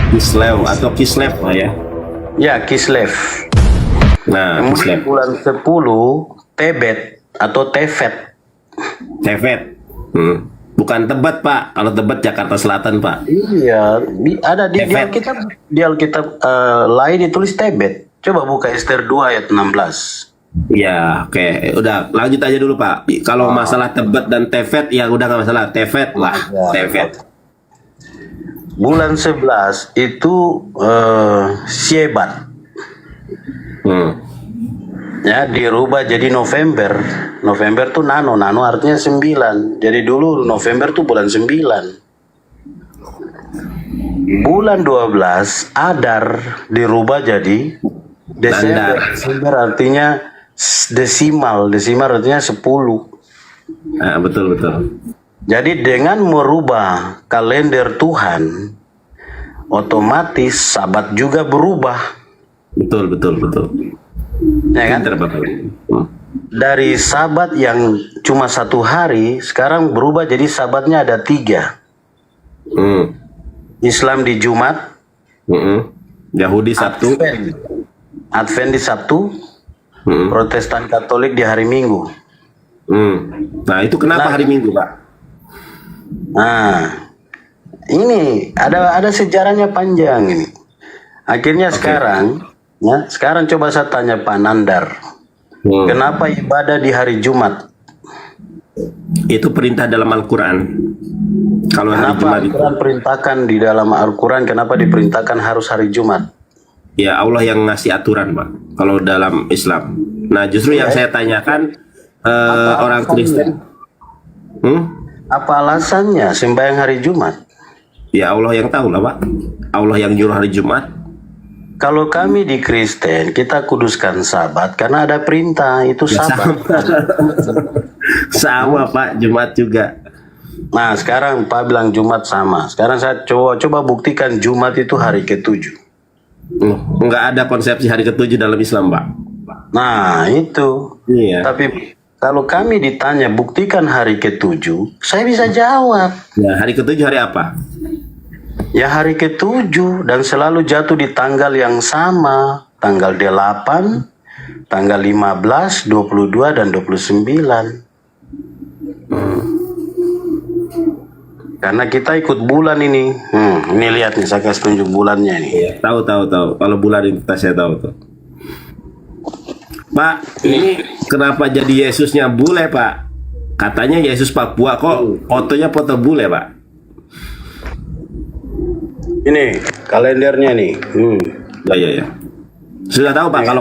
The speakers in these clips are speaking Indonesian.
Kislev atau Kislev lah ya. Ya, Kislev. Nah, Kemudian Kislev. bulan 10 Tebet atau Tevet. Tevet. Bukan Tebet, Pak. Kalau Tebet Jakarta Selatan, Pak. Iya, ada di Tefet. Alkitab lain ditulis Tebet. Coba buka Ester 2 ayat 16. Ya, oke. Udah, lanjut aja dulu, Pak. Kalau masalah Tebet dan Tevet, ya udah nggak masalah. Tevet lah. Ya. Tevet. Bulan 11 itu Syebat. Ya, dirubah jadi November. November tuh nano artinya 9. Jadi dulu November tuh bulan 9. Bulan 12 Adar dirubah jadi Desember. Dandar. Desember artinya desimal artinya 10. Nah, betul. Jadi dengan merubah kalender Tuhan, otomatis Sabat juga berubah. Betul. Ya kan? Pinter, Bapak. Dari Sabat yang cuma 1 hari, sekarang berubah jadi Sabatnya ada 3. Islam di Jumat, Yahudi Sabtu. Advent di Sabtu, Protestan Katolik di hari Minggu. Nah, itu kenapa hari Minggu, Pak? Nah, ini ada sejarahnya panjang ini. Akhirnya sekarang coba saya tanya Pak Nandar, kenapa ibadah di hari Jumat? Itu perintah dalam Al-Quran. Kalau hari Kenapa Jumat itu, Al-Quran perintahkan di dalam Al-Quran, kenapa diperintahkan harus hari Jumat? ya Allah yang ngasih aturan, Pak. Kalau dalam Islam. Nah, justru yang saya tanyakan orang Kristen. Apa alasannya sembahyang hari Jumat? Ya Allah yang tahu lah, Pak. Allah yang nyuruh hari Jumat. Kalau kami di Kristen, kita kuduskan Sabat karena ada perintah, itu Ya, Sabat. sama, Pak. Jumat juga. Nah, sekarang Pak bilang Jumat sama. Sekarang saya coba buktikan Jumat itu hari ke-7. Nggak ada konsepsi hari ke-7 dalam Islam, Pak. Nah, itu. Iya. Tapi kalau kami ditanya buktikan hari ke-7, saya bisa jawab. Ya, hari ke-7 hari apa? Ya hari ke-7 dan selalu jatuh di tanggal yang sama. Tanggal 8, tanggal 15, 22, dan 29. Karena kita ikut bulan ini. Ini lihat nih, saya kasih tunjuk bulannya nih. Iya, tahu. Kalau bulan itu saya tahu tuh. Pak, ini kenapa jadi Yesusnya bule, Pak? Katanya Yesus Papua, kok fotonya foto bule, Pak? Ini kalendernya nih. Ya. Sudah tahu, Pak, kalau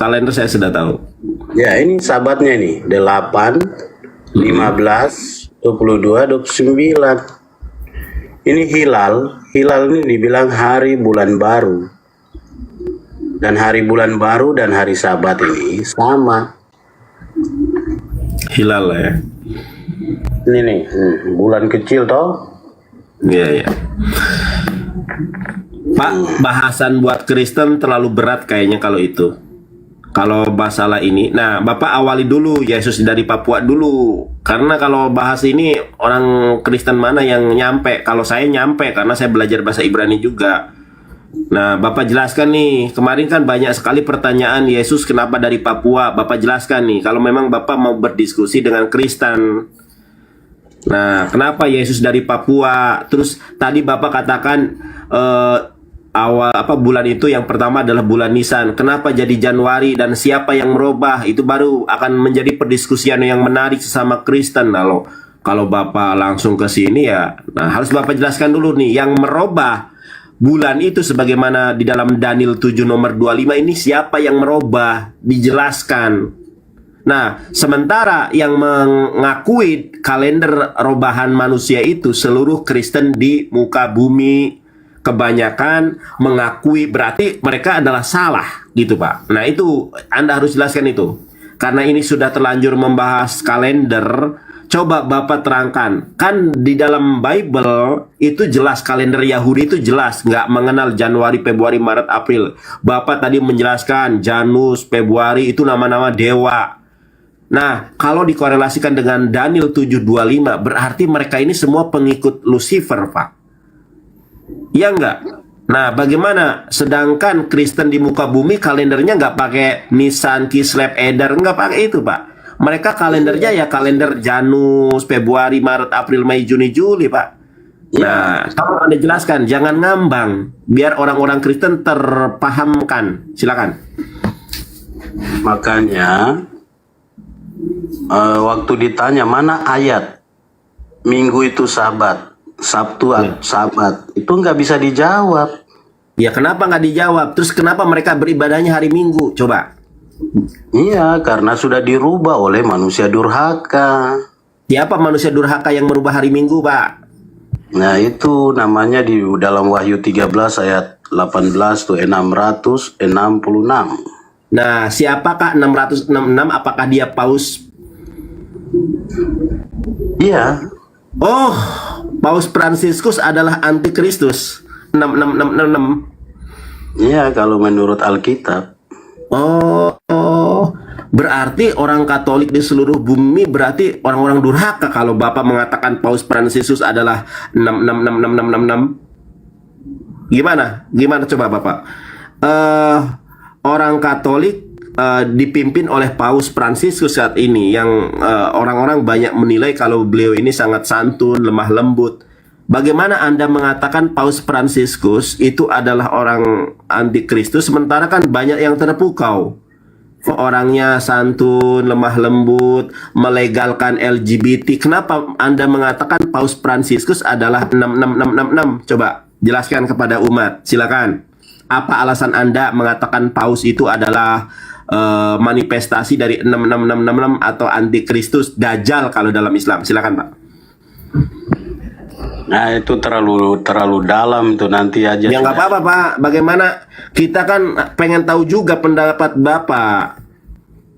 kalender saya sudah tahu. Ya, ini sahabatnya nih. 8, 15, 22, 29. Ini hilal. Hilal ini dibilang hari bulan baru. Dan hari bulan baru dan hari Sabat ini sama. Hilal ya. Ini nih, bulan kecil toh. Iya. Pak, bahasan buat Kristen terlalu berat kayaknya kalau itu. Kalau masalah ini, nah Bapak awali dulu Yesus dari Papua dulu. Karena kalau bahas ini orang Kristen mana yang nyampe? Kalau saya nyampe karena saya belajar bahasa Ibrani juga. Nah, Bapak jelaskan nih, kemarin kan banyak sekali pertanyaan Yesus kenapa dari Papua. Bapak jelaskan nih, kalau memang Bapak mau berdiskusi dengan Kristen. Nah, kenapa Yesus dari Papua? Terus tadi Bapak katakan awal bulan itu yang pertama adalah bulan Nisan. Kenapa jadi Januari dan siapa yang merubah? Itu baru akan menjadi perdiskusian yang menarik sesama Kristen. Kalau Bapak langsung ke sini ya, nah harus Bapak jelaskan dulu nih yang merubah bulan itu sebagaimana di dalam Daniel 7 nomor 25 ini siapa yang merubah? Dijelaskan. Nah, sementara yang mengakui kalender robahan manusia itu seluruh Kristen di muka bumi kebanyakan mengakui, berarti mereka adalah salah gitu, Pak. Nah, itu Anda harus jelaskan itu. Karena ini sudah terlanjur membahas kalender, coba Bapak terangkan. Kan di dalam Bible itu jelas kalender Yahudi itu jelas nggak mengenal Januari, Februari, Maret, April. Bapak tadi menjelaskan Janus, Februari itu nama-nama dewa. Nah, kalau dikorelasikan dengan Daniel 7:25, berarti mereka ini semua pengikut Lucifer, Pak. Iya enggak? Nah, bagaimana? Sedangkan Kristen di muka bumi kalendernya nggak pakai Nisan, Kislev, Eder, nggak pakai itu, Pak. Mereka kalendernya ya kalender Janus, Februari, Maret, April, Mei, Juni, Juli, Pak. Nah, tolong Anda jelaskan, jangan ngambang, biar orang-orang Kristen terpahamkan. Silakan. Makanya waktu ditanya mana ayat Minggu itu Sabat, Sabtu Sabat, itu nggak bisa dijawab. Ya kenapa nggak dijawab? Terus kenapa mereka beribadahnya hari Minggu? Coba. Iya, karena sudah dirubah oleh manusia durhaka. Siapa manusia durhaka yang merubah hari Minggu, Pak? Nah, itu namanya di dalam Wahyu 13 ayat 18 tuh 666. Nah, siapakah 666? Apakah dia Paus? Iya, Oh, Paus Fransiskus adalah antikristus. 66666. iya kalau menurut Alkitab. Berarti orang Katolik di seluruh bumi berarti orang-orang durhaka kalau Bapak mengatakan Paus Fransiskus adalah 6666666. Gimana? Gimana coba Bapak? Orang Katolik dipimpin oleh Paus Fransiskus saat ini yang orang-orang banyak menilai kalau beliau ini sangat santun, lemah lembut. Bagaimana Anda mengatakan Paus Fransiskus itu adalah orang antikristus sementara kan banyak yang terpukau. Orangnya santun, lemah lembut, melegalkan LGBT. Kenapa Anda mengatakan Paus Fransiskus adalah 66666? Coba jelaskan kepada umat. Silakan. Apa alasan Anda mengatakan Paus itu adalah manifestasi dari 66666 atau antikristus, dajjal kalau dalam Islam? Silakan, Pak. Nah, itu terlalu dalam itu, nanti aja. Ya nggak apa-apa, Pak. Bagaimana kita kan pengen tahu juga pendapat Bapak.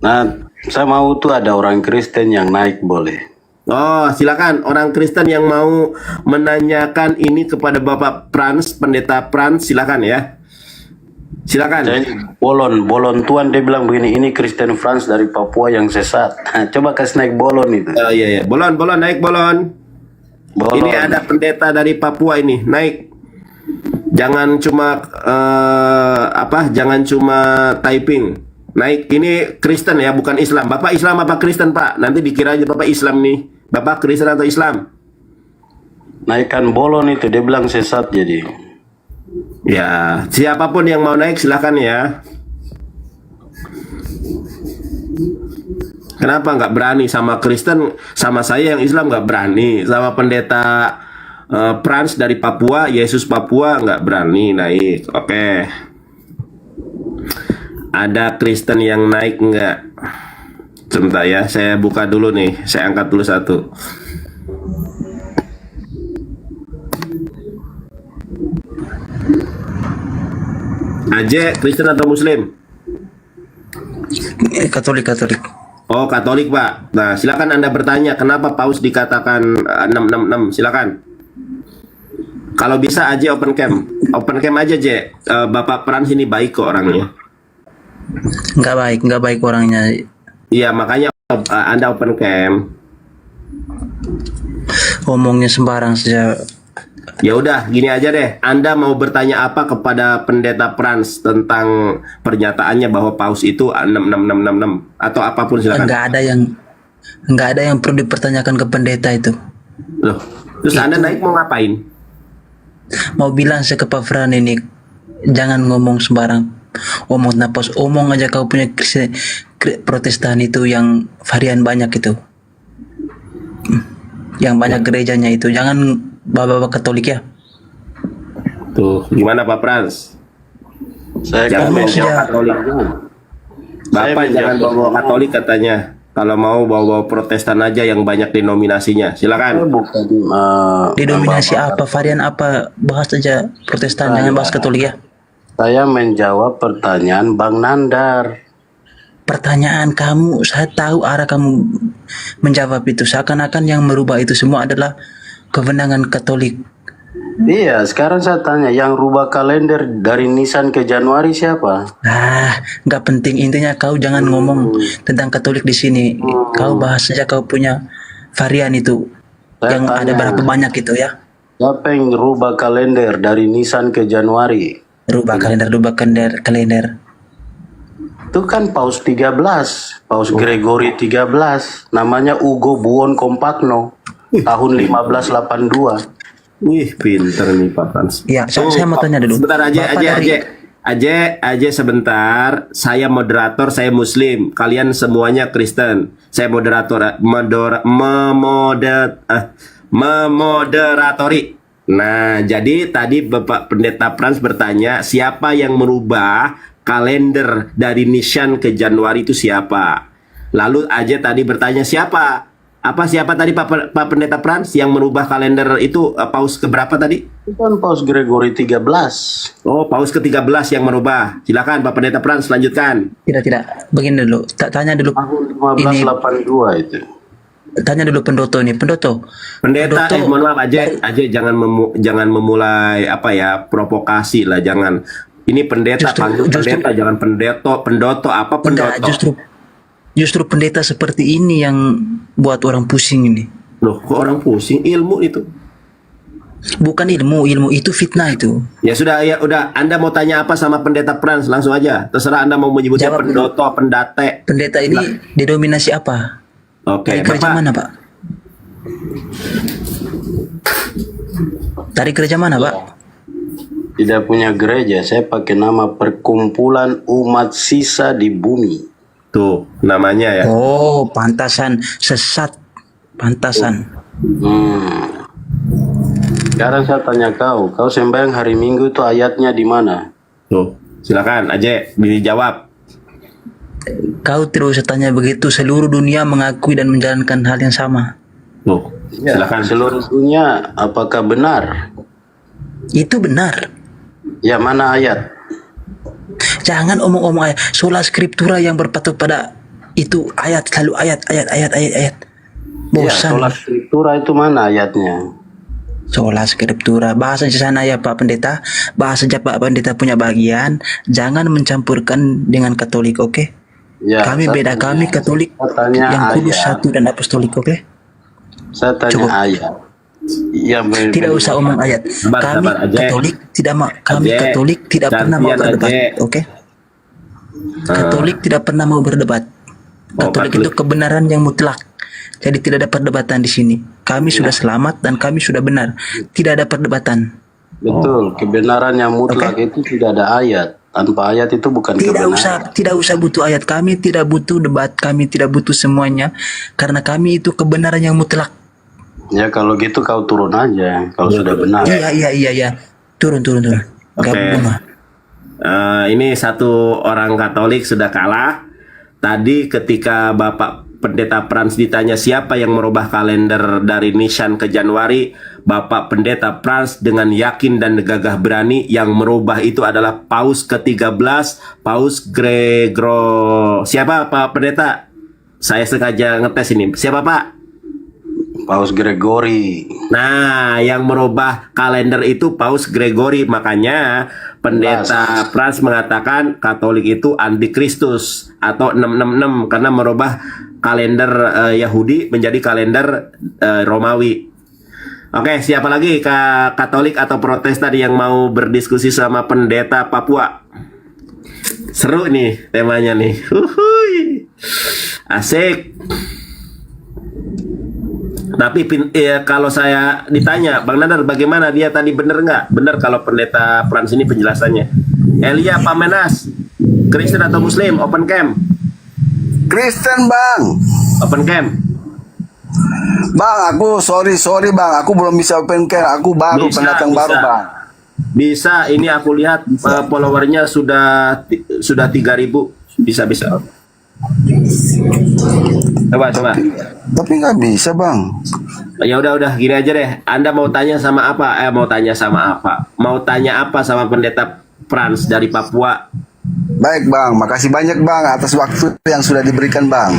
Nah, saya mau tuh ada orang Kristen yang naik, boleh. Oh, silakan orang Kristen yang mau menanyakan ini kepada Bapak Frans, Pendeta Frans, silakan ya. Silakan. Saya bolon tuan, dia bilang begini, ini Kristen Frans dari Papua yang sesat. Coba kasih naik bolon itu. Oh iya, bolon naik bolon. Ini ada pendeta dari Papua ini, naik. Jangan cuma jangan cuma typing. Naik, ini Kristen ya, bukan Islam. Bapak Islam apa Kristen, Pak? Nanti dikira aja Bapak Islam nih. Bapak Kristen atau Islam? Naikkan bolon itu, dia bilang sesat jadi. Ya, siapapun yang mau naik silakan ya. Kenapa nggak berani sama Kristen, sama saya yang Islam nggak berani, sama pendeta Frans dari Papua, Yesus Papua nggak berani naik. Oke. Ada Kristen yang naik nggak? Sebentar ya, saya buka dulu nih, saya angkat dulu satu. Aje, Kristen atau Muslim? Katolik. Oh, Katolik, Pak. Nah, silakan Anda bertanya kenapa Paus dikatakan 666. Silakan. Kalau bisa aja open cam. Open cam aja, Je. Bapak Frans ini baik kok orangnya. Nggak baik orangnya. Iya, makanya Anda open cam. Ngomongnya sembarang saja. Ya udah, gini aja deh. Anda mau bertanya apa kepada pendeta Frans tentang pernyataannya bahwa Paus itu 66666 atau apapun silakan. Nggak ada yang perlu dipertanyakan ke pendeta itu. Loh, terus Anda naik mau ngapain? Mau bilang saya ke Pak Fran ini, jangan ngomong sembarang. Omong napas, omong aja kau punya Protestan itu yang varian banyak itu. Yang banyak gerejanya itu, jangan bawa-bawa Katolik ya. Tuh, gimana Pak Frans? Saya Jangan kan bawa Katolik. Bapak jangan bawa Katolik katanya. Kalau mau bawa Protestan aja yang banyak denominasinya. Silakan. bukan Denominasi apa, varian apa, bahas aja Protestan, jangan bahas Katolik ya. saya menjawab pertanyaan Bang Nandar. Pertanyaan kamu, saya tahu arah kamu menjawab itu. Seakan-akan yang merubah itu semua adalah kewenangan Katolik. Iya, sekarang saya tanya, yang rubah kalender dari Nisan ke Januari siapa? Nggak penting, intinya kau jangan ngomong tentang Katolik di sini. Kau bahas saja kau punya varian itu, Saya yang ada tanya. berapa banyak itu ya. Siapa yang rubah kalender dari Nisan ke Januari? Rubah kalender. Itu kan Paus 13, Paus Gregory 13, namanya Ugo Buon Compagno, tahun 1582. Wih, pinter nih Pak Frans. Ya, saya mau tanya dulu. Sebentar Bapak dari- aja sebentar. Saya moderator, saya Muslim. Kalian semuanya Kristen. Saya moderator, memoderatori. Nah, jadi tadi Bapak Pendeta Frans bertanya, siapa yang merubah kalender dari Nisan ke Januari itu siapa? Lalu aja tadi bertanya siapa? Siapa tadi Pak Pendeta Frans yang merubah kalender itu paus keberapa tadi? Itu kan Paus Gregory 13. Oh, paus ke-13 yang merubah. Silakan Pak Pendeta Frans lanjutkan. Tidak. Begini dulu. Tanya dulu. Tahun Ini 1582 itu. tanya dulu pendoto nih. Pendoto. Pendeta, Pendoto- mohon maaf aja jangan memulai provokasi lah, jangan. Ini pendeta, panggil pendeta, jangan pendoto apa Enggak, pendoto. justru pendeta seperti ini yang buat orang pusing ini. Loh, kok orang pusing? Ilmu itu. Bukan ilmu itu fitnah itu. Ya sudah, Anda mau tanya apa sama Pendeta Frans? Langsung aja. Terserah Anda mau menyebutnya Jawab dulu. pendoto, pendate. Pendeta ini didominasi apa? Oke, Dari gereja mana, Pak? Dari gereja mana, Pak? Tidak punya gereja, saya pakai nama Perkumpulan Umat Sisa di Bumi. Tuh, namanya ya. Oh, pantasan sesat. Pantasan. Sekarang saya tanya kau sembahyang hari Minggu itu ayatnya di mana? Tuh, silakan aja dijawab. Kau tidak usah tanya begitu. Seluruh dunia mengakui dan menjalankan hal yang sama. Tuh, silakan. Seluruh dunia, apakah benar? Itu benar. Ya, mana ayat? Jangan omong-omong ayat. Sola scriptura yang berpatok pada itu ayat, selalu ayat. Ya, Bosan. sola scriptura itu mana ayatnya? Sola scriptura. Bahasa di sana ya Pak Pendeta. Bahasa saja Pak Pendeta punya bagian. Jangan mencampurkan dengan Katolik, oke? Ya, Kami saya beda, tanya- kami Katolik saya tanya yang kudus ayat. satu dan apostolik, oke? Saya tanya Cukup. ayat. Ya, Tidak usah omong ayat. Sabar, Kami Ajay. Katolik tidak mau. Kami Ajay, Katolik tidak pernah mau gantian, berdebat, Ajay. oke? Katolik tidak pernah mau berdebat. Katolik itu kebenaran yang mutlak. Jadi tidak ada perdebatan di sini. Kami sudah selamat dan kami sudah benar. Tidak ada perdebatan. Betul, kebenaran yang mutlak itu tidak ada ayat. Tanpa ayat itu bukan kebenaran. Tidak usah butuh ayat. Kami tidak butuh debat. Kami tidak butuh semuanya. Karena kami itu kebenaran yang mutlak. Ya, kalau gitu kau turun aja kalau sudah benar. Iya. Turun. Oke. Gak bunga. Ini satu orang Katolik sudah kalah. Tadi ketika Bapak Pendeta Frans ditanya siapa yang merubah kalender dari Nisan ke Januari, Bapak Pendeta Frans dengan yakin dan gagah berani yang merubah itu adalah Paus ke-13, Paus Gregor. Siapa Pak Pendeta? Saya sengaja ngetes ini. Siapa Pak? Paus Gregory. Nah, yang merubah kalender itu Paus Gregory. Makanya Pendeta Frans mengatakan Katolik itu antikristus atau 666 karena merubah kalender Yahudi menjadi kalender Romawi. Oke, siapa lagi Katolik atau Protestan yang mau berdiskusi sama Pendeta Papua? Seru nih temanya nih. Uhuy. Asik. Tapi kalau saya ditanya, Bang Nadar bagaimana dia tadi benar nggak? Benar kalau Pendeta Frans ini penjelasannya. Elia Pamenas, Kristen atau Muslim? Open cam. Kristen bang. Open cam. Bang, aku sorry bang, aku belum bisa open cam, aku baru pendatang baru bang. Bisa, ini aku lihat followernya sudah 3.000. Bisa. Coba. Tapi nggak bisa bang. Ya udah gini aja deh. Anda mau tanya sama apa? Mau tanya apa sama Pendeta Frans dari Papua? Baik bang, makasih banyak bang atas waktu yang sudah diberikan bang.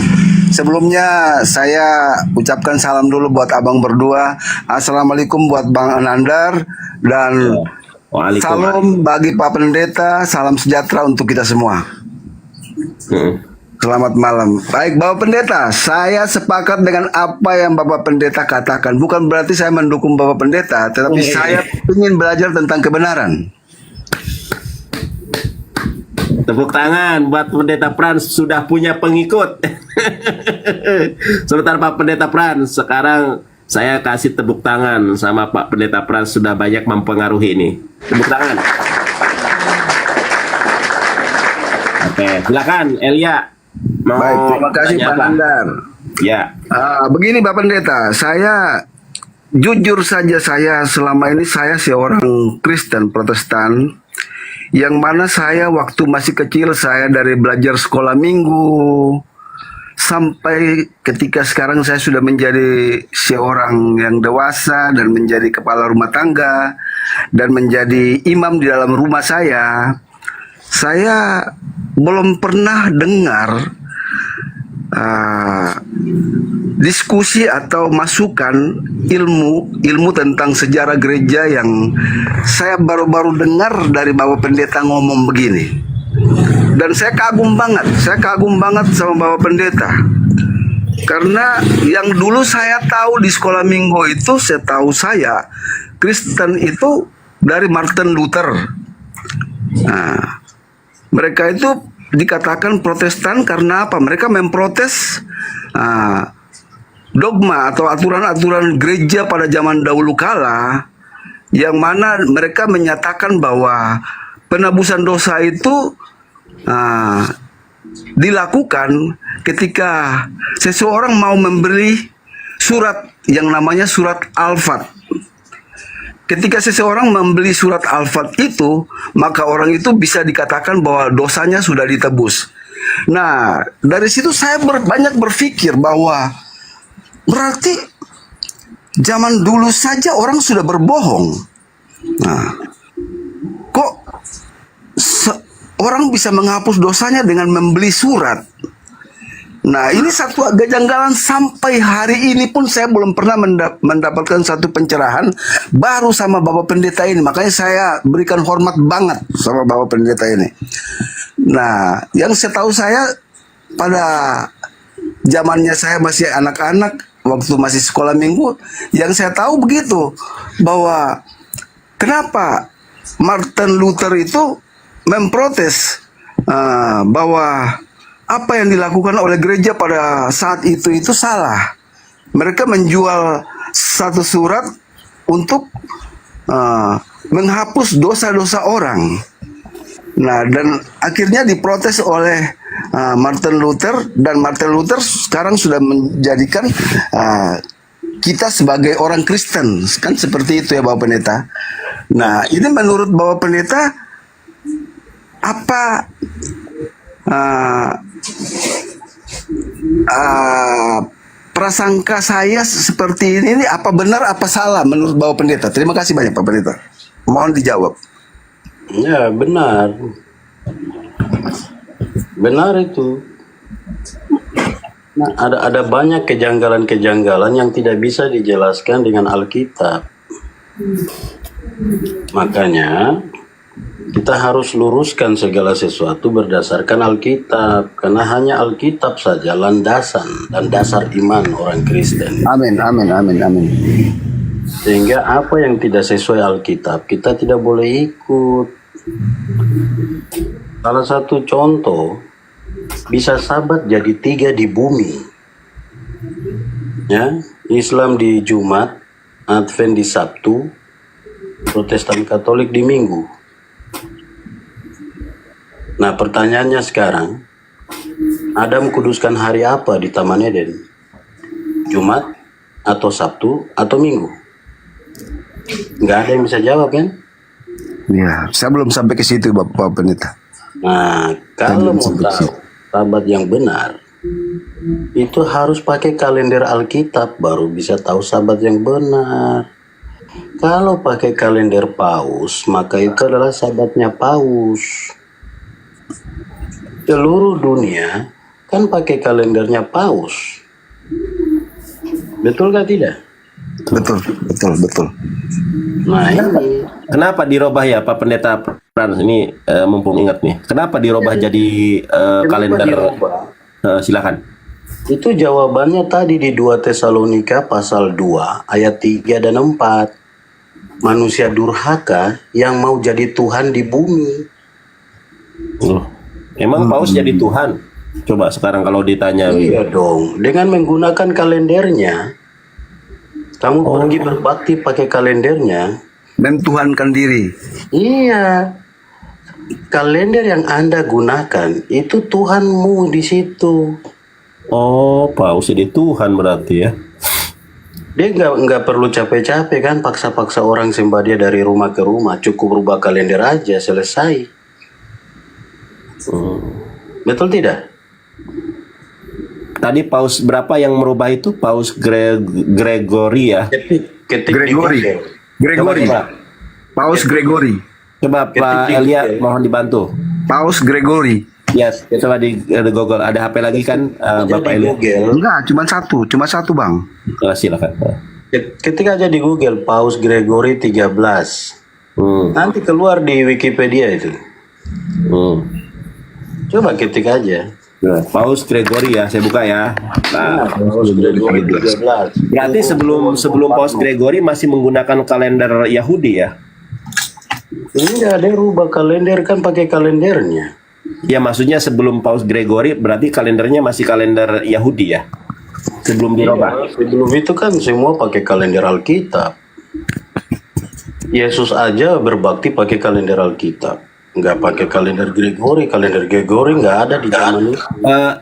Sebelumnya saya ucapkan salam dulu buat abang berdua. Assalamualaikum buat Bang Anandar dan Waalaikumsalam. salam bagi Pak Pendeta. Salam sejahtera untuk kita semua. Selamat malam. Baik, Bapak Pendeta, saya sepakat dengan apa yang Bapak Pendeta katakan. Bukan berarti saya mendukung Bapak Pendeta, tetapi saya ingin belajar tentang kebenaran. Tepuk tangan buat Pendeta Frans, sudah punya pengikut. Sebentar Pak Pendeta Frans, sekarang saya kasih tepuk tangan sama Pak Pendeta Frans, sudah banyak mempengaruhi ini. Tepuk tangan. Oke, silakan Elia. Mau Baik, terima kasih tanya Pak apa? Nandar. Ya. Begini Bapak Pendeta, saya jujur saja saya selama ini saya seorang Kristen Protestan, yang mana saya waktu masih kecil saya dari belajar sekolah minggu sampai ketika sekarang saya sudah menjadi seorang yang dewasa dan menjadi kepala rumah tangga dan menjadi imam di dalam rumah saya belum pernah dengar diskusi atau masukan ilmu tentang sejarah gereja yang saya baru-baru dengar dari Bapak Pendeta ngomong begini. Dan saya kagum banget sama Bapak Pendeta. Karena yang dulu saya tahu di sekolah minggu itu, saya Kristen itu dari Martin Luther. Nah, mereka itu dikatakan Protestan karena apa? Mereka memprotes dogma atau aturan-aturan gereja pada zaman dahulu kala, yang mana mereka menyatakan bahwa penebusan dosa itu dilakukan ketika seseorang mau membeli surat yang namanya surat Al-Fat. Ketika seseorang membeli surat Al-Fat itu, maka orang itu bisa dikatakan bahwa dosanya sudah ditebus. Nah, dari situ saya banyak berpikir bahwa berarti zaman dulu saja orang sudah berbohong. Nah, kok orang bisa menghapus dosanya dengan membeli surat? Nah, ini satu kejanggalan sampai hari ini pun saya belum pernah mendapatkan satu pencerahan baru sama Bapak Pendeta ini. Makanya saya berikan hormat banget sama Bapak Pendeta ini. Nah, yang setahu saya pada zamannya saya masih anak-anak, waktu masih sekolah minggu, yang saya tahu begitu, bahwa kenapa Martin Luther itu memprotes bahwa apa yang dilakukan oleh gereja pada saat itu salah. Mereka menjual satu surat untuk menghapus dosa-dosa orang. Nah, dan akhirnya diprotes oleh Martin Luther, dan Martin Luther sekarang sudah menjadikan kita sebagai orang Kristen, kan seperti itu ya Bapak Pendeta. Nah, ini menurut Bapak Pendeta, apa prasangka saya seperti ini apa benar apa salah menurut Bapak Pendeta? Terima kasih banyak Pak Pendeta. Mohon dijawab. Ya, benar. Benar itu. Nah, ada banyak kejanggalan-kejanggalan yang tidak bisa dijelaskan dengan Alkitab. Makanya kita harus luruskan segala sesuatu berdasarkan Alkitab, karena hanya Alkitab saja landasan dan dasar iman orang Kristen. Amin, amin, amin, amin. Sehingga apa yang tidak sesuai Alkitab kita tidak boleh ikut. Salah satu contoh, bisa Sabat jadi 3 di bumi. Ya, Islam di Jumat, Advent di Sabtu, Protestan Katolik di Minggu. Nah, pertanyaannya sekarang, Adam kuduskan hari apa di Taman Eden? Jumat atau Sabtu atau Minggu? Nggak ada yang bisa jawab kan? Ya, saya belum sampai ke situ Bapak Pendeta. Nah, kalau mau tahu Sabat yang benar, itu harus pakai kalender Alkitab baru bisa tahu Sabat yang benar. Kalau pakai kalender Paus, maka itu adalah Sabatnya Paus. Seluruh dunia kan pakai kalendernya Paus. Betul gak tidak? Betul, betul, betul. Nah, ini Kenapa dirubah ya Pak Pendeta Frans ini mumpung ingat nih. Kenapa dirubah jadi kenapa kalender? dirubah? Silakan. Itu jawabannya tadi di 2 Tesalonika pasal 2 ayat 3 dan 4. Manusia durhaka yang mau jadi Tuhan di bumi. Loh, emang Paus jadi Tuhan? Coba sekarang kalau ditanya. Iya dong, dengan menggunakan kalendernya. Kamu pergi berbakti pakai kalendernya. Mentuhankan diri. Iya. Kalender yang Anda gunakan itu Tuhanmu di situ. Oh, Paus jadi Tuhan berarti ya. Dia nggak perlu capek-capek kan paksa-paksa orang sembah dia dari rumah ke rumah. Cukup rubah kalender aja selesai. Betul tidak? Tadi Paus berapa yang merubah itu? Paus Gregory ya. Ketik Gregory. di Google. Gregory. Coba, Paus Gregory. coba Ketik Pak di Elia Google. mohon dibantu. Paus Gregory. Ya, coba di Google. Ada HP lagi kan Bapak Di Elia? Google. Enggak, cuma satu bang. Silakan. Ketik aja di Google Paus Gregory 13. Nanti keluar di Wikipedia itu. Coba ketik aja. Nah, Paus Gregory ya, saya buka ya. Nah, Paus Gregory 13. berarti sebelum Paus Gregory masih menggunakan kalender Yahudi ya? Enggak, dia rubah kalender kan pakai kalendernya. Ya maksudnya sebelum Paus Gregory berarti kalendernya masih kalender Yahudi ya? Sebelum dirubah. Sebelum itu kan semua pakai kalender Alkitab. Yesus aja berbakti pakai kalender Alkitab. Nggak pakai kalender Gregory. Kalender Gregory nggak ada di zaman itu.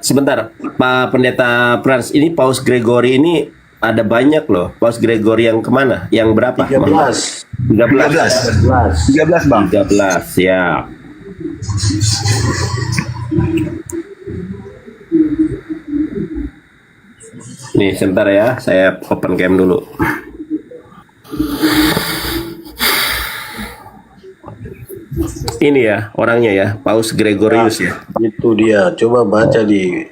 Sebentar, Pak Pendeta Frans, ini Paus Gregory ini ada banyak loh. Paus Gregory yang kemana? Yang berapa? 13. 13. 13 bang. 13, ya. Nih, sebentar ya, saya open cam dulu. Ini ya, orangnya ya, Paus Gregorius ya. Itu dia. Coba baca di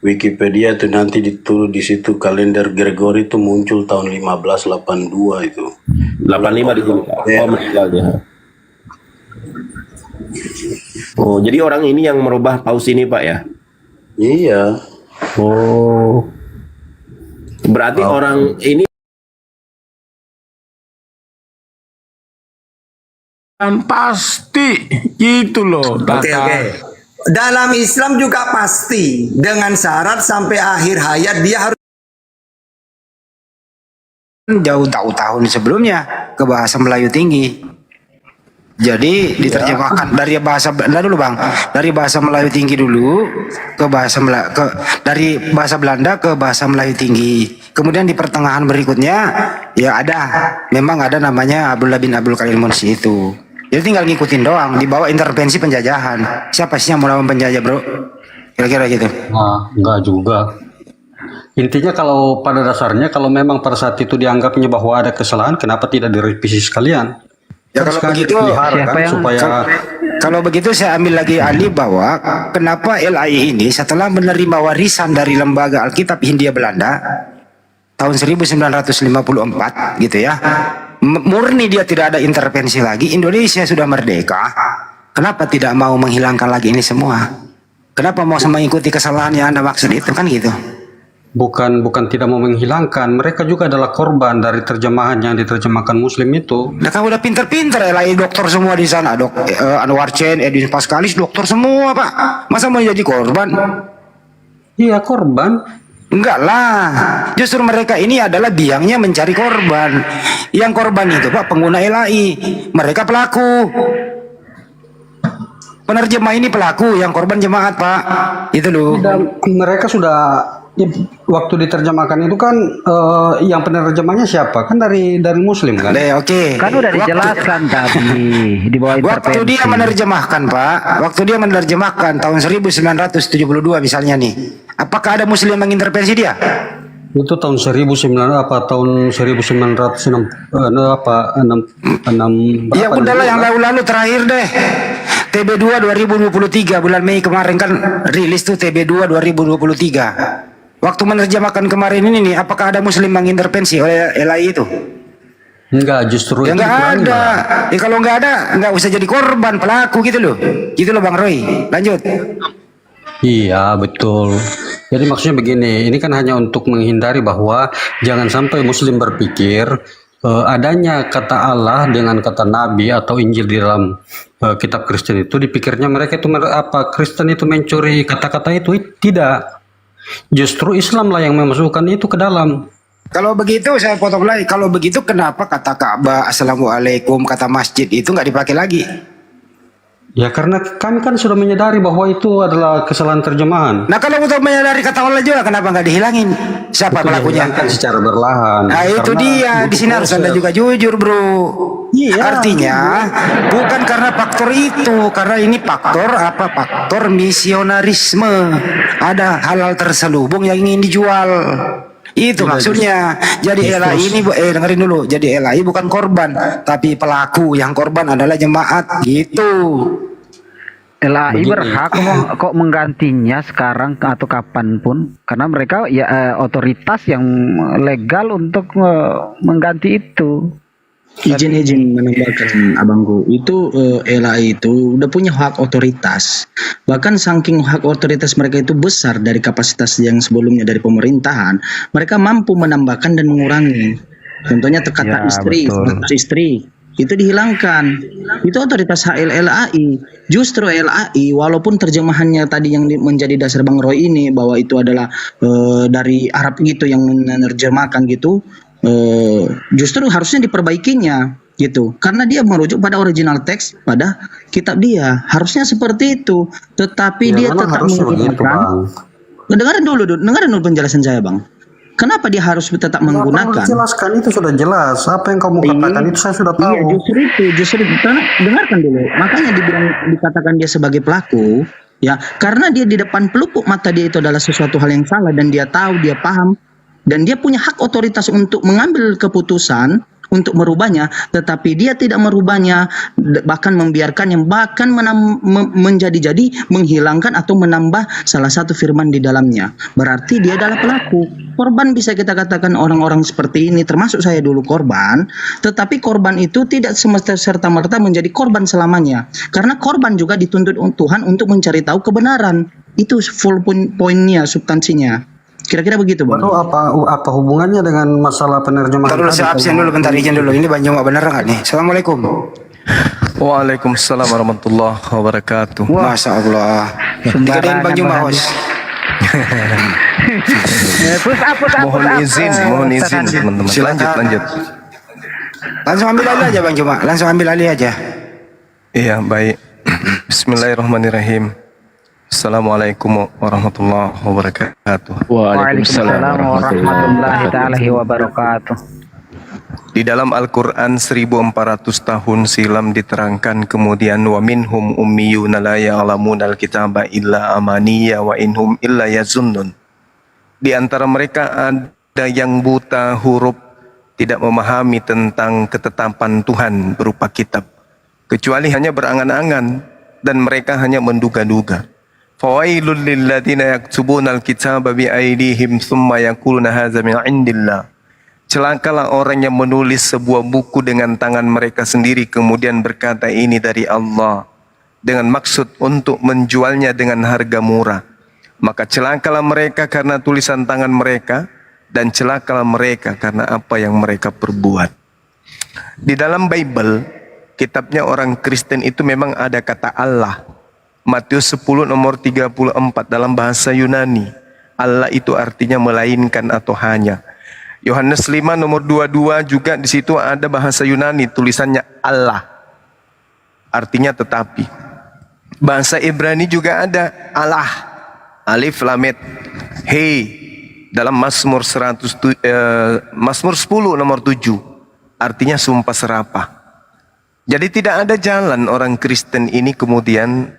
Wikipedia tuh nanti ditulis di situ kalender Gregory itu muncul tahun 1582 itu. 85 di sini. Ya. Oh, meninggal dia. Oh, jadi orang ini yang merubah Paus ini, Pak ya? Iya. Oh. Berarti orang ini Dan pasti gitu loh. Oke, oke. Dalam Islam juga pasti dengan syarat sampai akhir hayat dia harus jauh tahun sebelumnya ke bahasa Melayu tinggi. Jadi diterjemahkan dari bahasa Belanda dulu bang, dari bahasa Melayu tinggi dulu ke bahasa dari bahasa Belanda ke bahasa Melayu tinggi. Kemudian di pertengahan berikutnya ya memang ada namanya Abdullah bin Abdul Qadir Munsi itu. Jadi tinggal ngikutin doang, dibawa intervensi penjajahan. Siapa sih yang mau lawan penjajah bro? Kira-kira gitu. Nah, enggak juga. Intinya kalau pada dasarnya kalau memang pada saat itu dianggapnya bahwa ada kesalahan, kenapa tidak direvisi sekalian? Ya kalau Sekali begitu, dipelihara kan, supaya kalau begitu saya ambil lagi alih bahwa kenapa LAI ini setelah menerima warisan dari lembaga Alkitab Hindia Belanda tahun 1954 gitu ya, murni dia tidak ada intervensi lagi. Indonesia sudah merdeka, kenapa tidak mau menghilangkan lagi ini semua? Kenapa mau mengikuti kesalahan yang Anda maksud itu kan gitu? bukan tidak mau menghilangkan, mereka juga adalah korban dari terjemahan yang diterjemahkan Muslim itu. Nah kan udah pinter-pinter LAI dokter semua di sana, Anwar Chen, Edwin Paskalis dokter semua pak, masa mau jadi korban? Iya korban. Enggak lah, justru mereka ini adalah biangnya mencari korban. Yang korban itu pak pengguna LAI, mereka pelaku. Penerjemah ini pelaku, yang korban jemaat pak, itu loh. Dan mereka sudah waktu diterjemahkan itu kan yang penerjemahnya siapa? Kan dari Muslim kan? Oke. Kan udah dijelaskan tadi di bawah intervensi. Waktu dia menerjemahkan pak, waktu dia menerjemahkan tahun 1972 misalnya nih, apakah ada Muslim yang mengintervensi dia? Itu tahun 1906 Ya udahlah yang lalu-lalu terakhir deh. TB2 2023 bulan Mei kemarin kan rilis tuh TB2 2023. Waktu menerjemahkan kemarin ini nih, apakah ada Muslim mengintervensi oleh LAI itu? Enggak, justru Ya itu nggak dikurangi, ada. Bang. Ya kalau nggak ada, nggak usah jadi korban pelaku gitu loh. Gitu loh Bang Roy. Lanjut. Iya, betul. Jadi maksudnya begini, ini kan hanya untuk menghindari bahwa jangan sampai Muslim berpikir adanya kata Allah dengan kata Nabi atau Injil di dalam kitab Kristen itu, dipikirnya mereka itu Kristen itu mencuri kata-kata itu. Tidak. Justru Islam lah yang memasukkan itu ke dalam. Kalau begitu saya potong lagi. Kalau begitu kenapa kata Ka'bah, Assalamualaikum, kata masjid itu nggak dipakai lagi? Ya karena kami kan sudah menyadari bahwa itu adalah kesalahan terjemahan. Nah kalau untuk menyadari kata Allah juga kenapa nggak dihilangin? Siapa Itu pelakunya? dihilangkan secara berlahan. Nah itu Karena dia, di sini harus Anda juga jujur bro. Iya. Artinya bukan karena faktor itu, karena ini faktor apa? Faktor misionarisme. Ada halal terselubung yang ingin dijual. Itu maksudnya. Jadi LAI ini dengerin dulu. Jadi LAI bukan korban, tapi pelaku. Yang korban adalah jemaat. Gitu. LAI Begini. berhak kok menggantinya sekarang atau kapanpun, karena mereka ya otoritas yang legal untuk mengganti itu. Izin menambahkan abangku, itu LAI itu udah punya hak otoritas. Bahkan saking hak otoritas mereka itu besar dari kapasitas yang sebelumnya dari pemerintahan, mereka mampu menambahkan dan mengurangi. Contohnya kata Ya, istri, betul. status istri itu dihilangkan. Itu otoritas LAI. Justru LAI walaupun terjemahannya tadi yang menjadi dasar Bang Roy ini bahwa itu adalah dari Arab gitu yang menerjemahkan gitu, justru harusnya diperbaikinya gitu, karena dia merujuk pada original teks pada kitab dia, harusnya seperti itu. Tetapi dia memang tetap harusnya begitu, menggunakan. Bang. Dengarin dulu penjelasan saya, Bang. Kenapa dia harus tetap Perlu menggunakan? dijelaskan, itu sudah jelas. Apa yang kamu katakan itu saya sudah tahu. Iya, justru itu. Karena dengarkan dulu. Makanya dikatakan dia sebagai pelaku, ya, karena dia di depan pelupuk mata dia itu adalah sesuatu hal yang salah dan dia tahu, dia paham dan dia punya hak otoritas untuk mengambil keputusan untuk merubahnya, tetapi dia tidak merubahnya, bahkan membiarkannya, bahkan menjadi-jadi menghilangkan atau menambah salah satu firman di dalamnya. Berarti dia adalah pelaku. Korban bisa kita katakan orang-orang seperti ini, termasuk saya dulu korban, tetapi korban itu tidak serta-merta menjadi korban selamanya. Karena korban juga dituntut Tuhan untuk mencari tahu kebenaran. Itu full poinnya, substansinya. Kira-kira begitu, Bang. Lalu apa hubungannya dengan masalah penerjemahan? Bentar dulu, saya absen dulu, bentar izin dulu. Ini Bang Juma bener nggak nih? Assalamualaikum. Waalaikumsalam warahmatullahi wabarakatuh. Masya Allah. Digedein Bang Juma, host. Mohon izin teman-teman. Lanjut. Langsung ambil alih aja Bang Juma, langsung ambil alih aja. Iya, baik. Bismillahirrahmanirrahim. Assalamualaikum warahmatullahi wabarakatuh. Waalaikumsalam warahmatullahi taala wabarakatuh. Di dalam Al-Quran 1400 tahun silam diterangkan kemudian wa minhum ummiyuna la ya'lamuna al-kitaba illa amaniya wa inhum illa yazunnun. Di antara mereka ada yang buta huruf, tidak memahami tentang ketetapan Tuhan berupa kitab, kecuali hanya berangan-angan dan mereka hanya menduga-duga. Fawailul lilladzina yaktubuna al-kitaba bi aydihim thumma yaquluna hadza min indillah. Celakalah orang yang menulis sebuah buku dengan tangan mereka sendiri kemudian berkata ini dari Allah dengan maksud untuk menjualnya dengan harga murah. Maka celakalah mereka karena tulisan tangan mereka dan celakalah mereka karena apa yang mereka perbuat. Di dalam Bible, kitabnya orang Kristen itu memang ada kata Allah. Matius 10 nomor 34 dalam bahasa Yunani. Allah itu artinya melainkan atau hanya. Yohanes 5 nomor 22 juga di situ ada bahasa Yunani, tulisannya Allah. Artinya tetapi. Bahasa Ibrani juga ada Allah. Alif Lamet. Hei. Dalam Mazmur 10 nomor 7. Artinya sumpah serapah. Jadi tidak ada jalan orang Kristen ini kemudian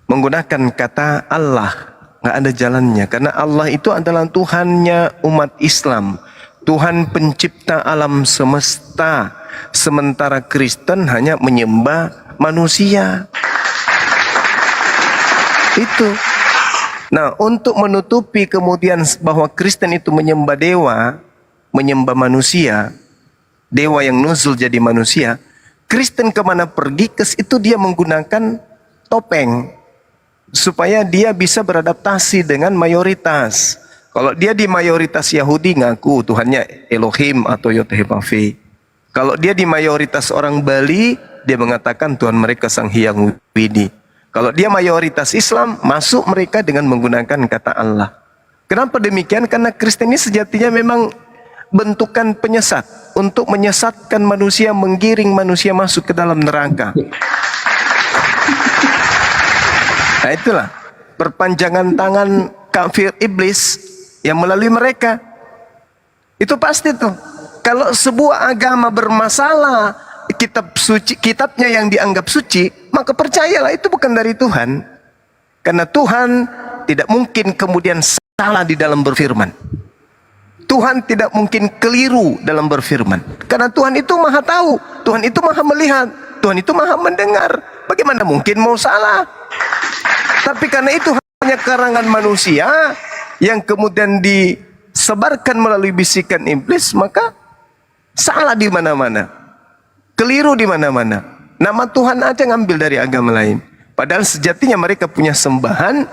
menggunakan kata Allah. Nggak ada jalannya. Karena Allah itu adalah Tuhannya umat Islam. Tuhan pencipta alam semesta. Sementara Kristen hanya menyembah manusia. Itu. Nah, untuk menutupi kemudian bahwa Kristen itu menyembah dewa, menyembah manusia, dewa yang nuzul jadi manusia, Kristen kemana pergi, itu dia menggunakan topeng. supaya dia bisa beradaptasi dengan mayoritas. Kalau dia di mayoritas Yahudi ngaku Tuhannya Elohim atau Yotevave. Kalau dia di mayoritas orang Bali, dia mengatakan Tuhan mereka Sang Hyang Widi. Kalau dia mayoritas Islam, masuk mereka dengan menggunakan kata Allah. Kenapa demikian? Karena Kristen ini sejatinya memang bentukan penyesat untuk menyesatkan manusia, menggiring manusia masuk ke dalam neraka. Nah itulah perpanjangan tangan kafir iblis yang melalui mereka. Itu pasti tuh. Kalau sebuah agama bermasalah, kitabnya yang dianggap suci, maka percayalah itu bukan dari Tuhan. Karena Tuhan tidak mungkin kemudian salah di dalam berfirman. Tuhan tidak mungkin keliru dalam berfirman. Karena Tuhan itu maha tahu, Tuhan itu maha melihat, Tuhan itu maha mendengar. Bagaimana mungkin mau salah? Tapi karena itu hanya karangan manusia yang kemudian disebarkan melalui bisikan iblis, maka salah di mana-mana, keliru di mana-mana. Nama Tuhan aja ngambil dari agama lain. Padahal sejatinya mereka punya sembahan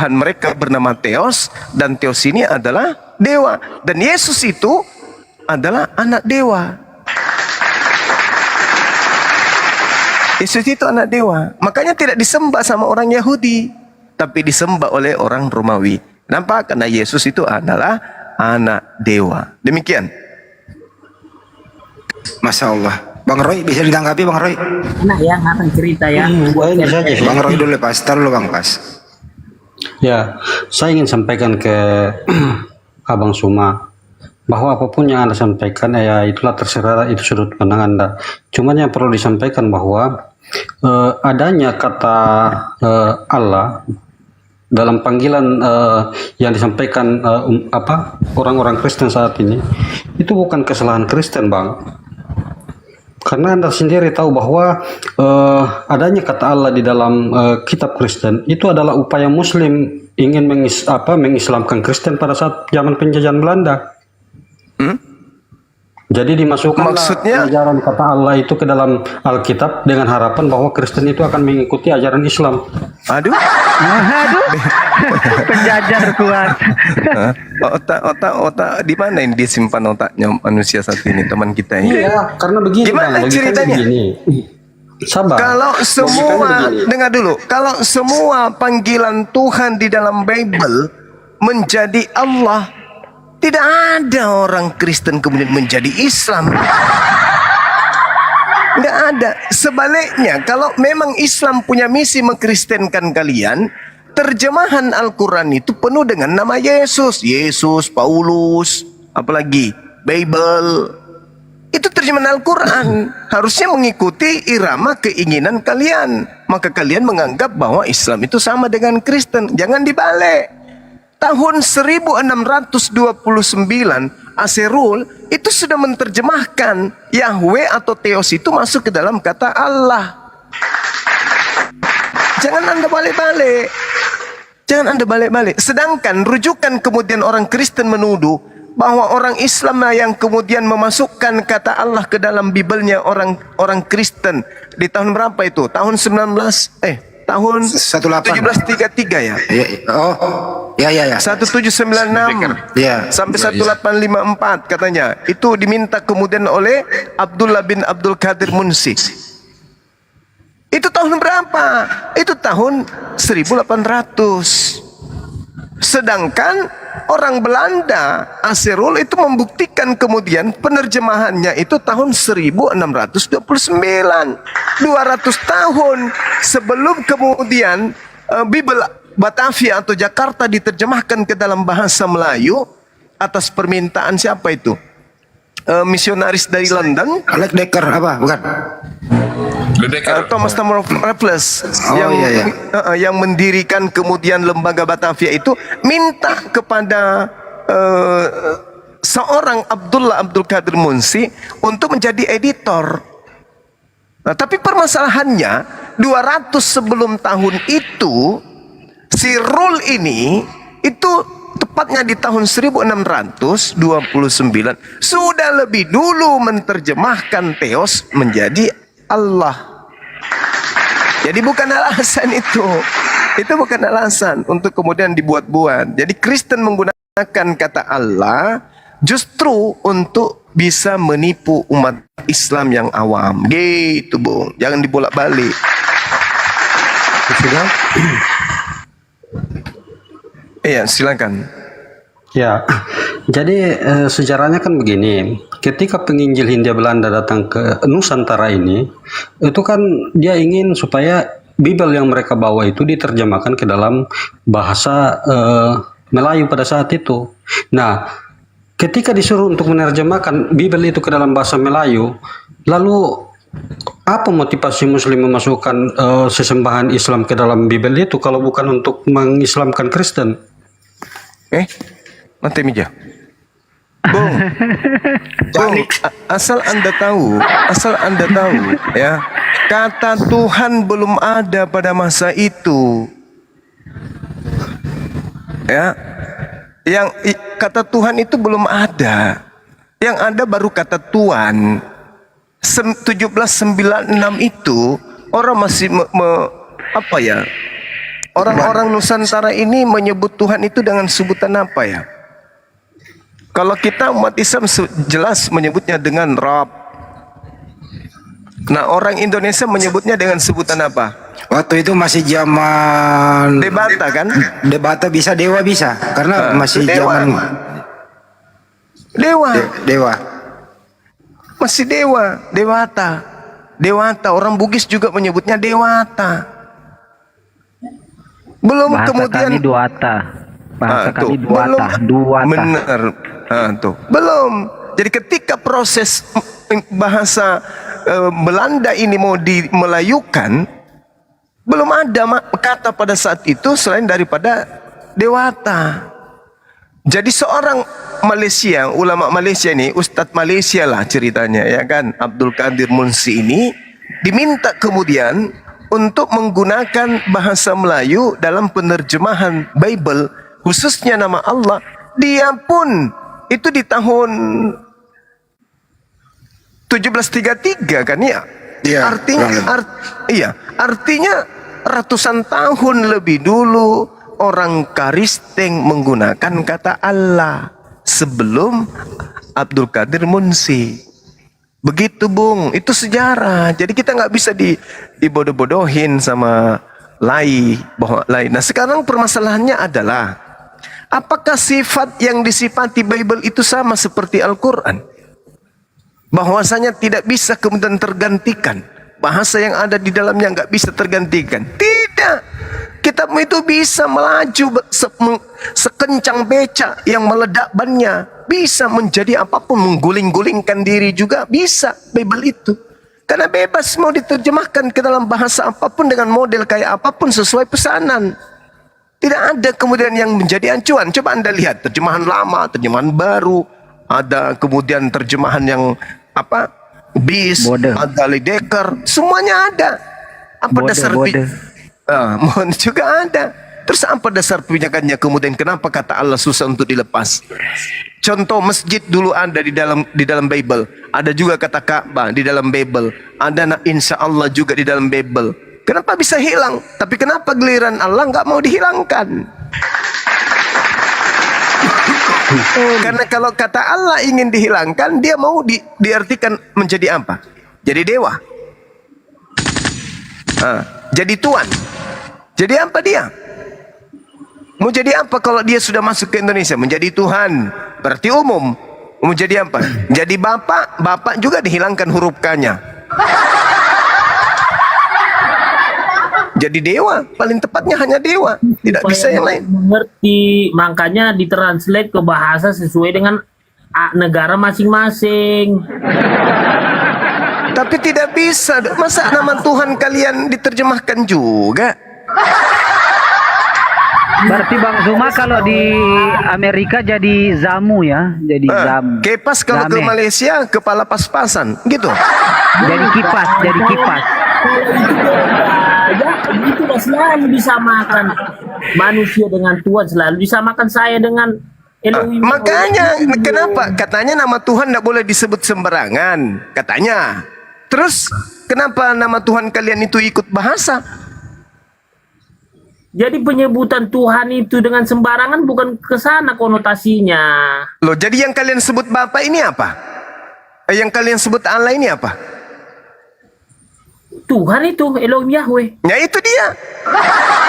mereka bernama Theos, dan Theos ini adalah dewa, dan Yesus itu adalah anak dewa. Yesus itu anak dewa, makanya tidak disembah sama orang Yahudi, tapi disembah oleh orang Romawi. Kenapa? Karena Yesus itu adalah anak dewa. Demikian. Masya Allah. Bang Roy bisa ditanggapi Bang Roy? Nah ya, ngapain cerita ya? Bang Roy dulu pas, taruh Bang pas. Ya, saya ingin sampaikan ke Abang Suma bahwa apapun yang Anda sampaikan ya itulah terserah, itu sudut pandang Anda. Cuman yang perlu disampaikan bahwa adanya kata Allah dalam panggilan yang disampaikan orang-orang Kristen saat ini itu bukan kesalahan Kristen, Bang. Karena Anda sendiri tahu bahwa adanya kata Allah di dalam kitab Kristen itu adalah upaya Muslim ingin mengislamkan Kristen pada saat zaman penjajahan Belanda. Jadi dimasukkan ajaran kata Allah itu ke dalam Alkitab dengan harapan bahwa Kristen itu akan mengikuti ajaran Islam. Aduh. Penjajar kuat. Otak di mana ini disimpan otaknya manusia saat ini, teman kita ini? Iya, karena begini. Gimana Bang, ceritanya? begini. Sabar. Kalau semua, dengar dulu, kalau semua panggilan Tuhan di dalam Bible menjadi Allah, tidak ada orang Kristen kemudian menjadi Islam. Nggak ada. Sebaliknya, kalau memang Islam punya misi mengkristenkan kalian, terjemahan Al-Quran itu penuh dengan nama Yesus. Yesus, Paulus, apalagi Bible. Itu terjemahan Al-Quran. Harusnya mengikuti irama keinginan kalian. Maka kalian menganggap bahwa Islam itu sama dengan Kristen. Jangan dibalik. Tahun 1629 Aserul itu sudah menerjemahkan Yahweh atau Theos itu masuk ke dalam kata Allah. Jangan Anda balik-balik. Jangan Anda balik-balik. Sedangkan rujukan kemudian orang Kristen menuduh bahwa orang Islam yang kemudian memasukkan kata Allah ke dalam Bibelnya orang Kristen di tahun berapa itu? Tahun 1733 ya? Ya. 1796 sampai 1854 katanya. Itu diminta kemudian oleh Abdullah bin Abdul Qadir Munsi. Itu tahun berapa? Itu tahun 1800. Sedangkan orang Belanda, Aserul itu membuktikan kemudian penerjemahannya itu tahun 1629. 200 tahun sebelum kemudian Bible Batavia atau Jakarta diterjemahkan ke dalam bahasa Melayu atas permintaan siapa itu? Misionaris dari London. Alec Dekker apa? Bukan. Thomas Raffles yang mendirikan kemudian lembaga Batavia itu minta kepada seorang Abdullah Abdul Qadir Munsi untuk menjadi editor. Nah, tapi permasalahannya 200 sebelum tahun itu si Rul ini itu tepatnya di tahun 1629 sudah lebih dulu menerjemahkan Theos menjadi Allah. Jadi bukan alasan itu. Itu bukan alasan untuk kemudian dibuat-buat. Jadi Kristen menggunakan kata Allah justru untuk bisa menipu umat Islam yang awam. Gitu, Bung. Jangan dibolak-balik. Sudah? Iya, silakan. Ya, jadi sejarahnya kan begini. Ketika penginjil Hindia Belanda datang ke Nusantara ini, itu kan dia ingin supaya Bible yang mereka bawa itu diterjemahkan ke dalam bahasa Melayu pada saat itu. Nah, ketika disuruh untuk menerjemahkan Bible itu ke dalam bahasa Melayu, lalu apa motivasi Muslim memasukkan sesembahan Islam ke dalam Bible itu kalau bukan untuk mengislamkan Kristen? Nanti meja. Bung, asal Anda tahu ya, kata Tuhan belum ada pada masa itu. Ya. Kata Tuhan itu belum ada. Yang ada baru kata Tuhan. 1796 itu orang masih apa ya? Orang-orang Nusantara ini menyebut Tuhan itu dengan sebutan apa ya? Kalau kita umat Islam jelas menyebutnya dengan Rabb. Nah, orang Indonesia menyebutnya dengan sebutan apa? Waktu itu masih zaman Debata kan? Debata bisa, dewa bisa, karena masih dewa. zaman Dewa. Masih dewa, Dewata. Orang Bugis juga menyebutnya Dewata. Belum Bahasa kemudian kami Duata. Bahasa kami Duata. Benar. Tuh. Belum. Jadi ketika proses bahasa Belanda ini mau dimelayukan, belum ada kata pada saat itu selain daripada Dewata. Jadi seorang Malaysia, ulama Malaysia ini, Ustadz Malaysia lah ceritanya ya kan, Abdul Qadir Munsi ini diminta kemudian untuk menggunakan bahasa Melayu dalam penerjemahan Bible, khususnya nama Allah. Dia pun itu di tahun 1733 kan ya? Artinya ratusan tahun lebih dulu orang Kristen menggunakan kata Allah sebelum Abdul Qadir Munsi. Begitu, Bung. Itu sejarah. Jadi kita nggak bisa dibodoh-bodohin sama bahwa lai. Nah, sekarang permasalahannya adalah apakah sifat yang disifati Bible itu sama seperti Al-Quran? Bahwasanya tidak bisa kemudian tergantikan. Bahasa yang ada di dalamnya nggak bisa tergantikan. Tidak. Kitab itu bisa melaju sekencang beca yang meledak bannya. Bisa menjadi apapun, mengguling-gulingkan diri juga bisa Bible itu. Karena bebas mau diterjemahkan ke dalam bahasa apapun dengan model kayak apapun sesuai pesanan. Tidak ada kemudian yang menjadi acuan. Coba Anda lihat terjemahan lama, terjemahan baru, ada kemudian terjemahan yang BIS, ada Lidecker, semuanya ada. Apa dasar juga ada. Terus apa dasar pijakannya kemudian kenapa kata Allah susah untuk dilepas? Contoh masjid dulu ada di dalam Bible. Ada juga kata Ka'bah di dalam Bible. Ada insya Allah juga di dalam Bible. Kenapa bisa hilang? Tapi kenapa giliran Allah nggak mau dihilangkan? Karena kalau kata Allah ingin dihilangkan, dia mau diartikan menjadi apa? Jadi dewa. Jadi Tuhan. Jadi apa dia? Mau jadi apa kalau dia sudah masuk ke Indonesia? Menjadi Tuhan. Berarti umum. Mau jadi apa? Jadi Bapak juga dihilangkan huruf K-nya. Jadi dewa. Paling tepatnya hanya dewa. Tidak bisa yang lain. Mengerti. Makanya ditranslate ke bahasa sesuai dengan negara masing-masing. Tapi tidak bisa. Masa nama Tuhan kalian diterjemahkan juga? Berarti Bang Zuma kalau di Amerika jadi Zamu ya, jadi Zamu. Kepas kalau ke Malaysia kepala pas-pasan, gitu. Jadi kipas. Itu selalu disamakan manusia dengan Tuhan, selalu disamakan saya dengan Elohim. Makanya kenapa katanya nama Tuhan tidak boleh disebut sembarangan katanya. Terus kenapa nama Tuhan kalian itu ikut bahasa? Jadi penyebutan Tuhan itu dengan sembarangan bukan ke sana konotasinya. Loh, jadi yang kalian sebut Bapa ini apa? Yang kalian sebut Allah ini apa? Tuhan itu Elohim Yahweh. Ya itu dia.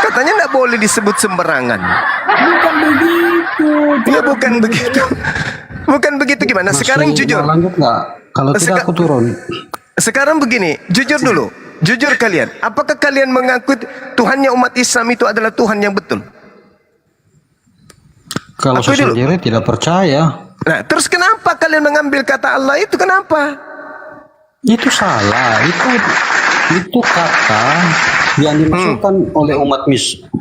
Katanya nggak boleh disebut sembarangan. Bukan begitu. Ya bukan begitu. Bukan begitu gimana? Sekarang Masih jujur. mau lanjut nggak? Kalau tidak aku turun. Sekarang begini, jujur dulu. Jujur kalian, apakah kalian mengaku Tuhannya umat Islam itu adalah Tuhan yang betul? Kalau Akui saya dulu. sendiri tidak percaya. Nah, terus kenapa kalian mengambil kata Allah itu? Kenapa? Itu salah. Itu kata yang dimasukkan oleh umat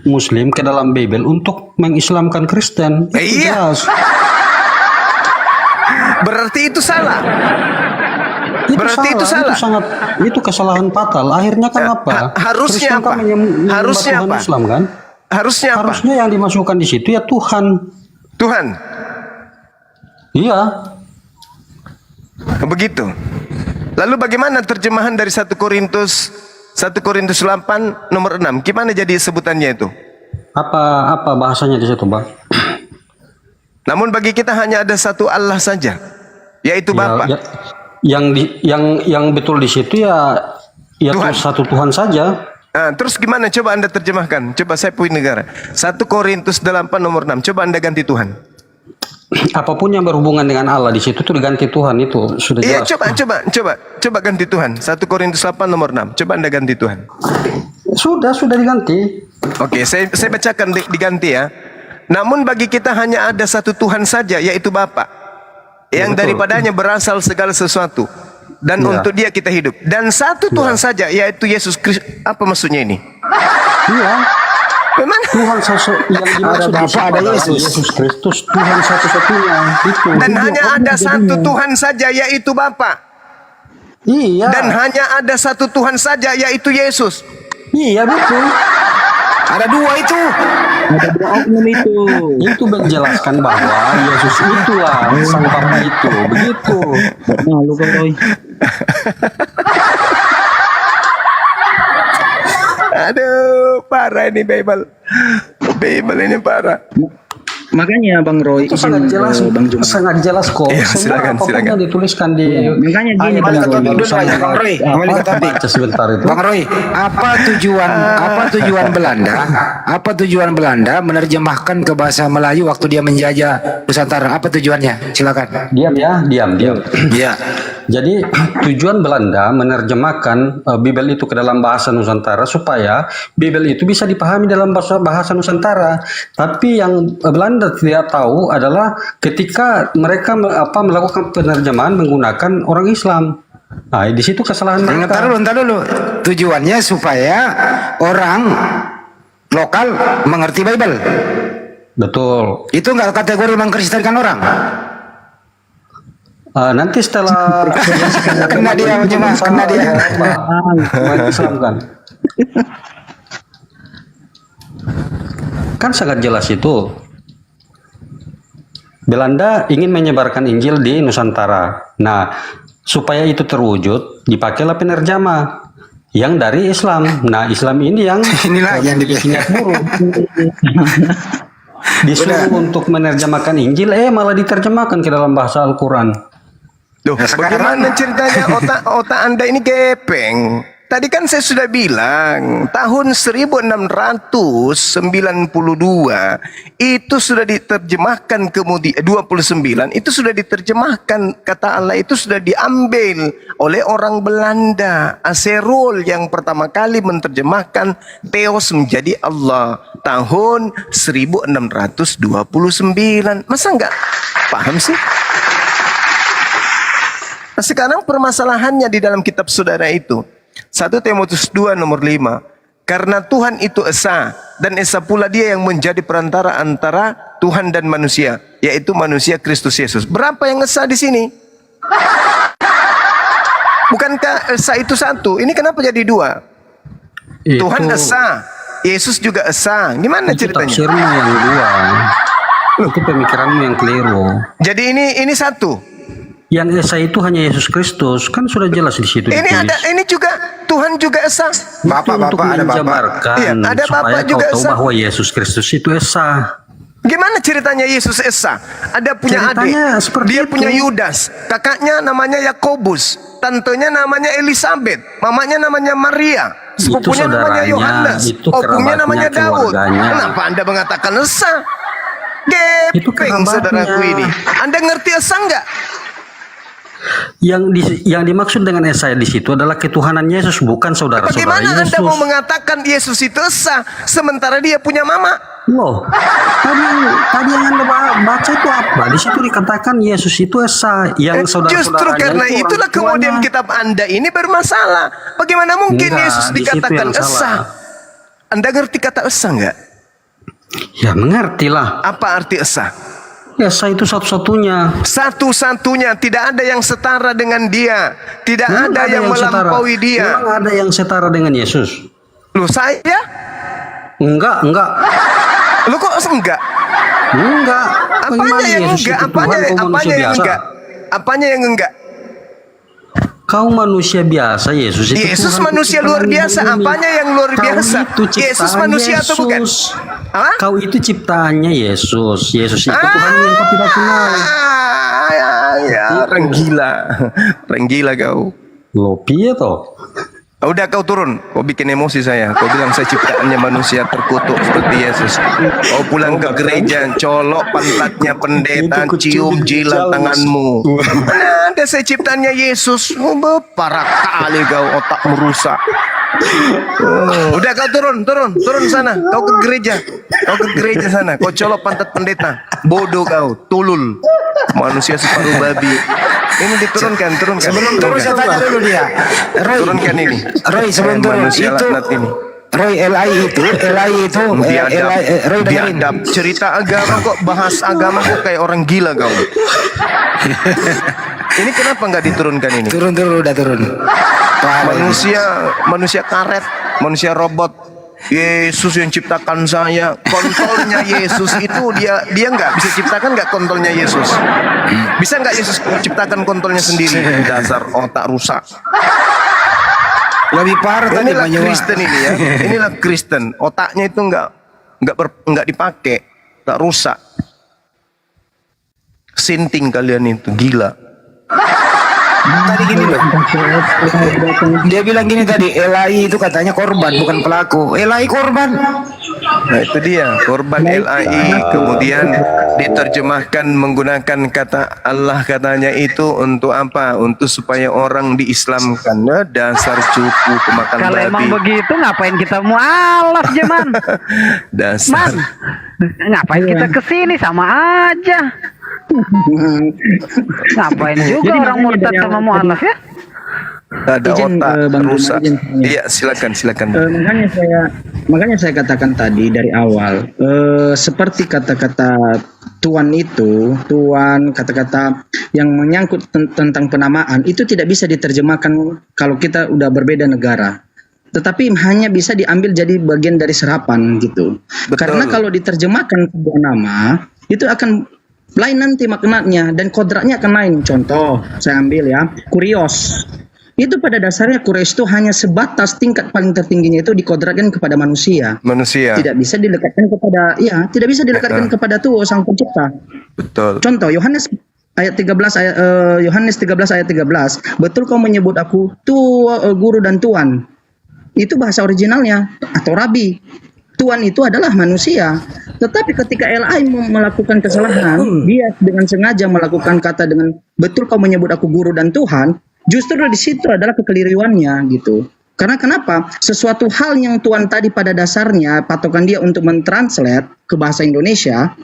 Muslim ke dalam Bible untuk mengislamkan Kristen. Itu Iya. jelas. Berarti itu salah. Berarti itu salah. Itu kesalahan fatal. Akhirnya kan apa? Harusnya Kristen kan apa? menyembah Harusnya Tuhan apa? Islam kan? Harusnya apa? Harusnya yang dimasukkan di situ ya Tuhan. Tuhan. Iya. Begitu. Lalu bagaimana terjemahan dari 1 Korintus 8 nomor 6? Gimana jadi sebutannya itu? Apa bahasanya di situ, Bang? Namun bagi kita hanya ada satu Allah saja, yaitu Bapa. Yang betul di situ ya Tuhan. terus satu Tuhan saja. Nah, terus gimana? Coba Anda terjemahkan. Coba saya punya negara. 1 Korintus 8 nomor 6. Coba Anda ganti Tuhan. Apapun yang berhubungan dengan Allah di situ tuh diganti Tuhan, itu sudah Iya, jelas. coba ganti Tuhan. 1 Korintus 8 nomor 6. Coba Anda ganti Tuhan. Sudah diganti. Oke, saya bacakan diganti ya. Namun bagi kita hanya ada satu Tuhan saja, yaitu Bapa. Yang daripadanya berasal segala sesuatu. Dan untuk dia kita hidup. Dan satu Tuhan saja, yaitu Yesus Kristus. Apa maksudnya ini? Iya. Memang Tuhan yang dimaksud di situ adalah Yesus Kristus, Tuhan satu-satunya. Itu. dan hanya ada satu Tuhan saja, yaitu Bapa. Iya. Dan hanya ada satu Tuhan saja, yaitu Yesus. Iya betul. Ada dua itu. Ada dua oknum itu. Itu menjelaskan bahwa Yesus itulah sang Bapa itu. Begitu. Malu kau Roy. Aduh, parah ini Bible. Bible ini parah. Makanya Bang Roy, Itu sangat jelas, Bang Juma. sangat jelas kok. Iya, Semua silakan, apapun silakan. yang dituliskan di Makanya gini, ayat Bang yang Roy. baru Dulu saya aja, Bang Roy. Kembali ke topik. baca sebentar itu. Bang Roy, apa tujuan Belanda menerjemahkan ke bahasa Melayu waktu dia menjajah Nusantara? Apa tujuannya? Silakan. Diam ya, diam. Iya. Jadi tujuan Belanda menerjemahkan Bible itu ke dalam bahasa Nusantara supaya Bible itu bisa dipahami dalam bahasa Nusantara. Tapi yang Belanda tidak tahu adalah ketika mereka melakukan penerjemahan menggunakan orang Islam. Nah, di situ kesalahan mereka. Ntar dulu. Tujuannya supaya orang lokal mengerti Bible. Betul. Itu nggak kategori mengkristenkan orang. Nanti setelah Kena dia, Jemaah, kena dia. Islamkan. Kan sangat jelas itu. Belanda ingin menyebarkan Injil di Nusantara. Nah, supaya itu terwujud, dipakailah penerjemah yang dari Islam. Nah, Islam ini yang Inilah yang niat buruk. Disuruh untuk menerjemahkan Injil, malah diterjemahkan ke dalam bahasa Al-Quran. Loh, bagaimana ceritanya otak Anda ini gepeng? Tadi kan saya sudah bilang, tahun 1692 itu sudah diterjemahkan, kemudian 29 itu sudah diterjemahkan, kata Allah itu sudah diambil oleh orang Belanda. Aserol yang pertama kali menerjemahkan Theos menjadi Allah tahun 1629. Masa enggak paham sih? Nah, sekarang permasalahannya di dalam kitab saudara itu 1 Timotius 2 nomor 5. Karena Tuhan itu esa, dan esa pula dia yang menjadi perantara antara Tuhan dan manusia, yaitu manusia Kristus Yesus. Berapa yang esa di sini? Bukankah esa itu satu? Ini kenapa jadi dua? Tuhan esa, Yesus juga esa. Gimana ceritanya? Tafsirmu yang dua. Itu pemikiranmu yang keliru. Jadi ini satu. Yang esa itu hanya Yesus Kristus, kan sudah jelas di situ. Ini ditulis. ada, ini juga Tuhan juga esa. Untuk menjabarkan Iya, ada supaya Bapak kau juga tahu esa. bahwa Yesus Kristus itu esa. Gimana ceritanya Yesus esa? Ada punya Ceritanya adik, seperti dia itu. punya Yudas, kakaknya namanya Yakobus, tantenya namanya Elisabeth, mamanya namanya Maria, sepupunya namanya saudaranya, Yohanes, itu opungnya namanya kerabatnya, Daud. keluarganya. Kenapa Anda mengatakan esa? Itu Gepeng kerabatnya. saudaraku ini. Anda ngerti esa enggak? Yang dimaksud dengan esa di situ adalah ketuhanan Yesus, bukan saudara-saudara Bagaimana Yesus. Anda mau mengatakan Yesus itu esa sementara dia punya mama? Loh, tadi yang Anda baca itu apa? Di situ dikatakan Yesus itu esa, yang saudara-saudaranya Justru karena itu orang itulah kemudian tuanya. kitab Anda ini bermasalah. Bagaimana mungkin Enggak, Yesus di situ dikatakan yang esa? salah. Anda ngerti kata esa enggak? Ya mengerti lah. Apa arti esa? Esa itu satu-satunya. Satu-satunya, tidak ada yang setara dengan dia. Tidak Memang ada yang melampaui setara. dia. Memang ada yang setara dengan Yesus? Loh, saya? Enggak. Loh, kok enggak? Enggak. Apanya Bagaimana yang Yesus enggak? itu Apanya Tuhan, kau manusia yang biasa? enggak? Apanya yang enggak? Kau manusia biasa, Yesus itu Yesus Tuhan manusia penciptaan luar biasa. bumi. Apanya yang luar Kau biasa? itu ciptaan Yesus manusia atau bukan? Yesus. Hah? Kau itu ciptaannya Yesus. Yesus itu Tuhan yang kau tidak kenal. Ya, orang gila. Orang gila kau. Loh, piye toh? Udah kau turun, kau bikin emosi saya. Kau bilang saya ciptaannya manusia terkutuk seperti Yesus. Kau pulang ke gereja, colok pantatnya pendeta, cium jilat tanganmu. Mana ada saya ciptaannya Yesus? Oh, parah kali kau, otak merusak. Udah kau turun sana. Kau ke gereja sana. Kau colok pantat pendeta. Bodoh kau, tulul. Manusia separuh babi. Ini diturunkan. Sebelum turun saya tanya dulu dia. Roy, Turunkan ini. Roy sebelum turun Manusia itu laknat ini. Roy LI itu Roy dengerin. Biadab. Cerita agama kok, bahas agama kok kayak orang gila kau. Ini kenapa nggak diturunkan ini? Turun udah turun. Manusia karet, manusia robot. Yesus yang ciptakan saya, kontolnya Yesus itu dia nggak bisa ciptakan nggak kontolnya Yesus? Bisa nggak Yesus ciptakan kontolnya sendiri? Dasar otak rusak. Lebih parah tadi Inilah Banyuwangi. Kristen ini ya. Inilah Kristen. Otaknya itu nggak dipakai, nggak rusak. Sinting kalian itu gila. Tadi gini loh. Dia bilang gini tadi, LAI itu katanya korban bukan pelaku. LAI korban. Nah itu dia korban LAI, kemudian diterjemahkan menggunakan kata Allah, katanya itu untuk apa? Untuk supaya orang diislamkan. Nah, dasar cupu pemakan Kalau babi. emang begitu ngapain kita mualaf Jeman? Dasar. Man, ngapain kita kesini sama aja. Ngapain juga Jadi orang makanya murtad dari sama awal mualaf ya? Ada Izin, otak Bang rusak. Juma, izin. Iya silakan. Makanya saya katakan tadi dari awal, seperti kata-kata Tuhan itu, kata-kata yang menyangkut tentang penamaan itu tidak bisa diterjemahkan kalau kita udah berbeda negara. Tetapi hanya bisa diambil jadi bagian dari serapan gitu. Betul. Karena kalau diterjemahkan sebuah nama itu akan lain nanti maknanya dan kodratnya akan lain. Contoh saya ambil ya, kurios. Itu pada dasarnya kurios itu hanya sebatas tingkat paling tertingginya itu dikodratkan kepada manusia. Tidak bisa dilekatkan kepada kepada Tuhan Sang Pencipta. Betul. Contoh Yohanes ayat 13 ayat 13. Betul kau menyebut aku guru dan tuan. Itu bahasa originalnya atau rabi. Tuhan itu adalah manusia. Tetapi ketika LAI melakukan kesalahan, dia dengan sengaja melakukan kata dengan betul kau menyebut aku guru dan Tuhan, justru di situ adalah kekeliruannya gitu. Karena kenapa? Sesuatu hal yang Tuhan tadi pada dasarnya patokan dia untuk mentranslate ke bahasa Indonesia,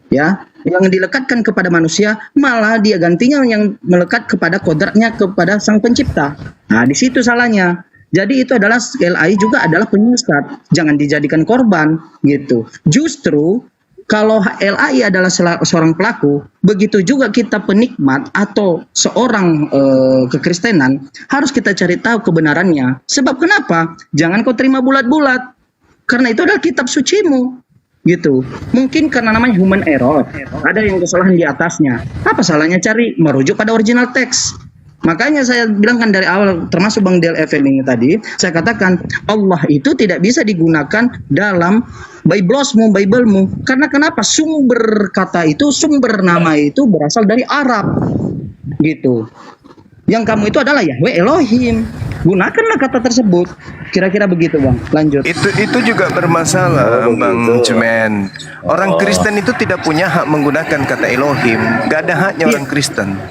ya, yang dilekatkan kepada manusia, malah dia gantinya yang melekat kepada kodratnya kepada Sang Pencipta. Nah, di situ salahnya. Jadi itu adalah LAI juga adalah penyesat, jangan dijadikan korban gitu. Justru kalau LAI adalah seorang pelaku, begitu juga kita penikmat atau seorang kekristenan harus kita cari tahu kebenarannya. Sebab kenapa? Jangan kau terima bulat-bulat, karena itu adalah kitab sucimu. Gitu. Mungkin karena namanya human error, ada yang kesalahan di atasnya. Apa salahnya cari merujuk pada original teks? Makanya saya bilang kan dari awal, termasuk Bang Del FM ini tadi, saya katakan Allah itu tidak bisa digunakan dalam Biblemu. Karena kenapa? Sumber kata itu, sumber nama itu berasal dari Arab. Gitu. Yang kamu itu adalah Yahweh Elohim. Gunakanlah kata tersebut. Kira-kira begitu, Bang. Lanjut. Itu juga bermasalah, Bang Cumen. Orang Kristen itu tidak punya hak menggunakan kata Elohim. Gak ada haknya orang Kristen.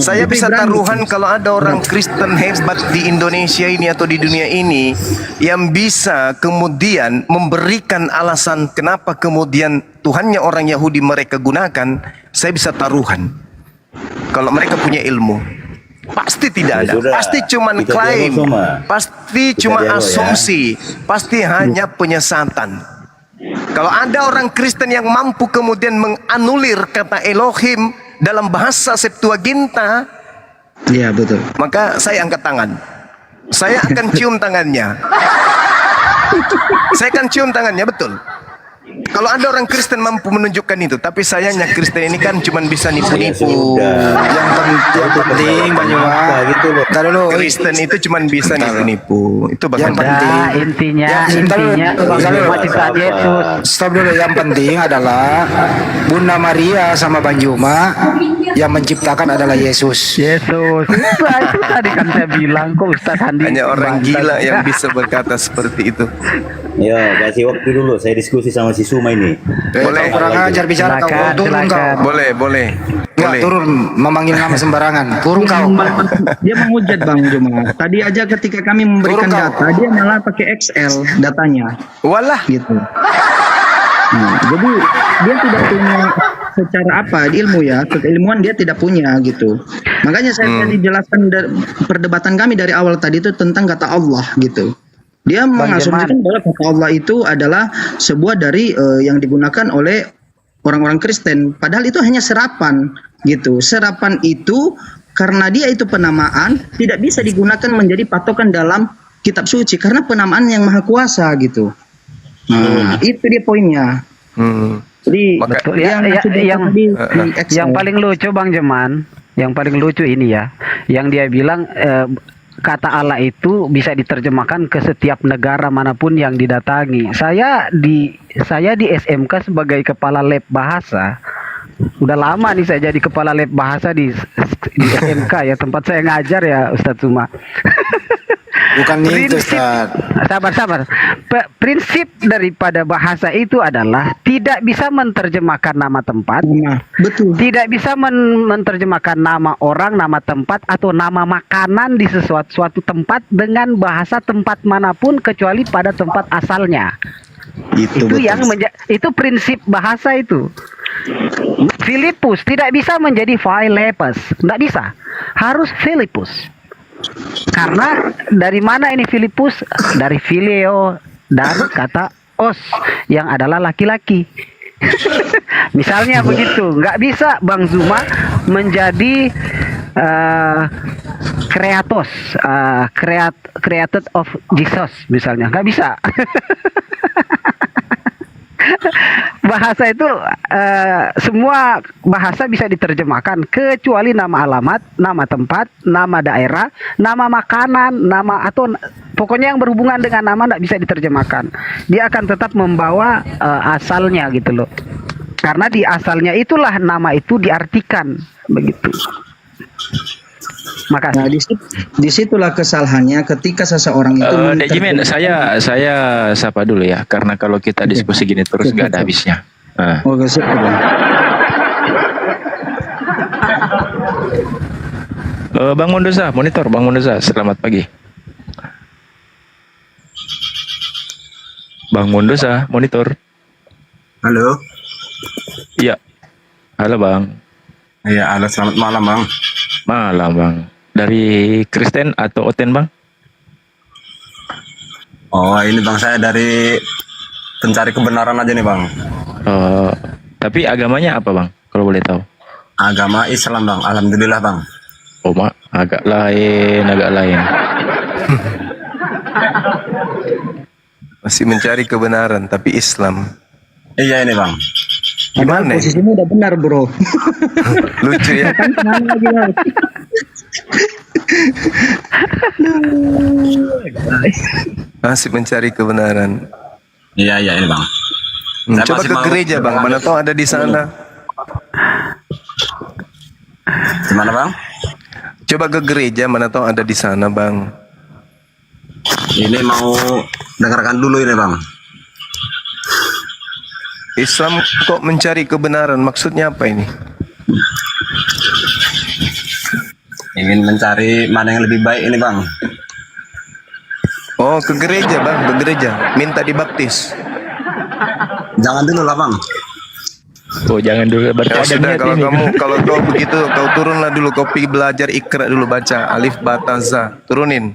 Saya bisa taruhan kalau ada orang Kristen hebat di Indonesia ini atau di dunia ini yang bisa kemudian memberikan alasan kenapa kemudian Tuhannya orang Yahudi mereka gunakan, saya bisa taruhan. Kalau mereka punya ilmu, pasti tidak ada. Pasti cuma klaim, pasti cuma asumsi, pasti hanya penyesatan. Kalau ada orang Kristen yang mampu kemudian menganulir kata Elohim dalam bahasa Septuaginta, iya betul, maka saya angkat tangan. Saya akan cium tangannya. Saya akan cium tangannya, betul. Kalau ada orang Kristen mampu menunjukkan itu, tapi sayangnya Kristen ini kan cuma bisa nipu-nipu. Yang penting banyak gitu loh. Kristen itu cuma bisa nipu-nipu. Itu Yang bagaimana? penting intinya Stop Yesus. Stop dulu. Yang penting adalah Bunda Maria sama Bang Juma yang menciptakan adalah Yesus. Itu tadi kan saya bilang kok Ustaz Handi. Hanya orang gila yang bisa berkata seperti itu. Ya, kasih waktu dulu. Saya diskusi sama si Suma ini. Boleh. Kurang ajar bicara kau. Turun kau. Boleh. Nggak, turun memanggil nama sembarangan. Turun kau. Dia menghujat Bang Juma. Tadi aja ketika kami memberikan data, dia malah pakai Excel datanya. Walah. Gitu. Jadi dia tidak punya secara apa ilmu ya, keilmuan dia tidak punya gitu. Makanya saya tadi jelaskan perdebatan kami dari awal tadi itu tentang kata Allah gitu. Dia mengasumsikan bahwa kata Allah itu adalah sebuah dari yang digunakan oleh orang-orang Kristen. Padahal itu hanya serapan gitu. Serapan itu karena dia itu penamaan tidak bisa digunakan menjadi patokan dalam kitab suci karena penamaan yang maha kuasa gitu. Nah, itu dia poinnya. Jadi betul yang paling lucu Bang Jeman, yang paling lucu ini ya, yang dia bilang kata Allah itu bisa diterjemahkan ke setiap negara manapun yang didatangi. Saya di SMK sebagai kepala lab bahasa. Udah lama nih saya jadi kepala lab bahasa di SMK ya, tempat saya ngajar ya Ustadz Suma. Bukan itu, Ustaz. Sabar. Prinsip daripada bahasa itu adalah tidak bisa menerjemahkan nama tempat. Betul. Tidak bisa menerjemahkan nama orang, nama tempat atau nama makanan di suatu tempat dengan bahasa tempat manapun kecuali pada tempat asalnya. Itu yang itu prinsip bahasa itu. Filipus tidak bisa menjadi Philipus, tidak bisa. Harus Filipus. Karena dari mana ini Filipus? Dari filio dan kata os yang adalah laki-laki. Misalnya begitu, nggak bisa Bang Zuma menjadi Kreatos, created of Jesus misalnya, nggak bisa. Bahasa itu semua bahasa bisa diterjemahkan kecuali nama alamat, nama tempat, nama daerah, nama makanan, nama atau pokoknya yang berhubungan dengan nama tidak bisa diterjemahkan. Dia akan tetap membawa asalnya gitu loh. Karena di asalnya itulah nama itu diartikan begitu. Makasih. Nah, disitulah kesalahannya ketika seseorang itu Dek Jimin, saya sapa dulu ya, karena kalau kita diskusi gini terus nggak ada habisnya. Oke, siap. Bang Mondoza, monitor Bang Mondoza, selamat pagi. Bang Mondoza, monitor. Halo. Iya. Halo Bang. Iya, halo, selamat malam Bang. Malam Bang. Dari Kristen atau Oten Bang? Oh, ini Bang, saya dari pencari kebenaran aja nih Bang. Tapi agamanya apa Bang? Kalau boleh tahu. Agama Islam Bang, alhamdulillah Bang. Oh mak, agak lain. Masih mencari kebenaran tapi Islam. Iya ini Bang. Gimana? Posisimu udah benar bro. Lucu ya. Masih mencari kebenaran. Iya ini bang. Saya Coba masih ke mau- gereja bang, mana tahu ada di sana. Gimana bang? Coba ke gereja, mana tahu ada di sana bang. Ini mau dengarkan dulu ini bang. Islam kok mencari kebenaran, maksudnya apa ini? Ingin mencari mana yang lebih baik ini bang. Oh, ke gereja bang, ke gereja. Minta dibaptis. Jangan dulu lah bang. Oh jangan dulu, berarti Ya ada sudah, niat kalau ini. kalau kau begitu, kau turunlah dulu, kau pergi belajar Iqra dulu, baca alif ba ta za. Turunin.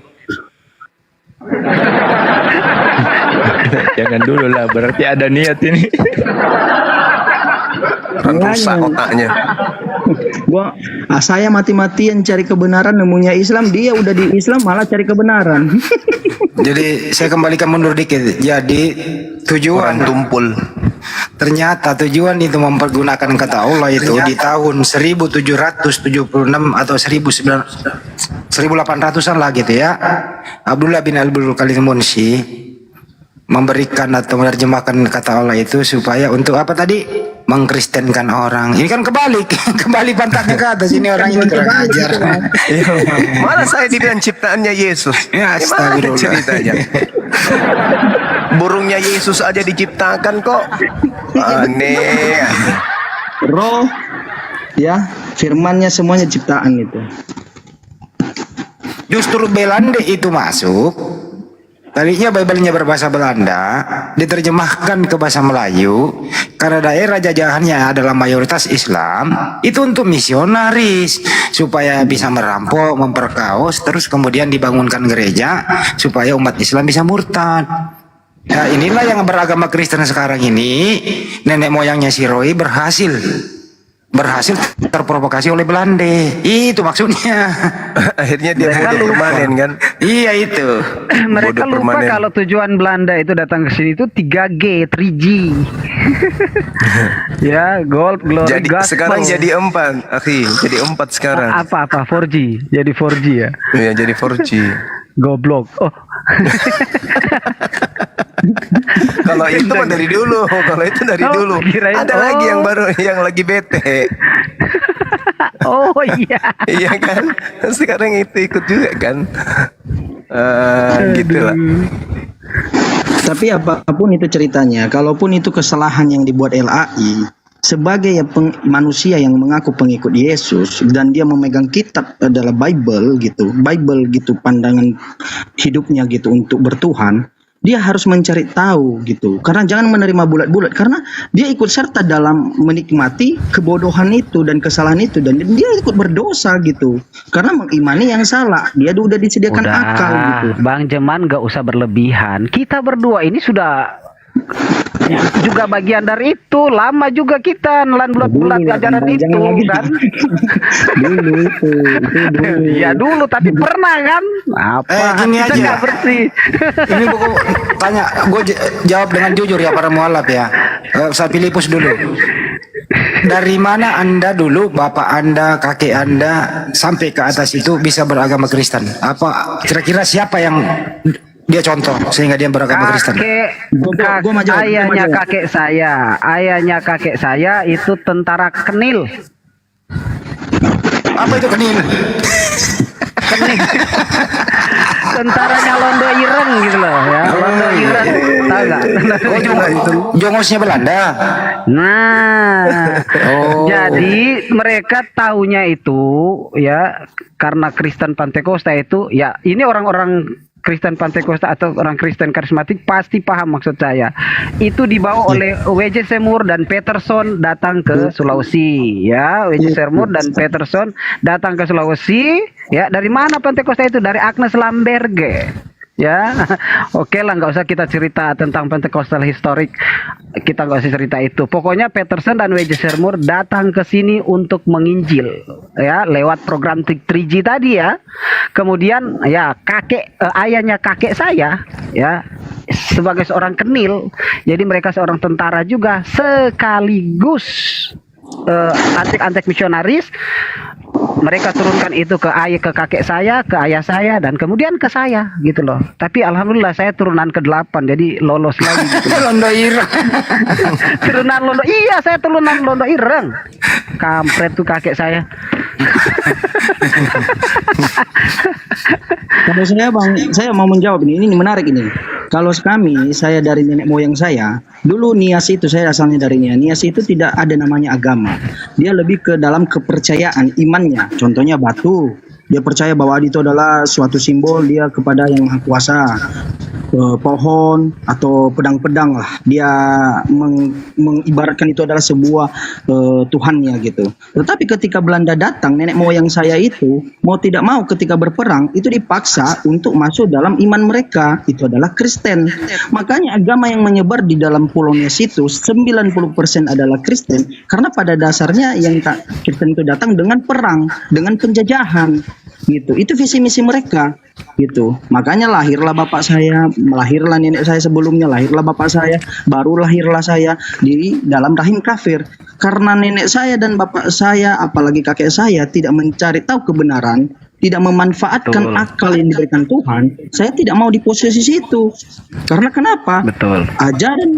Jangan dulu lah, berarti ada niat ini. Kan rusak otaknya. Saya mati-matian cari kebenaran, nemunya Islam, dia udah di Islam malah cari kebenaran. Jadi saya kembalikan mundur dikit. Jadi tujuan tumpul. Ternyata tujuan itu mempergunakan kata Allah itu di tahun 1776 atau 1800-an lah gitu ya. Abdullah bin Abdul Karim Munshi memberikan atau menerjemahkan kata Allah itu supaya untuk apa tadi? Mengkristenkan orang. Ini kan kebalik, kembali pantatnya ke atas. Ini orang ini kurang ajar. Mana saya dibilang ciptaannya Yesus? Ya, Gimana astagfirullah. ceritanya? Burungnya Yesus aja diciptakan kok. Aneh. Roh, ya, firmannya semuanya ciptaan itu. Justru Belanda itu masuk. Tadinya Bible-nya berbahasa Belanda, diterjemahkan ke bahasa Melayu karena daerah jajahannya adalah mayoritas Islam. Itu untuk misionaris supaya bisa merampok, memperkaos, terus kemudian dibangunkan gereja supaya umat Islam bisa murtad. Nah, inilah yang beragama Kristen sekarang ini. Nenek moyangnya si Roy berhasil terprovokasi oleh Belanda. Itu maksudnya. Akhirnya dia Mereka bodoh lupa. permanen kan? Iya itu. Mereka Bodoh lupa permanen. kalau tujuan Belanda itu datang ke sini itu 3G, 3G. Ya, gold, glory, Jadi gospel. sekarang jadi 4, akhi. Jadi 4 sekarang. Apa 4G? Jadi 4G ya. Iya, jadi 4G. Goblok. Oh. Kalau itu mah dari dulu, kalau itu dari Oh, dulu. kirain- Ada lagi yang oh. baru, yang lagi bete. Oh iya. Iya kan? Sekarang itu ikut juga kan? Gitu lah. Tapi apapun itu ceritanya, kalaupun itu kesalahan yang dibuat LAI, sebagai manusia yang mengaku pengikut Yesus dan dia memegang kitab adalah Bible gitu, pandangan hidupnya gitu untuk bertuhan, dia harus mencari tahu gitu. Karena jangan menerima bulat-bulat, karena dia ikut serta dalam menikmati kebodohan itu dan kesalahan itu, dan dia ikut berdosa gitu. Karena mengimani yang salah, dia udah disediakan akal gitu. Bang Jeman gak usah berlebihan. Kita berdua ini sudah juga bagian dari itu. Lama juga kita nelan bulat-bulat ajaran itu kan. Dulu itu dulu. Ya dulu, tapi pernah kan? Apa? Gini Kita aja. nggak bersih. Ini buku tanya, gue jawab dengan jujur ya para mualaf ya. Saya Filipus dulu. Dari mana Anda dulu, bapak Anda, kakek Anda sampai ke atas itu bisa beragama Kristen? Apa kira-kira siapa yang dia contoh sehingga dia beragama Kristen? Ayahnya kakek saya itu tentara Kenil. Apa itu Kenil? Tentaranya Londo Ireng gitu loh ya. Londo Ireng, tahu nggak? Jongosnya Belanda. Nah, jadi mereka taunya itu ya karena Kristen Pantekosta itu ya, ini orang-orang Kristen Pantekosta atau orang Kristen karismatik pasti paham maksud saya. Itu dibawa oleh W.J. Seymour dan Peterson datang ke Sulawesi ya. W.J. Seymour dan Peterson datang ke Sulawesi ya. Dari mana Pantekosta itu? Dari Agnes Lamberge. Ya, oke lah, nggak usah kita cerita tentang Pentecostal historik, kita nggak usah cerita itu. Pokoknya Peterson dan W.J. Seymour datang ke sini untuk menginjil, ya, lewat program 3G tadi ya. Kemudian ya ayahnya kakek saya, ya, sebagai seorang Kenil, jadi mereka seorang tentara juga sekaligus antek-antek misionaris. mereka turunkan itu ke kakek saya, ke ayah saya, dan kemudian ke saya gitu loh. Tapi alhamdulillah saya turunan ke-8, jadi lolos lagi gitu. Londo ireng. Turunan Londo, iya saya turunan Londo ireng. Kampret tuh kakek saya. Kalau saya bang, saya mau menjawab ini menarik ini. Kalau kami, saya dari nenek moyang saya, dulu Nias itu saya asalnya dari Nias. Nias itu tidak ada namanya agama. Dia lebih ke dalam kepercayaan, imannya. Contohnya batu. Dia percaya bahwa itu adalah suatu simbol dia kepada yang Maha Kuasa. Pohon atau pedang-pedang lah. Dia mengibaratkan itu adalah sebuah Tuhannya gitu. Tetapi ketika Belanda datang, nenek moyang saya itu mau tidak mau ketika berperang itu dipaksa untuk masuk dalam iman mereka. Itu adalah Kristen. Makanya agama yang menyebar di dalam Pulau Nias itu 90% adalah Kristen. Karena pada dasarnya yang Kristen itu datang dengan perang, dengan penjajahan gitu. Itu visi misi mereka gitu. Makanya lahirlah bapak saya, lahirlah nenek saya sebelumnya, lahirlah bapak saya, baru lahirlah saya di dalam rahim kafir. Karena nenek saya dan bapak saya, apalagi kakek saya tidak mencari tahu kebenaran, tidak memanfaatkan akal yang diberikan Tuhan, saya tidak mau di posisi situ. Karena kenapa? Betul. Ajaran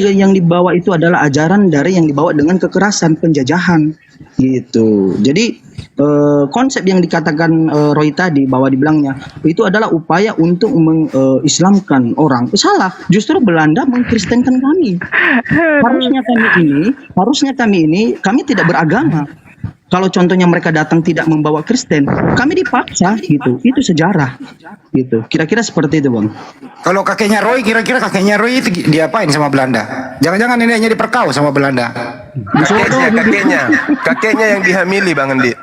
yang dibawa itu adalah ajaran dari yang dibawa dengan kekerasan, penjajahan gitu. Jadi konsep yang dikatakan Roy tadi bahwa dibilangnya itu adalah upaya untuk mengislamkan orang. Salah, justru Belanda mengkristenkan kami. Harusnya kami ini tidak beragama. Kalau contohnya mereka datang tidak membawa Kristen, kami dipaksa gitu. Itu sejarah gitu. Kira-kira seperti itu, Bang. Kalau kakeknya Roy, kira-kira kakeknya Roy itu diapain sama Belanda? Jangan-jangan neneknya diperkau sama Belanda? Kakeknya yang dihamili Bang Andi.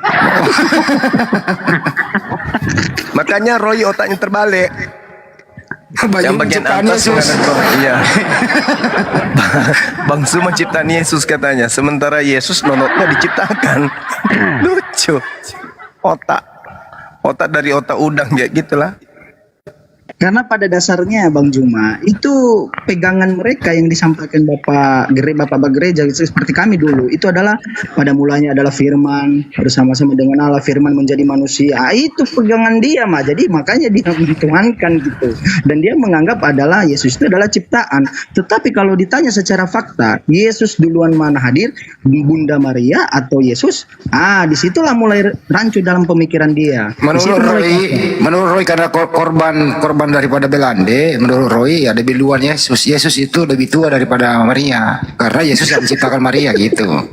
Makanya Roy otaknya terbalik. Yang bagian atas Yesus. Iya. Bang Su menciptakan Yesus katanya, sementara Yesus nonotnya diciptakan. Lucu. Otak dari otak udang ya gitulah. Karena pada dasarnya Bang Juma itu pegangan mereka yang disampaikan bapak gereja seperti kami dulu itu adalah pada mulanya adalah firman bersama-sama dengan Allah, firman menjadi manusia. Itu pegangan dia mah. Jadi makanya dia dituhankan gitu. Dan dia menganggap adalah Yesus itu adalah ciptaan. Tetapi kalau ditanya secara fakta, Yesus duluan mana hadir? Bunda Maria atau Yesus? Disitulah mulai rancu dalam pemikiran dia. Menurut Roy karena korban daripada Belanda, menurut Roy ada biluan Yesus itu lebih tua daripada Maria karena Yesus yang menciptakan Maria gitu.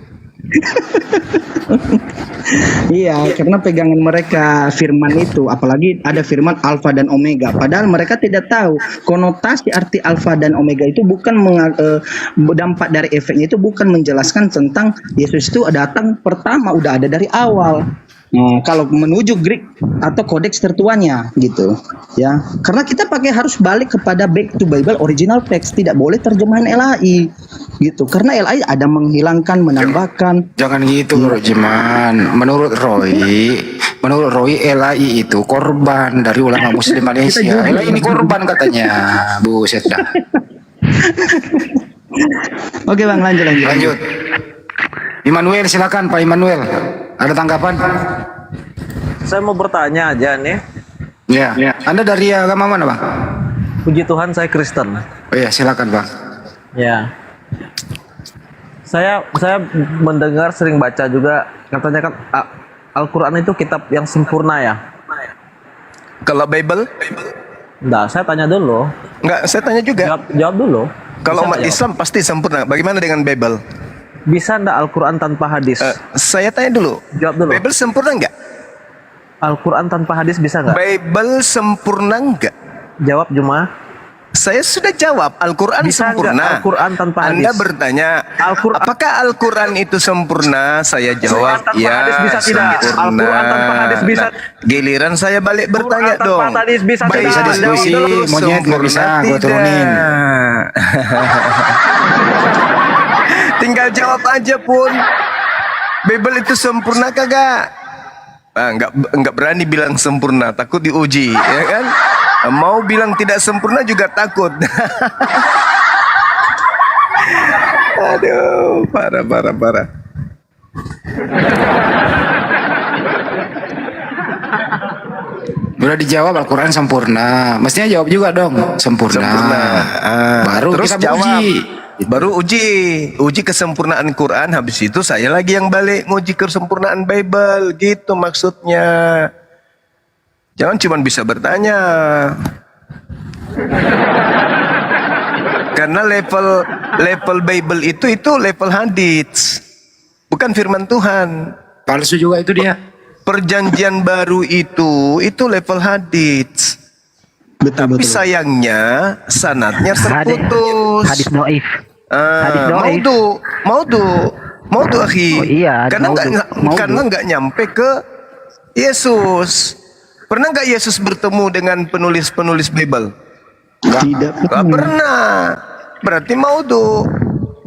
Iya, karena pegangan mereka firman itu, apalagi ada firman Alfa dan Omega. Padahal mereka tidak tahu konotasi arti Alfa dan Omega itu bukan dampak dari efeknya itu bukan menjelaskan tentang Yesus itu datang pertama, udah ada dari awal. Kalau menuju Greek atau kodeks tertuanya gitu ya, karena kita harus balik kepada back to Bible original text, tidak boleh terjemahan LAI gitu, karena LAI ada menghilangkan, menambahkan. Jangan gitu Bro Jiman. Menurut Roy LAI itu korban dari ulama Muslim Malaysia. LAI ini korban katanya. Buset dah. Oke Bang, lanjut. Immanuel, silakan Pak Immanuel. Ada tanggapan? Saya mau bertanya aja nih. Ya. Anda dari agama mana, Bang? Puji Tuhan, saya Kristen. Oh ya, silakan, Bang. Ya. Saya mendengar sering baca juga katanya kan Al-Qur'an itu kitab yang sempurna ya. Kalau Bible? Enggak, saya tanya dulu. Enggak, saya tanya juga. Jawab dulu. Kalau umat Islam pasti sempurna. Bagaimana dengan Bible? Bisa enggak Al-Quran tanpa hadis? Saya tanya dulu. Jawab dulu. Bible sempurna enggak? Al-Quran tanpa hadis bisa enggak? Bible sempurna enggak? Jawab Juma. Saya sudah jawab. Al-Quran sempurna. Al-Quran tanpa hadis. Anda bertanya, apakah Al-Quran itu sempurna? Saya jawab, ya bisa tidak. sempurna. Al-Quran tanpa hadis bisa. Giliran saya balik bertanya dong. Hadis bisa diskusi, monyet nggak bisa, gue turunin. Tinggal jawab aja pun. Bible itu sempurna kagak? Enggak berani bilang sempurna, takut diuji, ya kan? Mau bilang tidak sempurna juga takut. Aduh, parah. Udah dijawab Al-Quran sempurna. Mestinya jawab juga dong sempurna. Baru terus kita jawab. uji. Baru uji kesempurnaan Quran. Habis itu saya lagi yang balik nguji kesempurnaan Bible, gitu maksudnya. Jangan cuma bisa bertanya. Karena level Bible itu level hadits, bukan firman Tuhan. Palsu juga itu dia. Perjanjian baru itu level hadits. Tapi sayangnya sanadnya terputus. Hadis doif. Mau tuh akhi. Oh iya, karena nggak nyampe ke Yesus. Pernah nggak Yesus bertemu dengan penulis Bible? Nggak pernah. Berarti mau tuh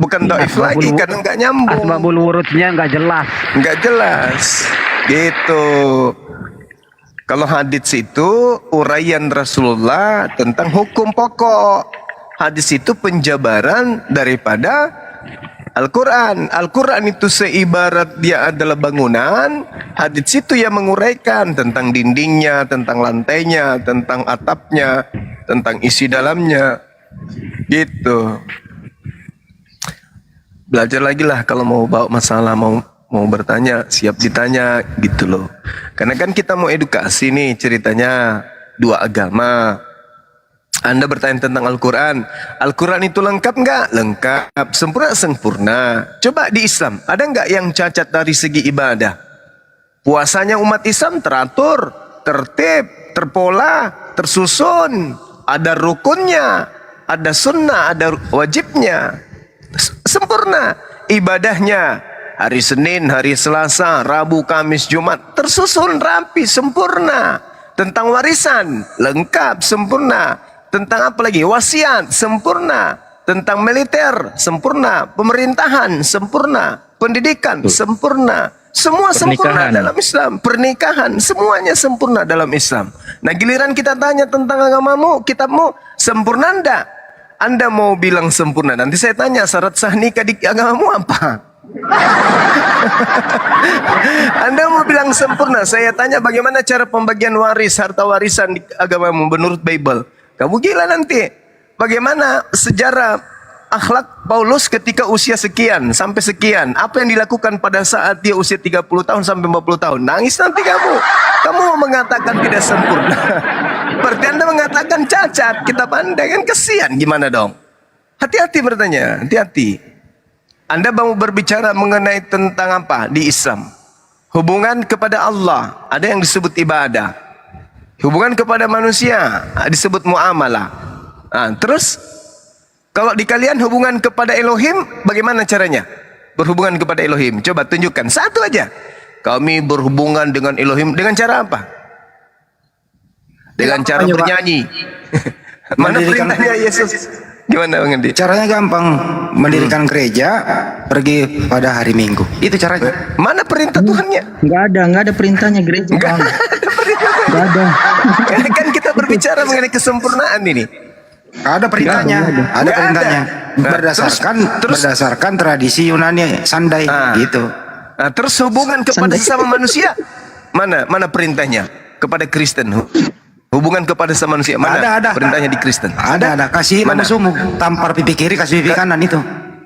bukan doif lagi karena nggak nyambung. Asbabul wurudnya nggak jelas. Nggak jelas. Gitu. Kalau hadits itu uraian Rasulullah tentang hukum pokok. Hadis itu penjabaran daripada Al-Quran. Al-Quran itu seibarat dia adalah bangunan. Hadis itu yang menguraikan tentang dindingnya, tentang lantainya, tentang atapnya, tentang isi dalamnya. Gitu. Belajar lagi lah kalau mau bawa masalah, mau bertanya, siap ditanya gitu loh. Karena kan kita mau edukasi nih ceritanya dua agama. Anda bertanya tentang Al-Quran. Al-Quran itu lengkap nggak? Lengkap. Sempurna? Sempurna. Coba di Islam, ada nggak yang cacat dari segi ibadah? Puasanya umat Islam teratur, tertib, terpola, tersusun. Ada rukunnya, ada sunnah, ada wajibnya. Sempurna. Ibadahnya, hari Senin, hari Selasa, Rabu, Kamis, Jumat, tersusun rapi, sempurna. Tentang warisan, lengkap, sempurna. Tentang apa lagi? Wasiat, sempurna. Tentang militer, sempurna. Pemerintahan, sempurna. Pendidikan, sempurna. Semua sempurna dalam Islam. Pernikahan, semuanya sempurna dalam Islam. Nah giliran kita tanya tentang agamamu, kitabmu, sempurna enggak? Anda mau bilang sempurna, nanti saya tanya syarat sah nikah di agamamu apa? Anda mau bilang sempurna, saya tanya bagaimana cara pembagian waris, harta warisan di agamamu menurut Bible. Kamu gila nanti. Bagaimana sejarah akhlak Paulus ketika usia sekian sampai sekian? Apa yang dilakukan pada saat dia usia 30 tahun sampai 40 tahun? Nangis nanti kamu. Kamu mau mengatakan tidak sempurna. Berarti Anda mengatakan cacat. Kita pandai kan kesian, gimana dong? Hati-hati bertanya, hati-hati. Anda mau berbicara mengenai tentang apa di Islam? Hubungan kepada Allah, ada yang disebut ibadah. Hubungan kepada manusia disebut muamalah. Nah, terus kalau di kalian hubungan kepada Elohim bagaimana caranya? Berhubungan kepada Elohim. Coba tunjukkan satu aja. Kami berhubungan dengan Elohim dengan cara apa? Dengan cara bernyanyi. Mana perintahnya Yesus? Gimana Bang Andi? Caranya gampang, mendirikan gereja, pergi pada hari Minggu. Itu caranya. Mana perintah Tuhannya? Nggak ada perintahnya gereja. Nggak ada. Kan kita berbicara mengenai kesempurnaan ini. Ada perintahnya, ada perintahnya. Berdasarkan tradisi Yunani Sandai gitu. Nah, terus hubungan kepada sesama manusia mana perintahnya kepada Kristen? Hubungan kepada sesama manusia mana? Ada. Perintahnya di Kristen. Ada. Kasih musuhmu, tampar pipi kiri, kasih pipi kanan itu.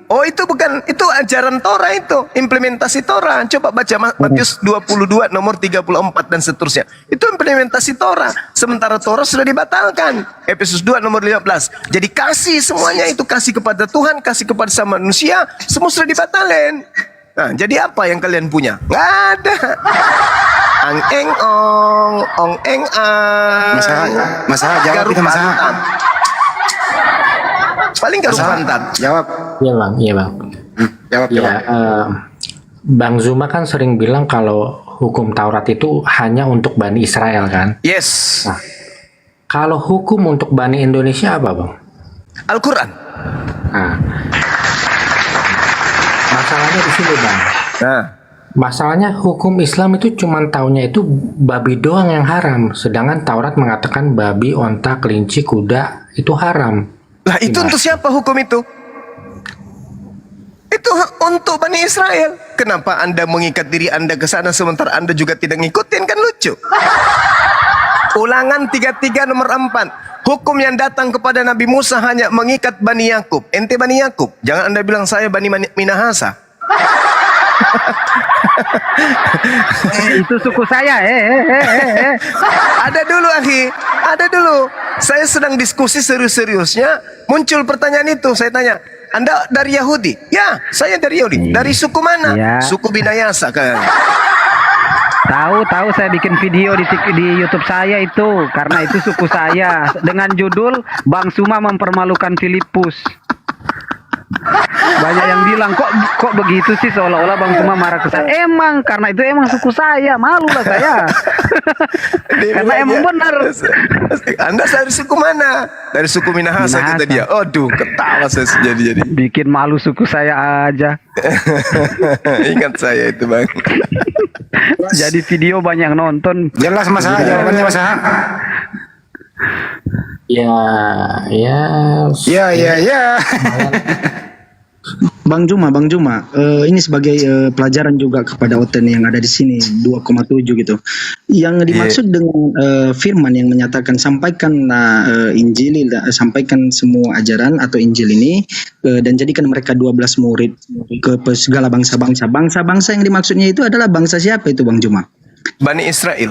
Oh itu bukan, itu ajaran Torah itu, implementasi Torah. Coba baca Matius 22 nomor 34 dan seterusnya. Itu implementasi Torah. Sementara Torah sudah dibatalkan. Efesus 2 nomor 15. Jadi kasih semuanya itu, kasih kepada Tuhan, kasih kepada sama manusia, semua sudah dibatalin. Nah, jadi apa yang kalian punya? Nggak ada. Ang eng ong eng ang. Masalah jawab itu masalah. Paling garuk pantat. Jawab. Iya bang. Jawab. Bang Zuma kan sering bilang kalau hukum Taurat itu hanya untuk Bani Israel kan? Yes. Nah, kalau hukum untuk Bani Indonesia apa bang? Al-Quran. Nah, masalahnya di sini bang. Nah. Masalahnya hukum Islam itu cuman taunya itu babi doang yang haram, sedangkan Taurat mengatakan babi, onta, kelinci, kuda itu haram. Lah itu untuk siapa hukum itu? Itu untuk Bani Israel. Kenapa Anda mengikat diri Anda ke sana sementara Anda juga tidak ngikutin, kan lucu. Ulangan 33 nomor 4. Hukum yang datang kepada Nabi Musa hanya mengikat Bani Yakub. Ente Bani Yakub. Jangan Anda bilang saya Bani Minahasa. Itu suku saya. Ada dulu, akhi. Ada dulu. Saya sedang diskusi serius-seriusnya. Muncul pertanyaan itu. Saya tanya, Anda dari Yahudi? Ya, saya dari Yahudi. Dari suku mana? Ya. Suku Binayasa kan. Tahu saya bikin video di YouTube saya itu karena itu suku saya dengan judul Bang Suma mempermalukan Filipus. Banyak yang bilang kok begitu sih, seolah-olah Bang Suma marah ke saya. Emang karena itu emang suku saya, malu lah saya. Karena emang benar. Anda dari suku mana? Dari suku Minahasa kata dia. Aduh, ketawa saya jadi. Bikin malu suku saya aja. Ingat saya itu, Bang. Jadi video banyak yang nonton. Jelas Mas Ha, jawabannya Mas Ha. Ya. Bang Juma, ini sebagai pelajaran juga kepada Oten yang ada di sini 2,7 gitu. Yang dimaksud dengan firman yang menyatakan sampaikanlah Injil, sampaikan semua ajaran atau Injil ini dan jadikan mereka 12 murid ke segala bangsa-bangsa. Bangsa-bangsa yang dimaksudnya itu adalah bangsa siapa itu Bang Juma? Bani Israel.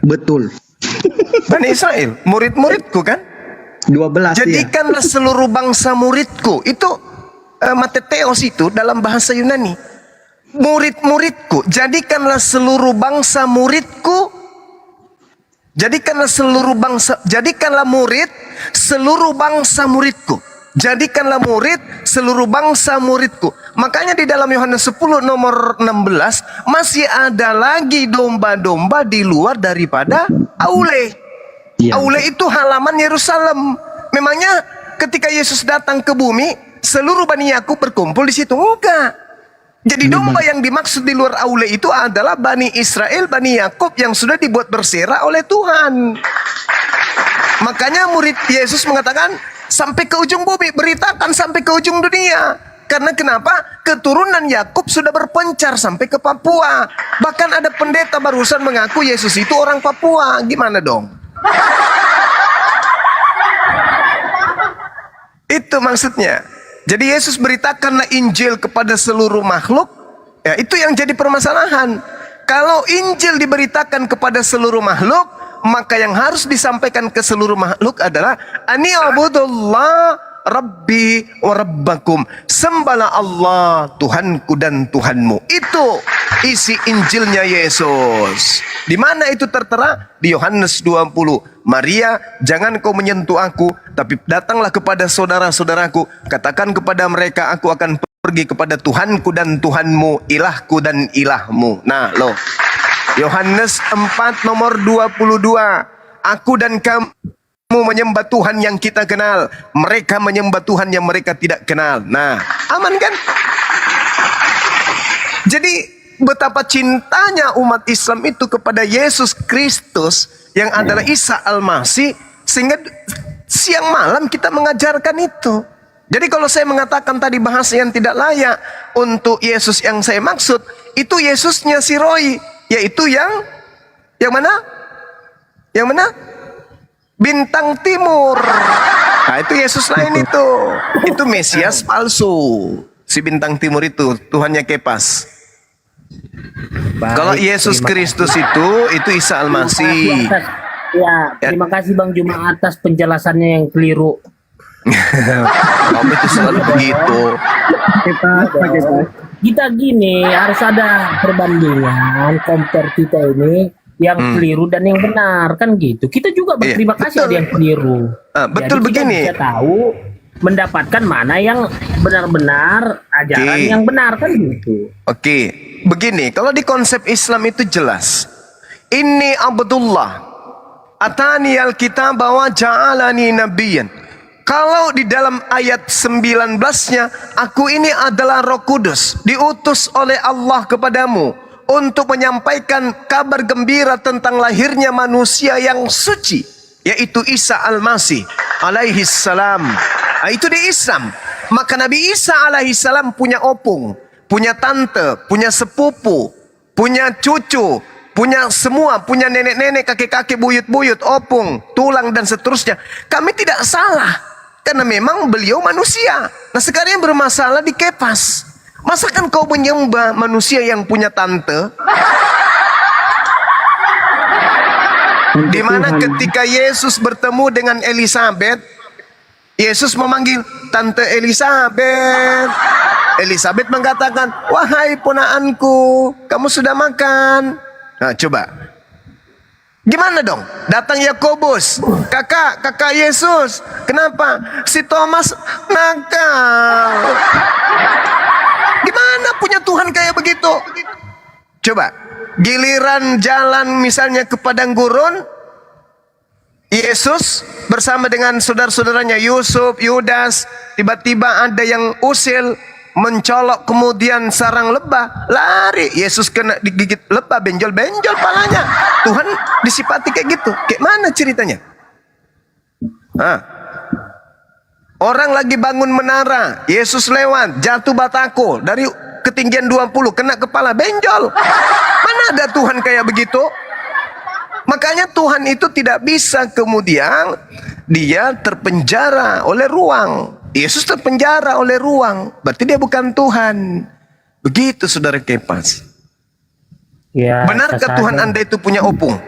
Betul. Bani Israel, murid-muridku kan? 12. Jadikanlah seluruh bangsa muridku. Itu mateteos itu dalam bahasa Yunani. Murid-muridku, jadikanlah seluruh bangsa muridku. Jadikanlah murid seluruh bangsa muridku. Jadikanlah murid seluruh bangsa muridku. Makanya di dalam Yohanes 10 nomor 16 masih ada lagi domba-domba di luar daripada Aule. Aule itu halaman Yerusalem. Memangnya ketika Yesus datang ke bumi, seluruh Bani Yakub berkumpul di situ? Enggak. Jadi domba yang dimaksud di luar Aule itu adalah Bani Israel, Bani Yakub yang sudah dibuat bersera oleh Tuhan. Makanya murid Yesus mengatakan, sampai ke ujung bumi, beritakan sampai ke ujung dunia. Karena kenapa? Keturunan Yakub sudah berpencar sampai ke Papua. Bahkan ada pendeta barusan mengaku Yesus itu orang Papua. Gimana dong? Itu maksudnya. Jadi Yesus beritakanlah Injil kepada seluruh makhluk. Ya, itu yang jadi permasalahan. Kalau Injil diberitakan kepada seluruh makhluk, maka yang harus disampaikan ke seluruh makhluk adalah ani abudullah rabbi wa rabbakum. Sembahlah Allah Tuhanku dan Tuhanmu. Itu isi Injilnya Yesus. Di mana itu tertera? Di Yohanes 20. Maria, jangan kau menyentuh aku, tapi datanglah kepada saudara-saudaraku, katakan kepada mereka, aku akan pergi kepada Tuhanku dan Tuhanmu, ilahku dan ilahmu. Nah, loh. Yohanes 4 nomor 22. Aku dan kamu menyembah Tuhan yang kita kenal, mereka menyembah Tuhan yang mereka tidak kenal. Nah, aman kan? Jadi betapa cintanya umat Islam itu kepada Yesus Kristus yang adalah Isa Al-Masih, sehingga siang malam kita mengajarkan itu. Jadi kalau saya mengatakan tadi bahasa yang tidak layak untuk Yesus yang saya maksud, itu Yesusnya si Roy, yaitu yang mana? Yang mana? Bintang Timur. Nah, itu Yesus lain itu. Itu Mesias palsu. Si Bintang Timur itu Tuhannya Kepas. Kalau Yesus Kristus itu Isa Al-Masih. Terima kasih Bang Juma atas penjelasannya yang keliru. Kamu itu selalu begitu. Kita gini, harus ada perbandingan compare kita ini yang keliru dan yang benar, kan gitu. Kita juga berterima kasih ada yang keliru. Betul. Jadi begini. kita bisa tahu mendapatkan mana yang benar-benar ajaran yang benar, kan gitu. Begini, kalau di konsep Islam itu jelas. Inni Abdullah atani al-kitab wa ja'alani nabiyyan. Kalau di dalam ayat 19-nya, aku ini adalah Roh Kudus, diutus oleh Allah kepadamu untuk menyampaikan kabar gembira tentang lahirnya manusia yang suci, yaitu Isa Al-Masih alaihi salam. Nah, itu di Islam. Maka Nabi Isa alaihi salam punya opung, punya tante, punya sepupu, punya cucu, punya semua, punya nenek-nenek, kakek-kakek, buyut-buyut, opung, tulang dan seterusnya. Kami tidak salah karena memang beliau manusia. Nah sekarang yang bermasalah di Kepas. Masakan kau menyembah manusia yang punya tante? Di mana ketika Yesus bertemu dengan Elizabeth, Yesus memanggil Tante Elizabeth. Elizabeth mengatakan, wahai ponaanku, kamu sudah makan. Nah coba, gimana dong? Datang Yakobus, kakak Yesus. Kenapa? Si Thomas nakal. Gimana punya Tuhan kayak begitu? Coba, giliran jalan misalnya ke padang gurun, Yesus bersama dengan saudara-saudaranya Yusuf, Yudas, tiba-tiba ada yang usil, mencolok kemudian sarang lebah, lari. Yesus kena digigit lebah, benjol-benjol palanya. Tuhan disifati kayak gitu. Kayak mana ceritanya? Orang lagi bangun menara, Yesus lewat, jatuh batako dari ketinggian 20, kena kepala, benjol. Mana ada Tuhan kayak begitu? Makanya Tuhan itu tidak bisa kemudian dia terpenjara oleh ruang. Yesus terpenjara oleh ruang, berarti dia bukan Tuhan. Begitu saudara Kepas. Ya, benarkah Tuhan Anda itu punya opung?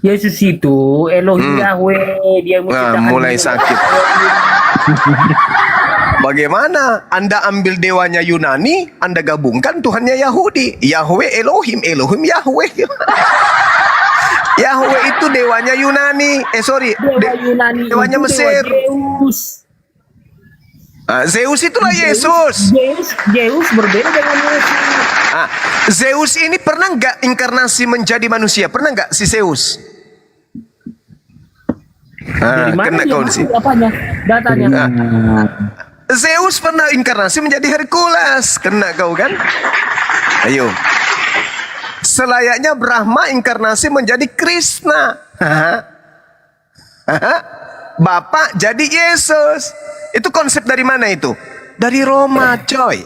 Yesus itu Elohim Yahweh, dia menciptakan mulai sakit. Bagaimana Anda ambil dewanya Yunani, Anda gabungkan Tuhannya Yahudi. Yahweh Elohim, Elohim Yahweh. Yahweh itu dewanya Yunani. Yunani dewanya Mesir. Zeus. Zeus itulah Yesus. Zeus berbeda dengan Yesus. Zeus ini pernah nggak inkarnasi menjadi manusia? Pernah nggak si Zeus? Dari mana kena kau di sini. Apanya? Datanya. Zeus pernah inkarnasi menjadi Hercules. Kena kau kan? Ayo. Selayaknya Brahma inkarnasi menjadi Krishna. Bapak jadi Yesus. Itu konsep dari mana itu? Dari Roma, coy.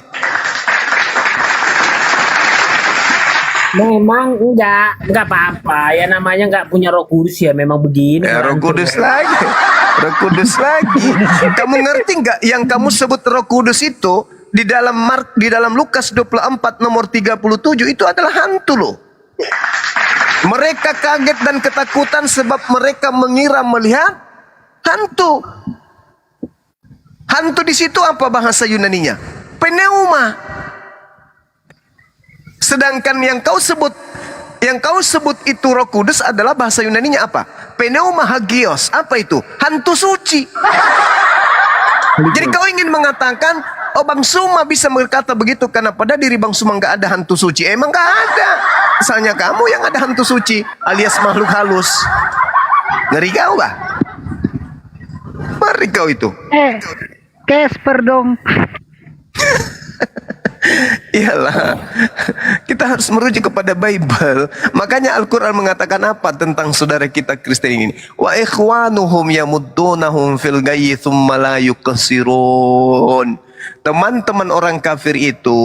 Memang enggak apa-apa. Ya namanya enggak punya Roh Kudus ya memang begini. Roh Kudus lagi. Roh Kudus lagi. Kamu ngerti nggak yang kamu sebut Roh Kudus itu di dalam Lukas 24 nomor 37 itu adalah hantu loh. Mereka kaget dan ketakutan sebab mereka mengira melihat hantu. Hantu di situ apa bahasa Yunaninya? Pneuma. Sedangkan yang kau sebut itu Roh Kudus adalah bahasa Yunaninya apa? Pneuma hagios. Apa itu? Hantu suci. Jadi kau ingin mengatakan, oh Bang Suma bisa berkata begitu karena pada diri Bang Suma nggak ada hantu suci. Emang nggak ada. Misalnya kamu yang ada hantu suci alias makhluk halus. Ngeri kau bah? Mari kau itu. Casper dong. Iyalah, kita harus merujuk kepada Bible. Makanya Al-Quran mengatakan apa tentang saudara kita Kristen ini? Wa ikhwanuhum yamuddunahum fil gayyi thumma la yuqsirun. Teman-teman orang kafir itu,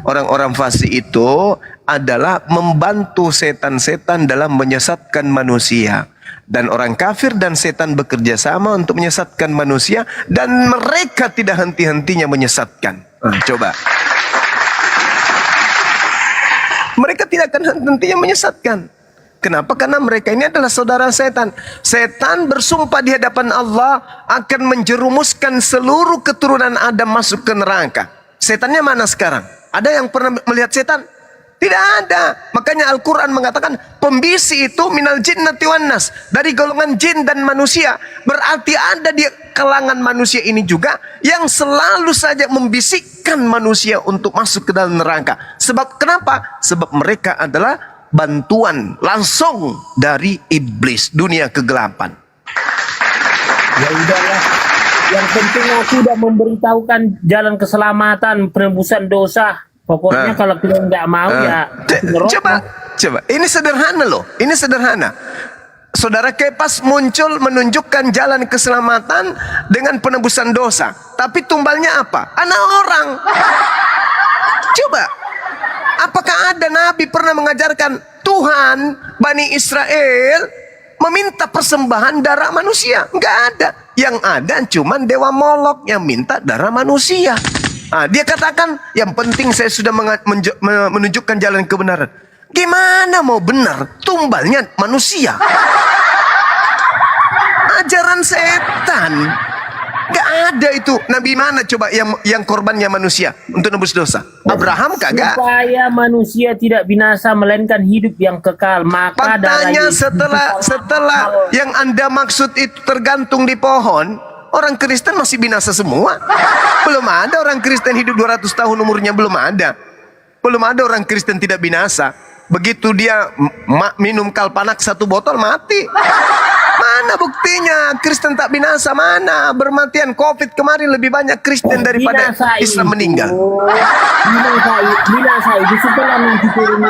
orang-orang fasik itu adalah membantu setan-setan dalam menyesatkan manusia. Dan orang kafir dan setan bekerja sama untuk menyesatkan manusia, dan mereka tidak henti-hentinya menyesatkan. Coba. Mereka tidak akan henti-hentinya menyesatkan. Kenapa? Karena mereka ini adalah saudara setan. Setan bersumpah di hadapan Allah akan menjerumuskan seluruh keturunan Adam masuk ke neraka. Setannya mana sekarang? Ada yang pernah melihat setan? Tidak ada. Makanya Al-Quran mengatakan pembisi itu minal jinnati wan nas, dari golongan jin dan manusia. Berarti ada di kalangan manusia ini juga yang selalu saja membisikkan manusia untuk masuk ke dalam neraka. Sebab kenapa? Sebab mereka adalah bantuan langsung dari iblis, dunia kegelapan. Ya udahlah. Yang penting aku udah memberitahukan jalan keselamatan, penebusan dosa. Pokoknya kalau kita nggak mau coba. Ini sederhana loh. Ini sederhana. Saudara Kepas muncul menunjukkan jalan keselamatan dengan penebusan dosa. Tapi tumbalnya apa? Anak orang. Coba. Apakah ada nabi pernah mengajarkan Tuhan Bani Israel meminta persembahan darah manusia. Nggak ada. Yang ada cuman Dewa Molok yang minta darah manusia. Dia katakan, yang penting saya sudah menunjukkan jalan kebenaran. Gimana mau benar? Tumbalnya manusia. Ajaran setan. Gak ada itu. Nabi mana coba yang korbannya manusia untuk nebus dosa? Abraham kagak. Supaya manusia tidak binasa melainkan hidup yang kekal. Maka faktanya setelah yang Anda maksud itu tergantung di pohon, orang Kristen masih binasa semua. Belum ada orang Kristen hidup 200 tahun umurnya, belum ada. Belum ada orang Kristen tidak binasa. Begitu dia minum Kalpanak 1 botol mati. Mana buktinya Kristen tak binasa? Mana? Bermatian COVID kemarin lebih banyak Kristen daripada Islam meninggal. Binasa itu setelah nanti turun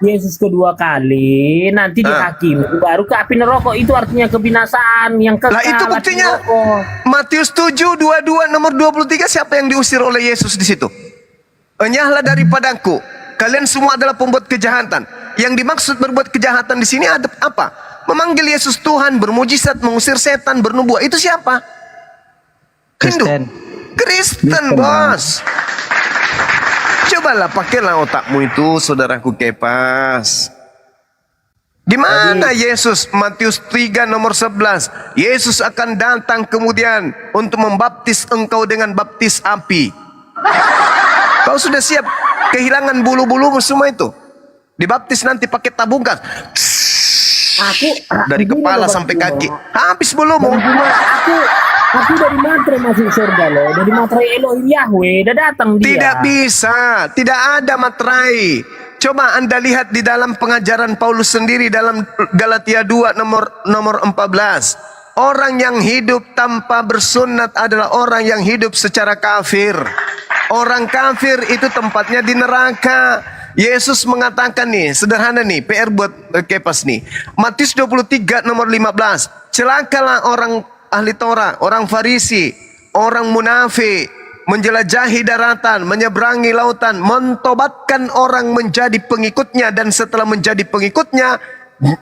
Yesus kedua kali, nanti dihakimi, baru ke api neraka. Itu artinya kebinasaan yang kekal. Lah itu buktinya. Matius 7:22 nomor 23, siapa yang diusir oleh Yesus di situ? Enyahlah daripadaku, kalian semua adalah pembuat kejahatan. Yang dimaksud berbuat kejahatan di sini ada apa? Memanggil Yesus Tuhan, bermujizat, mengusir setan, bernubuat. Itu siapa? Kristen. Kristen, bos. Cobalah pakailah otakmu itu, saudaraku Kepas. Gimana Yesus? Matius 3 nomor 11. Yesus akan datang kemudian untuk membaptis engkau dengan baptis api. Kau sudah siap kehilangan bulu-bulumu semua itu? Dibaptis nanti pakai tabung gas. Dari kepala sampai kaki. Habis bulumu. Aku dari materai masuk surga loh. Dari materai Elohim Yahweh. Udah datang dia. Tidak bisa. Tidak ada materai. Coba Anda lihat di dalam pengajaran Paulus sendiri dalam Galatia 2 nomor 14. Orang yang hidup tanpa bersunat adalah orang yang hidup secara kafir. Orang kafir itu tempatnya di neraka. Yesus mengatakan nih, sederhana nih, PR buat Kepas nih. Matius 23 nomor 15. Celakalah orang ahli Taurat, orang Farisi, orang munafik, menjelajahi daratan, menyeberangi lautan, mentobatkan orang menjadi pengikutnya, dan setelah menjadi pengikutnya,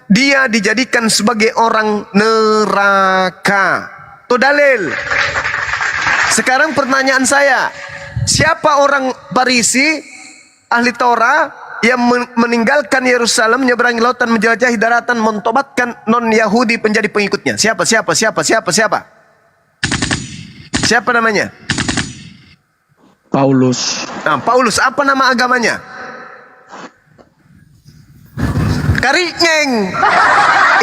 dia dijadikan sebagai orang neraka. Itu dalil. Sekarang pertanyaan saya, siapa orang Farisi, ahli Taurat yang meninggalkan Yerusalem, menyeberangi lautan, menjelajahi daratan, mentobatkan non-Yahudi menjadi pengikutnya? Siapa? Siapa namanya? Paulus. Nah, Paulus, apa nama agamanya? Karisteng.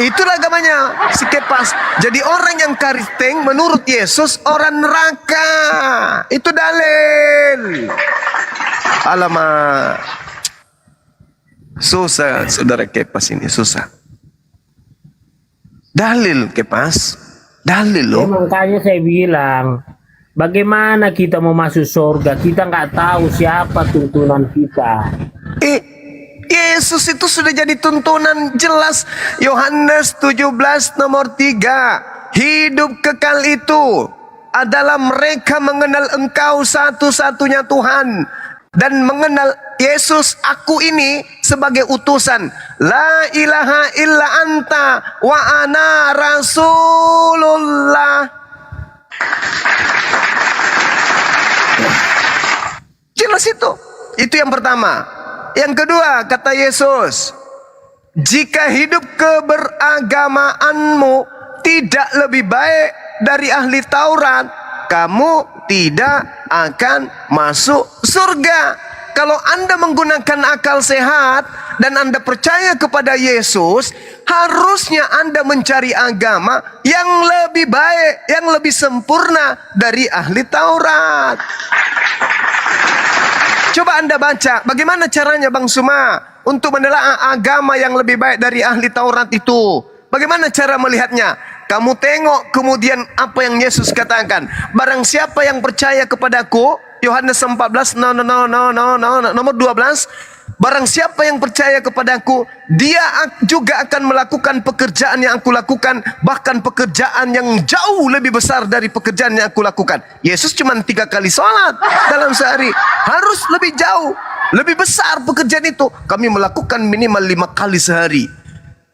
Itulah agamanya si Kepas. Jadi orang yang Karisteng menurut Yesus orang neraka. Itu dalil. Alamak. Susah saudara Kepas ini, susah. Dalil Kepas. Dalil loh. Makanya saya bilang, bagaimana kita mau masuk surga? Kita nggak tahu siapa tuntunan kita. Yesus itu sudah jadi tuntunan jelas. Yohanes 17 nomor 3. Hidup kekal itu adalah mereka mengenal Engkau satu-satunya Tuhan, dan mengenal Yesus, aku ini sebagai utusan. La ilaha illa anta wa ana rasulullah. Jelas itu. Itu yang pertama. Yang kedua, kata Yesus, jika hidup keberagamaanmu tidak lebih baik dari ahli Taurat, kamu tidak akan masuk surga. Kalau Anda menggunakan akal sehat dan Anda percaya kepada Yesus, harusnya Anda mencari agama yang lebih baik, yang lebih sempurna dari ahli Taurat. Coba Anda baca, bagaimana caranya Bang Suma untuk menelaah agama yang lebih baik dari ahli Taurat itu? Bagaimana cara melihatnya? Kamu tengok kemudian apa yang Yesus katakan. Barang siapa yang percaya kepadaku, Yohanes 14 nomor 12. Barang siapa yang percaya kepadaku, dia juga akan melakukan pekerjaan yang aku lakukan, bahkan pekerjaan yang jauh lebih besar dari pekerjaan yang aku lakukan. Yesus cuma 3 kali sholat dalam sehari, harus lebih jauh. Lebih besar pekerjaan itu. Kami melakukan minimal 5 kali sehari.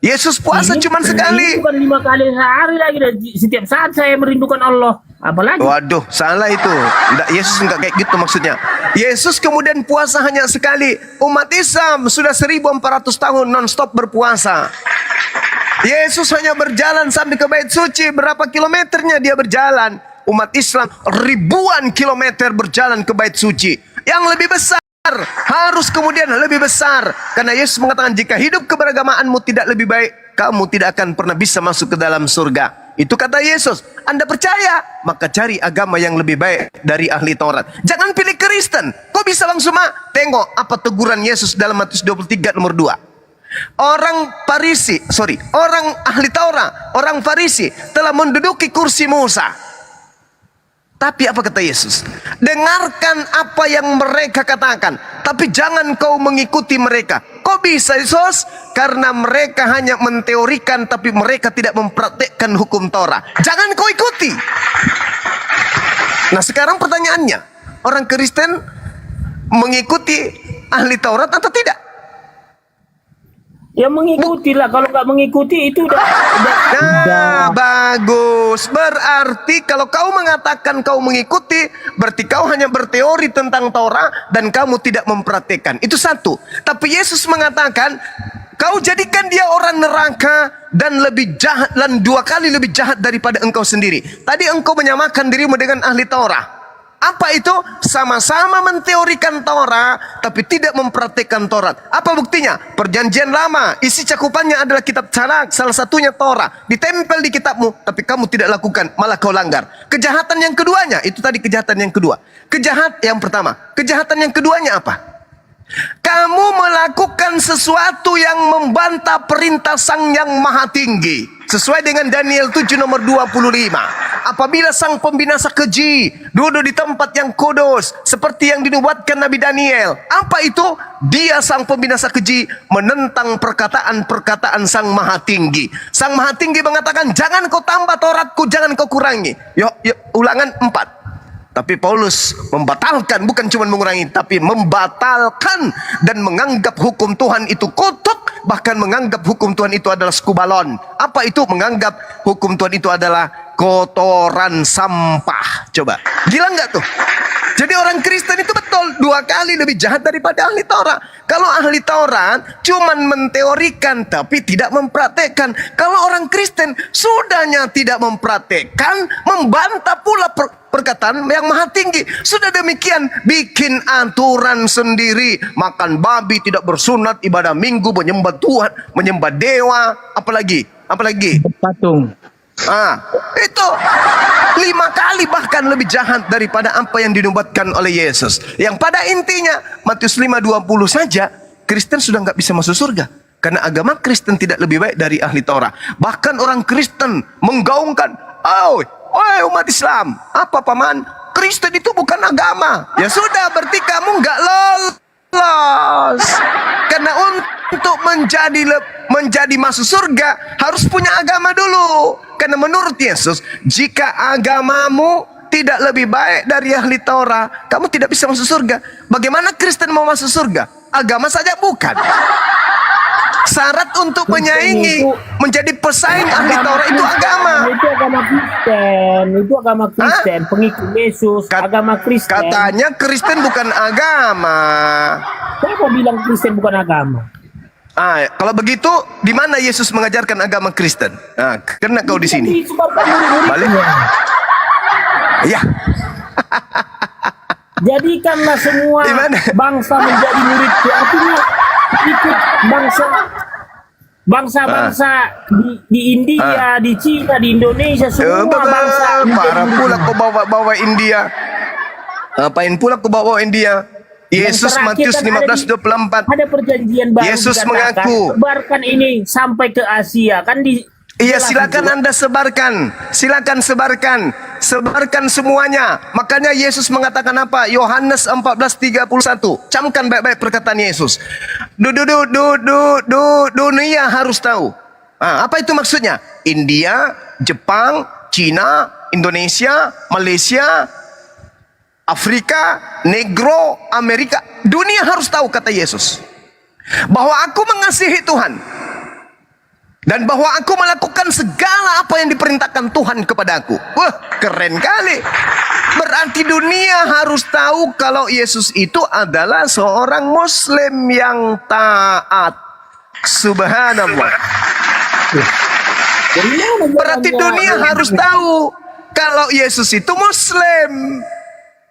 Yesus puasa cuma sekali. Ini bukan 5 kali sehari lagi, dan setiap saat saya merindukan Allah. Apalagi? Waduh, salah itu. Nggak, Yesus enggak kayak gitu maksudnya. Yesus kemudian puasa hanya sekali. Umat Islam sudah 1400 tahun non-stop berpuasa. Yesus hanya berjalan sampai ke Bait Suci. Berapa kilometernya dia berjalan? Umat Islam ribuan kilometer berjalan ke Bait Suci. Yang lebih besar harus kemudian lebih besar. Karena Yesus mengatakan, jika hidup keberagamaanmu tidak lebih baik, kamu tidak akan pernah bisa masuk ke dalam surga. Itu kata Yesus. Anda percaya? Maka cari agama yang lebih baik dari ahli Taurat. Jangan pilih Kristen. Kok bisa Bang Suma? Tengok apa teguran Yesus dalam Matius 23 nomor 2. Orang ahli Taurat, orang Farisi telah menduduki kursi Musa. Tapi apa kata Yesus? Dengarkan apa yang mereka katakan, tapi jangan kau mengikuti mereka. Kok bisa Yesus? Karena mereka hanya menteorikan, tapi mereka tidak mempraktekkan hukum Taurat. Jangan kau ikuti. Nah sekarang pertanyaannya, orang Kristen mengikuti ahli Taurat atau tidak? Ya mengikuti lah. Kalau nggak mengikuti itu udah. Bagus. Berarti kalau kau mengatakan kau mengikuti, berarti kau hanya berteori tentang Taurat dan kamu tidak mempraktekkan. Itu satu. Tapi Yesus mengatakan, kau jadikan dia orang neraka dan lebih jahat, dan 2 kali lebih jahat daripada engkau sendiri. Tadi engkau menyamakan dirimu dengan ahli Taurat. Apa itu? Sama-sama menteorikan Taurat, tapi tidak mempraktekkan Taurat. Apa buktinya? Perjanjian Lama, isi cakupannya adalah kitab Tanak, salah satunya Taurat. Ditempel di kitabmu, tapi kamu tidak lakukan, malah kau langgar. Kejahatan yang keduanya, itu tadi kejahatan yang kedua. Yang pertama. Kejahatan yang keduanya apa? Kamu melakukan sesuatu yang membantah perintah Sang Yang Maha Tinggi. Sesuai dengan Daniel 7 nomor 25. Apabila sang pembinasa keji duduk di tempat yang kudus, seperti yang dinubuatkan Nabi Daniel. Apa itu? Dia sang pembinasa keji menentang perkataan-perkataan Sang Maha Tinggi. Sang Maha Tinggi mengatakan, jangan kau tambah Tauratku, jangan kau kurangi. Ulangan 4. Tapi Paulus membatalkan, bukan cuma mengurangi, tapi membatalkan dan menganggap hukum Tuhan itu kutuk, bahkan menganggap hukum Tuhan itu adalah skubalon. Apa itu? Menganggap hukum Tuhan itu adalah kotoran sampah. Coba, gila nggak tuh? Jadi orang Kristen itu betul 2 kali lebih jahat daripada ahli Taurat. Kalau ahli Taurat cuman menteorikan tapi tidak mempraktekkan. Kalau orang Kristen sudahnya tidak mempraktekkan, membantah pula perkataan yang Maha Tinggi. Sudah demikian bikin aturan sendiri. Makan babi, tidak bersunat, ibadah minggu, menyembah Tuhan, menyembah dewa, apalagi patung. Itu 5 kali bahkan lebih jahat daripada apa yang dinubuatkan oleh Yesus. Yang pada intinya Matius 5:20 saja Kristen sudah nggak bisa masuk surga. Karena agama Kristen tidak lebih baik dari ahli Taurat. Bahkan orang Kristen menggaungkan, oi umat Islam, apa paman? Kristen itu bukan agama. Ya sudah, berarti kamu nggak lolos. Karena untuk menjadi masuk surga harus punya agama dulu. Karena menurut Yesus, jika agamamu tidak lebih baik dari ahli Taurat, kamu tidak bisa masuk surga. Bagaimana Kristen mau masuk surga? Agama saja bukan. Syarat untuk menyaingi, menjadi pesaing ahli Taurat itu agama. Itu agama Kristen, pengikut Yesus, agama Kristen. Katanya Kristen bukan agama. Siapa bilang Kristen bukan agama? Kalau begitu, di mana Yesus mengajarkan agama Kristen? Karena kau di sini. Balik. Ya. Jadikanlah semua bangsa menjadi muridku. Artinya ikut bangsa-bangsa di India, di Cina, di Indonesia, semua bangsa. Parah pula kau bawa India. Apain pula kau bawa India? Yesus Matius 15:24. Ada perjanjian baru. Yesus mengaku, sebarkan ini sampai ke Asia. Kan iya, silakan Anda sebarkan. Silakan sebarkan. Sebarkan semuanya. Makanya Yesus mengatakan apa? Yohanes 14:31. Camkan baik-baik perkataan Yesus. Dunia harus tahu. Apa itu maksudnya? India, Jepang, Cina, Indonesia, Malaysia, Afrika, Negro, Amerika. dunia harus tahu, kata Yesus, bahwa aku mengasihi Tuhan dan bahwa aku melakukan segala apa yang diperintahkan Tuhan kepadaku. Wah, keren kali. Berarti dunia harus tahu kalau Yesus itu adalah seorang Muslim yang taat. Subhanallah. Berarti dunia harus tahu kalau Yesus itu Muslim.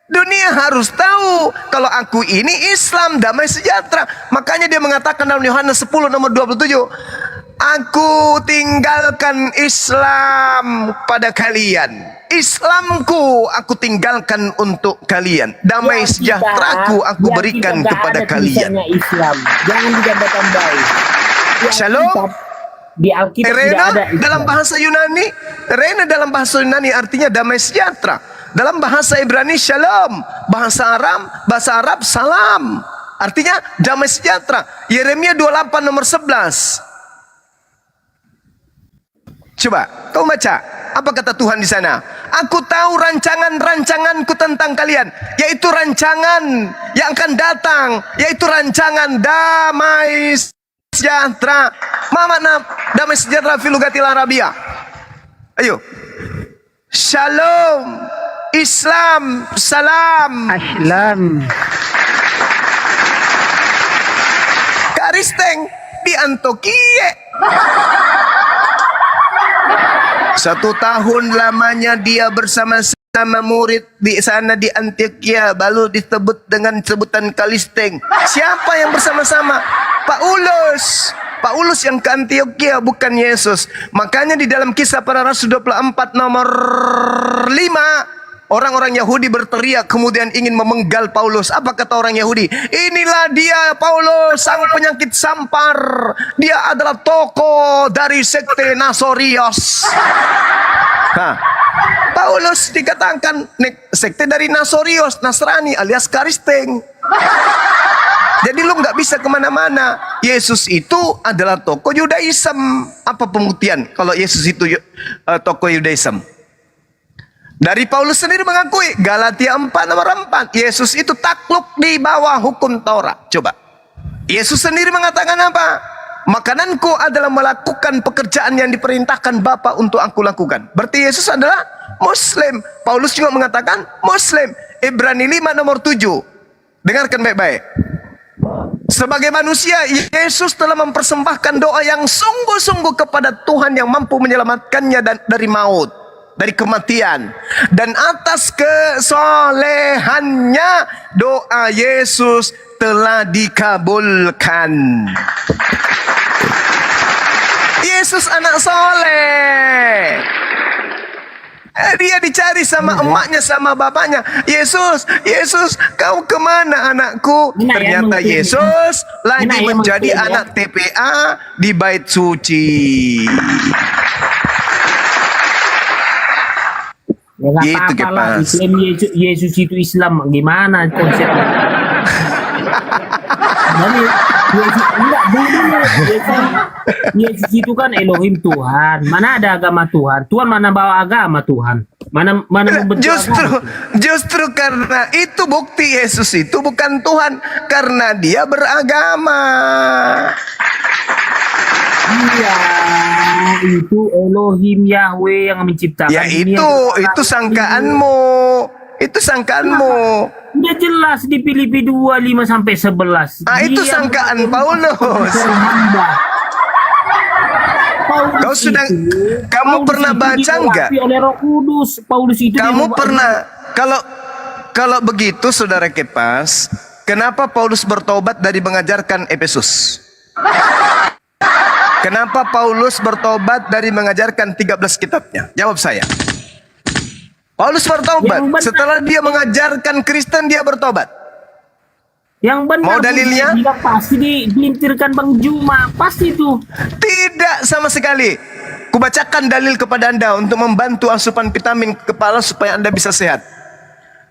Dunia harus tahu kalau aku ini Islam, damai sejahtera. Makanya dia mengatakan dalam Yohanes 10 nomor 27, aku tinggalkan Islam pada kalian. Islamku aku tinggalkan untuk kalian. Damai sejahteraku aku berikan kepada kalian. Islam. Jangan ditambah-tambahi. Shalom. Di Alkitab tidak Rena ada Islam. dalam bahasa Yunani, Rena dalam bahasa Yunani artinya damai sejahtera. Dalam bahasa Ibrani shalom, bahasa Arab salam. Artinya damai sejahtera. Yeremia 28 nomor 11. Coba kau baca, apa kata Tuhan di sana? Aku tahu rancangan-rancanganku tentang kalian, yaitu rancangan yang akan datang, yaitu rancangan damai sejahtera. Mana damai sejahtera fi lugatil Arabia? Ayo. Shalom, Islam, salam. Aslam. Karisteng di Antioquia. 1 tahun lamanya dia bersama-sama murid di sana di Antioquia, lalu disebut dengan sebutan Kalisteng. Siapa yang bersama-sama? Paulus yang ke Antioquia, bukan Yesus. Makanya di dalam Kisah Para Rasul 24 nomor 5, orang-orang Yahudi berteriak kemudian ingin memenggal Paulus. Apa kata orang Yahudi? Inilah dia Paulus, sang penyakit sampar. Dia adalah tokoh dari sekte Nasorios. Nah, Paulus dikatakan sekte dari Nasorios, Nasrani alias Karisteng. Jadi lu nggak bisa kemana-mana. Yesus itu adalah tokoh Yudaism. Apa pembuktian kalau Yesus itu tokoh Yudaism? Dari Paulus sendiri mengakui, Galatia 4 nomor 4, Yesus itu takluk di bawah hukum Taurat. Coba. Yesus sendiri mengatakan apa? Makananku adalah melakukan pekerjaan yang diperintahkan Bapa untuk aku lakukan. Berarti Yesus adalah Muslim. Paulus juga mengatakan Muslim. Ibrani 5 nomor 7. Dengarkan baik-baik. Sebagai manusia, Yesus telah mempersembahkan doa yang sungguh-sungguh kepada Tuhan yang mampu menyelamatkannya dari maut, dari kematian. Dan atas kesolehannya doa Yesus telah dikabulkan. Yesus anak soleh. Dia dicari sama emaknya, sama bapaknya. Yesus, kau kemana anakku? Ternyata Yesus lagi menjadi anak TPA di bait suci. Ya nggak Gitu, apa-apa lah, Kepas. Islam Yesus itu Islam, gimana konsepnya? Jadi Yesus itu kan Elohim Tuhan. Mana ada agama Tuhan? Tuhan mana bawa agama Tuhan? Mana membentuk agama? Justru karena itu bukti Yesus itu bukan Tuhan, karena dia beragama. Iya, itu Elohim Yahweh yang menciptakan. Ya dunia. itu sangkaanmu. Itu sangkaanmu. Udah jelas di Filipi 2:5 sampai 11. Itu sangkaan Paulus. Kau sudah, kamu pernah baca enggak? Oleh Roh Kudus, Paulus itu Kamu pernah, kalau begitu saudara Kepas, kenapa Paulus bertobat dari mengajarkan Efesus? Kenapa Paulus bertobat dari mengajarkan 13 kitabnya? Jawab saya. Paulus bertobat setelah dia mengajarkan Kristen, dia bertobat. Yang benar. Mau dalilnya? Dia pasti dipelintirkan Bang Juma, pasti itu. Tidak sama sekali. Kubacakan dalil kepada Anda untuk membantu asupan vitamin ke kepala supaya Anda bisa sehat.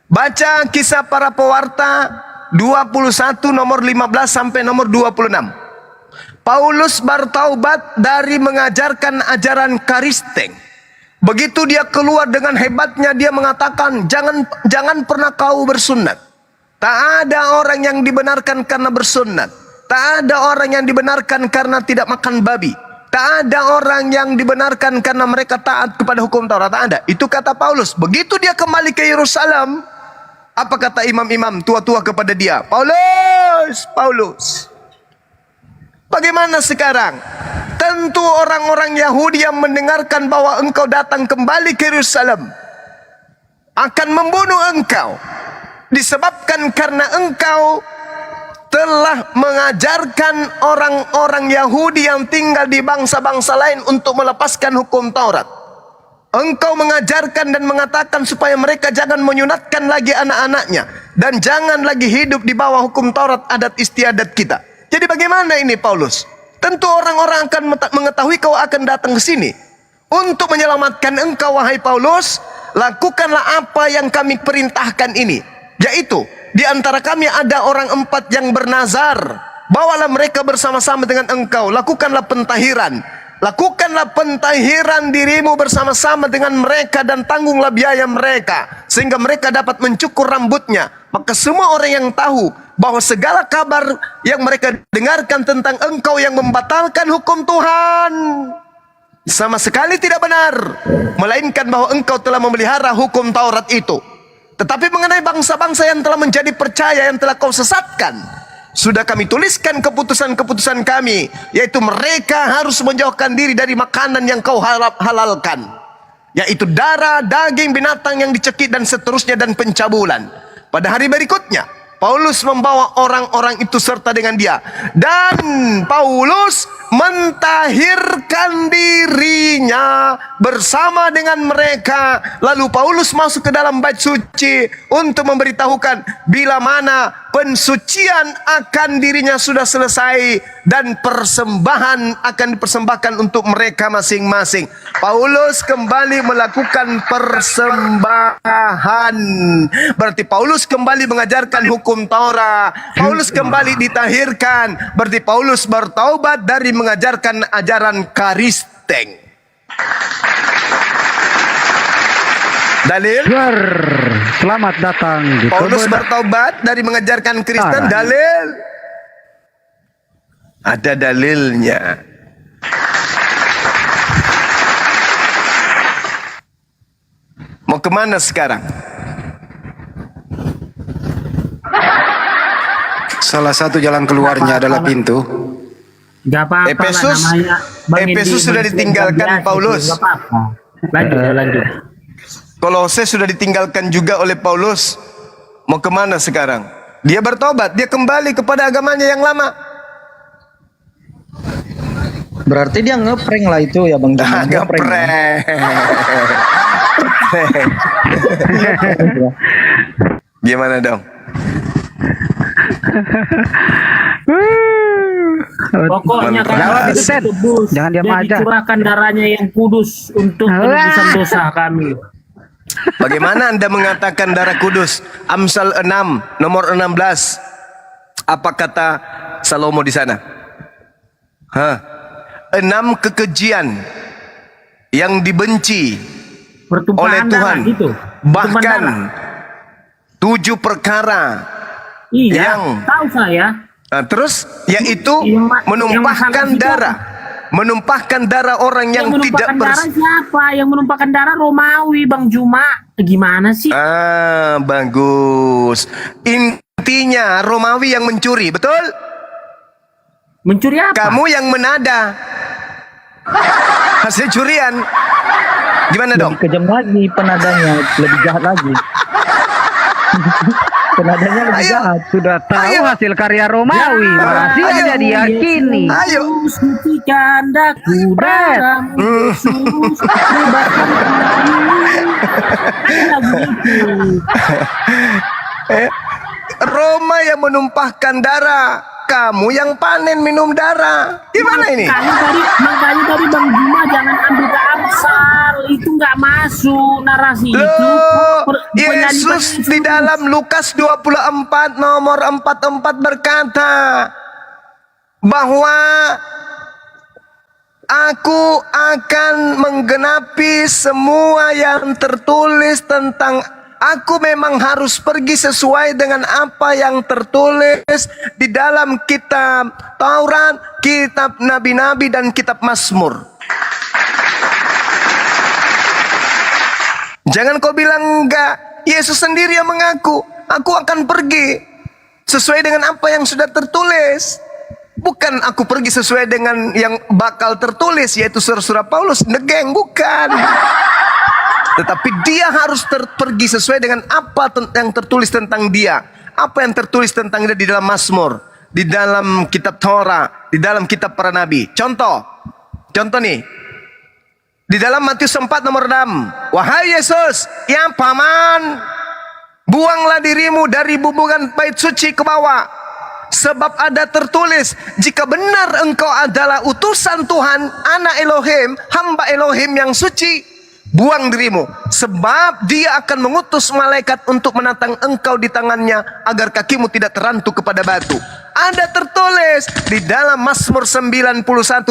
Baca Kisah Para Pewarta 21 nomor 15 sampai nomor 26. Paulus bertaubat dari mengajarkan ajaran Karisteng. Begitu dia keluar dengan hebatnya, dia mengatakan, jangan pernah kau bersunat. Tak ada orang yang dibenarkan karena bersunat. Tak ada orang yang dibenarkan karena tidak makan babi. Tak ada orang yang dibenarkan karena mereka taat kepada hukum Taurat. Tak ada. Itu kata Paulus. Begitu dia kembali ke Yerusalem, apa kata imam-imam tua-tua kepada dia? Paulus, bagaimana sekarang? Tentu orang-orang Yahudi yang mendengarkan bahwa engkau datang kembali ke Yerusalem akan membunuh engkau. Disebabkan karena engkau telah mengajarkan orang-orang Yahudi yang tinggal di bangsa-bangsa lain untuk melepaskan hukum Taurat. Engkau mengajarkan dan mengatakan supaya mereka jangan menyunatkan lagi anak-anaknya dan jangan lagi hidup di bawah hukum Taurat adat istiadat kita. Jadi bagaimana ini Paulus? Tentu orang-orang akan mengetahui kau akan datang ke sini. Untuk menyelamatkan engkau wahai Paulus, lakukanlah apa yang kami perintahkan ini. Yaitu, di antara kami ada orang 4 yang bernazar. Bawalah mereka bersama-sama dengan engkau. Lakukanlah pentahiran. Lakukanlah pentahiran dirimu bersama-sama dengan mereka dan tanggunglah biaya mereka. Sehingga mereka dapat mencukur rambutnya. Maka semua orang yang tahu bahwa segala kabar yang mereka dengarkan tentang engkau yang membatalkan hukum Tuhan sama sekali tidak benar. Melainkan bahwa engkau telah memelihara hukum Taurat itu. Tetapi mengenai bangsa-bangsa yang telah menjadi percaya yang telah kau sesatkan, sudah kami tuliskan keputusan-keputusan kami, yaitu mereka harus menjauhkan diri dari makanan yang kau halalkan, yaitu darah, daging, binatang yang dicekik dan seterusnya dan pencabulan. Pada hari berikutnya, Paulus membawa orang-orang itu serta dengan dia, dan Paulus mentahirkan dirinya bersama dengan mereka. Lalu Paulus masuk ke dalam bait suci untuk memberitahukan bila mana pensucian akan dirinya sudah selesai dan persembahan akan dipersembahkan untuk mereka masing-masing. Paulus kembali melakukan persembahan. Berarti Paulus kembali mengajarkan hukum Taurat. Paulus kembali ditahirkan. Berarti Paulus bertaubat dari mengajarkan ajaran Kristen. Dalil? Selamat datang di Paulus bertobat dari mengajarkan Kristen. Dalil? Ada dalilnya. Mau kemana sekarang? Salah satu jalan keluarnya adalah pintu. Gak apa-apa Efesus, lah namanya. Bang Efesus Edi, sudah ditinggalkan biasa, Paulus. Gak apa-apa. Lanjut. Kolose sudah ditinggalkan juga oleh Paulus. Mau kemana sekarang? Dia bertobat, dia kembali kepada agamanya yang lama. Berarti dia ngeprank lah itu ya Bang Juma. Ngeprank. Gimana dong? Pokoknya kalau ditebus, Jangan diam dia aja. dicurahkan darahnya yang kudus untuk penebusan dosa kami. Bagaimana Anda mengatakan darah kudus? Amsal 6 nomor 16. Apa kata Salomo di sana? 6 kekejian yang dibenci oleh Tuhan. Gitu. Bahkan 7 perkara yang tahu saya. Terus yaitu menumpahkan darah. Menumpahkan darah orang yang tidak darah siapa? Yang menumpahkan darah Romawi, Bang Juma. Gimana sih? Bagus. Intinya Romawi yang mencuri, betul? Mencuri apa? Kamu yang menada. Hasil curian. Gimana dong? Lebih kejam lagi penadanya, lebih jahat lagi. Penadanya lebih jahat. Sudah tahu hasil karya Romawi, masih aja diyakini. Ayo. Sucikan daku dalam Yesus, bebaskan Roma yang menumpahkan darah, kamu yang panen minum darah. Gimana ini? Makanya tadi Bang Juma jangan ambil ke Amsal, itu nggak masuk narasi itu. Yesus di dalam Lukas 24 nomor 44 berkata bahwa Aku akan menggenapi semua yang tertulis tentang Aku memang harus pergi sesuai dengan apa yang tertulis di dalam kitab Taurat, kitab Nabi-Nabi, dan kitab Mazmur. Jangan kau bilang enggak. Yesus sendiri yang mengaku, aku akan pergi sesuai dengan apa yang sudah tertulis. Bukan aku pergi sesuai dengan yang bakal tertulis, yaitu surah-surah Paulus, negeng, bukan. Tetapi dia harus pergi sesuai dengan apa yang tertulis tentang dia. Apa yang tertulis tentang dia di dalam Mazmur, di dalam kitab Torah, di dalam kitab para nabi. Contoh nih. Di dalam Matius 4 nomor 6. Wahai Yesus, ya paman, buanglah dirimu dari bumbungan bait suci ke bawah. Sebab ada tertulis, jika benar engkau adalah utusan Tuhan, anak Elohim, hamba Elohim yang suci, buang dirimu. Sebab dia akan mengutus malaikat untuk menatang engkau di tangannya, agar kakimu tidak terantuk kepada batu. Ada tertulis di dalam Mazmur 91,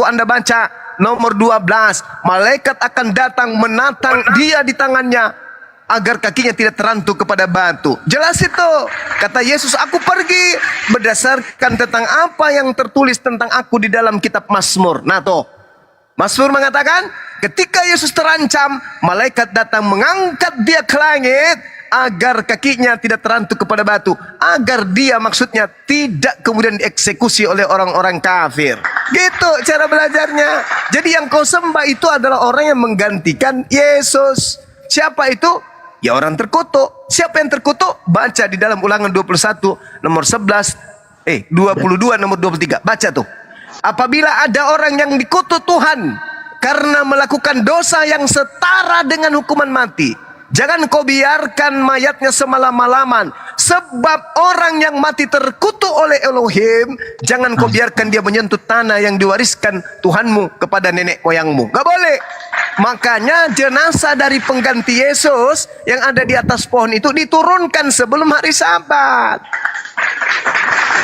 Anda baca nomor 12, malaikat akan datang menatang dia di tangannya agar kakinya tidak terantuk kepada batu. Jelas itu. Kata Yesus, aku pergi berdasarkan tentang apa yang tertulis tentang aku di dalam kitab Mazmur. Nah tuh, Mazmur mengatakan ketika Yesus terancam, malaikat datang mengangkat dia ke langit agar kakinya tidak terantuk kepada batu, agar dia maksudnya tidak kemudian dieksekusi oleh orang-orang kafir. Gitu cara belajarnya. Jadi yang kau sembah itu adalah orang yang menggantikan Yesus. Siapa itu? Ya orang terkutuk. Siapa yang terkutuk? Baca di dalam Ulangan 21 nomor 22 nomor 23. Baca tuh. Apabila ada orang yang dikutuk Tuhan karena melakukan dosa yang setara dengan hukuman mati, jangan kau biarkan mayatnya semalam-malaman. Sebab orang yang mati terkutuk oleh Elohim, jangan kau biarkan dia menyentuh tanah yang diwariskan Tuhanmu kepada nenek moyangmu. Gak boleh. Makanya jenazah dari pengganti Yesus yang ada di atas pohon itu diturunkan sebelum hari Sabat.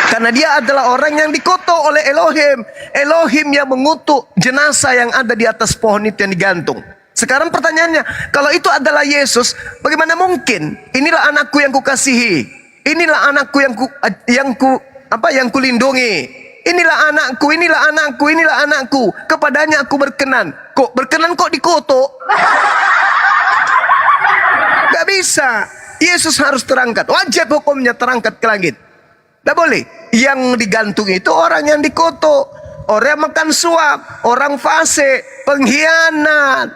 Karena dia adalah orang yang dikutuk oleh Elohim. Elohim yang mengutuk jenazah yang ada di atas pohon itu yang digantung. Sekarang pertanyaannya, kalau itu adalah Yesus, bagaimana mungkin? Inilah anakku yang kukasihi. Inilah anakku yang kulindungi. Inilah anakku, inilah anakku, inilah anakku. Kepadanya aku berkenan. Kok berkenan kok dikutuk? Gak bisa. Yesus harus terangkat. Wajib hukumnya terangkat ke langit. Gak boleh. Yang digantung itu orang yang dikutuk. Orang yang makan suap. Orang fasik. Pengkhianat.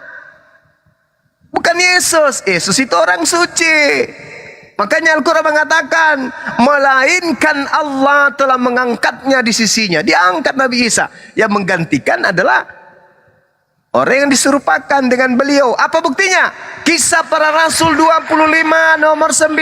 Bukan Yesus. Yesus itu orang suci. Makanya Al-Quran mengatakan, melainkan Allah telah mengangkatnya di sisinya. Diangkat Nabi Isa. Yang menggantikan adalah orang yang diserupakan dengan beliau. Apa buktinya? Kisah Para Rasul 25 nomor 19.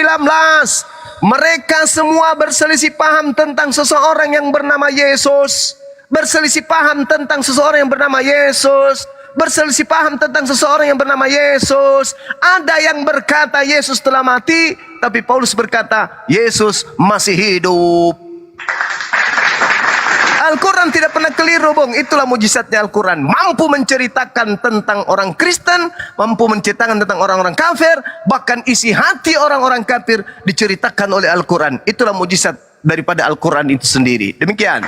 Mereka semua berselisih paham tentang seseorang yang bernama Yesus. Berselisih paham tentang seseorang yang bernama Yesus. Berselisih paham tentang seseorang yang bernama Yesus. Ada yang berkata Yesus telah mati, tapi Paulus berkata Yesus masih hidup. Al-Quran tidak pernah keliru, bung. Itulah mujizatnya Al-Quran. Mampu menceritakan tentang orang Kristen, mampu menceritakan tentang orang-orang kafir, bahkan isi hati orang-orang kafir diceritakan oleh Al-Quran. Itulah mujizat daripada Al-Quran itu sendiri. Demikian.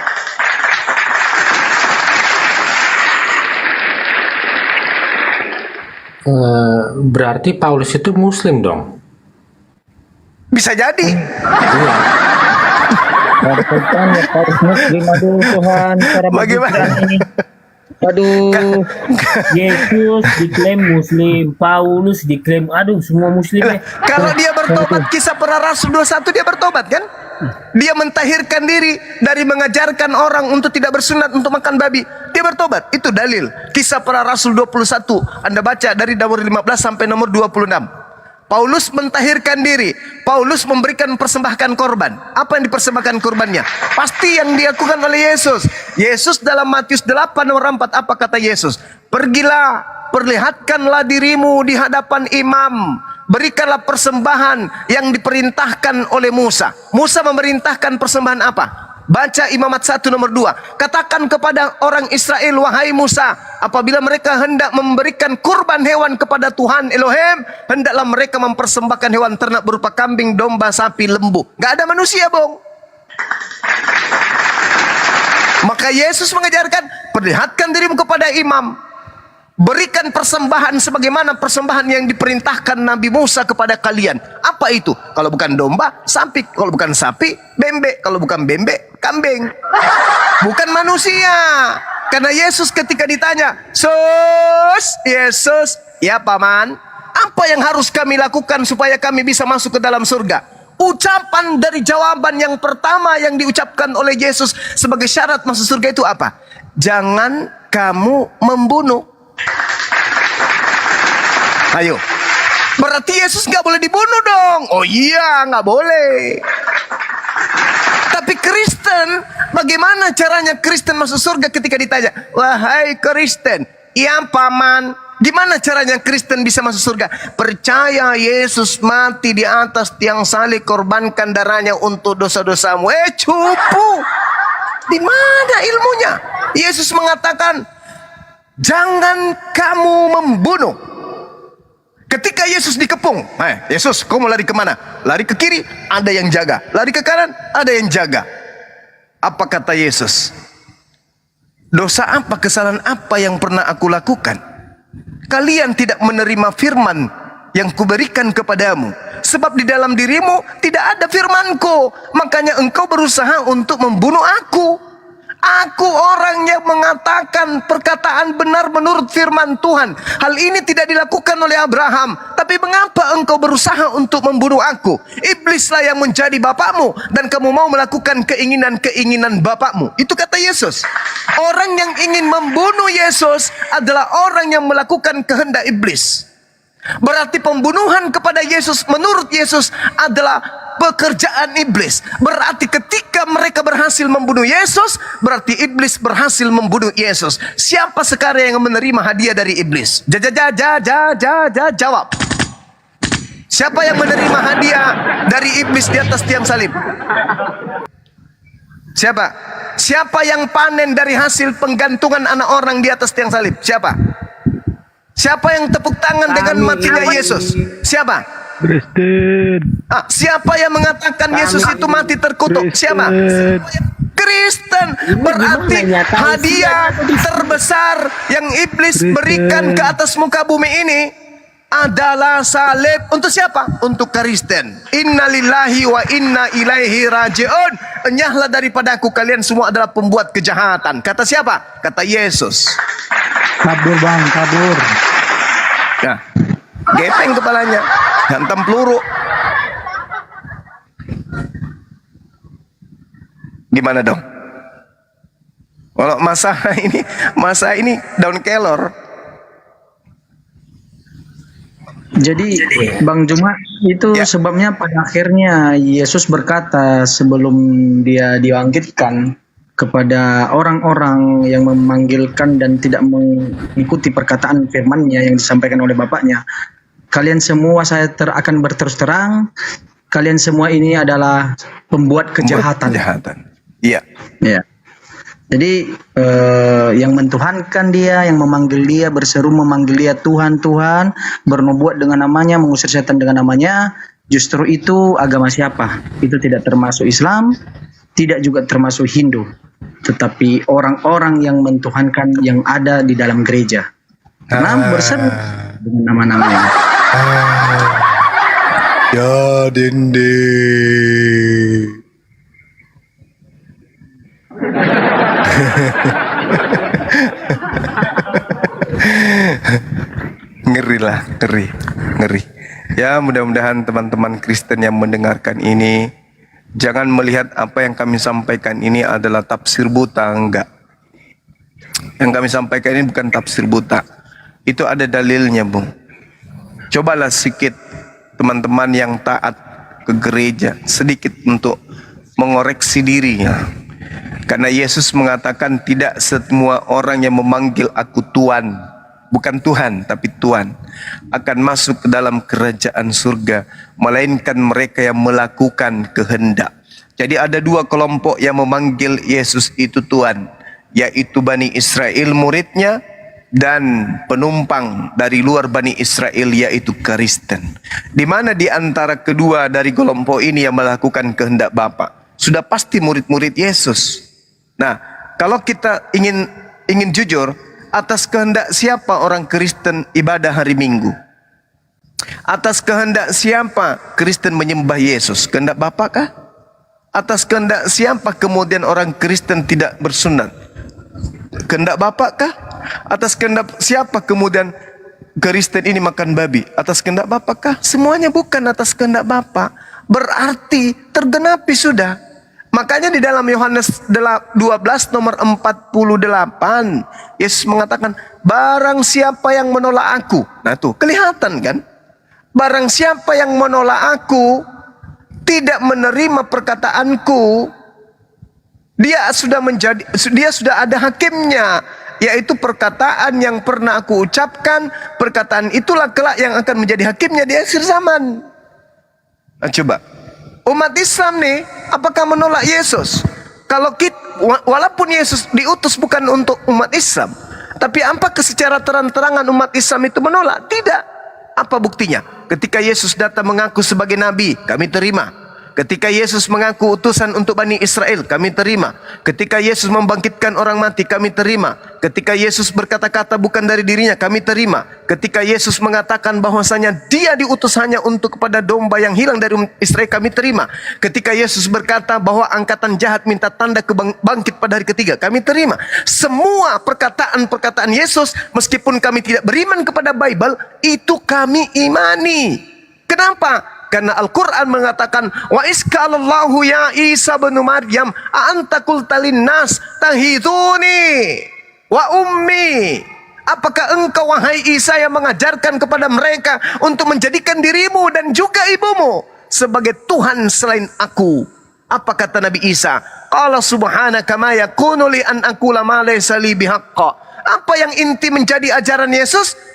Berarti Paulus itu Muslim dong? Bisa jadi. Iya. Paulus Muslim, aduh Tuhan, cara bagaimana ini? Aduh, Yesus diklaim Muslim, Paulus diklaim, aduh semua Muslim ya. Kalau dia bertobat, Kisah Para Rasul 21 dia bertobat kan? Dia mentahirkan diri dari mengajarkan orang untuk tidak bersunat, untuk makan babi. Dia bertobat, itu dalil. Kisah Para Rasul 21, Anda baca dari nomor 15 sampai nomor 26. Paulus mentahirkan diri. Paulus memberikan persembahkan korban. Apa yang dipersembahkan korbannya? Pasti yang dilakukan oleh Yesus. Yesus dalam Matius 8 nomor 4, apa kata Yesus? Pergilah, perlihatkanlah dirimu di hadapan imam. Berikanlah persembahan yang diperintahkan oleh Musa. Musa memerintahkan persembahan apa? Baca Imamat 1 nomor 2. Katakan kepada orang Israel, wahai Musa, apabila mereka hendak memberikan kurban hewan kepada Tuhan Elohim, hendaklah mereka mempersembahkan hewan ternak berupa kambing, domba, sapi, lembu. Gak ada manusia, Bung. Maka Yesus mengajarkan, perlihatkan dirimu kepada imam. Berikan persembahan sebagaimana persembahan yang diperintahkan Nabi Musa kepada kalian. Apa itu? Kalau bukan domba, sapi. Kalau bukan sapi, bembe. Kalau bukan bembe, kambing. Bukan manusia. Karena Yesus ketika ditanya, Yesus, ya paman, apa yang harus kami lakukan supaya kami bisa masuk ke dalam surga? Ucapan dari jawaban yang pertama yang diucapkan oleh Yesus sebagai syarat masuk surga itu apa? Jangan kamu membunuh. Ayo, berarti Yesus nggak boleh dibunuh dong. Oh iya, nggak boleh. Tapi Kristen, bagaimana caranya Kristen masuk surga ketika ditanya, wahai Kristen, ya paman, gimana caranya Kristen bisa masuk surga? Percaya Yesus mati di atas tiang salib, korbankan darahnya untuk dosa-dosamu. Cupu. Di mana ilmunya? Yesus mengatakan, jangan kamu membunuh. Ketika Yesus dikepung, Yesus, kau mau lari kemana? Lari ke kiri, ada yang jaga. Lari ke kanan, ada yang jaga. Apa kata Yesus? Dosa apa, kesalahan apa yang pernah aku lakukan? Kalian tidak menerima firman yang kuberikan kepadamu. Sebab di dalam dirimu tidak ada firmanku. Makanya engkau berusaha untuk membunuh aku. Aku orang yang mengatakan perkataan benar menurut firman Tuhan. Hal ini tidak dilakukan oleh Abraham. Tapi mengapa engkau berusaha untuk membunuh aku? Iblislah yang menjadi bapakmu, dan kamu mau melakukan keinginan-keinginan bapakmu. Itu kata Yesus. Orang yang ingin membunuh Yesus adalah orang yang melakukan kehendak iblis. Berarti pembunuhan kepada Yesus menurut Yesus adalah pekerjaan iblis. Berarti ketika mereka berhasil membunuh Yesus, berarti iblis berhasil membunuh Yesus. Siapa sekarang yang menerima hadiah dari iblis? Jawab. Siapa yang menerima hadiah dari iblis di atas tiang salib? Siapa? Siapa yang panen dari hasil penggantungan anak orang di atas tiang salib? Siapa? Siapa yang tepuk tangan dengan matinya Yesus? Siapa? Kristen. Siapa yang mengatakan Yesus itu mati terkutuk? Siapa? Kristen. Berarti hadiah terbesar yang iblis berikan ke atas muka bumi ini adalah salib. Untuk siapa? Untuk Kristen. Innalillahi wa inna ilaihi raji'un. Enyahlah daripada aku, kalian semua adalah pembuat kejahatan. Kata siapa? Kata Yesus. Kabur bang, kabur. Nah, gepeng kepalanya, hantam peluru. Gimana dong? Kalau masa ini daun kelor. Jadi Bang Juma itu sebabnya pada akhirnya Yesus berkata sebelum dia dibangkitkan kepada orang-orang yang memanggilkan dan tidak mengikuti perkataan firman-Nya yang disampaikan oleh Bapaknya. Kalian semua akan berterus terang, kalian semua ini adalah pembuat kejahatan. Iya. Ya. Jadi yang mentuhankan dia, yang memanggil dia, berseru memanggil dia Tuhan, Tuhan, bernubuat dengan namanya, mengusir setan dengan namanya, justru itu agama siapa? Itu tidak termasuk Islam, tidak juga termasuk Hindu, tetapi orang-orang yang mentuhankan yang ada di dalam gereja. Karena berseru dengan nama-namanya. Ya Dende. Ngeri. Ya, mudah-mudahan teman-teman Kristen yang mendengarkan ini jangan melihat apa yang kami sampaikan ini adalah tafsir buta, enggak. Yang kami sampaikan ini bukan tafsir buta. Itu ada dalilnya, Bung. Cobalah sedikit teman-teman yang taat ke gereja sedikit untuk mengoreksi dirinya. Karena Yesus mengatakan tidak semua orang yang memanggil aku Tuhan, bukan Tuhan tapi Tuhan, akan masuk ke dalam kerajaan surga, melainkan mereka yang melakukan kehendak. Jadi ada dua kelompok yang memanggil Yesus itu Tuhan, yaitu Bani Israel muridnya dan penumpang dari luar Bani Israel, yaitu Kristen. Di mana di antara kedua dari kelompok ini yang melakukan kehendak Bapa? Sudah pasti murid-murid Yesus. Nah, kalau kita ingin jujur, atas kehendak siapa orang Kristen ibadah hari Minggu? Atas kehendak siapa Kristen menyembah Yesus? Kehendak Bapa kah? Atas kehendak siapa kemudian orang Kristen tidak bersunat? Kehendak Bapa kah? Atas kehendak siapa kemudian Kristen ini makan babi? Atas kehendak Bapa kah? Semuanya bukan atas kehendak Bapa. Berarti tergenapi sudah. Makanya di dalam Yohanes 12 nomor 48, Yesus mengatakan, barang siapa yang menolak aku. Nah tuh, kelihatan kan? Barang siapa yang menolak aku, tidak menerima perkataanku, dia sudah ada hakimnya, yaitu perkataan yang pernah aku ucapkan. Perkataan itulah kelak yang akan menjadi hakimnya di akhir zaman. Nah, coba, umat Islam nih, apakah menolak Yesus? Kalau walaupun Yesus diutus bukan untuk umat Islam, tapi apakah secara terang-terangan umat Islam itu menolak? Tidak. Apa buktinya? Ketika Yesus datang mengaku sebagai nabi, kami terima. Ketika Yesus mengaku utusan untuk Bani Israel, kami terima. Ketika Yesus membangkitkan orang mati, kami terima. Ketika Yesus berkata-kata bukan dari dirinya, kami terima. Ketika Yesus mengatakan bahwasanya dia diutus hanya untuk kepada domba yang hilang dari Israel, kami terima. Ketika Yesus berkata bahwa angkatan jahat minta tanda bangkit pada hari ketiga, kami terima. Semua perkataan-perkataan Yesus, meskipun kami tidak beriman kepada Bible, itu kami imani. Kenapa? Karena Al-Quran mengatakan, wa iskalallahu ya Isa bin Maryam a'anta qulta linnas tahiduni wa ummi. Apakah engkau wahai Isa yang mengajarkan kepada mereka untuk menjadikan dirimu dan juga ibumu sebagai Tuhan selain aku? Apa kata Nabi Isa? Qala subhanaka ma yakunu li an aqula ma laysa li bihaqqa. Apa yang inti menjadi ajaran Yesus?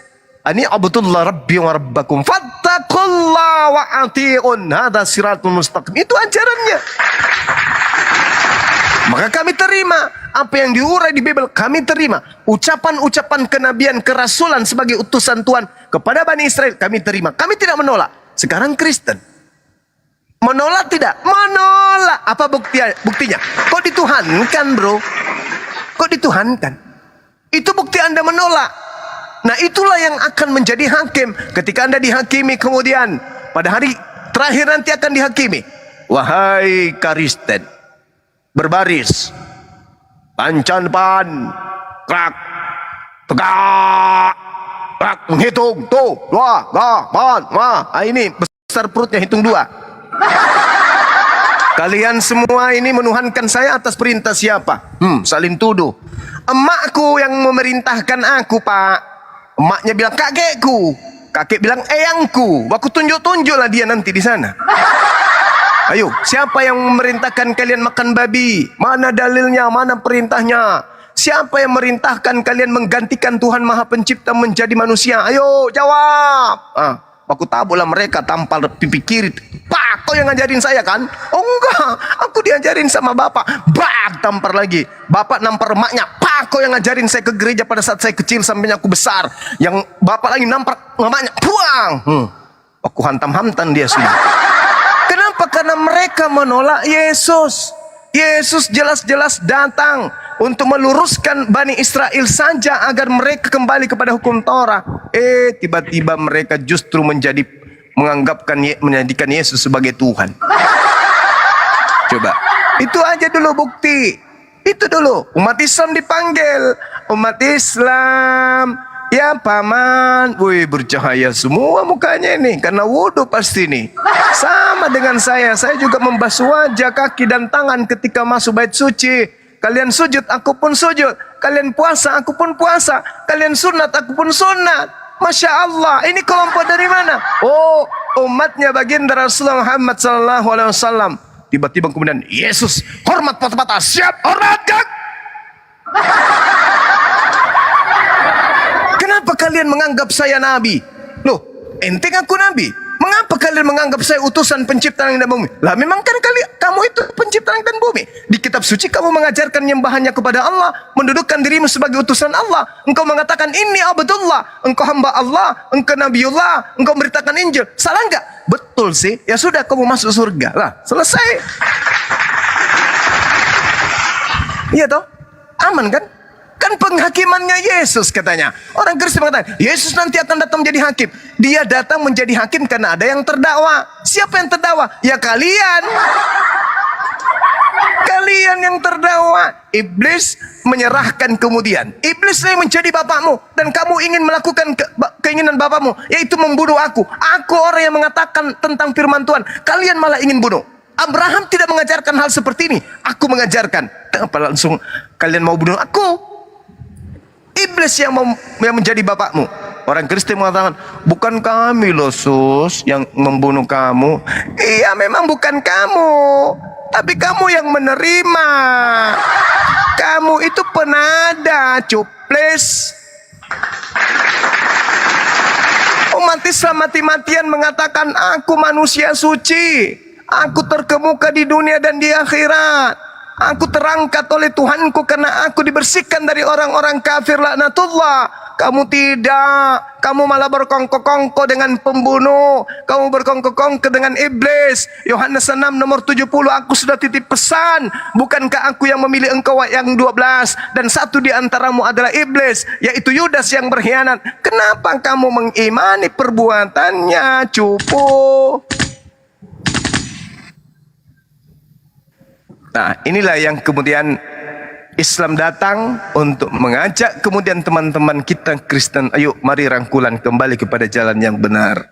Ani abdullah rabbi wa rabbakum fattaqullaha wa ati'un, hadza siratul mustaqim. Itu ajarannya. Maka kami terima apa yang diurai di Bible, kami terima. Ucapan-ucapan kenabian, kerasulan sebagai utusan Tuhan kepada Bani Israel, kami terima. Kami tidak menolak. Sekarang Kristen menolak tidak? Menolak. Apa buktinya? Kok dituhankan, bro? Kok dituhankan? Itu bukti Anda menolak. Nah, itulah yang akan menjadi hakim. Ketika Anda dihakimi, kemudian pada hari terakhir nanti akan dihakimi. Wahai Kristen, berbaris, pancan pan, krak, tegak, krak, menghitung, tuh, dua, pan, wah, ini besar perutnya, hitung dua. Kalian semua ini menuhankan saya atas perintah siapa? Saling tuduh. Emakku yang memerintahkan aku, Pak. Emaknya bilang kakekku, kakek bilang eyangku. Aku tunjuk-tunjuklah dia nanti di sana. Ayo, siapa yang memerintahkan kalian makan babi? Mana dalilnya? Mana perintahnya? Siapa yang memerintahkan kalian menggantikan Tuhan Maha Pencipta menjadi manusia? Ayo, jawab. Aku tabuklah mereka tampal pipi kiri. Pak, kau yang ngajarin saya kan? Oh enggak, aku diajarin sama bapak. Bak, tampar lagi. Bapak nampar emaknya. Pak, kau yang ngajarin saya ke gereja pada saat saya kecil sampai aku besar. Yang bapak lagi nampar emaknya. Buang. Aku hantam-hantam dia sudah. Kenapa? Karena mereka menolak Yesus. Yesus jelas-jelas datang untuk meluruskan Bani Israel saja agar mereka kembali kepada hukum Taurat. Tiba-tiba mereka justru menjadikan Yesus sebagai Tuhan. Coba, itu aja dulu bukti. Itu dulu, umat Islam dipanggil. Umat Islam, ya paman, wih bercahaya semua mukanya ini karena wudhu pasti nih. Sama dengan saya juga membasuh wajah, kaki dan tangan ketika masuk bait suci. Kalian sujud, aku pun sujud. Kalian puasa, aku pun puasa. Kalian sunat, aku pun sunat. Masya Allah, ini kelompok dari mana? Oh, umatnya baginda Rasulullah Muhammad SAW. Tiba-tiba kemudian Yesus, hormat patah-patah, siap, hormat gak? Kenapa kalian menganggap saya nabi? Loh, ente aku nabi. Mengapa kalian menganggap saya utusan pencipta yang tidak bumi? Lah memang kan kamu Kamu itu pencipta langit dan bumi. Di kitab suci kamu mengajarkan nyembahannya kepada Allah, mendudukkan dirimu sebagai utusan Allah. Engkau mengatakan ini Abdullah, engkau hamba Allah, engkau Nabiullah, engkau memberitakan Injil. Salah enggak? Betul sih. Ya sudah, kamu masuk surga. Lah, selesai. Iya toh? Aman kan? Kan penghakimannya Yesus katanya. Orang Kristen mengatakan, Yesus nanti akan datang menjadi hakim. Dia datang menjadi hakim karena ada yang terdakwa. Siapa yang terdakwa? Ya kalian. Kalian yang terdakwa. Iblis menyerahkan kemudian. Iblis yang menjadi bapakmu. Dan kamu ingin melakukan keinginan bapakmu. Yaitu membunuh aku. Aku orang yang mengatakan tentang firman Tuhan. Kalian malah ingin bunuh. Abraham tidak mengajarkan hal seperti ini. Aku mengajarkan. Kenapa langsung kalian mau bunuh aku? Iblis yang menjadi bapakmu. Orang Kristen mengatakan, bukan kami loh sus yang membunuh kamu. Iya memang bukan kamu, tapi kamu yang menerima. Kamu itu penada, cuples. Umat Islam mati-matian mengatakan, aku manusia suci. Aku terkemuka di dunia dan di akhirat. Aku terangkat oleh Tuhanku karena aku dibersihkan dari orang-orang kafir laknatullah. Kamu tidak. Kamu malah berkongko-kongko dengan pembunuh. Kamu berkongko-kongko dengan iblis. Yohanes 6 nomor 70. Aku sudah titip pesan. Bukankah aku yang memilih engkau yang 12. Dan satu di antaramu adalah iblis. Yaitu Yudas yang berkhianat. Kenapa kamu mengimani perbuatannya, cupu? Nah, inilah yang kemudian Islam datang untuk mengajak kemudian teman-teman kita Kristen, ayo mari rangkulan kembali kepada jalan yang benar.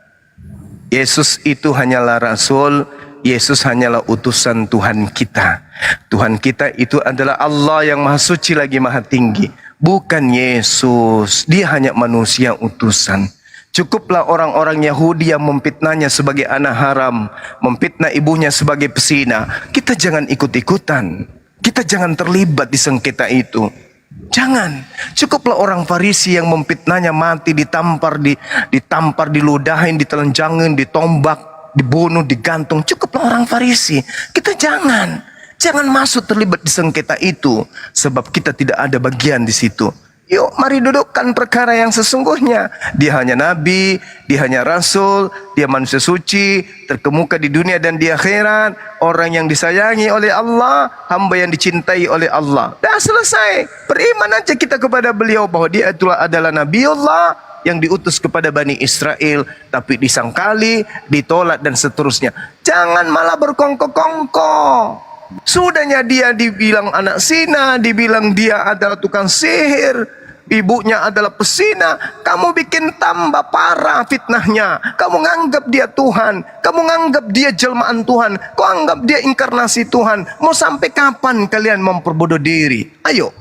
Yesus itu hanyalah Rasul, Yesus hanyalah utusan Tuhan kita. Tuhan kita itu adalah Allah yang Maha Suci lagi Maha Tinggi. Bukan Yesus, dia hanya manusia utusan. Cukuplah orang-orang Yahudi yang memfitnahnya sebagai anak haram, memfitnah ibunya sebagai pesina. Kita jangan ikut-ikutan. Kita jangan terlibat di sengketa itu. Jangan. Cukuplah orang Farisi yang memfitnahnya mati, ditampar, diludahin, ditelanjangin, ditombak, dibunuh, digantung. Cukuplah orang Farisi. Kita jangan. Jangan masuk terlibat di sengketa itu. Sebab kita tidak ada bagian di situ. Yuk mari dudukkan perkara yang sesungguhnya. Dia hanya nabi, dia hanya rasul, dia manusia suci, terkemuka di dunia dan di akhirat, orang yang disayangi oleh Allah, hamba yang dicintai oleh Allah. Dah selesai. Beriman aja kita kepada beliau bahwa dia itulah adalah Nabiullah yang diutus kepada Bani Israel, tapi disangkali, ditolak dan seterusnya. Jangan malah berkongko-kongko. Sudahnya dia dibilang anak zina, dibilang dia adalah tukang sihir, ibunya adalah pesina. Kamu bikin tambah parah fitnahnya. Kamu nganggap dia Tuhan, kamu nganggap dia jelmaan Tuhan, kau anggap dia inkarnasi Tuhan. Mau sampai kapan kalian memperbodoh diri? Ayo,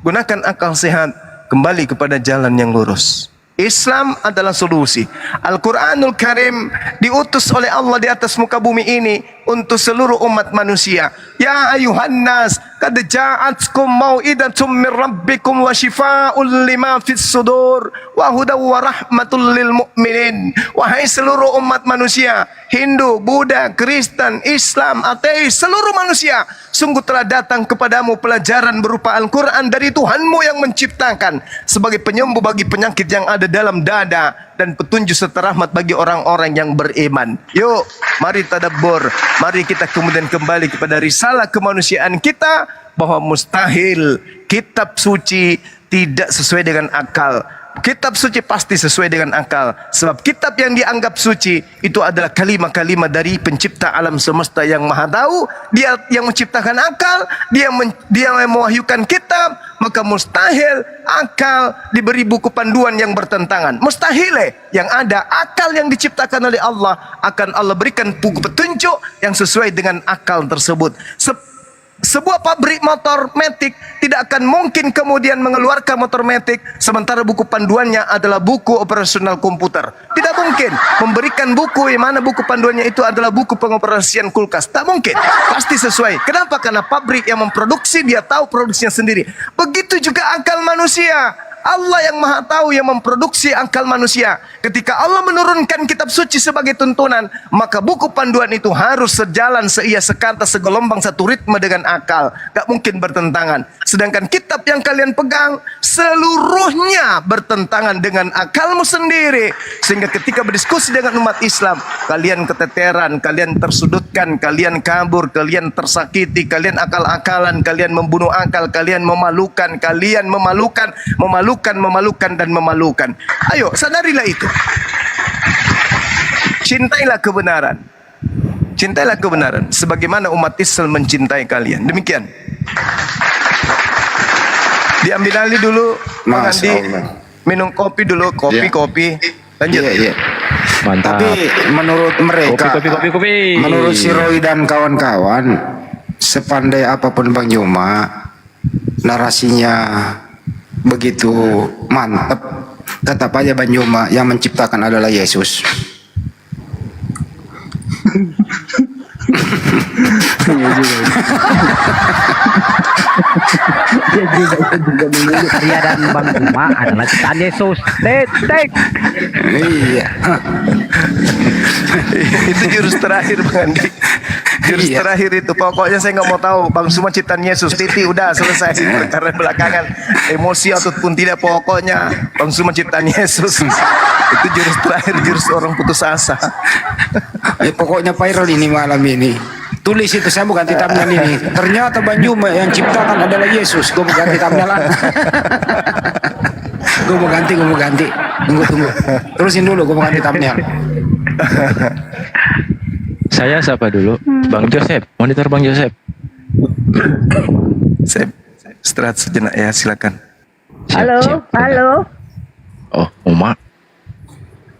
gunakan akal sehat, kembali kepada jalan yang lurus. Islam adalah solusi. Al-Quranul Karim diutus oleh Allah di atas muka bumi ini untuk seluruh umat manusia. Ya ayuhan nas, qad ja'atkum mau'idatum min rabbikum wa shifaa'un lima fis sudur wa hudaw wa rahmatul lil mu'minin. Wahai seluruh umat manusia, Hindu, Buddha, Kristen, Islam, ateis, seluruh manusia, sungguh telah datang kepadamu pelajaran berupa Al-Quran dari Tuhanmu yang menciptakan sebagai penyembuh bagi penyakit yang ada dalam dada dan petunjuk serta rahmat bagi orang-orang yang beriman. Yuk, mari tadabbur, mari kita kemudian kembali kepada risalah kemanusiaan kita, bahwa mustahil kitab suci tidak sesuai dengan akal. Kitab suci pasti sesuai dengan akal. Sebab kitab yang dianggap suci itu adalah kalimat-kalimat dari pencipta alam semesta yang maha tahu. Dia yang menciptakan akal, dia yang mewahyukan kitab. Maka mustahil akal diberi buku panduan yang bertentangan. Mustahil yang ada akal yang diciptakan oleh Allah, akan Allah berikan buku petunjuk yang sesuai dengan akal tersebut. Sebuah pabrik motor metik tidak akan mungkin kemudian mengeluarkan motor metik sementara buku panduannya adalah buku operasional komputer. Tidak mungkin memberikan buku yang mana buku panduannya itu adalah buku pengoperasian kulkas. Tak mungkin. Pasti sesuai. Kenapa? Karena pabrik yang memproduksi dia tahu produksinya sendiri. Begitu juga akal manusia. Allah yang maha tahu yang memproduksi akal manusia. Ketika Allah menurunkan kitab suci sebagai tuntunan, maka buku panduan itu harus sejalan, seia, sekata, segelombang, satu ritme dengan akal. Gak mungkin bertentangan. Sedangkan kitab yang kalian pegang seluruhnya bertentangan dengan akalmu sendiri. Sehingga ketika berdiskusi dengan umat Islam, kalian keteteran, kalian tersudutkan, kalian kabur, kalian tersakiti, kalian akal-akalan, kalian membunuh akal, kalian memalukan, memalukan dan memalukan. Ayo, sadarilah itu. Cintailah kebenaran. Cintailah kebenaran sebagaimana umat Islam mencintai kalian. Demikian. Diambil alih dulu, Bang Andi. Minum kopi dulu, kopi. Lanjut. Mantap. Tapi menurut mereka, Kopi. menurut si Roy dan kawan-kawan, sepandai apapun Bang Juma, narasinya begitu mantap, tetap aja Bang Juma yang menciptakan adalah Yesus. Dia juga menunjuk Ria dan Bang Juma adalah ciptaan Yesus. Tek. Iya. Itu jurus terakhir Bang Andi. Jurus terakhir itu. Pokoknya saya nggak mau tahu Bang Suma ciptaan Yesus. Titi udah selesai. Karena belakangan emosi ataupun tidak, pokoknya Bang Suma ciptaan Yesus. Itu jurus terakhir, jurus orang putus asa. Pokoknya viral ini malam ini. Tulis itu, saya mau ganti thumbnail ini. Ternyata Bang Juma yang ciptakan adalah Yesus. Gue mau ganti thumbnail. Gue mau ganti. Tunggu. Terusin dulu, gue mau ganti thumbnail. Saya siapa dulu? Bang Joseph, monitor Bang Joseph. Saya istirahat sejenak ya, silakan. Halo. Oh, Uma.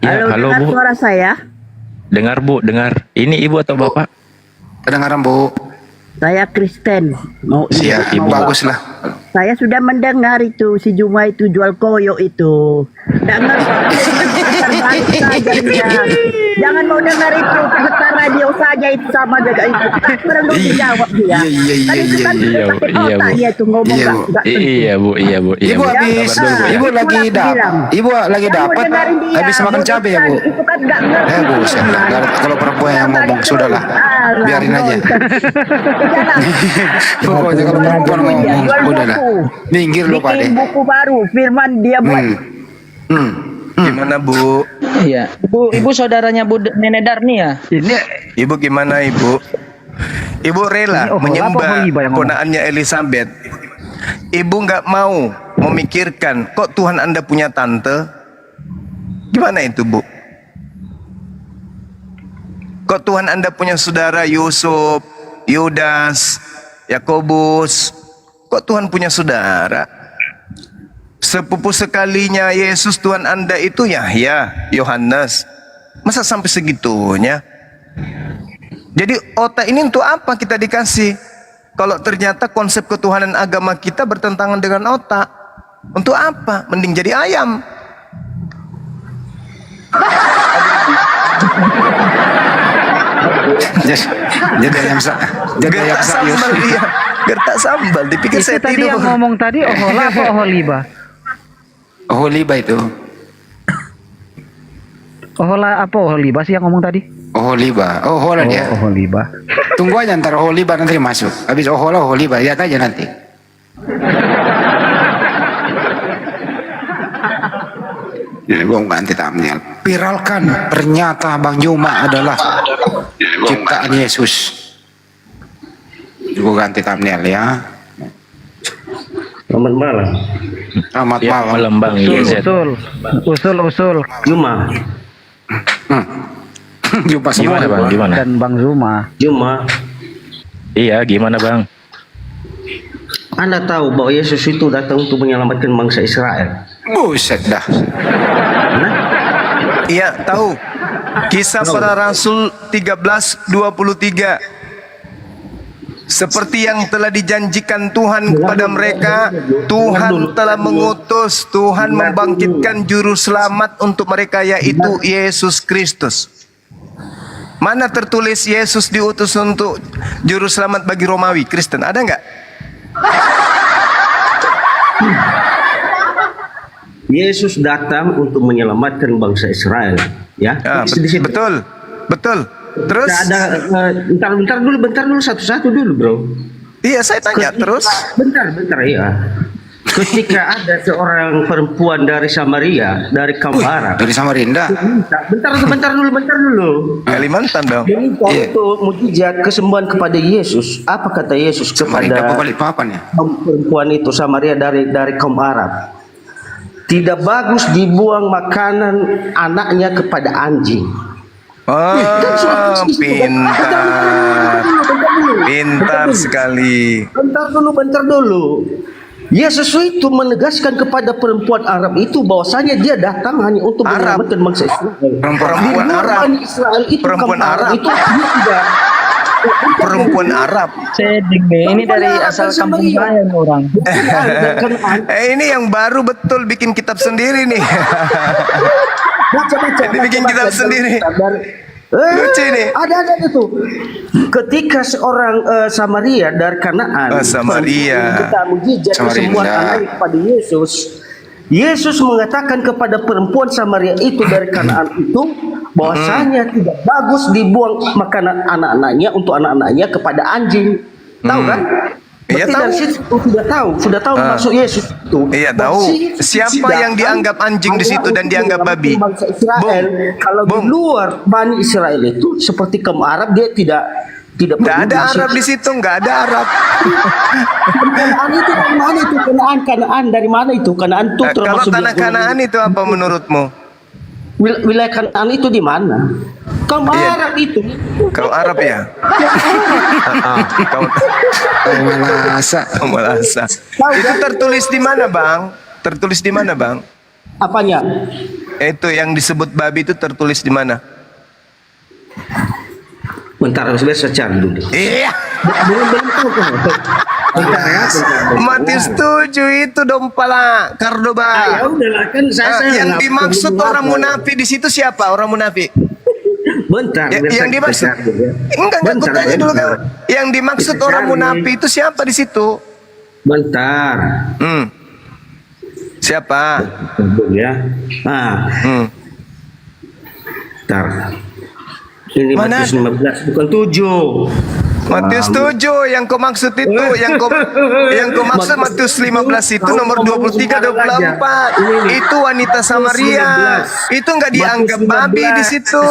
Ya, halo dengar Bu. suara saya? Dengar Bu, dengar. Ini Ibu atau Bapak? Kedengaran Bu. Saya Kristen. Siap, bagus lah. Saya sudah mendengar itu si Juma itu jual koyo itu. Dengar terbangsa jadinya. Jangan mau dengar itu peserta radio saja itu sama juga itu. Perlu dijawab dia. Tadi itu kan pakai otak dia itu ngomong nggak Iya Bu. Ibu habis, Ibu lagi dapat habis makan cabai ya Bu. Itu kan nggak ngerti. Buset lah, kalau perempuan yang ngomong sudahlah, biarin aja. Pokoknya kalau perempuan ngomong udahlah, minggir lu Pak. Bikin buku baru, firman dia buat. Gimana Bu? Iya. Ibu saudaranya Bu Nenek Darni ya? Ibu gimana Ibu? Ibu rela menyembah ponaannya Elizabeth. Ibu nggak mau memikirkan kok Tuhan Anda punya tante. Gimana itu Bu? Kok Tuhan Anda punya saudara Yusuf, Yudas, Yakobus? Kok Tuhan punya saudara? Sepupu sekalinya Yesus Tuhan Anda itu Yahya, Yohanes. Masa sampai segitunya? Jadi otak ini untuk apa kita dikasih? Kalau ternyata konsep ketuhanan agama kita bertentangan dengan otak, untuk apa? Mending jadi ayam. Jadi ayam sambal dia. Gertak sambal dipikir Itu saya tadi tidur. yang ngomong tadi Ohola apa Oholiba? Oholiba itu. Ohola apa Oholiba sih yang ngomong tadi? Oholiba. Ohola dia. Oholiba. Tunggu aja ntar Oholiba nanti masuk. Habis Oholiba, lihat aja nanti. Jadi gue ganti thumbnail. Viralkan, ternyata Bang Juma adalah ciptaan Yesus. Gue ganti thumbnail ya. Selamat malam. Selamat Ya, malam. malam Bang Yezet. Usul. Juma. Jumpa semua. Gimana Bang? Gimana? Dan Bang Zuma. Juma. Iya, gimana Bang? Anda tahu bahwa Yesus itu datang untuk menyelamatkan bangsa Israel. Buset dah. Iya, tahu. Kisah para Rasul 13:23. Seperti yang telah dijanjikan Tuhan kepada mereka, Tuhan telah mengutus, Tuhan membangkitkan juru selamat untuk mereka, yaitu Yesus Kristus. Mana tertulis Yesus diutus untuk juru selamat bagi Romawi Kristen? Ada nggak? Yesus datang untuk menyelamatkan bangsa Israel, ya. Betul, betul. Terus? Bentar dulu satu-satu dulu, bro. Iya, saya tanya terus. Bentar, ya. Ketika ada seorang perempuan dari Samaria, dari kaum Arab. Dari Samarinda. Bentar dulu. Kalimantan dong. Meminta untuk mujizat kesembuhan kepada Yesus. Apa kata Yesus kepada perempuan itu Samaria dari kaum Arab? Tidak bagus dibuang makanan anaknya kepada anjing. Pintar sekali. Bentar dulu. Yesus itu menegaskan kepada perempuan Arab itu bahwasanya dia datang hanya untuk menyelamatkan bangsa Israel. Perempuan Arab. Perempuan Arab. Itu dia tidak. Perempuan Arab. Ini dari asal kampung saya orang. Ini yang baru betul bikin kitab sendiri nih. Baca. Bikin kitab sendiri. Lucu ini. Ada itu. Ketika seorang Samaria dari Kanaan kita mujizat kesembuhan anaknya kepada Yesus. Yesus mengatakan kepada perempuan Samaria itu dari Kanaan itu bahwasanya tidak bagus dibuang makanan anak-anaknya kepada anjing. Tahu kan? Iya tahu. Sudah tahu maksud Yesus itu. Iya tahu. Siapa yang dianggap anjing di situ dan dianggap babi? Bangsa Israel. Kalau di luar Bani Israel itu seperti kaum Arab dia tidak ada Arab di situ, nggak ada Arab. Kanaan itu dari mana itu? Kanaan dari mana itu? Kanaan itu termasuk kalau tanah Kanaan itu apa menurutmu? Wilayah Kanaan itu di mana? Kaum Arab itu. Kaum Arab ya? Kaum Malasa. Itu tertulis di mana, Bang? Tertulis di mana, Bang? Apanya? Itu yang disebut babi itu tertulis di mana? Bentar, saya cari dulu. Iya. Belum tahu. Bentar ya. Matius 7 itu dong pala Cordoba. Ya udahlah kan saya yang dimaksud orang munafik di situ siapa? Orang munafik. Bentar. Yang dimaksud enggak aku tanya dulu kan. Yang dimaksud orang munafik itu siapa di situ? Bentar. Siapa? Ya. Bentar. Ini Matius 15 bukan 7. Matius 7 yang kau maksud itu, yang kau maksud Matius 15 itu nomor 23 24. Itu wanita Samaria. Itu enggak dianggap babi di situ.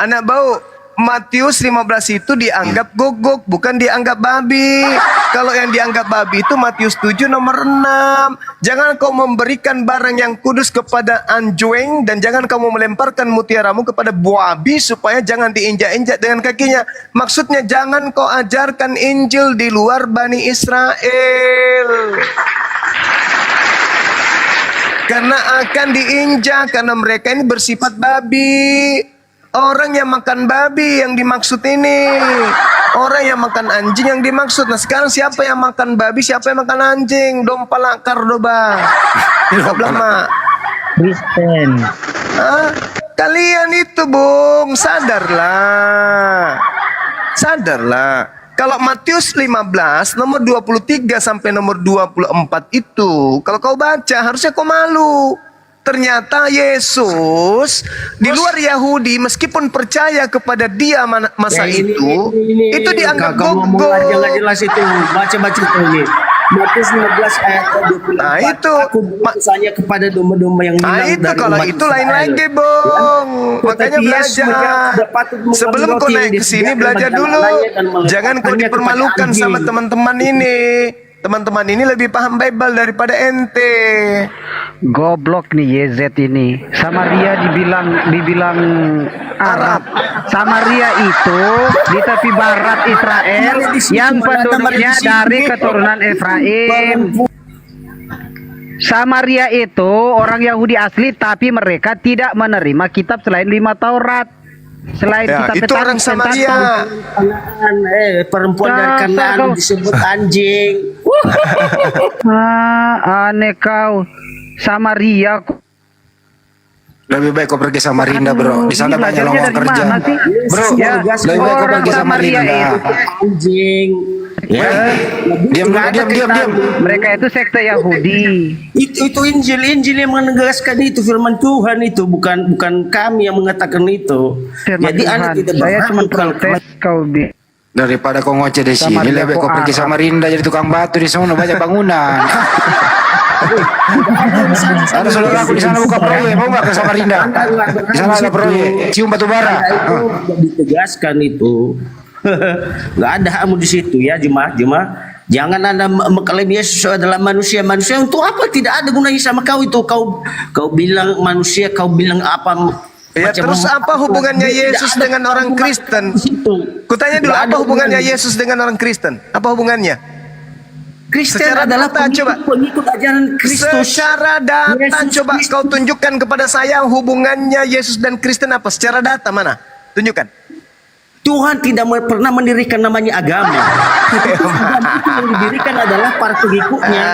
Anak bau. Matius 15 itu dianggap gogok, bukan dianggap babi. Kalau yang dianggap babi itu Matius 7 nomor 6. Jangan kau memberikan barang yang kudus kepada anjing, dan jangan kamu melemparkan mutiaramu kepada babi supaya jangan diinjak-injak dengan kakinya. Maksudnya jangan kau ajarkan Injil di luar Bani Israel. Karena akan diinjak, karena mereka ini bersifat babi. Orang yang makan babi yang dimaksud ini. Orang yang makan anjing yang dimaksud. Nah sekarang siapa yang makan babi, siapa yang makan anjing? Dompala Cordoba. Lama. Kristen. Kalian itu Bung, sadarlah. Kalau Matius 15 nomor 23 sampai nomor 24 itu, kalau kau baca harusnya kau malu. Ternyata Yesus di luar Yahudi meskipun percaya kepada dia masa itu dianggap gogok. Jangan jelas itu, baca itu ini. Matius 15 ayat 24. Nah itu saya kepada domba-domba yang hilang itu dari kalau umat itu lain Israel. lagi, Bung. Makanya belajar. Sebelum kau naik ke sini belajar dulu. Jangan kau dipermalukan sama teman-teman ini. Teman-teman ini lebih paham Bible daripada ente. Goblok nih YZ ini. Samaria dibilang Arab. Samaria itu di tepi barat Israel yang penduduknya dari keturunan Efraim. Samaria itu orang Yahudi asli, tapi mereka tidak menerima kitab selain 5 Taurat. Selain kitab itu orang Samaria. Perempuan dari Kanaan disebut anjing. Aneh kau. Samaria Lebih baik kau pergi Samarinda, bro. Di sana banyak lowongan kerja. Bro, Ya, lebih baik kau pergi Samarinda. anjing. Ya. Diam. Mereka itu sekte Yahudi. Itu Injil yang menegaskan itu, firman Tuhan itu, bukan kami yang mengatakan itu. Firman Jadi Tuhan. Anda tidak Saya berhak cuma bukan protes kau Daripada kau ngoceh di sini, Samarinda lebih baik kau kok pergi Arab. Samarinda jadi tukang batu di sana banyak bangunan. Ada saudara aku di sana buka proyek, mau nggak ke Samarinda? Di sana ada proyek, cium batu bara. Itu ditegaskan itu. Nggak ada kamu di situ ya, jemaah. Jangan Anda mengklaim Yesus adalah manusia. Untuk apa? Tidak ada gunanya sama kau itu. Kau bilang manusia, kau bilang apa? Ya terus apa hubungannya Yesus dengan orang Kristen? Kutanya dulu, apa hubungannya Yesus dengan orang Kristen? Apa hubungannya? Kristen Secara adalah data, pengikut ajaran Kristus. Secara data coba kau tunjukkan kepada saya hubungannya Yesus dan Kristen apa? Secara data mana? Tunjukkan. Tuhan tidak pernah mendirikan namanya agama. Agama itu yang didirikan adalah para pengikutnya.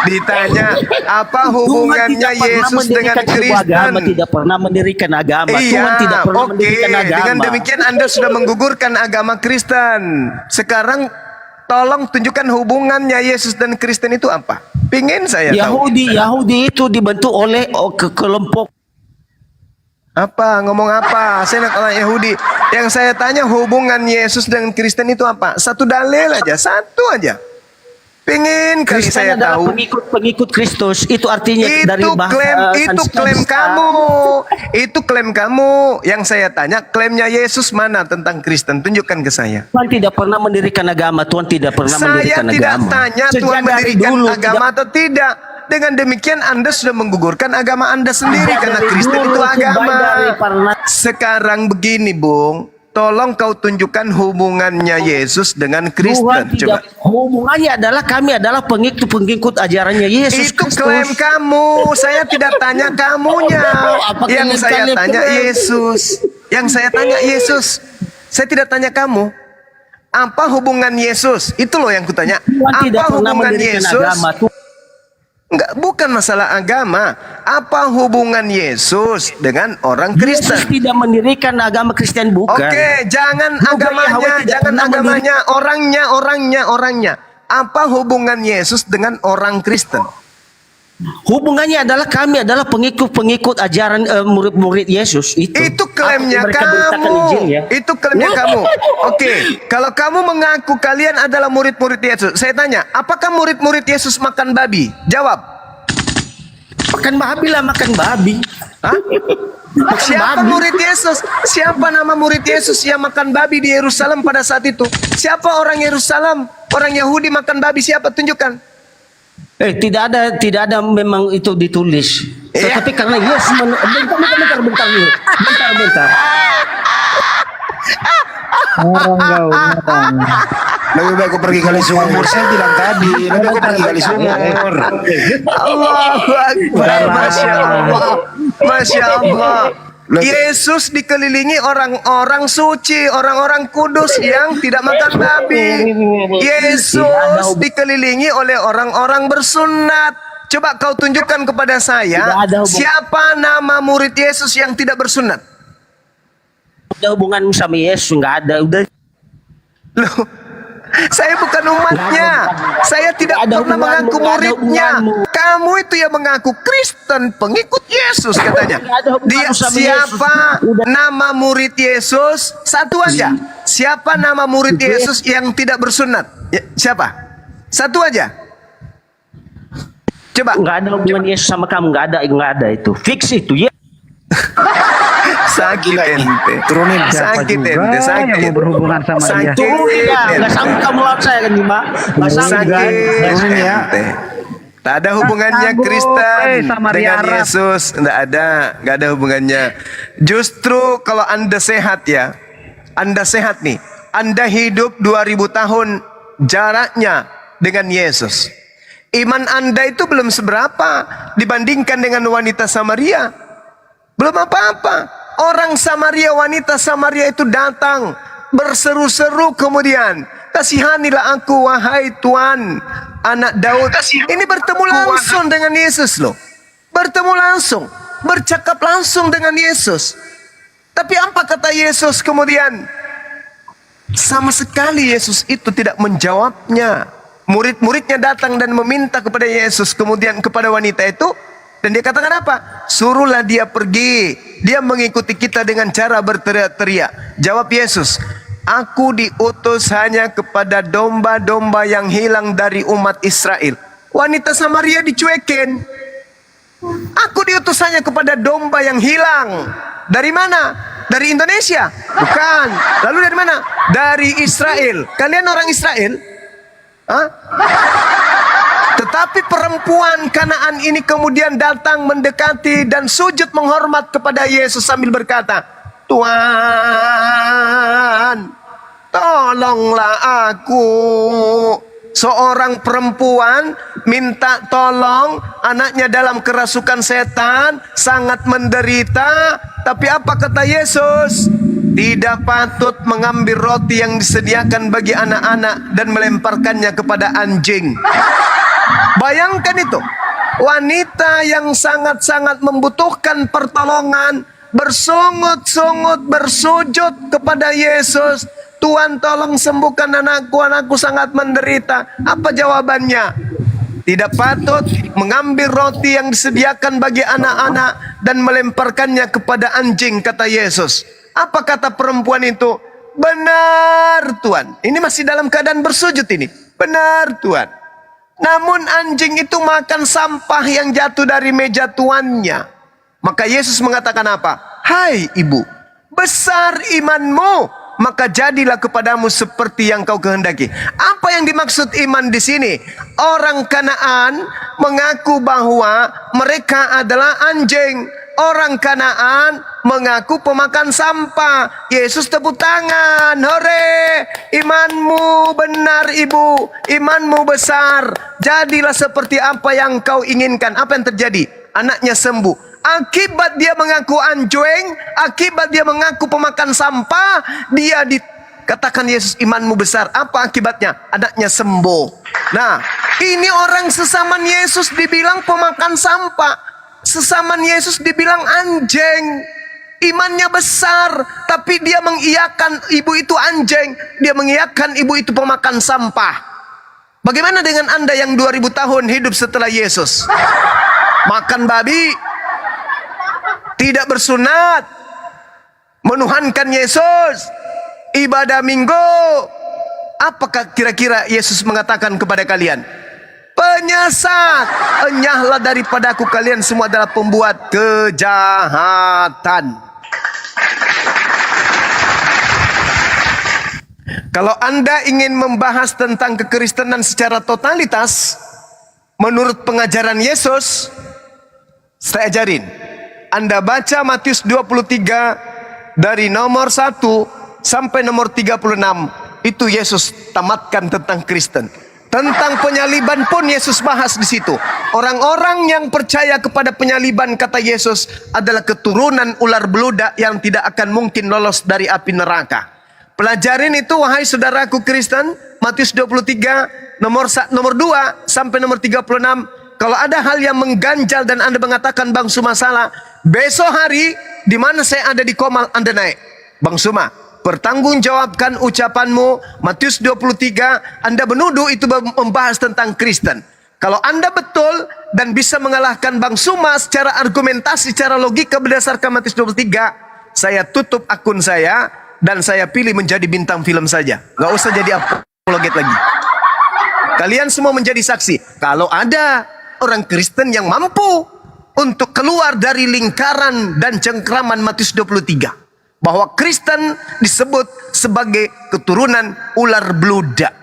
Ditanya apa hubungannya Yesus dengan Kristen? Agama tidak pernah mendirikan agama. Tuhan tidak pernah mendirikan agama. Dengan demikian Anda sudah menggugurkan agama Kristen. Sekarang tolong tunjukkan hubungannya Yesus dan Kristen itu apa? Pingin saya tahu. Yahudi itu dibentuk oleh kelompok. Apa? Ngomong apa? Saya nak orang Yahudi. Yang saya tanya hubungan Yesus dengan Kristen itu apa? Satu dalil aja, satu aja. Pingin kali Kristen saya adalah tahu. pengikut Kristus. Itu artinya dari bahasa Itu klaim kamu. Itu klaim kamu. Yang saya tanya klaimnya Yesus mana tentang Kristen? Tunjukkan ke saya. Tuhan tidak pernah mendirikan agama. Tuhan tidak pernah mendirikan agama. Saya tidak tanya Tuhan mendirikan agama atau tidak. Dengan demikian Anda sudah menggugurkan agama Anda sendiri karena Kristen itu agama. Sekarang begini, Bung. Tolong kau tunjukkan hubungannya Yesus dengan Kristen. Coba. Hubungannya adalah kami adalah pengikut ajarannya Yesus Itu Kristus. klaim kamu. Saya tidak tanya kamunya. Yang saya tanya Yesus. Yang saya tanya Yesus. Saya tidak tanya kamu. Apa hubungan Yesus? Itu loh yang kutanya. Apa hubungan Yesus? Enggak, bukan masalah agama. Apa hubungan Yesus dengan orang Kristen? Yesus tidak mendirikan agama Kristen, bukan. Oke, jangan agamanya, jangan agamanya, orangnya. Apa hubungan Yesus dengan orang Kristen? Hubungannya adalah kami adalah pengikut ajaran murid-murid Yesus itu. Itu klaimnya kamu. Itu klaimnya kamu. Oke, kalau kamu mengaku kalian adalah murid-murid Yesus, saya tanya, apakah murid-murid Yesus makan babi? Jawab. Makan babi lah, makan babi. Hah? Siapa murid Yesus? Siapa nama murid Yesus yang makan babi di Yerusalem pada saat itu? Siapa orang Yerusalem? Orang Yahudi makan babi siapa? Tunjukkan. Tidak ada memang itu ditulis. Tetapi karena Yesus bentar. Lebih baik kau pergi kali sumur. Saya bilang tadi, lebih baik kau pergi kali sumur. Allahu Akbar. Masya Allah. Masya Allah. Yesus dikelilingi orang-orang suci, orang-orang kudus yang tidak makan babi. Yesus dikelilingi oleh orang-orang bersunat. Coba kau tunjukkan kepada saya siapa nama murid Yesus yang tidak bersunat. Ada hubungan sama Yesus, nggak ada. Udah. Loh, saya bukan umatnya. Saya tidak pernah mengaku muridnya. Kamu itu yang mengaku Kristen, pengikut Yesus katanya. Dia siapa nama murid Yesus? Satu aja. Siapa nama murid Yesus yang tidak bersunat? Ya, siapa? Satu aja. Coba. Nggak ada hubungan Yesus sama kamu, nggak ada itu. Fix itu ya. Sakit ente. Turunin. Sakit ente. Sakit. Yang mau berhubungan sama dia. Turunin ya. Nggak sanggup kamu lawan saya kan, Nima. Nggak sanggup. Turunin ya. Tak ada hubungannya Kristen dengan Yesus. Nggak ada hubungannya. Justru kalau Anda sehat ya, Anda sehat nih. Anda hidup 2000 tahun jaraknya dengan Yesus. Iman Anda itu belum seberapa dibandingkan dengan wanita Samaria. Belum apa-apa. Orang Samaria, wanita Samaria itu datang berseru-seru kemudian, kasihanilah aku wahai Tuhan, anak Daud. Ini bertemu langsung dengan Yesus loh. Bertemu langsung. bercakap langsung dengan Yesus. Tapi apa kata Yesus kemudian? Sama sekali Yesus itu tidak menjawabnya. Murid-muridnya datang dan meminta kepada Yesus, kemudian kepada wanita itu, dan dia katakan apa? Suruhlah dia pergi. Dia mengikuti kita dengan cara berteriak-teriak. Jawab Yesus, aku diutus hanya kepada domba-domba yang hilang dari umat Israel. Wanita Samaria dicuekin. Aku diutus hanya kepada domba yang hilang. Dari mana? Dari Indonesia? Bukan. Lalu dari mana? Dari Israel. Kalian orang Israel? Hah? Tetapi perempuan Kanaan ini kemudian datang mendekati dan sujud menghormat kepada Yesus sambil berkata, Tuhan, tolonglah aku. Seorang perempuan minta tolong, anaknya dalam kerasukan setan, sangat menderita. Tapi apa kata Yesus? Tidak patut mengambil roti yang disediakan bagi anak-anak dan melemparkannya kepada anjing. Bayangkan itu, wanita yang sangat-sangat membutuhkan pertolongan, bersungut-sungut, bersujud kepada Yesus. Tuhan, tolong sembuhkan anakku sangat menderita. Apa jawabannya? Tidak patut mengambil roti yang disediakan bagi anak-anak dan melemparkannya kepada anjing, kata Yesus. Apa kata perempuan itu? Benar Tuhan. Ini masih dalam keadaan bersujud ini. Benar Tuhan. Namun anjing itu makan sampah yang jatuh dari meja tuannya. Maka Yesus mengatakan apa? Hai ibu, besar imanmu, maka jadilah kepadamu seperti yang kau kehendaki. Apa yang dimaksud iman di sini? Orang Kanaan mengaku bahwa mereka adalah anjing. Orang Kanaan mengaku pemakan sampah. Yesus tepuk tangan. Hore, imanmu benar ibu, imanmu besar. Jadilah seperti apa yang kau inginkan. Apa yang terjadi? Anaknya sembuh. Akibat dia mengaku anjing, akibat dia mengaku pemakan sampah, dia dikatakan Yesus imanmu besar. Apa akibatnya? Anaknya sembuh. Nah, ini orang sesaman Yesus dibilang pemakan sampah. Sesaman Yesus dibilang anjing. Imannya besar, tapi dia mengiyakan ibu itu anjing. Dia mengiyakan ibu itu pemakan sampah. Bagaimana dengan Anda yang 2000 tahun hidup setelah Yesus? Makan babi, tidak bersunat, menuhankan Yesus, ibadah minggu. Apakah kira-kira Yesus mengatakan kepada kalian? Penyesat, enyahlah daripadaku kalian semua adalah pembuat kejahatan. Kalau Anda ingin membahas tentang kekristenan secara totalitas, menurut pengajaran Yesus, saya ajarin. Anda baca Matius 23 dari nomor 1 sampai nomor 36. Itu Yesus tamatkan tentang Kristen. Tentang penyaliban pun Yesus bahas di situ. Orang-orang yang percaya kepada penyaliban, kata Yesus, adalah keturunan ular beludak yang tidak akan mungkin lolos dari api neraka. Pelajarin itu wahai saudaraku Kristen. Matius 23 nomor 2 sampai nomor 36. Kalau ada hal yang mengganjal dan Anda mengatakan Bang Suma salah, besok hari di mana saya ada di Komal, Anda naik. Bang Suma, pertanggungjawabkan ucapanmu. Matius 23, Anda menuduh itu membahas tentang Kristen. Kalau Anda betul dan bisa mengalahkan Bang Suma secara argumentasi, secara logika berdasarkan Matius 23, saya tutup akun saya dan saya pilih menjadi bintang film saja. Gak usah jadi apologet lagi. Kalian semua menjadi saksi. Kalau ada orang Kristen yang mampu untuk keluar dari lingkaran dan cengkraman Matius 23, bahwa Kristen disebut sebagai keturunan ular beludak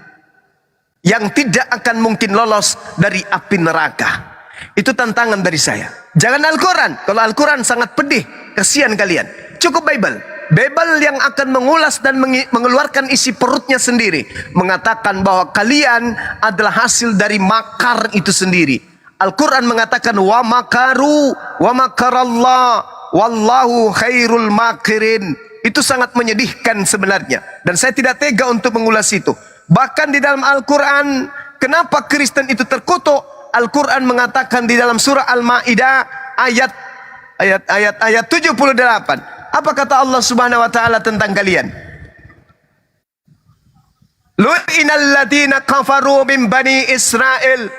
yang tidak akan mungkin lolos dari api neraka. Itu tantangan dari saya. Jangan Al-Quran. Kalau Al-Quran sangat pedih, kasihan kalian. Cukup Bible. Bible yang akan mengulas dan mengeluarkan isi perutnya sendiri, mengatakan bahwa kalian adalah hasil dari makar itu sendiri. Al-Quran mengatakan wa makaru wa makarallah wallahu khairul makirin. Itu sangat menyedihkan sebenarnya, dan saya tidak tega untuk mengulas itu. Bahkan di dalam Al-Quran, kenapa Kristen itu terkutuk? Al-Quran mengatakan di dalam surah Al-Ma'idah ayat ayat 78. Apa kata Allah Subhanahu wa taala tentang kalian? Lu'inal ladzina kafaru min bani Israel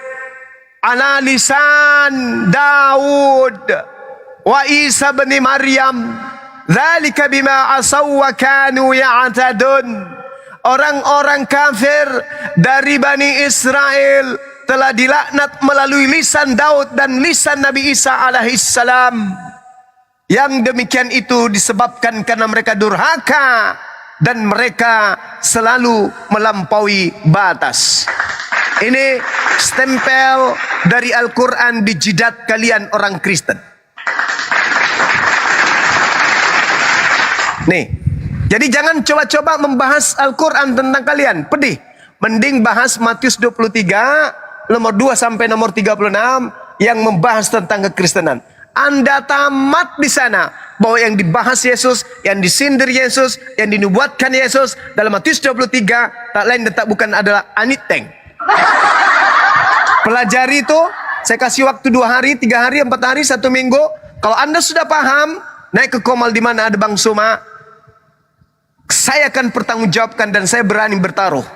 ala lisan Daud wa Isa bin Maryam dzalika bima asaw wa kanu ya'tadun. Orang-orang kafir dari Bani Israel telah dilaknat melalui lisan Daud dan lisan Nabi Isa alaihissalam. Yang demikian itu disebabkan karena mereka durhaka dan mereka selalu melampaui batas. Ini stempel dari Al-Quran di jidat kalian orang Kristen. Nih, jadi jangan coba-coba membahas Al-Quran tentang kalian, pedih. Mending bahas Matius 23 nomor 2 sampai nomor 36 yang membahas tentang kekristenan. Anda tamat di sana bahwa yang dibahas Yesus, yang disindir Yesus, yang dinubuatkan Yesus dalam Matius 23 tak lain dan tak bukan adalah aniteng. Pelajari itu, saya kasih waktu 2 hari, 3 hari, 4 hari, 1 minggu. Kalau Anda sudah paham, naik ke Komal di mana ada Bang Suma, saya akan pertanggungjawabkan dan saya berani bertaruh.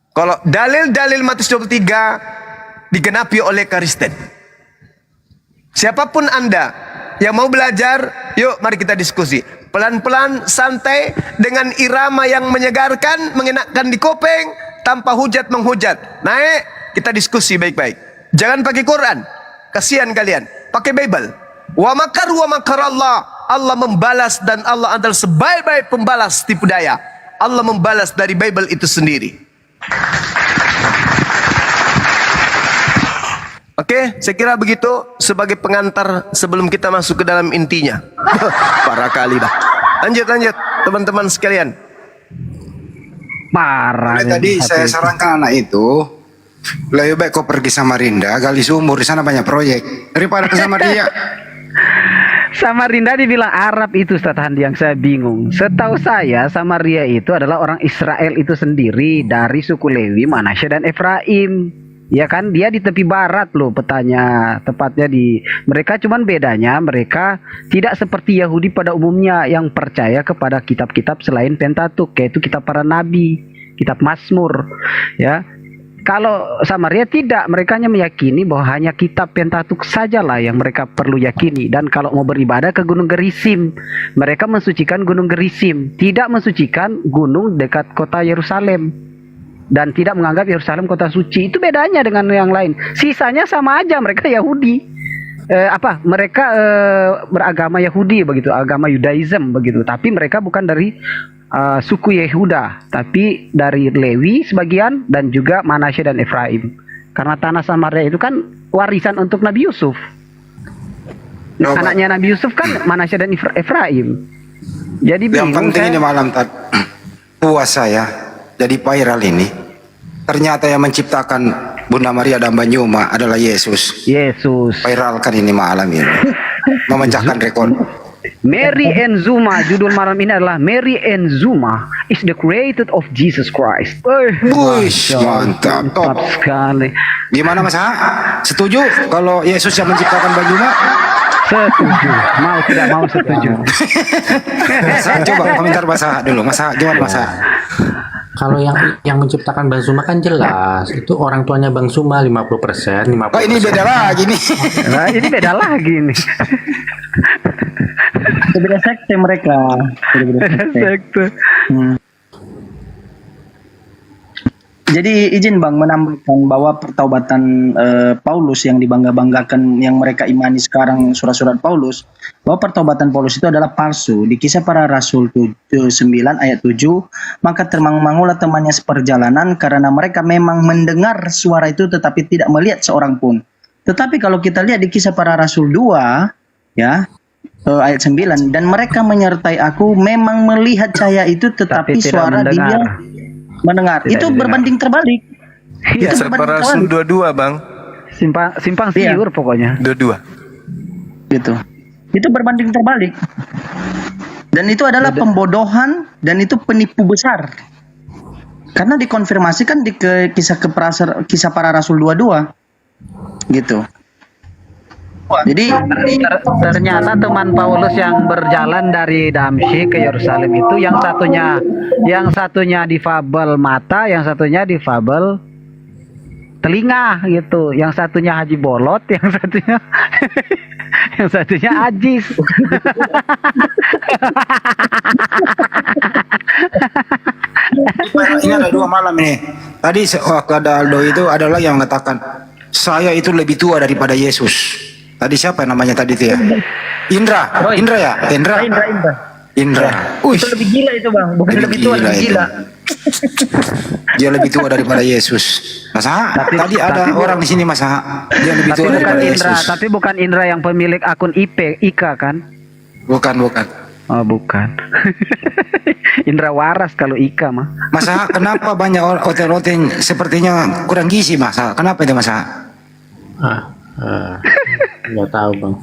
Kalau dalil-dalil Matius 23 digenapi oleh Kristen. Siapapun Anda yang mau belajar, yuk mari kita diskusi. Pelan-pelan, santai, dengan irama yang menyegarkan, mengenakkan di kuping, tanpa hujat menghujat. Naik, kita diskusi baik-baik. Jangan pakai Quran, kasihan kalian. Pakai Bible. Wa makaru wa makarallah. Allah membalas dan Allah adalah sebaik-baik pembalas tipu daya. Allah membalas dari Bible itu sendiri. Oke, saya kira begitu sebagai pengantar sebelum kita masuk ke dalam intinya. Parah kali dah. Lanjut teman-teman sekalian. Parah. Tadi saya sarankan anak itu lebih baik kau pergi Samarinda, gali sumur, di sana banyak proyek daripada ke Samaria. Samarinda dibilang Arab itu, Ustaz Handi, yang saya bingung. Setahu saya Samaria itu adalah orang Israel itu sendiri dari suku Lewi, Manasye dan Efraim. Ya kan, dia di tepi barat loh petanya, tepatnya di mereka. Cuman bedanya mereka tidak seperti Yahudi pada umumnya yang percaya kepada kitab-kitab selain Pentatuk, yaitu kitab para nabi, kitab Mazmur. Ya, kalau Samaria tidak, mereka hanya meyakini bahwa hanya kitab Pentatuk sajalah yang mereka perlu yakini. Dan kalau mau beribadah ke Gunung Gerisim, mereka mensucikan Gunung Gerisim, tidak mensucikan gunung dekat kota Yerusalem. Dan tidak menganggap Yerusalem kota suci. Itu bedanya dengan yang lain. Sisanya sama aja, mereka Yahudi. Mereka beragama Yahudi begitu, agama Yudaism begitu. Tapi mereka bukan dari suku Yehuda, tapi dari Lewi sebagian dan juga Manasye dan Efraim. Karena tanah Samaria itu kan warisan untuk Nabi Yusuf. Anaknya Nabi Yusuf kan Manasye dan Efraim. Jadi yang penting ini malam puasa ya. Jadi viral ini, ternyata yang menciptakan Bunda Maria dan Banyuma adalah Yesus. Viralkan ini malam ini, memecahkan rekor. Mary and Zuma, judul malam ini adalah Mary and Zuma is the created of Jesus Christ. Mantap sekali. Gimana Mas Ha? Setuju kalau Yesus yang menciptakan Banyuma? Setuju. Mau tidak mau setuju. Coba komentar Mas Ha dulu. Mas Ha, gimana Mas Ha? Kalau yang menciptakan Bang Suma kan jelas, itu orang tuanya Bang Suma 50%, 50%. Oh, ini beda lagi nih. Nah, ini beda lagi nih. Beda sekte mereka. Beda sekte. Jadi izin Bang menambahkan bahwa pertaubatan Paulus yang dibangga-banggakan yang mereka imani sekarang surat-surat Paulus, bahwa pertaubatan Paulus itu adalah palsu. Di Kisah Para Rasul 9 ayat 7, maka termangu-mangulah temannya seperjalanan karena mereka memang mendengar suara itu tetapi tidak melihat seorang pun. Tetapi kalau kita lihat di Kisah Para Rasul 2 ya, ayat 9, dan mereka menyertai aku memang melihat cahaya itu tetapi suara dia mendengar. Itu berbanding terbalik. Iya, Para Rasul 22 Bang. Simpang siur pokoknya. 22. Gitu. Itu berbanding terbalik. Dan itu adalah pembodohan dan itu penipu besar. Karena dikonfirmasikan di Kisah Para Rasul 22. Gitu. Jadi ternyata teman Paulus yang berjalan dari Damsyik ke Yerusalem itu yang satunya difabel mata, yang satunya difabel telinga gitu, yang satunya Haji Bolot, yang satunya yang satunya Ajis. Ini ada 2 malam ini. Tadi waktu ada Aldo itu ada lagi yang mengatakan saya itu lebih tua daripada Yesus. Tadi siapa namanya tadi itu ya? Indra ya? Indra. Itu lebih gila itu bang, bukan lebih tua, lebih gila. Dia lebih tua daripada Yesus. Masa? Tadi ada orang di sini masa dia lebih tua daripada Yesus. Tapi bukan Indra yang pemilik akun Ika kan? Bukan. Oh bukan. Indra waras kalau Ika mah. Masa kenapa banyak hotel-hotel sepertinya kurang gizi masa? Kenapa itu masa? Nggak tahu bang.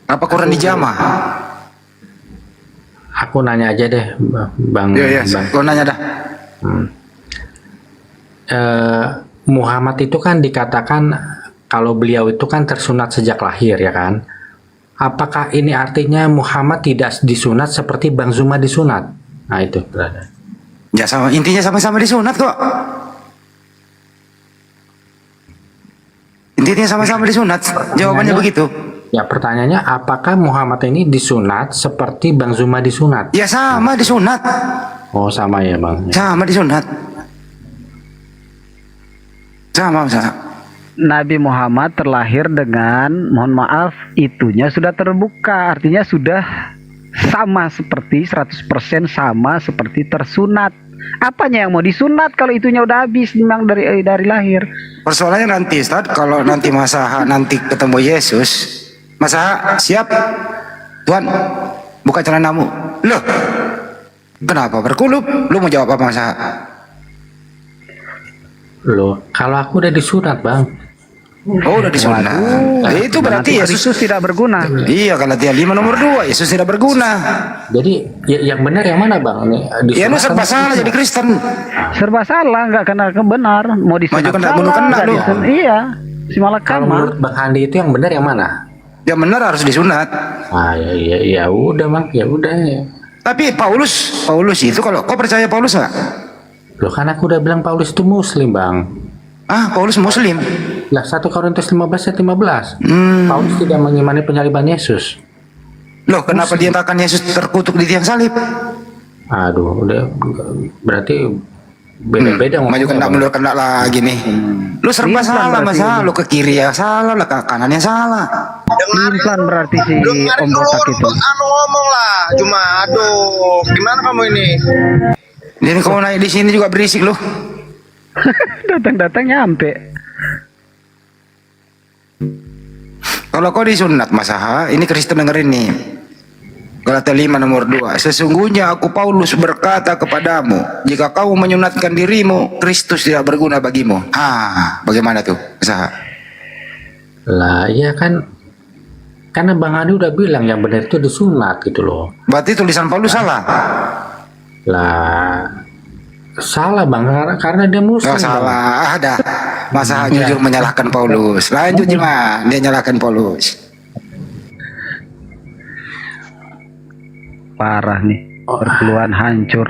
Apa kurang dijamah? Aku nanya aja deh bang. Iya, aku nanya dah. Muhammad itu kan dikatakan kalau beliau itu kan tersunat sejak lahir ya kan. Apakah ini artinya Muhammad tidak disunat seperti Bang Zuma disunat? Nah itu berada. Ya sama, intinya sama-sama disunat kok. Intinya sama-sama disunat. Jawabannya begitu. Ya pertanyaannya apakah Muhammad ini disunat seperti Bang Zuma disunat? Ya sama disunat. Oh sama ya bang. Sama disunat. Sama. Nabi Muhammad terlahir dengan, mohon maaf, itunya sudah terbuka, artinya sudah sama seperti 100% sama seperti tersunat. Apanya yang mau disunat kalau itunya udah habis memang dari lahir? Persoalannya nanti Ustaz, kalau nanti masa nanti ketemu Yesus, masa siap Tuhan buka celanamu. Loh, kenapa berkulup? Lu mau jawab apa masa? Loh, kalau aku udah disunat bang. Oh udah disunat. Itu berarti Yesus tidak berguna. Iya, kalau dia 5 nomor 2 Yesus tidak berguna. Jadi yang benar yang mana bang? Ya lu serba salah jadi Kristen. Serba salah, nggak kena benar. Mau disunat salah, lu. Iya, si malaikat kalau menurut Bang Handi itu yang benar yang mana? Yang benar harus disunat. Ah ya udah bang, ya udah ya. Tapi Paulus itu kalau kau percaya Paulus nggak? Loh kan aku udah bilang Paulus itu Muslim bang. Ah, Paulus Muslim. Lah 1 Korintus 15 ayat 15. Paulus tidak mengimani penyaliban Yesus. Loh, kenapa dia katakan Yesus terkutuk di tiang salib? Aduh, udah berarti beda-beda. Maju kena mundur kena lagi nih. Lu serba salah masa, lu ke kiri ya salah, lah ke kanannya salah. Implan berarti si Om Botak itu. Ngomong lah, cuma aduh, gimana kamu ini? Jadi kamu naik di sini juga berisik lu. Datang-datang nyampe. Kalau kau disunat masa, ini Kristen dengerin nih. Galatia 5 nomor 2. Sesungguhnya aku Paulus berkata kepadamu, jika kau menyunatkan dirimu, Kristus tidak berguna bagimu. Bagaimana tuh? Masa? Lah iya kan, karena Bang Andi udah bilang yang benar itu disunat gitu loh. Berarti tulisan Paulus salah? Lah salah bang, karena dia Muslim. Salah, ada. Masa jujur menyalahkan Paulus. Lanjut gimana? Dia nyalahkan Paulus. Parah nih, perpuluhan hancur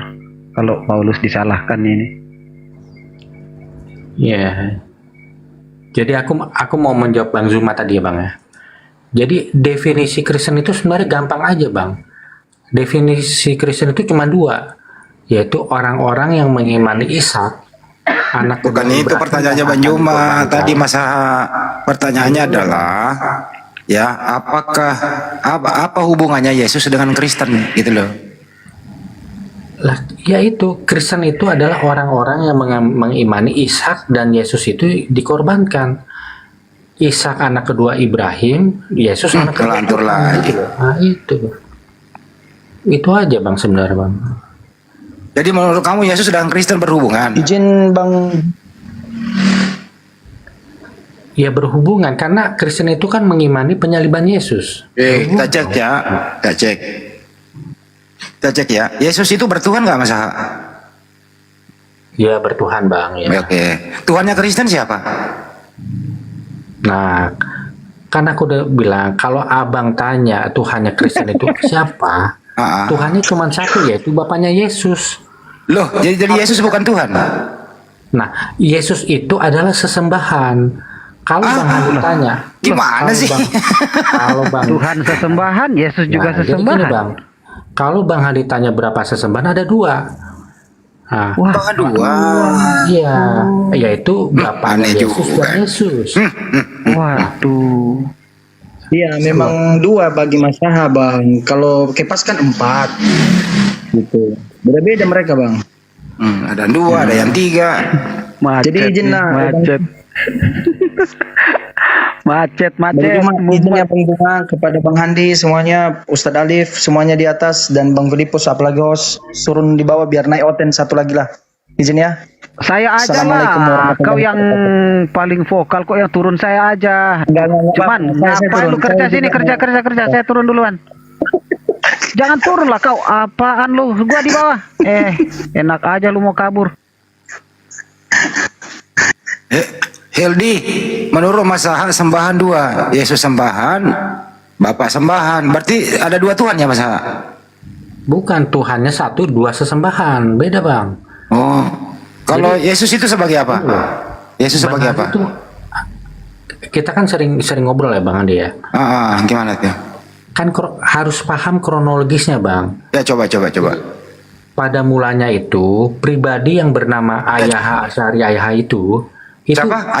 kalau Paulus disalahkan ini. Iya. Jadi aku mau menjawab Bang Zuma tadi ya bang ya. Jadi definisi Kristen itu sebenarnya gampang aja bang. Definisi Kristen itu cuma 2. Yaitu orang-orang yang mengimani Ishak, anak. Bukan itu pertanyaannya Bang Juma tadi. Masa pertanyaannya adalah ya apakah apa hubungannya Yesus dengan Kristen gitu loh. Lah yaitu Kristen itu adalah orang-orang yang mengimani Ishak dan Yesus itu dikorbankan. Ishak anak kedua Ibrahim, Yesus anak kedua lagi. Nah itu aja bang sebenarnya bang. Jadi menurut kamu Yesus dan Kristen berhubungan? Izin Bang. Ya berhubungan karena Kristen itu kan mengimani penyaliban Yesus. Kita cek ya, kita cek ya. Yesus itu bertuhan nggak masa? Ya bertuhan bang. Ya. Oke. Tuhannya Kristen siapa? Nah Karena aku udah bilang, kalau abang tanya Tuhannya Kristen itu siapa? Tuhannya cuma satu, yaitu Bapaknya Yesus. Loh, jadi Yesus bukan Tuhan? Nah, Yesus itu adalah sesembahan. Kalau Bang Hadi tanya, gimana sih? Kalau Bang Tuhan sesembahan, Yesus juga jadi sesembahan. gini, Bang. Kalau Bang Hadi tanya berapa sesembahan, ada dua. Nah, dua. Iya, yaitu Bapaknya Yesus dan Yesus. Waduh. Iya, memang dua bagi Mas Aha, Bang. Kalau Kepas kan 4. Gitu. Beda-beda mereka, Bang. Ada 2, ada yang 3. Jadi izin lah. Macet. macet. Izinnya penghubungan kepada Bang Handi, semuanya, Ustadz Alif, semuanya di atas, dan Bang Filipus, apalagi host, turun di bawah biar naik oten satu lagi lah. Izin ya. Saya aja lah. Kau yang paling vokal kok yang turun saya aja. Cuman ngapain lu kerja sini, kerja. Saya turun duluan. Jangan turun lah kau. Apaan lu? Gua di bawah. Enak aja lu mau kabur. Hildi, menurut Mas Aha sembahan 2, Yesus sembahan, Bapak sembahan. Berarti ada 2 Tuhan ya Mas Aha? Bukan, Tuhannya satu, 2 sesembahan. Beda, Bang. Oh, kalau Yesus itu sebagai apa? Yesus sebagai apa? Itu, kita kan sering ngobrol ya Bang Andi ya. Gimana tuh? Kan harus paham kronologisnya Bang. Ya coba. Pada mulanya itu pribadi yang bernama Ayah Asyari Ayah itu siapa?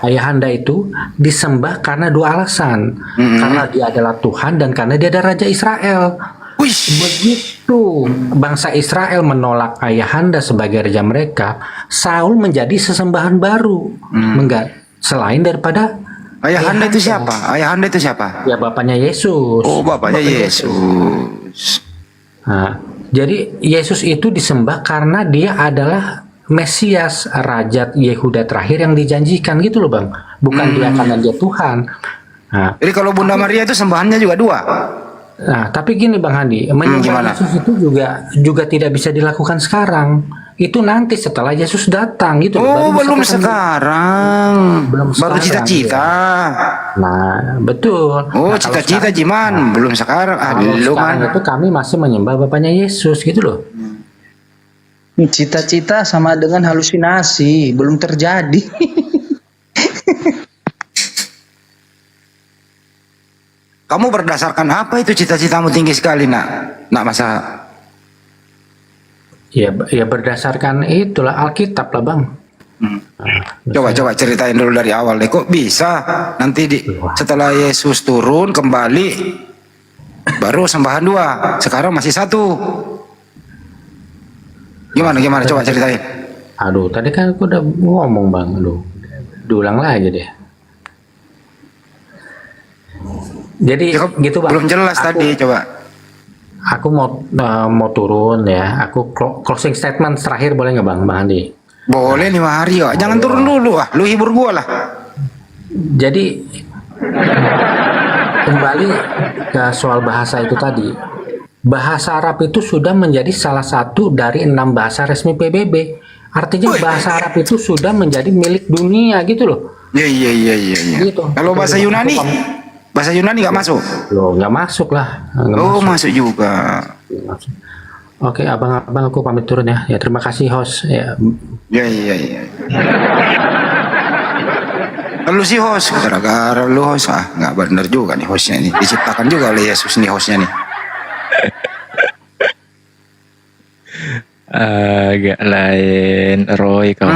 Ayahanda itu disembah karena 2 alasan. Karena dia adalah Tuhan dan karena dia adalah Raja Israel. Begitu bangsa Israel menolak Ayahanda sebagai raja mereka, Saul menjadi sesembahan baru. Selain daripada Ayahanda itu siapa? Ayahanda itu siapa? Ya Bapaknya Yesus. Oh, Bapaknya Yesus. Nah, jadi Yesus itu disembah karena dia adalah Mesias, Raja Yehuda terakhir yang dijanjikan gitu loh Bang. Bukan dia karena dia Tuhan. Nah, jadi kalau Bunda Maria itu sembahannya juga 2. Nah, tapi gini Bang Handi, menyembah Yesus itu juga tidak bisa dilakukan sekarang. Itu nanti setelah Yesus datang gitu. Oh, belum sekarang. Baru cita-cita. Ya. Nah, betul. Oh, cita-cita Jiman, belum sekarang. Sekarang itu kami masih menyembah Bapaknya Yesus gitu loh. Cita-cita sama dengan halusinasi, belum terjadi. Kamu berdasarkan apa itu cita-citamu tinggi sekali, nak masa? Ya berdasarkan itulah Alkitab lah Bang. Coba ceritain dulu dari awal deh. Kok bisa nanti setelah Yesus turun kembali baru sembahan 2, sekarang masih 1. Gimana? Coba ceritain. Aduh, tadi kan aku udah ngomong Bang. Aduh, diulang lagi deh. Jadi gitu Bang. Belum jelas tadi, coba. Aku mau turun ya. Aku closing statement terakhir boleh nggak Bang Andi? Boleh 5 hari kok. Jangan turun dulu lu hibur gua lah. Jadi kembali ke soal bahasa itu tadi. Bahasa Arab itu sudah menjadi salah satu dari 6 bahasa resmi PBB. Artinya bahasa Arab itu sudah menjadi milik dunia gitu loh. Iya. Gitu. Kalau bahasa Yunani? Bahasa Yunani nggak masuk? Loh, nggak masuk lah. Masuk juga. Oke, abang aku pamit turun ya. Ya terima kasih host. Ya. Iya. Lu sih host, gara-gara lu host nggak benar juga nih hostnya ini. Diciptakan juga oleh Yesus nih hostnya nih. Agak lain Roy kau.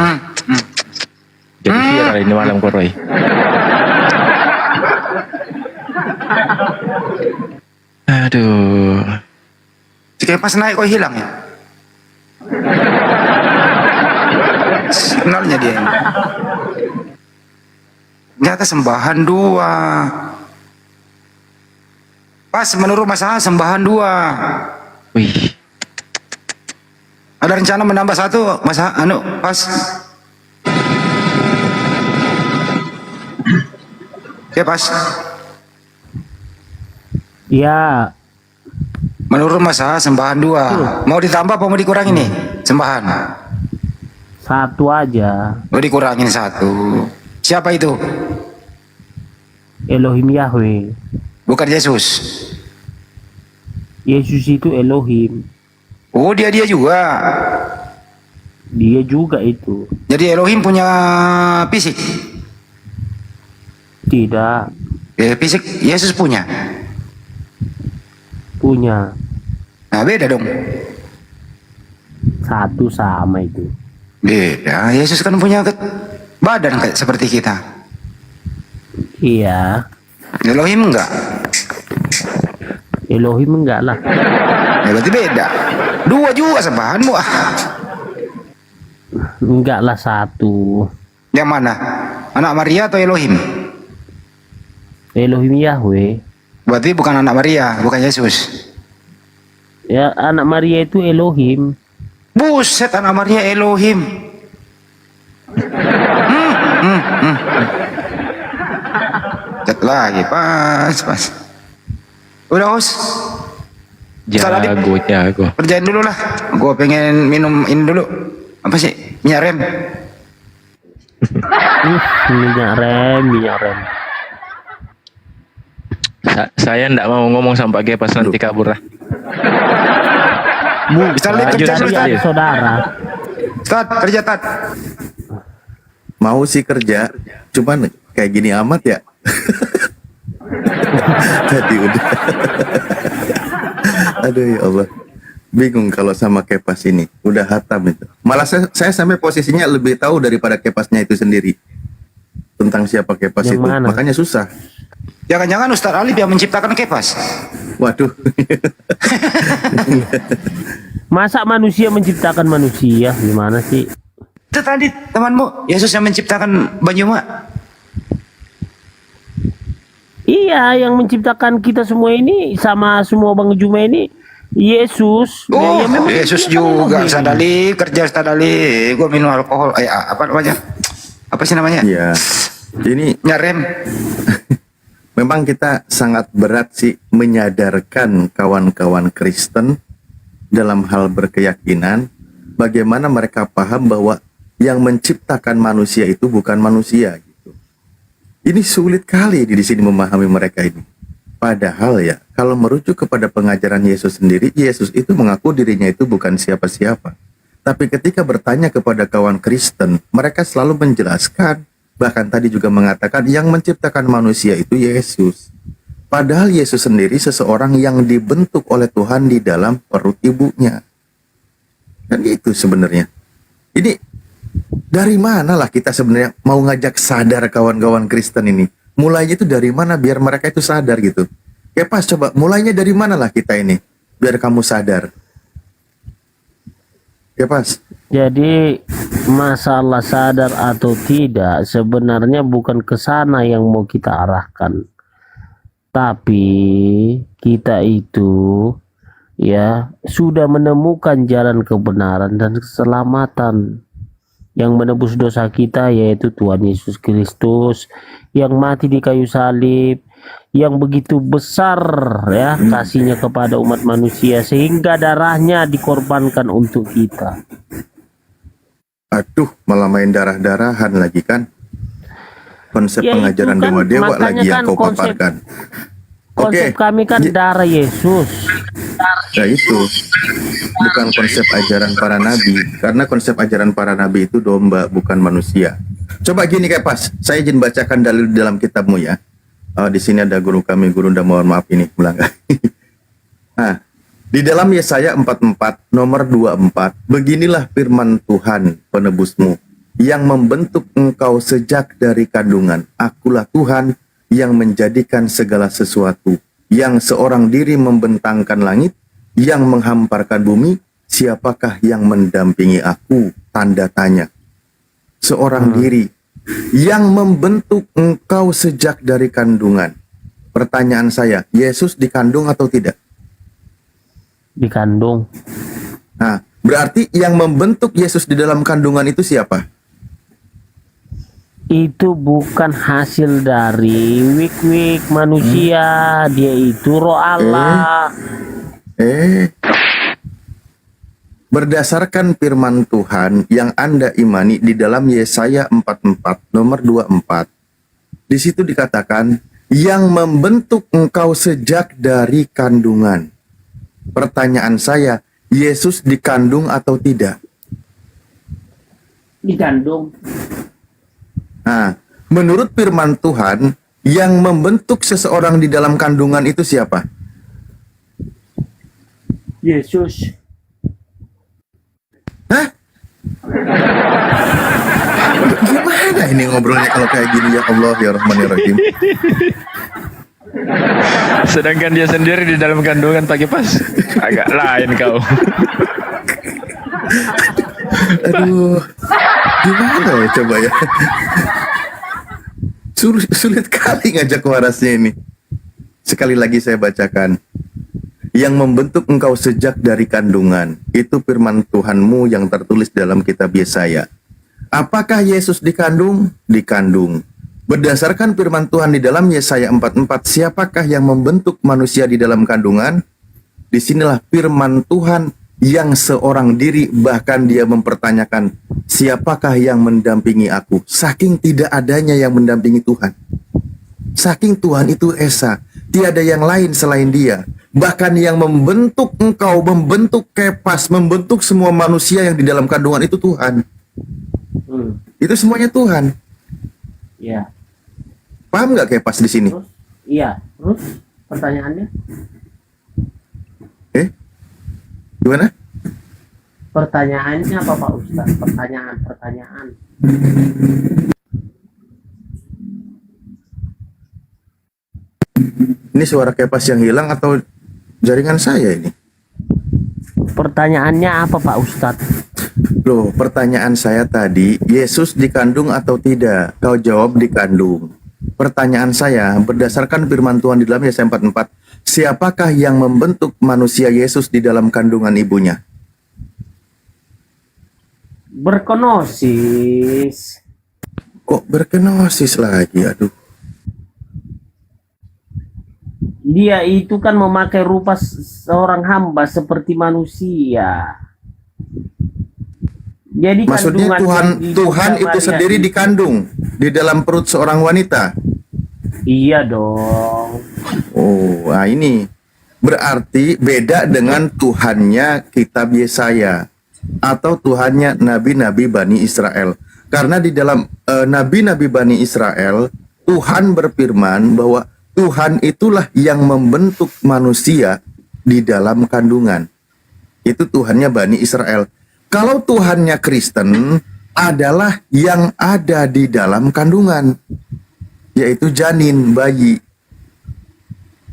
Jadi viral ini malam kau Roy. Aduh. Jika pas naik kok hilang ya? Kenalnya dia ini. Ternyata sembahan 2. Pas menurut Mas Aha sembahan 2. Wih. Ada rencana menambah 1 Mas Aha, pas. Ya pas. Ya. Menurut Mas Aha sembahan 2. Mau ditambah apa mau dikurangin nih? Sembahan. 1 aja. Mau dikurangin 1. Siapa itu? Elohim Yahweh. Bukan Yesus. Yesus itu Elohim. Oh, dia juga. Dia juga itu. Jadi Elohim punya fisik? Tidak. Fisik Yesus punya? Punya. Nah, beda dong. Satu sama itu. Beda. Yesus kan punya badan kayak seperti kita. Iya. Elohim enggak? Elohim enggak lah. Ya, berarti beda. Dua juga sebahanmu. Enggak lah, satu. Yang mana? Anak Maria atau Elohim? Elohim Yahweh. Berarti bukan anak Maria, bukan Yesus. Ya, anak Maria itu Elohim. Buset, anak Maria Elohim. Chat lagi, pas. Udah, Hos. Jago. Kerjain dulu lah. Gue pengen minum ini dulu. Apa sih? Minyak rem. Minyak rem. Saya ndak mau ngomong sampai Kepas nanti kabur lah. Bisa lihat kerja dulu, Tad. Saudara. Tad, kerja, Tad. Mau sih kerja, cuman kayak gini amat ya. Tadi udah. Aduh ya Allah. Bingung kalau sama Kepas ini. Udah hatam itu. Malah saya sampai posisinya lebih tahu daripada Kepasnya itu sendiri. Tentang siapa Kepas Yang itu. mana? Makanya susah. Jangan-jangan Ustaz Alif yang menciptakan Kepas. Waduh. Masa manusia menciptakan manusia? Gimana sih? Itu tadi temanmu, Yesus yang menciptakan Banyuma. Iya, yang menciptakan kita semua ini sama semua Bang Juma ini Yesus. Oh, Ya, memang Yesus dia kan juga. Elohim. Ustaz Ali, kerja Ustaz Ali. Gue minum alkohol. Apa namanya? Apa sih namanya? Iya. Ini Nyarem. memang kita sangat berat sih menyadarkan kawan-kawan Kristen dalam hal berkeyakinan bagaimana mereka paham bahwa yang menciptakan manusia itu bukan manusia gitu. Ini sulit kali di sini memahami mereka ini. Padahal ya, kalau merujuk kepada pengajaran Yesus sendiri, Yesus itu mengaku dirinya itu bukan siapa-siapa. Tapi ketika bertanya kepada kawan Kristen, mereka selalu menjelaskan, bahkan tadi juga mengatakan yang menciptakan manusia itu Yesus. Padahal Yesus sendiri seseorang yang dibentuk oleh Tuhan di dalam perut ibunya. Dan itu sebenarnya. Ini dari manalah kita sebenarnya mau ngajak sadar kawan-kawan Kristen ini. Mulainya itu dari mana biar mereka itu sadar gitu. Kepas, coba mulainya dari manalah kita ini biar kamu sadar. Kepas. Jadi masalah sadar atau tidak sebenarnya bukan ke sana yang mau kita arahkan. Tapi kita itu ya sudah menemukan jalan kebenaran dan keselamatan. Yang menebus dosa kita yaitu Tuhan Yesus Kristus yang mati di kayu salib, yang begitu besar ya kasihnya kepada umat manusia sehingga darahnya dikorbankan untuk kita. Aduh, malah main darah-darahan lagi kan. Konsep Ya, pengajaran itu kan, dewa-dewa makanya lagi yang kan kau konsep- paparkan. Konsep kami kan darah Yesus. Ya itu bukan konsep ajaran para nabi, karena konsep ajaran para nabi itu domba bukan manusia. Coba gini Kepas, saya izin bacakan dalil dalam kitabmu ya. Di sini ada guru kami, guru Nda, mohon maaf ini melanggar. Nah, di dalam Yesaya 44 nomor 24, beginilah firman Tuhan penebusmu yang membentuk engkau sejak dari kandungan. Akulah Tuhan yang menjadikan segala sesuatu, yang seorang diri membentangkan langit, yang menghamparkan bumi. Siapakah yang mendampingi aku? Tanda tanya. Seorang diri yang membentuk engkau sejak dari kandungan. Pertanyaan saya, Yesus dikandung atau tidak? Dikandung. Nah, berarti yang membentuk Yesus di dalam kandungan itu siapa? Itu bukan hasil dari wik-wik manusia, dia itu roh Allah. Berdasarkan firman Tuhan yang Anda imani di dalam Yesaya 44 nomor 24, di situ dikatakan yang membentuk engkau sejak dari kandungan. Pertanyaan saya, Yesus dikandung atau tidak? Dikandung. Nah, menurut firman Tuhan, yang membentuk seseorang di dalam kandungan itu siapa? Yesus. Hah? Gimana ini ngobrolnya kalau kayak gini, ya Allah ya Rahman ya Rahim. Sedangkan dia sendiri di dalam kandungan pakai pas. Agak lain kau. Aduh, gimana ya coba ya? Sulit kali ngajak warasnya ini. Sekali lagi saya bacakan. Yang membentuk engkau sejak dari kandungan, itu firman Tuhanmu yang tertulis dalam kitab Yesaya. Apakah Yesus dikandung? Dikandung. Berdasarkan firman Tuhan di dalam Yesaya 44, siapakah yang membentuk manusia di dalam kandungan? Disinilah firman Tuhan yang seorang diri, bahkan dia mempertanyakan, siapakah yang mendampingi aku? Saking tidak adanya yang mendampingi Tuhan. Saking Tuhan itu Esa, tiada yang lain selain dia. Bahkan yang membentuk engkau, membentuk Kepas, membentuk semua manusia yang di dalam kandungan itu Tuhan. Itu semuanya Tuhan. Iya. Paham nggak Kepas di sini? Iya. Terus pertanyaannya? Gimana? Pertanyaannya apa Pak Ustaz? Pertanyaan. Ini suara Kepas yang hilang atau jaringan saya ini? Pertanyaannya apa Pak Ustadz? Loh, pertanyaan saya tadi, Yesus dikandung atau tidak? Kau jawab dikandung. Pertanyaan saya, berdasarkan firman Tuhan di dalam Yesaya 44, siapakah yang membentuk manusia Yesus di dalam kandungan ibunya? Berkenosis. Kok berkenosis lagi? Aduh. Dia itu kan memakai rupa seorang hamba seperti manusia. Jadi maksudnya Tuhan itu sendiri dikandung di dalam perut seorang wanita. Iya dong. Oh, nah ini berarti beda dengan Tuhannya kitab Yesaya atau Tuhannya nabi-nabi Bani Israel. Karena di dalam nabi-nabi Bani Israel, Tuhan berfirman bahwa Tuhan itulah yang membentuk manusia di dalam kandungan. Itu Tuhannya Bani Israel. Kalau Tuhannya Kristen adalah yang ada di dalam kandungan, yaitu janin, bayi.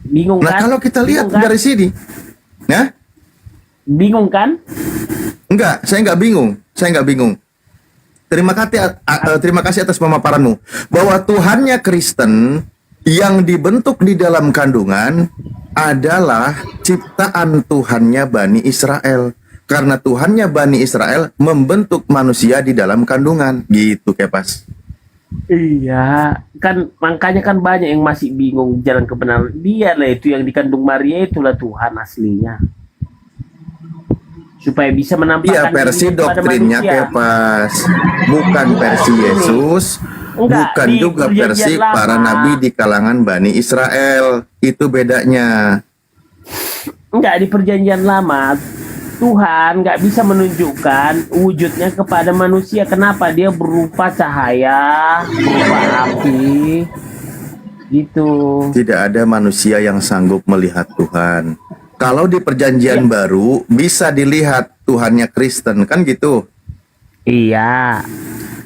Bingung nah, kan? Kalau kita lihat Bingung, kan? dari sini, ya? Bingung kan? Enggak, saya enggak bingung. Terima kasih atas pemaparanmu bahwa Tuhannya Kristen yang dibentuk di dalam kandungan adalah ciptaan Tuhannya Bani Israel. Karena Tuhannya Bani Israel membentuk manusia di dalam kandungan. Gitu, Kepas. Iya, kan makanya kan banyak yang masih bingung jalan kebenaran. Dia lah itu yang dikandung Maria, itulah Tuhan aslinya. Supaya bisa menampakkan Iya, versi dirinya kepada doktrinnya manusia. Kepas. Bukan versi Yesus. Enggak, bukan di juga perjanjian versi lama. para nabi di kalangan Bani Israel. Itu bedanya. Enggak, di perjanjian lama Tuhan nggak bisa menunjukkan wujudnya kepada manusia. Kenapa? Dia berupa cahaya, berupa api, gitu. Tidak ada manusia yang sanggup melihat Tuhan. Kalau di perjanjian baru bisa dilihat Tuhannya Kristen, kan gitu? Iya.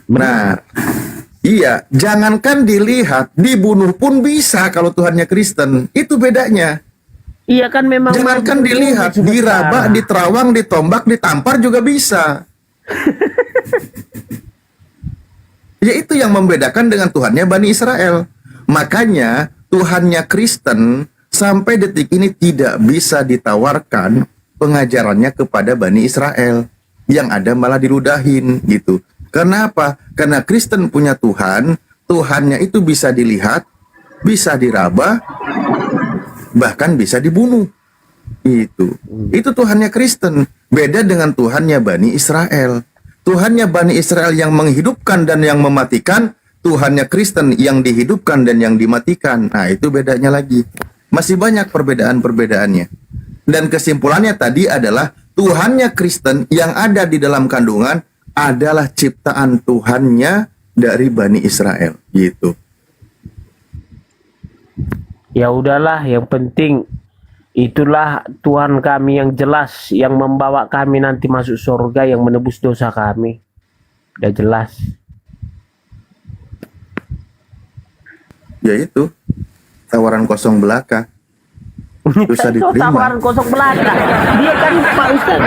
Benar. Iya, jangankan dilihat, dibunuh pun bisa kalau Tuhannya Kristen. Itu bedanya. Iya kan memang. Jangankan dilihat, dirabak, diterawang, ditombak, ditampar juga bisa. Ya itu yang membedakan dengan Tuhannya Bani Israel. Makanya Tuhannya Kristen sampai detik ini tidak bisa ditawarkan pengajarannya kepada Bani Israel. Yang ada malah diludahin gitu. Karena apa? Karena Kristen punya Tuhan, Tuhannya itu bisa dilihat, bisa diraba, bahkan bisa dibunuh. Itu Tuhannya Kristen. Beda dengan Tuhannya Bani Israel. Tuhannya Bani Israel yang menghidupkan dan yang mematikan, Tuhannya Kristen yang dihidupkan dan yang dimatikan. Nah, itu bedanya lagi. Masih banyak perbedaan-perbedaannya. Dan kesimpulannya tadi adalah Tuhannya Kristen yang ada di dalam kandungan adalah ciptaan Tuhannya dari Bani Israel. Gitu. Ya udahlah, yang penting itulah Tuhan kami yang jelas, yang membawa kami nanti masuk surga, yang menebus dosa kami. Udah jelas. Ya itu, tawaran kosong belaka. Susah Itu diterima. tawaran kosong belaka. Dia kan Pak Ustaz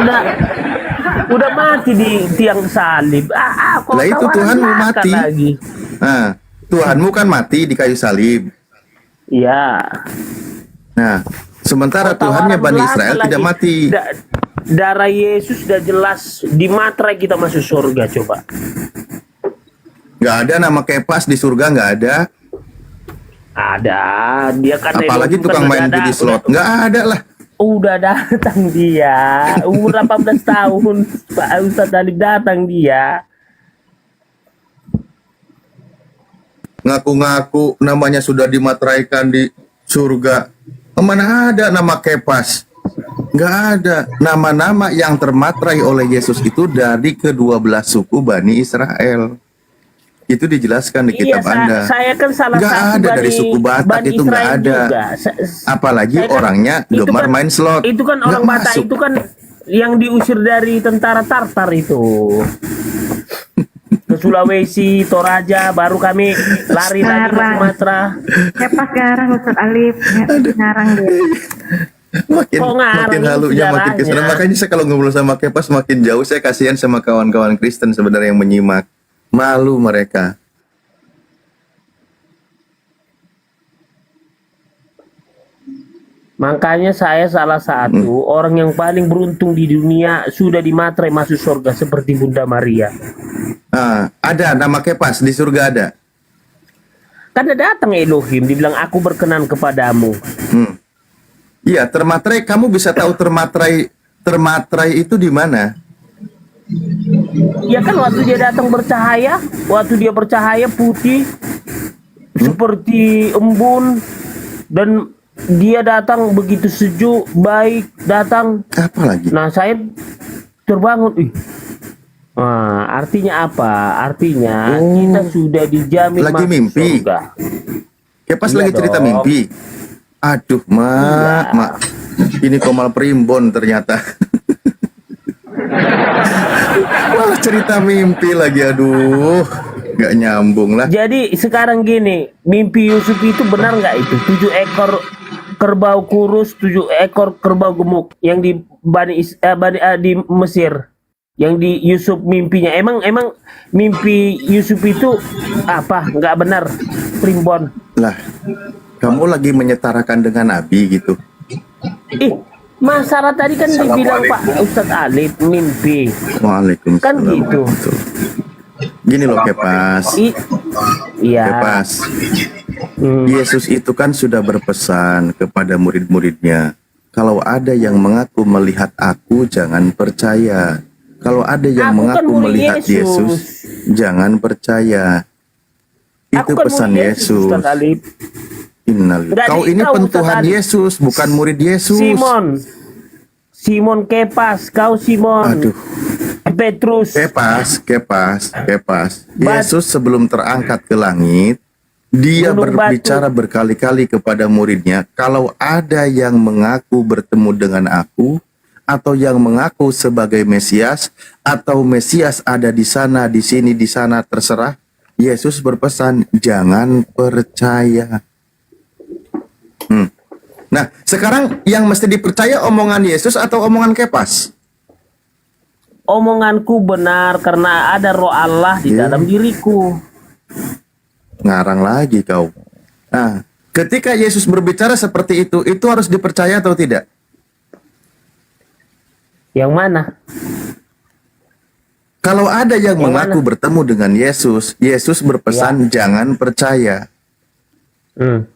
udah mati di tiang salib. Kok Lah itu tawaran Tuhanmu belaka mati. lagi? Nah, Tuhanmu kan mati di kayu salib. Iya. Nah, sementara Kok Tuhannya tawaran Bani belaka Israel lagi? tidak mati. Darah Yesus sudah jelas di materai kita masuk surga, coba. Nggak ada nama Kepas di surga, nggak ada. Ada, dia kan Apalagi Elohim tukang kan main udah judi slot, nggak ada lah. Udah datang dia, umur 18 tahun Pak Ustadz Alif datang dia. Ngaku-ngaku namanya sudah dimateraikan di surga. Mana ada nama Kepas? Nggak ada. Nama-nama yang termaterai oleh Yesus itu dari ke-12 suku Bani Israel. Itu dijelaskan di kitab Anda. Saya kan salah Nggak satu ada dari suku Batak, Bani itu nggak Israel ada. juga. Apalagi Saya kan- orangnya itu gemar kan- main slot. Itu kan orang Nggak Batak masuk. itu kan yang diusir dari tentara Tartar itu. Ke Sulawesi, Toraja, baru kami lari lagi ke Sumatera. Siapa sekarang Ustaz Alif? Ngarang dia. Makin, Kok ngarang makin ini halunya makin sejarahnya? kesana. Makanya saya kalau ngobrol sama Kepas makin jauh, saya kasihan sama kawan-kawan Kristen sebenarnya yang menyimak. Malu mereka. Makanya saya salah satu orang yang paling beruntung di dunia, sudah dimaterai masuk surga seperti Bunda Maria. Ah, ada nama Kepas di surga ada. Kan ada datang Elohim, dibilang aku berkenan kepadamu. Iya, termaterai. Kamu bisa tahu termaterai itu di mana? Ya kan waktu dia datang bercahaya, waktu dia bercahaya putih seperti embun, dan dia datang begitu sejuk, baik datang. Apa lagi? Nah saya terbangun. Nah, artinya apa? Artinya kita sudah dijamin Lagi masuk mimpi. surga. Kepas Iya lagi cerita dong. mimpi. Aduh, mak. Ini Komal Primbon ternyata. Malah cerita mimpi lagi, aduh. Gak nyambung lah. Jadi sekarang gini, mimpi Yusuf itu benar nggak itu? 7 ekor kerbau kurus, 7 ekor kerbau gemuk yang di di Mesir, yang di Yusuf mimpinya. Emang mimpi Yusuf itu apa? Nggak benar, Primbon. Lah, kamu lagi menyetarakan dengan Nabi gitu. Masalah tadi kan dibilang Pak Ustadz Alif mimpi. Waalaikumsalam. Kan gitu. Gini loh Kepas. Iya. Kepas. Yesus itu kan sudah berpesan kepada murid-muridnya, kalau ada yang mengaku melihat aku, jangan percaya. Kalau ada yang Aku kan mengaku murid melihat Yesus. Yesus, jangan percaya. Itu Aku kan pesan murid Yesus. Ustadz Alif. Innalillahi. Nggak Kau ini ditahu, pentuhan Ustadz. Yesus, bukan murid Yesus. Simon Kepas, kau Simon. Aduh. Petrus. Kepas. Yesus sebelum terangkat ke langit, dia Gunung berbicara berkali-kali kepada muridnya, kalau ada yang mengaku bertemu dengan aku, atau yang mengaku sebagai Mesias, atau Mesias ada di sana, di sini, di sana, terserah. Yesus berpesan, jangan percaya. Nah, sekarang yang mesti dipercaya omongan Yesus atau omongan Kepas? Omonganku benar karena ada roh Allah di dalam diriku. Ngarang lagi kau. Nah, ketika Yesus berbicara seperti itu harus dipercaya atau tidak? Yang mana? Kalau ada yang mengaku mana? bertemu dengan Yesus, Yesus berpesan jangan percaya.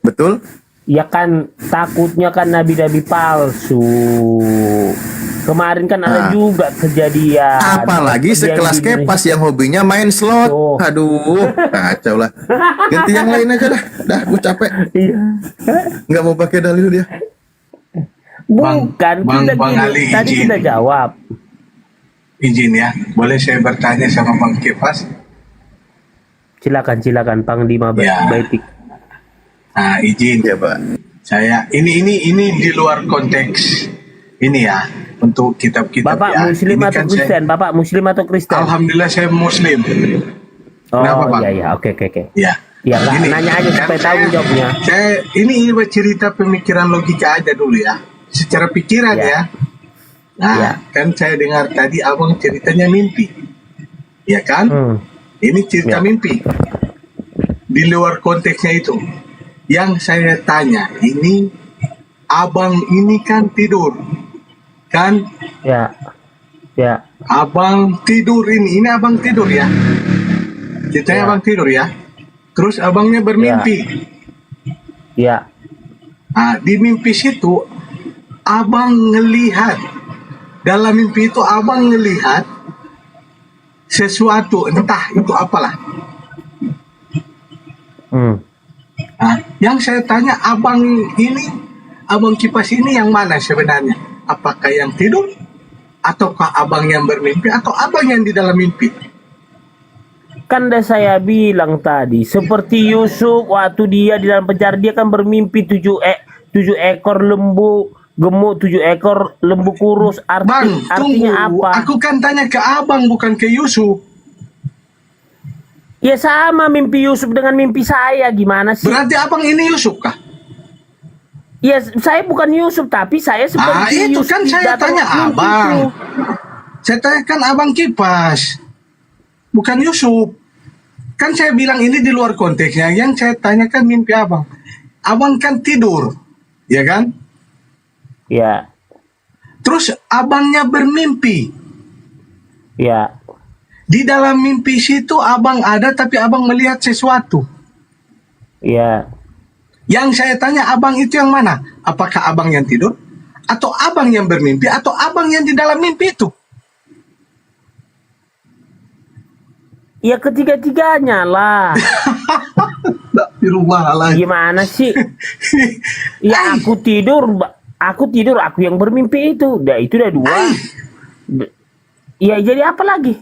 Betul? Ya kan takutnya kan nabi-nabi palsu. Kemarin kan ada juga kejadian. Apalagi sekelas Kepas yang hobinya main slot. Aduh, kacau lah. Ganti yang lain aja dah. Dah, gue capek. Nggak mau pakai dalil dia. Bukan, Bang Ali, tadi kita jawab. Izin ya, boleh saya bertanya sama Bang Kepas? Silakan Panglima Baitik. Nah, izin ya, Pak. Saya ini di luar konteks ini ya, untuk kitab-kitab Bapak ya. Muslim atau Kristen? Bapak Muslim atau Kristen? Alhamdulillah saya Muslim. Oh, kenapa, Pak? iya, oke. Ya. Ya, nanya aja supaya tahu jawabnya. Saya ini cerita pemikiran logika aja dulu ya. Secara pikiran ya. Nah, kan saya dengar tadi abang ceritanya mimpi. Ya kan? Ini cerita mimpi. Di luar konteksnya itu. Yang saya tanya, ini abang ini kan tidur. Kan? Ya. Abang tidur ini abang tidur ya. Ceritanya abang tidur ya. Terus abangnya bermimpi. Ya. Nah, di mimpi situ abang ngelihat, dalam mimpi itu abang ngelihat sesuatu, entah itu apalah. Nah, yang saya tanya abang Kipas ini yang mana sebenarnya? Apakah yang tidur? Ataukah abang yang bermimpi? Atau abang yang di dalam mimpi? Kan dah saya bilang tadi, seperti Yusuf waktu dia di dalam penjara, dia kan bermimpi 7 ekor lembu gemuk, 7 ekor lembu kurus. Artinya apa? Aku kan tanya ke abang, bukan ke Yusuf. Ya sama mimpi Yusuf dengan mimpi saya, gimana sih? Berarti abang ini Yusuf kah? Ya saya bukan Yusuf, tapi saya seperti itu Yusuf. kan saya tanya abang. Saya tanya kan abang Kipas, bukan Yusuf. Kan saya bilang ini di luar konteksnya. Yang saya tanyakan mimpi abang. Abang kan tidur, ya kan? Ya. Terus abangnya bermimpi. Ya. Di dalam mimpi situ abang ada, tapi abang melihat sesuatu. Ya. Yang saya tanya abang itu yang mana? Apakah abang yang tidur? Atau abang yang bermimpi? Atau abang yang di dalam mimpi itu? Ya ketiga-tiganya lah. Gimana sih? Ya aku tidur, aku yang bermimpi itu. Itu udah 2. Ya jadi apa lagi?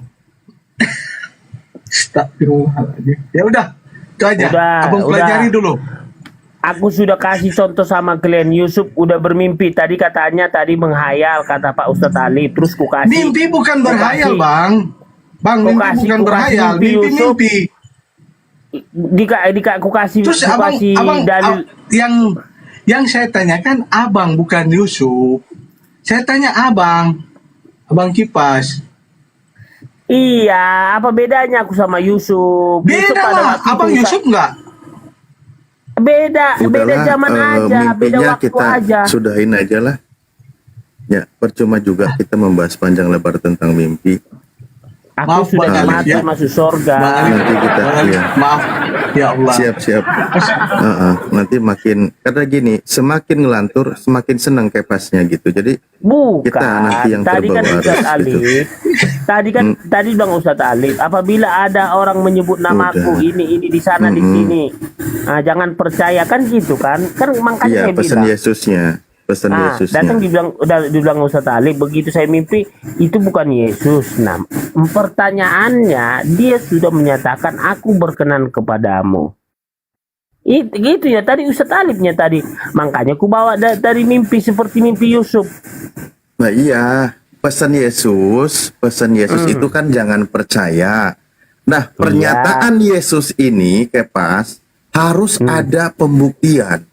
Ya udah, itu aja. Abang pelajari dulu. Aku sudah kasih contoh sama kalian. Yusuf udah bermimpi. Tadi katanya menghayal, kata Pak Ustadz Ali. Terus ku kasih. Mimpi bukan berhayal, Bang. Bang, mimpi bukan berhayal. Mimpi. Ku kasih. Terus abang dalil. Yang saya tanyakan abang, bukan Yusuf. Saya tanya abang Kipas. Iya, apa bedanya aku sama Yusuf? Beda lah, abang Yusuf enggak? Beda zaman aja, beda waktu kita aja. Sudahin aja lah. Ya, percuma juga kita membahas panjang lebar tentang mimpi. Aku sudah mati masuk surga. Nanti kita maaf ya Allah. Siap. Nanti makin, karena gini, semakin ngelantur semakin senang Kepasnya gitu. Jadi kita nanti yang tadi terbawa kan Ustadz gitu. Alif. Tadi Bang Ustadz Alif, apabila ada orang menyebut namaku ini di sana di sini, jangan percaya kan gitu kan? Kan makanya saya pesan bilang. Yesusnya. Datang dibilang Ustadz Ali, begitu saya mimpi itu bukan Yesus. Nah, pertanyaannya dia sudah menyatakan aku berkenan kepadamu. Gitu ya tadi Ustadz Alifnya tadi. Makanya aku bawa dari mimpi seperti mimpi Yusuf. Nah iya, pesan Yesus itu kan jangan percaya. Nah, pernyataan Yesus ini Kepas harus ada pembuktian.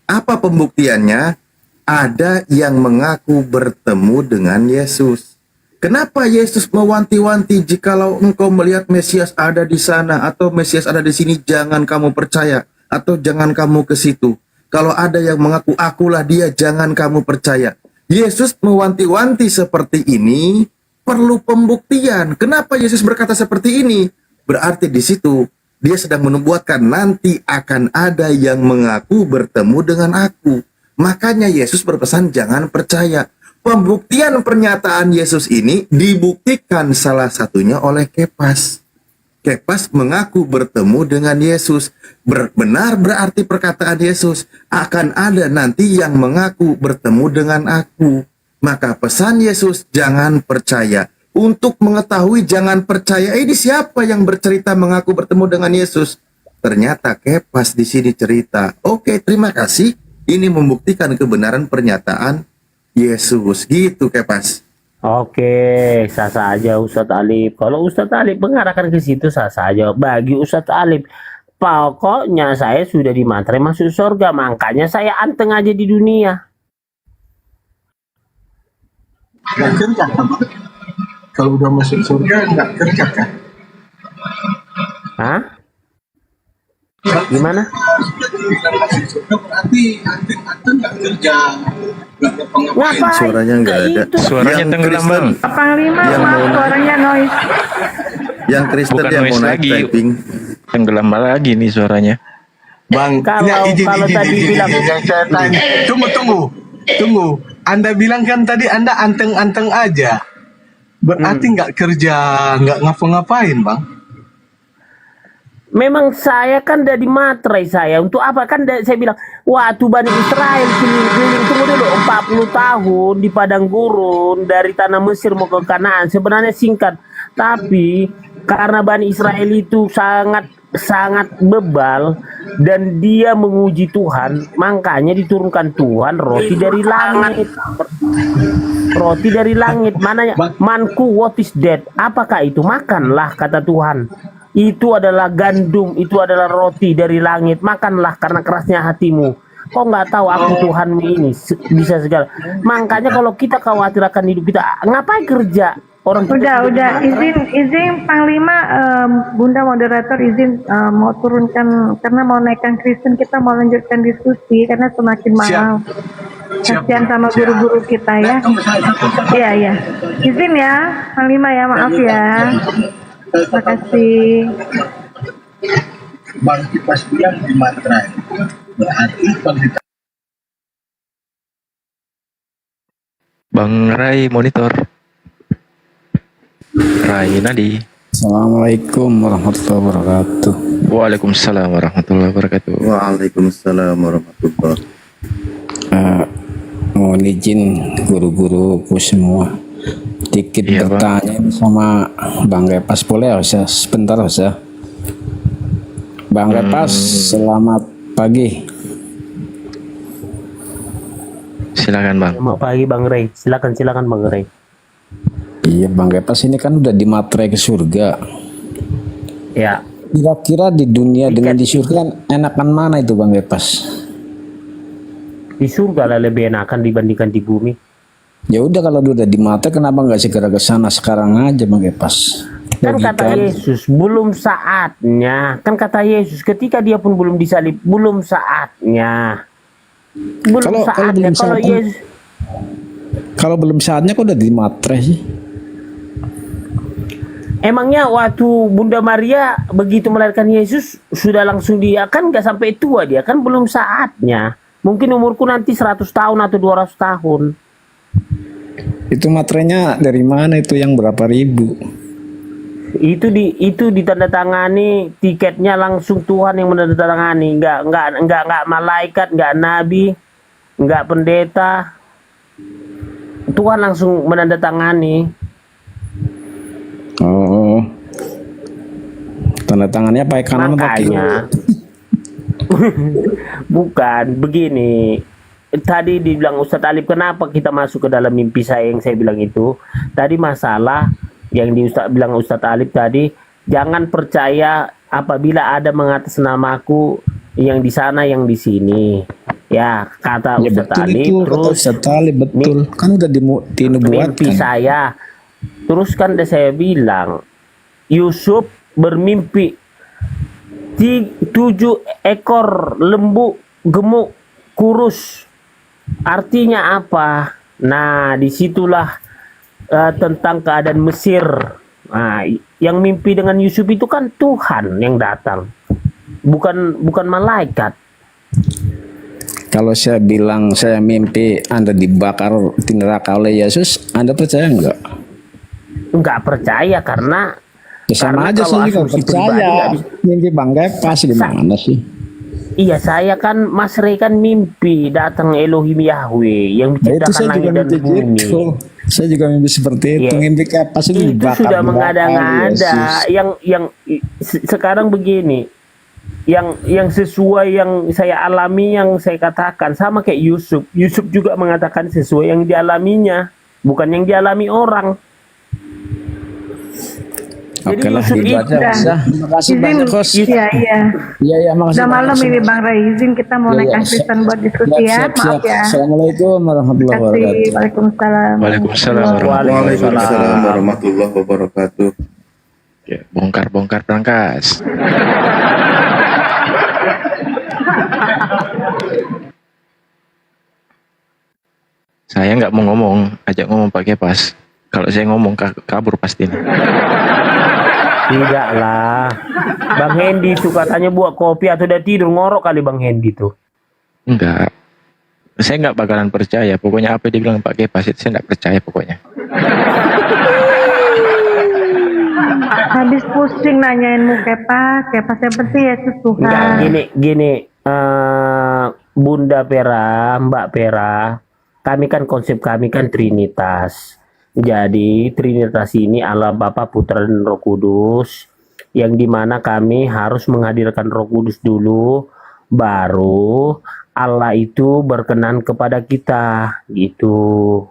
Apa pembuktiannya? Ada yang mengaku bertemu dengan Yesus. Kenapa Yesus mewanti-wanti, jikalau engkau melihat Mesias ada di sana atau Mesias ada di sini, jangan kamu percaya atau jangan kamu ke situ. Kalau ada yang mengaku akulah dia, jangan kamu percaya. Yesus mewanti-wanti seperti ini perlu pembuktian. Kenapa Yesus berkata seperti ini? Berarti di situ dia sedang menubuatkan nanti akan ada yang mengaku bertemu dengan aku. Makanya Yesus berpesan jangan percaya. pembuktian pernyataan Yesus ini dibuktikan salah satunya oleh Kepas. Kepas mengaku bertemu dengan Yesus. Benar berarti perkataan Yesus, akan ada nanti yang mengaku bertemu dengan aku. Maka pesan Yesus, jangan percaya. Untuk mengetahui jangan percaya, ini siapa yang bercerita mengaku bertemu dengan Yesus? Ternyata Kepas di sini cerita. Oke, terima kasih. Ini membuktikan kebenaran pernyataan Yesus. Gitu Kepas. Oke, sah saja Ustadz Alif. Kalau Ustadz Alif mengarahkan ke situ sah saja. Bagi Ustadz Alif, pokoknya saya sudah dimaterai masuk surga, makanya saya anteng aja di dunia. Nggak kerja kan? Kalau udah masuk surga nggak kerja kan? Hah? Gimana? Masuk surga berarti anteng nggak kerja, nggak ngapa-ngapain. Ngapain? Suaranya nggak ada. Suaranya Yang tenggelam, Kristen, Bang. Panglima, yang maaf mau naik, suaranya noise. yang Kristen Bukan yang mau noise naik lagi. typing. Tenggelam lagi nih suaranya. Bang, Kalau tadi bilang yang saya tanya. Tunggu. Anda bilang kan tadi Anda anteng-anteng aja. Berarti nggak kerja, nggak ngapa-ngapain, Bang. memang saya kan dari materai saya untuk apa kan saya bilang waktu Bani Israel keliling-keliling tunggu dulu 40 tahun di padang gurun dari tanah Mesir mau ke Kanaan sebenarnya singkat, tapi karena Bani Israel itu sangat bebal dan dia menguji Tuhan, makanya diturunkan Tuhan roti dari langit. Roti dari langit, mananya manku what is that? Apakah itu? Makanlah kata Tuhan. Itu adalah gandum, itu adalah roti dari langit. Makanlah karena kerasnya hatimu. Kok nggak tahu aku Tuhanmu ini bisa segala. Makanya kalau kita khawatir akan hidup kita, ngapain kerja? Orang kita Udah izin Panglima, Bunda moderator izin mau turunkan karena mau naikkan Kristen, kita mau lanjutkan diskusi karena semakin malam. Kasihan sama guru-guru kita ya. Iya. Izin ya Panglima ya, maaf ya. Terima kasih. Bang kepastian di materai. Berarti kalau kita Bang Rai monitor. Rai Nadi. Assalamualaikum warahmatullahi wabarakatuh. Waalaikumsalam warahmatullahi wabarakatuh. Waalaikumsalam warahmatullahi Mohon izin guru-guruku semua. Dikit bertanya sama Bang Kepas boleh ya Ustaz? Sebentar Ustaz. Bang Kepas, selamat pagi. Silakan Bang. Selamat pagi Bang Ray. Silakan Bang Ray. Iya Bang Kepas ini kan udah dimaterai ke surga. Ya. Kira-kira di dunia dengan di surga enakan mana itu Bang Kepas? Di surga lah lebih enakan dibandingkan di bumi. Ya udah kalau udah dimaterai kenapa nggak segera ke sana sekarang aja Bang Kepas? Kan kata Yesus belum saatnya. Kan kata Yesus ketika dia pun belum disalib belum saatnya. Belum saatnya. Kalau belum saatnya kok udah dimaterai sih? Emangnya waktu Bunda Maria begitu melahirkan Yesus sudah langsung dia kan nggak sampai tua dia kan belum saatnya. Mungkin umurku nanti 100 tahun atau 200 tahun. Itu materainya dari mana itu yang berapa ribu? Itu ditandatangani tiketnya langsung Tuhan yang menandatangani, nggak malaikat, nggak nabi, nggak pendeta. Tuhan langsung menandatangani. Oh, tanda tangannya pakai kanan atau kiri? Bukan begini. Tadi dibilang Ustadz Alif kenapa kita masuk ke dalam mimpi saya yang saya bilang itu. Tadi masalah yang bilang Ustadz Alif tadi, jangan percaya apabila ada mengatasnamaku yang di sana yang di sini. Ya kata Ya, Ustadz betul Alif. itu, Terus kata Ustadz Alif, betul. Kan udah dinubuatkan. mimpi saya. Terus kan saya bilang Yusuf bermimpi 7 ekor lembu gemuk kurus. Artinya apa? Nah disitulah tentang keadaan Mesir. Nah, yang mimpi dengan Yusuf itu kan Tuhan yang datang, bukan malaikat. Kalau saya bilang saya mimpi Anda dibakar di neraka oleh Yesus, Anda percaya enggak? Nggak percaya karena Ya sama karena aja kalau saya juga asumsi pribadi percaya. nggak bisa. Mimpi Bang Gepas gimana sih? Iya, saya kan Mas Rey kan mimpi datang Elohim Yahweh yang Nah, itu menciptakan saya juga langit dan mimpi bumi. gitu. Saya juga mimpi seperti itu. Iya. Mimpi Gepas itu Itu dibakar sudah di neraka mengada-ngada. Yesus. Sekarang begini, yang sesuai yang saya alami, yang saya katakan sama kayak Yusuf. Yusuf juga mengatakan sesuai yang dialaminya, bukan yang dialami orang. Oke lah, Yusuf gitu aja. Udah. Terima kasih Izin, banyak, Kos. iya, iya. Iya, makasih Udah malam banyak. ini Bang Ray, izin kita mau Iya, naikkan iya. Kristen buat diskusi ya. Maaf ya. Assalamualaikum warahmatullahi Terima kasih. wabarakatuh. Waalaikumsalam. Waalaikumsalam Waalaikumsalam warahmatullahi wabarakatuh. Ya, bongkar-bongkar berangkas. Saya nggak mau ngomong, ajak ngomong Pak Gepas. Kalau saya ngomong kabur pasti. Tidak lah. Bang Hendy itu katanya buat kopi atau udah tidur, ngorok kali Bang Hendy tuh. Enggak. Saya nggak bakalan percaya. Pokoknya apa yang dibilang Pak Gepas itu saya nggak percaya pokoknya. Habis pusing nanyainmu Kepas yang penting ya Tuhan. Enggak, gini, Bunda Pera, Mbak Pera, kami kan konsep kami kan Trinitas. Jadi Trinitas ini Allah Bapa, Putra dan Roh Kudus, yang dimana kami harus menghadirkan Roh Kudus dulu, baru Allah itu berkenan kepada kita, gitu.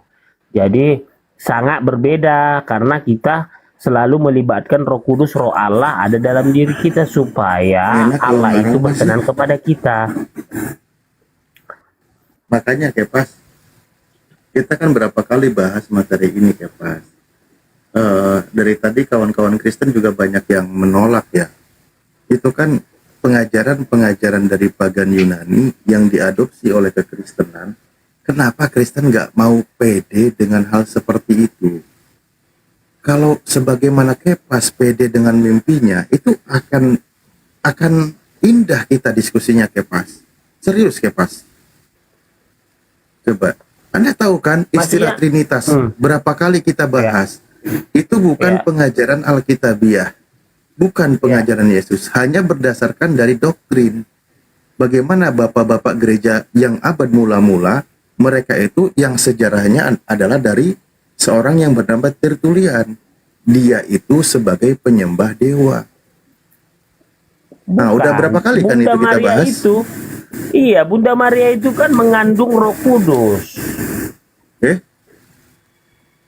Jadi sangat berbeda karena kita selalu melibatkan Roh Kudus, Roh Allah ada dalam diri kita supaya Allah itu berkenan kepada kita. Makanya Kepas, kita kan berapa kali bahas materi ini Kepas. Dari tadi kawan-kawan Kristen juga banyak yang menolak ya. Itu kan pengajaran-pengajaran dari pagan Yunani yang diadopsi oleh kekristenan. Kenapa Kristen nggak mau pede dengan hal seperti itu? Kalau sebagaimana Kepas pede dengan mimpinya, itu akan indah kita diskusinya Kepas. Serius Kepas. Coba, Anda tahu kan istilah Trinitas berapa kali kita bahas? Itu bukan pengajaran Alkitabiah, bukan pengajaran Yesus, hanya berdasarkan dari doktrin. Bagaimana bapak-bapak gereja yang abad mula-mula, mereka itu yang sejarahnya adalah dari seorang yang bernama Tertulian. Dia itu sebagai penyembah dewa. Nah, udah berapa kali kan Bunda itu kita Maria bahas? Iya, Bunda Maria itu kan mengandung Roh Kudus.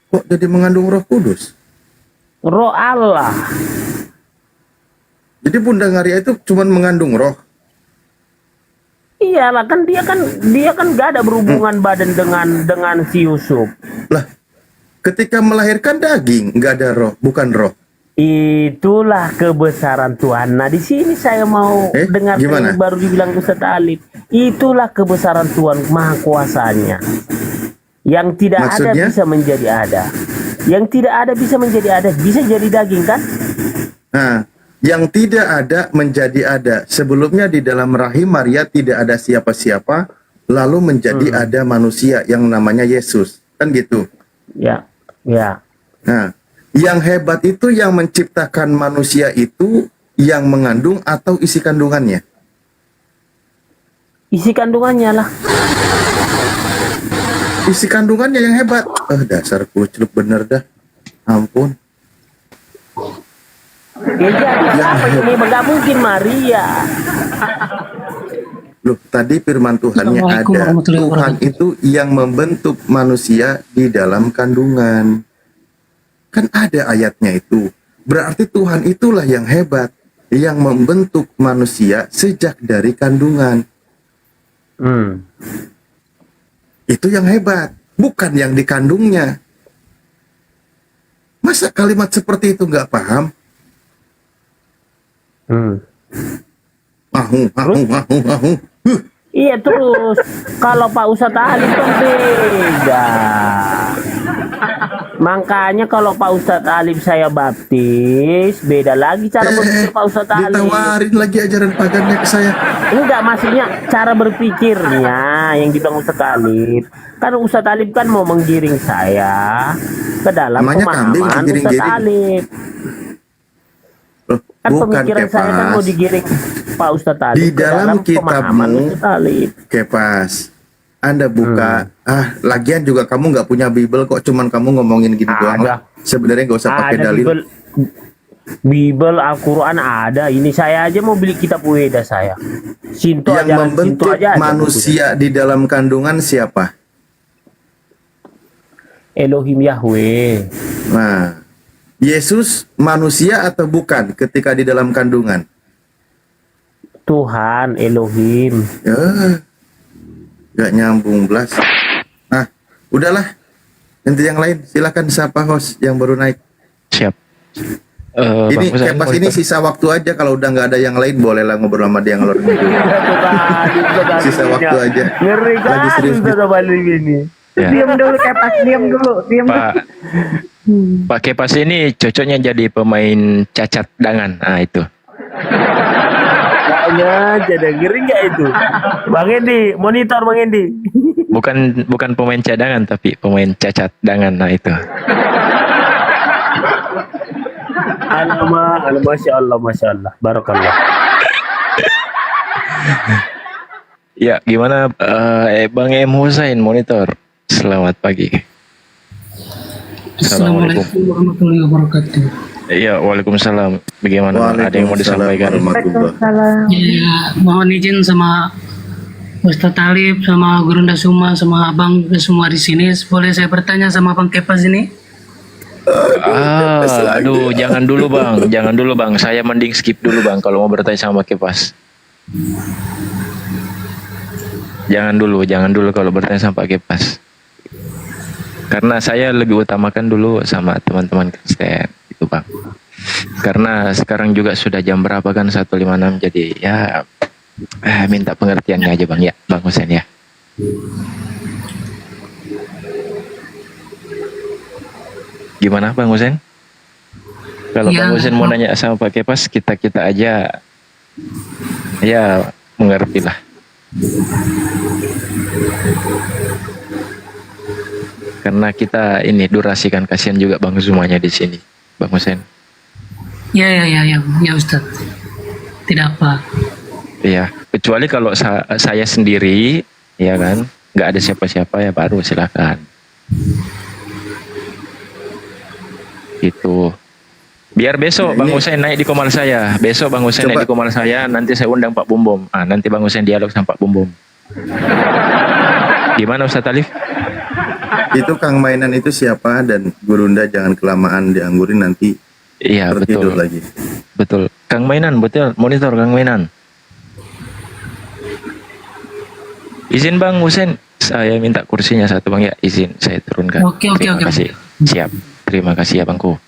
Kok jadi mengandung Roh Kudus? Roh Allah. Jadi Bunda Maria itu cuma mengandung roh. Iyalah, kan dia kan gak ada berhubungan badan dengan si Yusuf. Lah, ketika melahirkan daging nggak ada roh, bukan roh. Itulah kebesaran Tuhan. Nah, di sini saya mau dengar gimana? yang baru dibilang Ustaz Alif. Itulah kebesaran Tuhan, maha kuasanya. Yang tidak ada Maksudnya? bisa menjadi ada. Yang tidak ada bisa menjadi ada. Bisa jadi daging kan? Nah, yang tidak ada menjadi ada. Sebelumnya di dalam rahim Maria tidak ada siapa-siapa, lalu menjadi ada manusia yang namanya Yesus. Kan gitu. Ya, ya. Nah, yang hebat itu yang menciptakan manusia itu yang mengandung atau isi kandungannya? Isi kandungannya lah. Isi kandungannya yang hebat. Dasar kucluk bener dah. Ampun. Ya jadi siapa ini? Nggak mungkin Maria. Loh, tadi firman Tuhannya ada. Tuhan itu yang membentuk manusia di dalam kandungan. Kan ada ayatnya itu. Berarti Tuhan itulah yang hebat, yang membentuk manusia sejak dari kandungan. Itu yang hebat, bukan yang dikandungnya. Masa kalimat seperti itu nggak paham? Iya, terus kalau Pak Ustadz Ali kan beda. Makanya kalau Pak Ustadz Alif saya baptis, beda lagi cara berpikir Pak Ustadz Alif. Ditawarin lagi ajaran pagannya ke saya. Enggak, maksudnya cara berpikirnya yang dibilang Ustadz Alif. Kan Ustadz Alif kan mau menggiring saya ke dalam Namanya kambing pemahaman Ustadz digiring-giring. Alif. Kan Bukan, pemikiran saya kan mau digiring Pak Ustadz Alif Di ke dalam pemahaman kitabmu, Ustadz Alif. Kepas, Anda buka, lagian juga kamu nggak punya Bible kok, cuman kamu ngomongin gitu doang lah. Sebenarnya nggak usah pakai Ada dalil. Bible, Al-Quran ada. Ini saya aja mau beli kitab Weda saya. Sinto Yang ajaran membentuk Sinto aja ada manusia di dalam kandungan siapa? Elohim Yahweh. Nah, Yesus manusia atau bukan ketika di dalam kandungan? Tuhan Elohim. Ya, gak nyambung belas. Nah, udahlah. Nanti yang lain silakan siapa host yang baru naik. Siap. Ini Kepas ini sisa waktu aja, kalau udah nggak ada yang lain bolehlah ngobrol sama dia ngalor ngidul. Sisa waktu aja. Ngeri kan Lagi serius Ustadz balik ini. Ya. Diam dulu Kepas, diam dulu. Pak Kepas ini cocoknya jadi pemain cacat dangan. Nah itu. Kayaknya jadi ngeri nggak itu? Bang Endi, monitor Bang Endi. Bukan pemain cadangan tapi pemain cacat dangan. Nah itu. Alamak, masya Allah, barakallah. Ya, gimana Bang M Husain monitor? Selamat pagi. Assalamualaikum warahmatullahi wabarakatuh. Iya, waalaikumsalam. Bagaimana? Ada yang mau disampaikan? Ya, mohon izin sama Ustadz Alif, sama Guru Dasuma, sama Abang semua di sini. Boleh saya bertanya sama Bang Kepas ini? Aduh, jangan dulu bang. Saya mending skip dulu bang kalau mau bertanya sama Kepas. Jangan dulu kalau bertanya sama Pak Kepas. Karena saya lebih utamakan dulu sama teman-teman Kristen, itu bang. Karena sekarang juga sudah jam berapa kan 1.56, jadi ya minta pengertiannya aja bang ya, Bang Husain ya. Gimana Bang Husain? Kalau Ya. Bang Husain mau nanya sama Pak Kepas, kita aja ya mengerti lah. Karena kita ini durasi kan, kasihan juga Bang semuanya di sini, Bang Husain. Ya Ustadz. Tidak apa. Iya, kecuali kalau saya sendiri, ya kan, nggak ada siapa-siapa ya baru silakan. Itu. Biar besok Bang Husain naik di komal saya. Besok Bang Husain naik di komal saya, nanti saya undang Pak Bumbom. Nanti Bang Husain dialog sama Pak Bumbom. Gimana Ustadz Alif? Itu Kang mainan itu siapa, dan Gurunda jangan kelamaan dianggurin nanti. Iya betul. Lagi. Betul. Kang mainan betul. Monitor Kang mainan. Izin Bang Husain, saya minta kursinya satu Bang ya. Izin saya turunkan. Oke. Terima kasih. Siap. Terima kasih ya Bangku.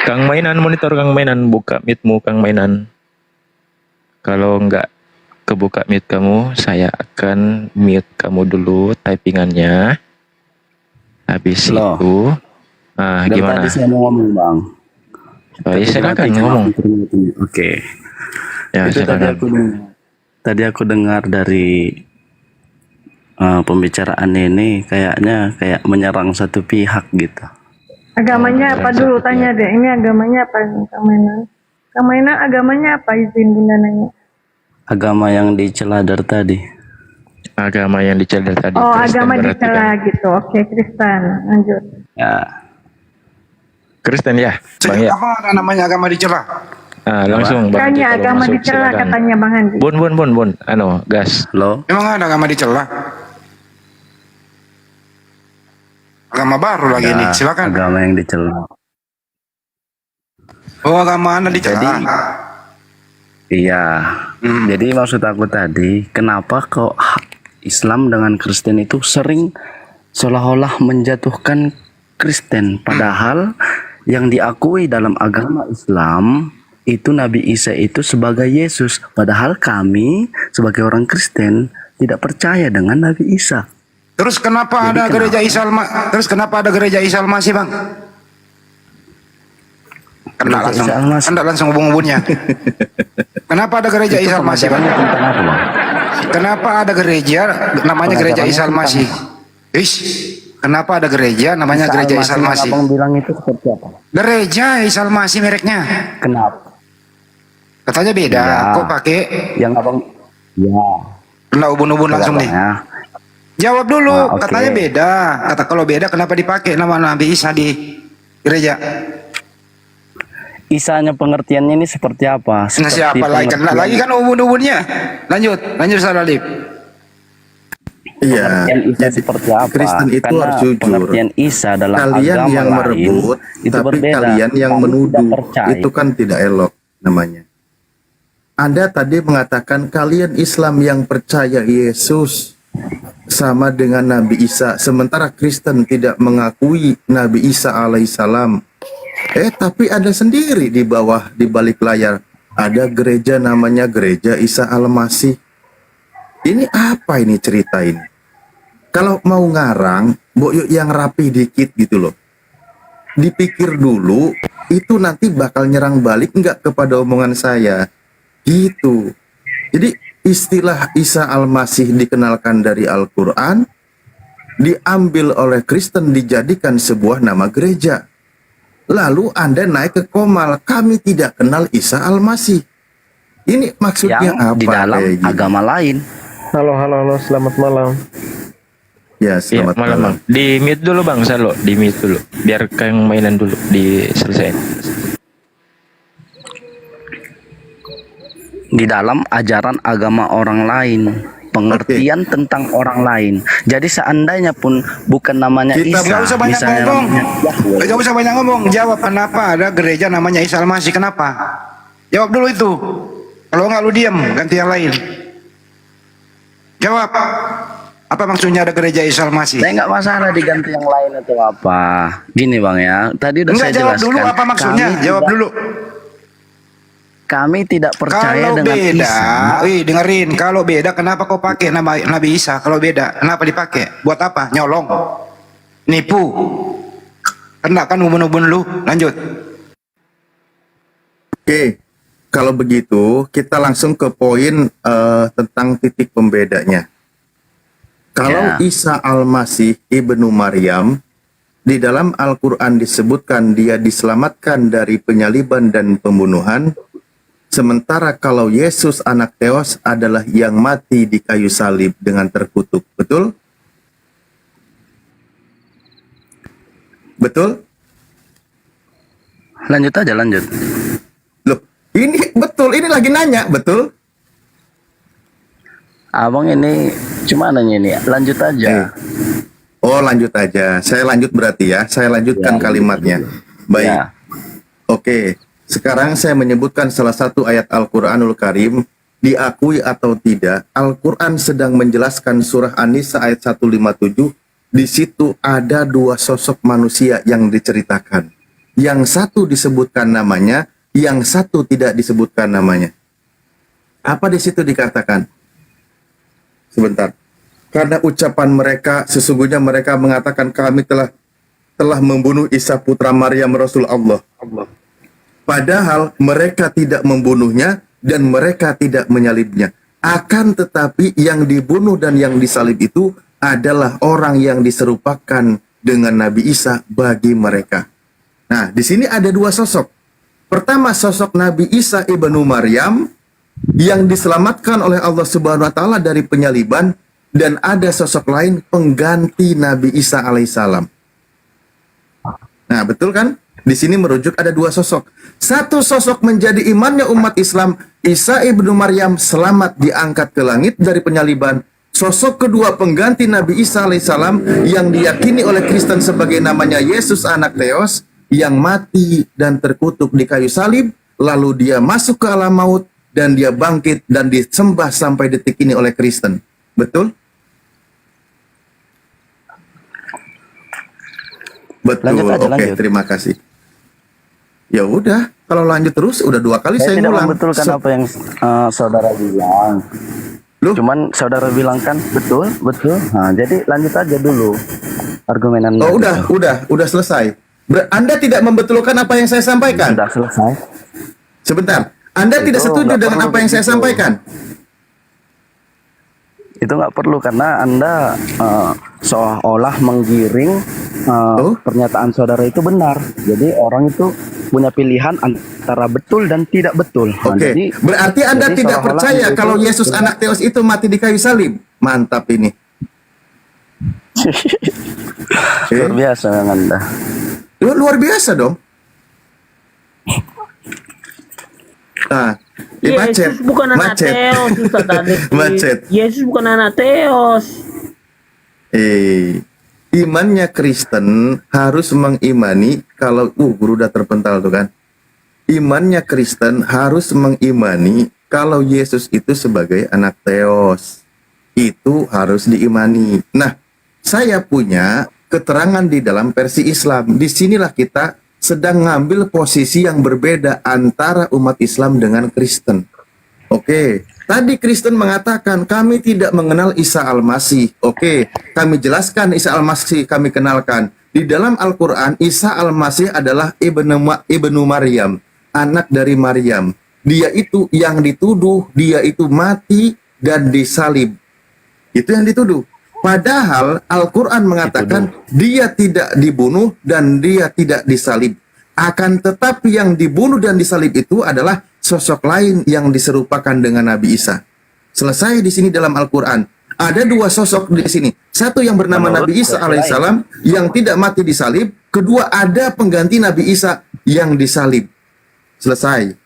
Kang mainan, monitor Kang mainan, buka mute-mu Kang mainan. Kalau enggak kebuka mute kamu, saya akan mute kamu dulu typingannya. Habis itu, gimana? Tadi saya mau ngomong Bang. Silakan ngomong. Oke. Ya, itu silakan. tadi aku dengar dari pembicaraan ini kayaknya kayak menyerang satu pihak gitu. Agamanya apa dulu, tanya deh. Ini agamanya apa Kang Mainan? Kang Mainan agamanya apa, izin Bunda nanya? Agama yang dicela dari tadi. Agama yang dicela tadi. Oh, agama dicela gitu. Oke, Kristen. Lanjut. Ya. Kristen ya, Bang ya. Apa ada namanya agama dicela? Langsung Bang. Tanya agama masuk, dicela silakan. katanya Bang Andi. Bun. Gas. Lo. Emang ada agama dicela? Agama baru lagi nih, silakan. Agama yang dicela. Oh, agama Anda dicela. Iya. Jadi maksud aku tadi, kenapa kok Islam dengan Kristen itu sering seolah-olah menjatuhkan Kristen, padahal yang diakui dalam agama Islam itu Nabi Isa itu sebagai Yesus, padahal kami sebagai orang Kristen tidak percaya dengan Nabi Isa. Terus kenapa Jadi ada kenapa? gereja Isa Terus kenapa ada gereja Isa Al-Masih, Bang? Kena Gereja langsung, Isa Al-Masih. kena langsung hubung-hubungnya. Kenapa ada gereja Itu Isa Al-Masih, Bang? pengajarannya tentang apa, Bang? Kenapa ada gereja namanya gereja Pengajarannya Isa Al-Masih? Ish, kenapa ada gereja namanya Isa gereja Isa Al-Masih yang Al-Masih? abang bilang itu seperti apa? Gereja Isa Al-Masih mereknya. Kenapa? Katanya beda, Iya. kok pakai Yang abang, ya. kena ubun-ubun langsung nih. Ya. Jawab dulu, Ah, oke. katanya beda. Kata kalau beda kenapa dipakai nama Nabi Isa di gereja? Isanya pengertiannya ini seperti apa? Nah, siapa lagi? Kena lagi kan ubun-ubunnya. Lanjut Ustaz Alif. Iya, Pengertian Isa jadi seperti apa? Kristen itu Karena harus jujur. pengertian Isa dalam Kalian agama yang lain merebut, itu tapi berbeda. kalian yang Kami menuduh, tidak percaya. itu kan tidak elok namanya. Anda tadi mengatakan kalian Islam yang percaya Yesus sama dengan Nabi Isa, sementara Kristen tidak mengakui Nabi Isa alaihissalam. Tapi ada sendiri di bawah, di balik layar, ada gereja namanya Gereja Isa Al-Masih. Ini apa ini cerita ini? Kalau mau ngarang, yuk yang rapi dikit gitu loh. Dipikir dulu, itu nanti bakal nyerang balik nggak kepada omongan saya. Gitu. Jadi istilah Isa Al-Masih dikenalkan dari Al-Quran, diambil oleh Kristen dijadikan sebuah nama gereja. Lalu Anda naik ke Komal, kami tidak kenal Isa Al-Masih. Ini maksudnya Yang apa? di dalam kayak gini? agama lain. Halo, selamat malam. Ya, selamat malam, malam. Bang. Di mute dulu, Bang, Salo. Di mute dulu. Biar kayak mainan dulu diselesaikan. Di dalam ajaran agama orang lain, pengertian tentang orang lain. Jadi seandainya pun bukan namanya Kita Isa, nggak usah banyak misalnya ngomong. namanya Yahweh. Nggak usah banyak ngomong. Jawab kenapa ada gereja namanya Isa Al-Masih? Kenapa? Jawab dulu itu. Kalau nggak lu diam, ganti yang lain. Jawab. Apa maksudnya ada gereja Isa Al-Masih? Saya nggak masalah diganti yang lain atau apa. Gini Bang ya, tadi udah Enggak, saya jawab jelaskan. dulu apa maksudnya? Kami Jawab tidak- dulu. Kami tidak percaya Kalau dengan beda, Isa. dengerin. Kalau beda, kenapa kau pakai nama Nabi Isa? Kalau beda, kenapa dipakai? Buat apa? Nyolong, nipu. Kena kan ubun-ubun lu. Lanjut. Oke, kalau begitu kita langsung ke poin tentang titik pembedanya. Kalau Isa Al-Masih ibnu Maryam, di dalam Al-Quran disebutkan dia diselamatkan dari penyaliban dan pembunuhan, sementara kalau Yesus anak Theos adalah yang mati di kayu salib dengan terkutuk. Betul? Betul? Lanjut aja, lanjut. Loh, ini betul, ini lagi nanya, betul? Abang ini cuma nanya ini, lanjut aja. Oh, lanjut aja. Saya lanjut berarti ya. Saya lanjutkan kalimatnya. Baik. Oke. Sekarang saya menyebutkan salah satu ayat Al-Qur'anul Karim. Diakui atau tidak, Al-Quran sedang menjelaskan surah An-Nisa ayat 157. Di situ ada dua sosok manusia yang diceritakan. Yang satu disebutkan namanya, yang satu tidak disebutkan namanya. Apa di situ dikatakan? Sebentar. Karena ucapan mereka, sesungguhnya mereka mengatakan kami telah membunuh Isa putra Maryam Rasul Allah. Padahal mereka tidak membunuhnya dan mereka tidak menyalibnya. Akan tetapi yang dibunuh dan yang disalib itu adalah orang yang diserupakan dengan Nabi Isa bagi mereka. Nah, di sini ada dua sosok. Pertama, sosok Nabi Isa ibnu Maryam yang diselamatkan oleh Allah Subhanahu wa taala dari penyaliban, dan ada sosok lain pengganti Nabi Isa alaihissalam. Nah, betul kan? Di sini merujuk ada dua sosok. Satu sosok menjadi imannya umat Islam, Isa ibnu Maryam selamat diangkat ke langit dari penyaliban. Sosok kedua pengganti Nabi Isa alaihissalam yang diyakini oleh Kristen sebagai namanya Yesus anak Theos, yang mati dan terkutuk di kayu salib, lalu dia masuk ke alam maut dan dia bangkit dan disembah sampai detik ini oleh Kristen. Betul? Betul. Lanjut aja, Oke, lanjut. terima kasih. Ya udah, kalau lanjut terus udah dua kali saya tidak ngulang. membetulkan apa yang saudara bilang. Cuman saudara bilang kan betul. Nah, jadi lanjut aja dulu argumen Anda. Oh, udah selesai. Anda tidak membetulkan apa yang saya sampaikan? Sudah selesai. Sebentar. Anda tidak setuju dengan apa yang saya sampaikan? Itu nggak perlu karena Anda seolah-olah menggiring pernyataan saudara itu benar. Jadi orang itu punya pilihan antara betul dan tidak betul. Nah, Oke, berarti Anda tidak percaya kalau Yesus anak Theos itu mati di kayu salib? Mantap ini. Luar biasa Anda. Luar biasa dong. Nah, Yesus bukan anak Theos, Ustaz Alif. Yesus bukan anak Theos. Imannya Kristen harus mengimani kalau guru udah terpental tuh kan. Imannya Kristen harus mengimani kalau Yesus itu sebagai anak Theos. Itu harus diimani. Nah, saya punya keterangan di dalam versi Islam. Disinilah kita sedang ngambil posisi yang berbeda antara umat Islam dengan Kristen. Oke, tadi Kristen mengatakan kami tidak mengenal Isa Al-Masih. Oke, kami jelaskan Isa Al-Masih kami kenalkan. Di dalam Al-Quran, Isa Al-Masih adalah Ibnu Maryam, anak dari Maryam. Dia itu yang dituduh, dia itu mati dan disalib. Itu yang dituduh. Padahal Al-Quran mengatakan dia tidak dibunuh dan dia tidak disalib. Akan tetapi yang dibunuh dan disalib itu adalah sosok lain yang diserupakan dengan Nabi Isa. Selesai di sini dalam Al-Quran. Ada dua sosok di sini. Satu yang bernama Nabi Isa alaihissalam yang tidak mati disalib. Kedua ada pengganti Nabi Isa yang disalib. Selesai.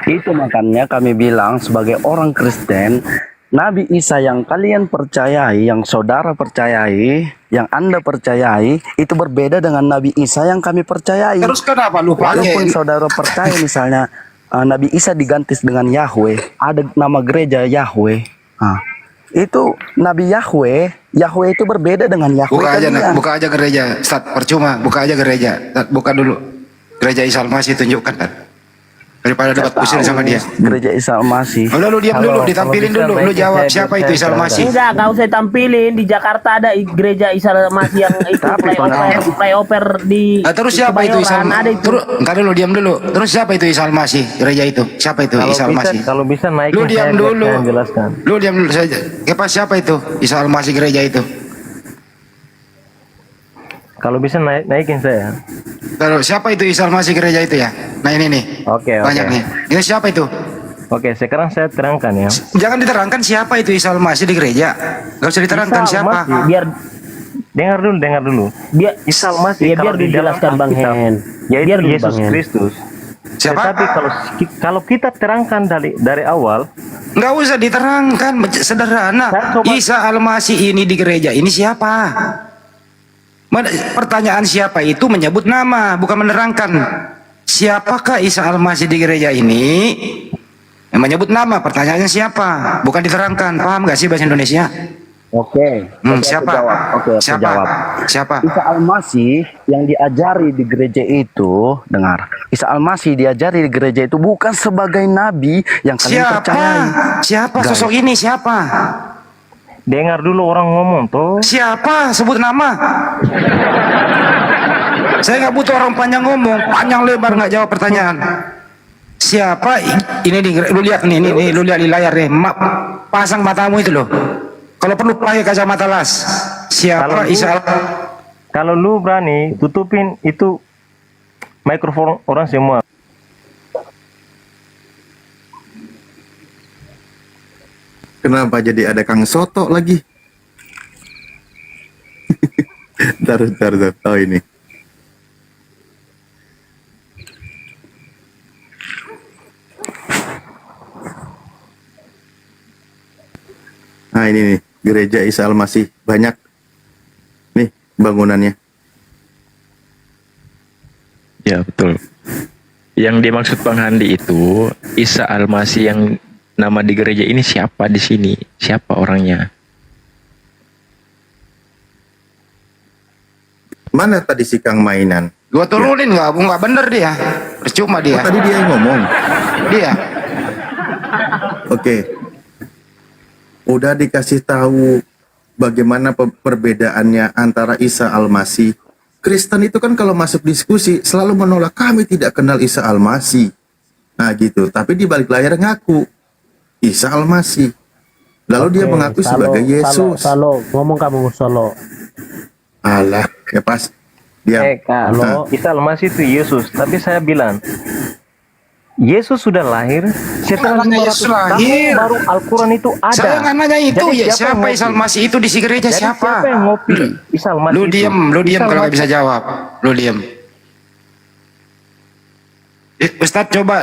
Itu makanya kami bilang sebagai orang Kristen, Nabi Isa yang kalian percayai, yang saudara percayai, yang Anda percayai, itu berbeda dengan Nabi Isa yang kami percayai. Terus kenapa lupa? Walaupun saudara percaya misalnya Nabi Isa diganti dengan Yahweh, ada nama gereja Yahweh. Itu Nabi Yahweh itu berbeda dengan Yahweh. Buka aja gereja, Ustaz, percuma, buka aja gereja. Ustaz, buka dulu. Gereja Isa Al-Masih tunjukkan kan. Daripada debat pusing sama dia. Gereja Isa Al-Masih. Udah lu diam dulu, ditampilin dulu. Lu jawab siapa itu Isa Al-Masih? Enggak usah tampilin. Di Jakarta ada gereja Isa Al-Masih yang itu flyover di terus siapa itu Isa Al-Masih? Entar dulu, diam dulu. Terus siapa itu Isa Al-Masih? Gereja itu. Siapa itu Isa Al-Masih? Kalau bisa naik. Lu diam dulu. Jelaskan. Lu diam dulu saja. Siapa itu Isa Al-Masih gereja itu? Kalau bisa naikin saya. Kalau siapa itu Isa Al-Masih gereja itu ya? Nah ini nih. Oke. Banyak nih. Ini siapa itu? Oke, sekarang saya terangkan ya. Jangan diterangkan siapa itu Isa Al-Masih di gereja. Gak usah diterangkan Isa siapa. Al-Masih, biar dengar dulu. Isa Al-Masih biar dijelaskan Bang Hen. Yaitu Yesus Kristus. Siapa? Tetapi kalau kita terangkan dari awal, nggak usah diterangkan, sederhana. Isa Al-Masih ini di gereja ini siapa? Pertanyaan siapa itu menyebut nama, bukan menerangkan. Siapakah Isa Al-Masih di gereja ini? Yang menyebut nama, pertanyaannya siapa? Bukan diterangkan. Paham nggak sih bahasa Indonesia? Oke. Siapa? Siapa? Isa Al-Masih yang diajari di gereja itu, dengar. Isa Al-Masih diajari di gereja itu bukan sebagai nabi yang kalian percayai. Siapa sosok ini? Siapa? Dengar dulu orang ngomong tuh. Siapa? Sebut nama. Saya nggak butuh orang panjang ngomong, panjang lebar nggak jawab pertanyaan. Siapa? Ini lu lihat nih, lu lihat di layar nih. Pasang matamu itu loh. Kalau perlu pakai kacamata las. Siapa Isa? Kalau lu berani tutupin itu mikrofon orang semua. Kenapa jadi ada Kang Soto lagi? Ntar. Oh ini. Nah ini nih, gereja Isa Al-Masih. Banyak nih bangunannya. Ya betul. Yang dimaksud Bang Handi itu Isa Al-Masih yang nama di gereja ini siapa di sini? Siapa orangnya? Mana tadi si Kang mainan? Gua turunin nggak bener dia. Percuma dia. Tadi dia yang ngomong. Dia. Oke. udah dikasih tahu bagaimana perbedaannya antara Isa Al-Masih. Kristen itu kan kalau masuk diskusi selalu menolak, kami tidak kenal Isa Al-Masih. Nah gitu, tapi di balik layar ngaku Isa Al-Masih. Lalu dia mengaku sebagai Yesus. Salo, ngomong kamu Salo. Alah, ya pas. Dia. Kalau Isa Al-Masih itu Yesus, tapi saya bilang Yesus sudah lahir setelah 500 tahun baru Al-Quran itu ada. Saya nggak nanya itu. Jadi Ya siapa Isa Al-Masih itu di gereja? Jadi Siapa yang ngopi Isa Al-Masih Lu itu? diam Isa kalau nggak Al-Masih. bisa jawab. Lu diam. Ustadz coba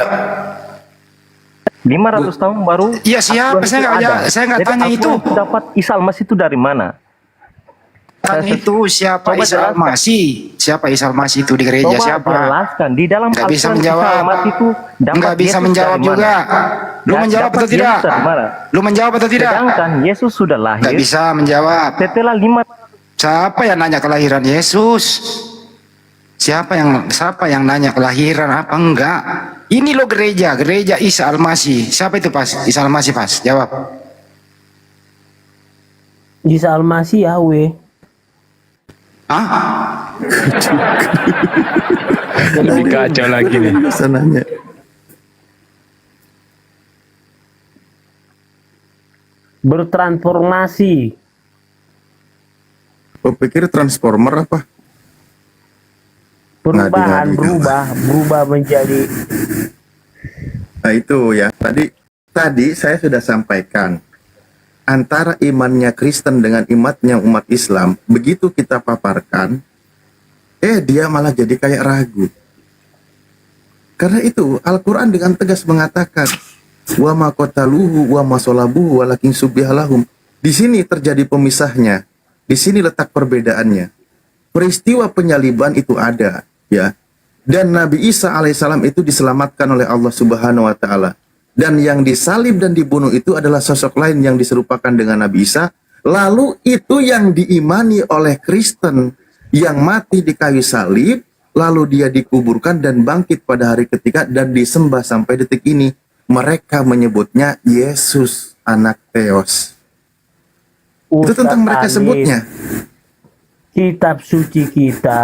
500 tahun baru. Iya siapa? Al-Quran Saya itu nggak ada. saya nggak Jadi tanya itu. Al-Quran dapat Isa Al-Masih itu dari mana? Tanya itu siapa Coba Isa jelaskan. Al-Masih? Siapa Isa Al-Masih itu di gereja? Coba Siapa? jelaskan di dalam Nggak bisa Al-Quran Isa menjawab. Al-Masih itu dapat Nggak bisa Yesus menjawab dari mana? juga. Lu Dan menjawab dapat atau tidak? Yesus dari mana? Lu menjawab atau tidak? Sedangkan Yesus sudah lahir. Nggak bisa menjawab. Setelah 5. Siapa yang nanya kelahiran Yesus? Siapa yang nanya kelahiran apa enggak? Ini lo gereja Isa Al-Masih. Siapa itu pas? Isa Al-Masih pas. Jawab. Isa Al-Masih Yahweh. Lebih kacau lagi nih. Bisa nanya. Bertransformasi. Gue pikir transformer apa? Perubahan, berubah menjadi. Nah itu ya, tadi saya sudah sampaikan antara imannya Kristen dengan imannya umat Islam, begitu kita paparkan, dia malah jadi kayak ragu. Karena itu Al-Quran dengan tegas mengatakan, wa ma qataluhu wa ma salabuhu walakin subbiha lahum. Di sini terjadi pemisahnya, di sini letak perbedaannya. Peristiwa penyaliban itu ada, ya. Dan Nabi Isa alaihissalam itu diselamatkan oleh Allah Subhanahu wa taala. Dan yang disalib dan dibunuh itu adalah sosok lain yang diserupakan dengan Nabi Isa. Lalu itu yang diimani oleh Kristen yang mati di kayu salib, lalu dia dikuburkan dan bangkit pada hari ketiga dan disembah sampai detik ini. Mereka menyebutnya Yesus anak Theos. Itu tentang mereka sebutnya. Kitab suci kita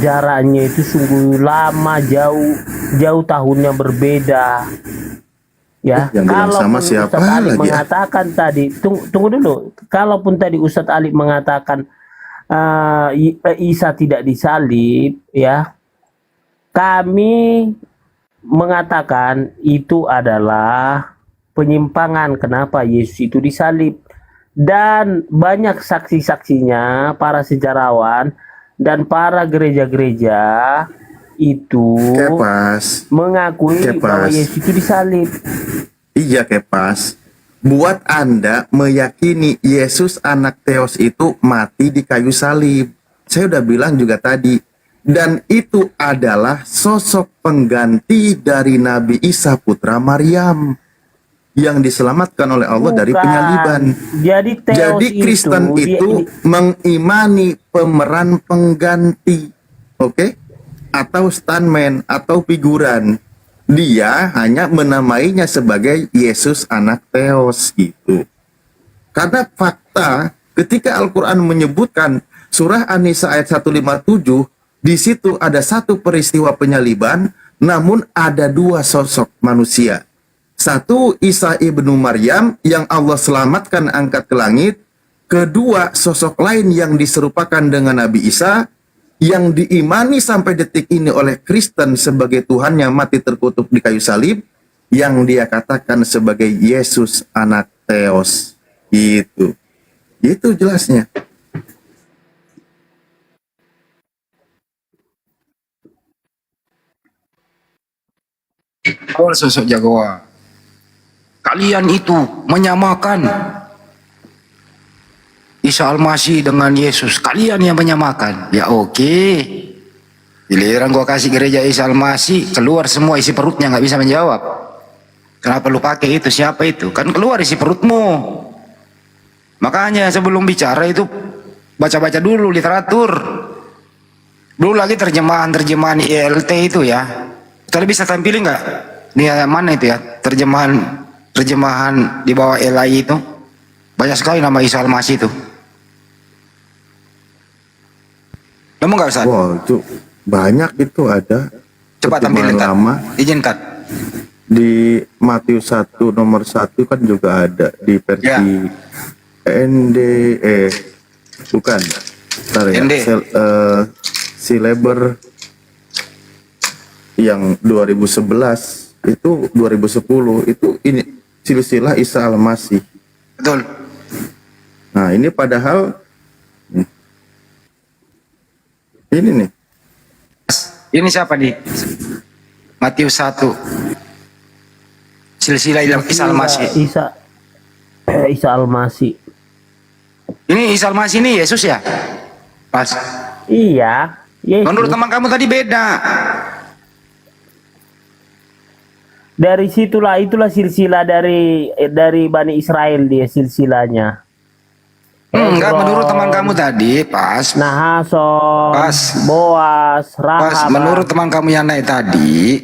jaraknya itu sungguh lama, jauh tahunnya berbeda. Ya, yang bilang sama siapa Ustadz Ali lagi ya? mengatakan tadi, tunggu dulu. Kalaupun tadi Ustadz Ali mengatakan Isa tidak disalib, ya, kami mengatakan itu adalah penyimpangan kenapa Yesus itu disalib. Dan banyak saksi-saksinya para sejarawan dan para gereja-gereja itu mengakui bahwa Yesus itu disalib. Iya Kepas, buat Anda meyakini Yesus anak Theos itu mati di kayu salib. Saya udah bilang juga tadi. Dan itu adalah sosok pengganti dari Nabi Isa putra Maryam yang diselamatkan oleh Allah dari penyaliban. Jadi Kristen itu mengimani pemeran pengganti, oke? Atau stuntman atau figuran. Dia hanya menamainya sebagai Yesus anak Theos gitu. Karena fakta ketika Al-Quran menyebutkan surah An-Nisa ayat 157, di situ ada satu peristiwa penyaliban, namun ada dua sosok manusia. Satu, Isa ibnu Maryam yang Allah selamatkan angkat ke langit. Kedua, sosok lain yang diserupakan dengan Nabi Isa yang diimani sampai detik ini oleh Kristen sebagai Tuhan yang mati terkutuk di kayu salib, yang dia katakan sebagai Yesus anak Theos. Itu jelasnya. Awal sosok jagoan. Kalian itu menyamakan Isa Al-Masih dengan Yesus. Kalian yang menyamakan. Ya oke. Giliran gua kasih gereja Isa Al-Masih, keluar semua isi perutnya, nggak bisa menjawab. Kenapa lu pakai itu? Siapa itu? Kan keluar isi perutmu. Makanya sebelum bicara itu baca-baca dulu literatur. Dulu lagi terjemahan ILT itu ya. Tadi bisa tampilin nggak? Ini mana itu ya? Terjemahan di bawah LI itu. Banyak sekali nama Isa Al-Masih itu. Nemu nggak Ustaz? Wah, itu banyak itu ada. Coba tampilin nama. Izinkan. Di Matius 1 nomor 1 kan juga ada di versi bukan. Bentar ya. Sileber yang 2011 itu 2010 itu ini silsilah Isa Al-Masih. Betul. Nah, ini padahal ini nih. Ini siapa nih? Matius 1. Silsilah Isa Al-Masih. Isa Al-Masih. Ini Isa Al-Masih ini Yesus ya? Pas. Iya. Yesus. Menurut teman kamu tadi beda. Dari situlah itulah silsilah dari Bani Israel dia silsilahnya. Enggak, menurut teman kamu tadi pas. Nahason, Pas. Boas, Pas. Rahab. Menurut teman kamu yang naik tadi,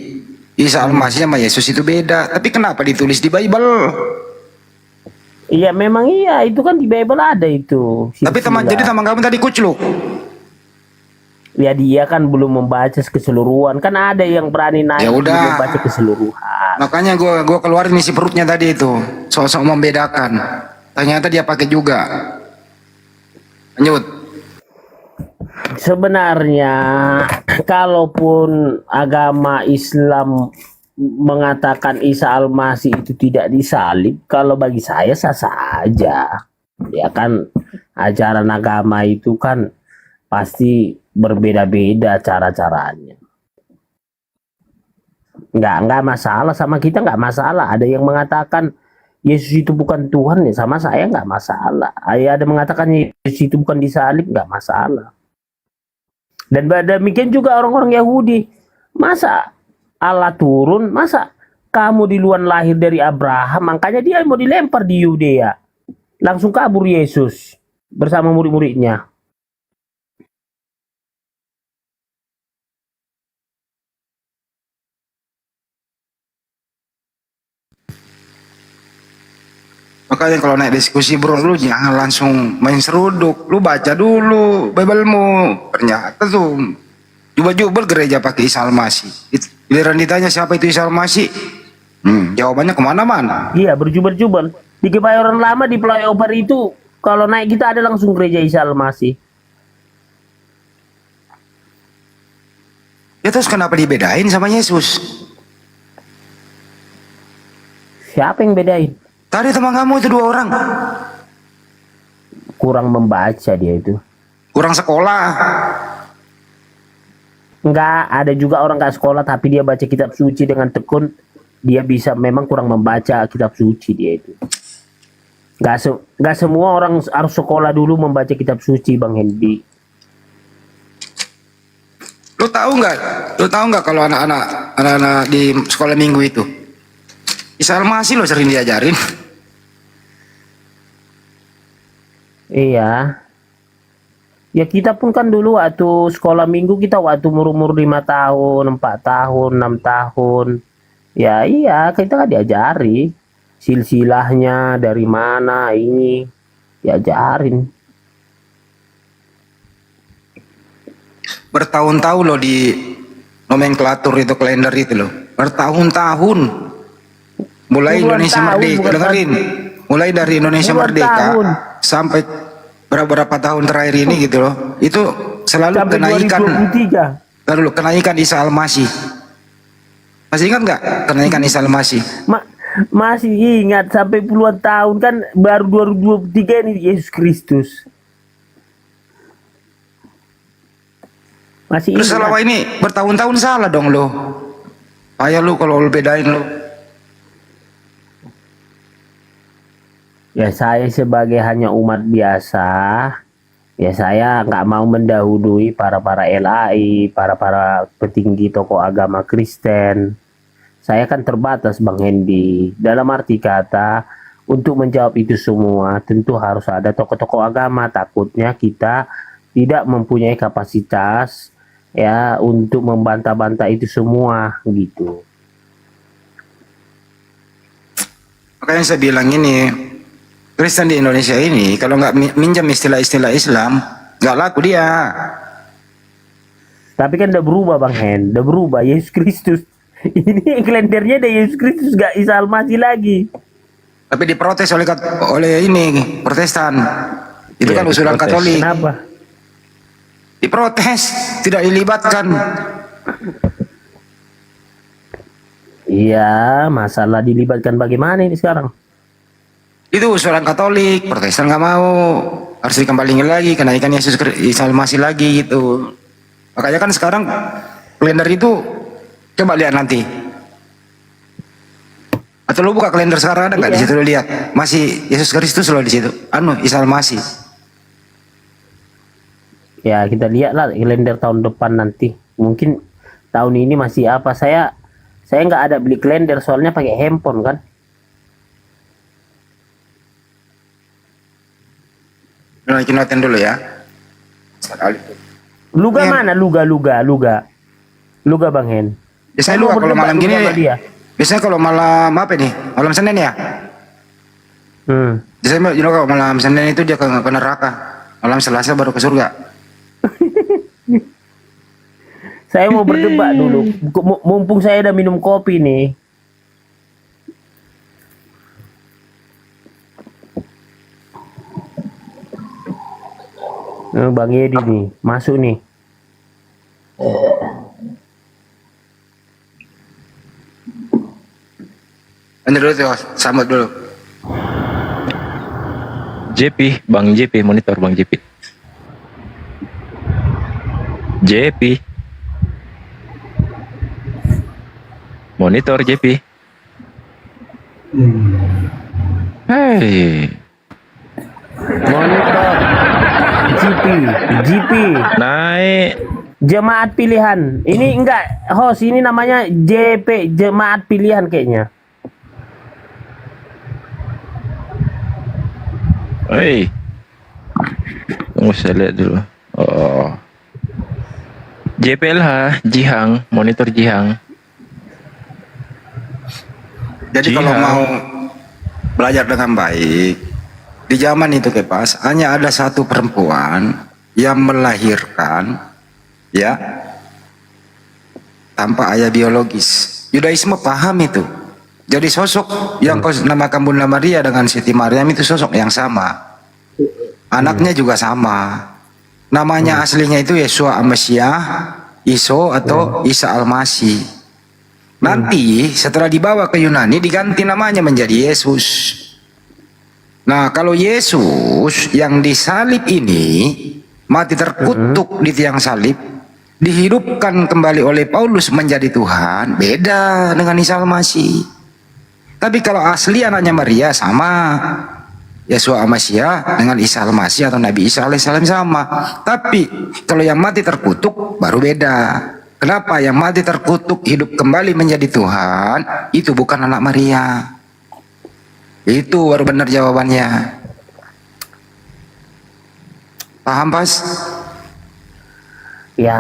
Isa Al-Masih sama Yesus itu beda. Tapi kenapa ditulis di Bible? Iya memang iya, itu kan di Bible ada itu. Tapi jadi teman kamu tadi kucluk. Ya dia kan belum membaca keseluruhan, kan ada yang berani naik Ya udah. belum membaca keseluruhan. Makanya gua keluarin isi perutnya tadi itu, sosok membedakan. Ternyata dia pakai juga. Lanjut. Sebenarnya kalaupun agama Islam mengatakan Isa Al-Masih itu tidak disalib, kalau bagi saya sah saja. Ya kan ajaran agama itu kan pasti berbeda-beda cara-caranya. Nggak masalah sama kita, nggak masalah. Ada yang mengatakan Yesus itu bukan Tuhan, ya sama saya nggak masalah. Ada mengatakan Yesus itu bukan disalib, nggak masalah. Dan demikian juga orang-orang Yahudi. Masa Allah turun, masa kamu duluan lahir dari Abraham, makanya dia mau dilempar di Yudea. Langsung kabur Yesus bersama murid-muridnya. Makanya kalau naik diskusi bro, lu jangan langsung main seruduk. Lu baca dulu Bible-mu. Ternyata tuh jubel-jubel gereja pakai Isa Al-Masih. Giliran ditanya siapa itu Isa Al-Masih, jawabannya kemana-mana. Iya, berjubel-jubel. Di Kebayoran Lama, di flyover itu, kalau naik kita ada langsung gereja Isa Al-Masih. Ya terus kenapa dibedain sama Yesus? Siapa yang bedain? Tadi teman kamu itu 2 orang. Kurang membaca dia itu. Kurang sekolah. Enggak, ada juga orang gak sekolah tapi dia baca kitab suci dengan tekun. Dia bisa, memang kurang membaca kitab suci dia itu. Gak semua orang harus sekolah dulu membaca kitab suci, Bang Hendy. Lu tahu nggak kalau anak-anak di sekolah minggu itu Isa Al-Masih lo sering diajarin. Iya. Ya kita pun kan dulu waktu sekolah minggu kita waktu umur 5 tahun, 4 tahun, 6 tahun. Ya iya, kita kan diajari silsilahnya dari mana ini, diajarin. Bertahun-tahun loh di nomenklatur itu, kalender itu loh. Bertahun-tahun. Mulai Indonesia Merdeka, dengerin. Mulai dari Indonesia Merdeka sampai berapa tahun terakhir ini gitu loh. Itu selalu sampai kenaikan. 2023. Lalu kenaikan Isa Al-Masih. Masih ingat nggak kenaikan Isa Al-Masih? Masih ingat, sampai puluhan tahun kan, baru 2023 ini Yesus Kristus. Masih Terus ingat. selama ini bertahun-tahun salah dong lo. Payah lu kalau lu bedain lo. Ya saya sebagai hanya umat biasa, ya saya nggak mau mendahului para LAI, para petinggi tokoh agama Kristen. Saya kan terbatas, Bang Hendy. Dalam arti kata, untuk menjawab itu semua tentu harus ada tokoh-tokoh agama. Takutnya kita tidak mempunyai kapasitas ya untuk membantah-bantah itu semua gitu. Makanya saya bilang ini, Kristen di Indonesia ini kalau nggak minjam istilah-istilah Islam, nggak laku dia. Tapi kan udah berubah Bang Hen, udah berubah Yesus Kristus. Ini kalendernya ada Yesus Kristus, gak Isa Al-Masih lagi. Tapi diprotes oleh ini Protestan. Itu kan usulan Katolik. Kenapa? Diprotes, tidak dilibatkan. Iya, masalah dilibatkan bagaimana ini sekarang? Itu usulan Katolik, Protestan nggak mau. Harus dikembalikan lagi, kenaikan Yesus Isa Al-Masih lagi gitu. Makanya kan sekarang kalender itu coba lihat nanti. Atau lu buka kalender sekarang ada nggak di situ lu lihat? Masih Yesus Kristus loh di situ. Isa Al-Masih. Ya kita lihat lah kalender tahun depan nanti. Mungkin tahun ini masih apa? Saya nggak ada beli kalender soalnya pakai handphone kan. Naikin latihan dulu ya. Luga mana? Luga Bang Hen. Biasanya luga kalau malam gini. Biasanya kalau malam apa nih? Malam Senin ya? Biasanya kalau malam Senin itu dia ke neraka. Malam Selasa baru ke surga. Saya mau berdebat dulu. Mumpung saya udah minum kopi nih. Bang Edi nih, masuk nih. Lanjut dulu tuh, sambut dulu. Bang JP, monitor Bang JP. JP. Monitor JP. Hei. Monitor. GP. Naik. Jemaat pilihan. Ini enggak host, ini namanya JP, jemaat pilihan kayaknya. Hei. Tunggu saya lihat dulu. Oh. JPLH, Jihang, monitor Jihang. Jadi kalau mau belajar dengan baik, di zaman itu Kepas, hanya ada satu perempuan yang melahirkan, ya, tanpa ayah biologis. Yudaisme paham itu. Jadi sosok yang kau namakan Bunda Maria dengan Siti Maryam itu sosok yang sama. Anaknya juga sama. Namanya aslinya itu Yesua Al-Masih, Iso atau Isa Al-Masih. Nanti setelah dibawa ke Yunani diganti namanya menjadi Yesus. Nah, kalau Yesus yang disalib ini mati terkutuk di tiang salib, dihidupkan kembali oleh Paulus menjadi Tuhan, beda dengan Isa Al-Masih. Tapi kalau asli anaknya Maria sama, Yesua Al-Masih dengan Isa Al-Masih atau Nabi Isa alaihissalam sama. Tapi kalau yang mati terkutuk baru beda. Kenapa? Yang mati terkutuk hidup kembali menjadi Tuhan itu bukan anak Maria. Itu baru benar jawabannya. Paham, Pas? Ya,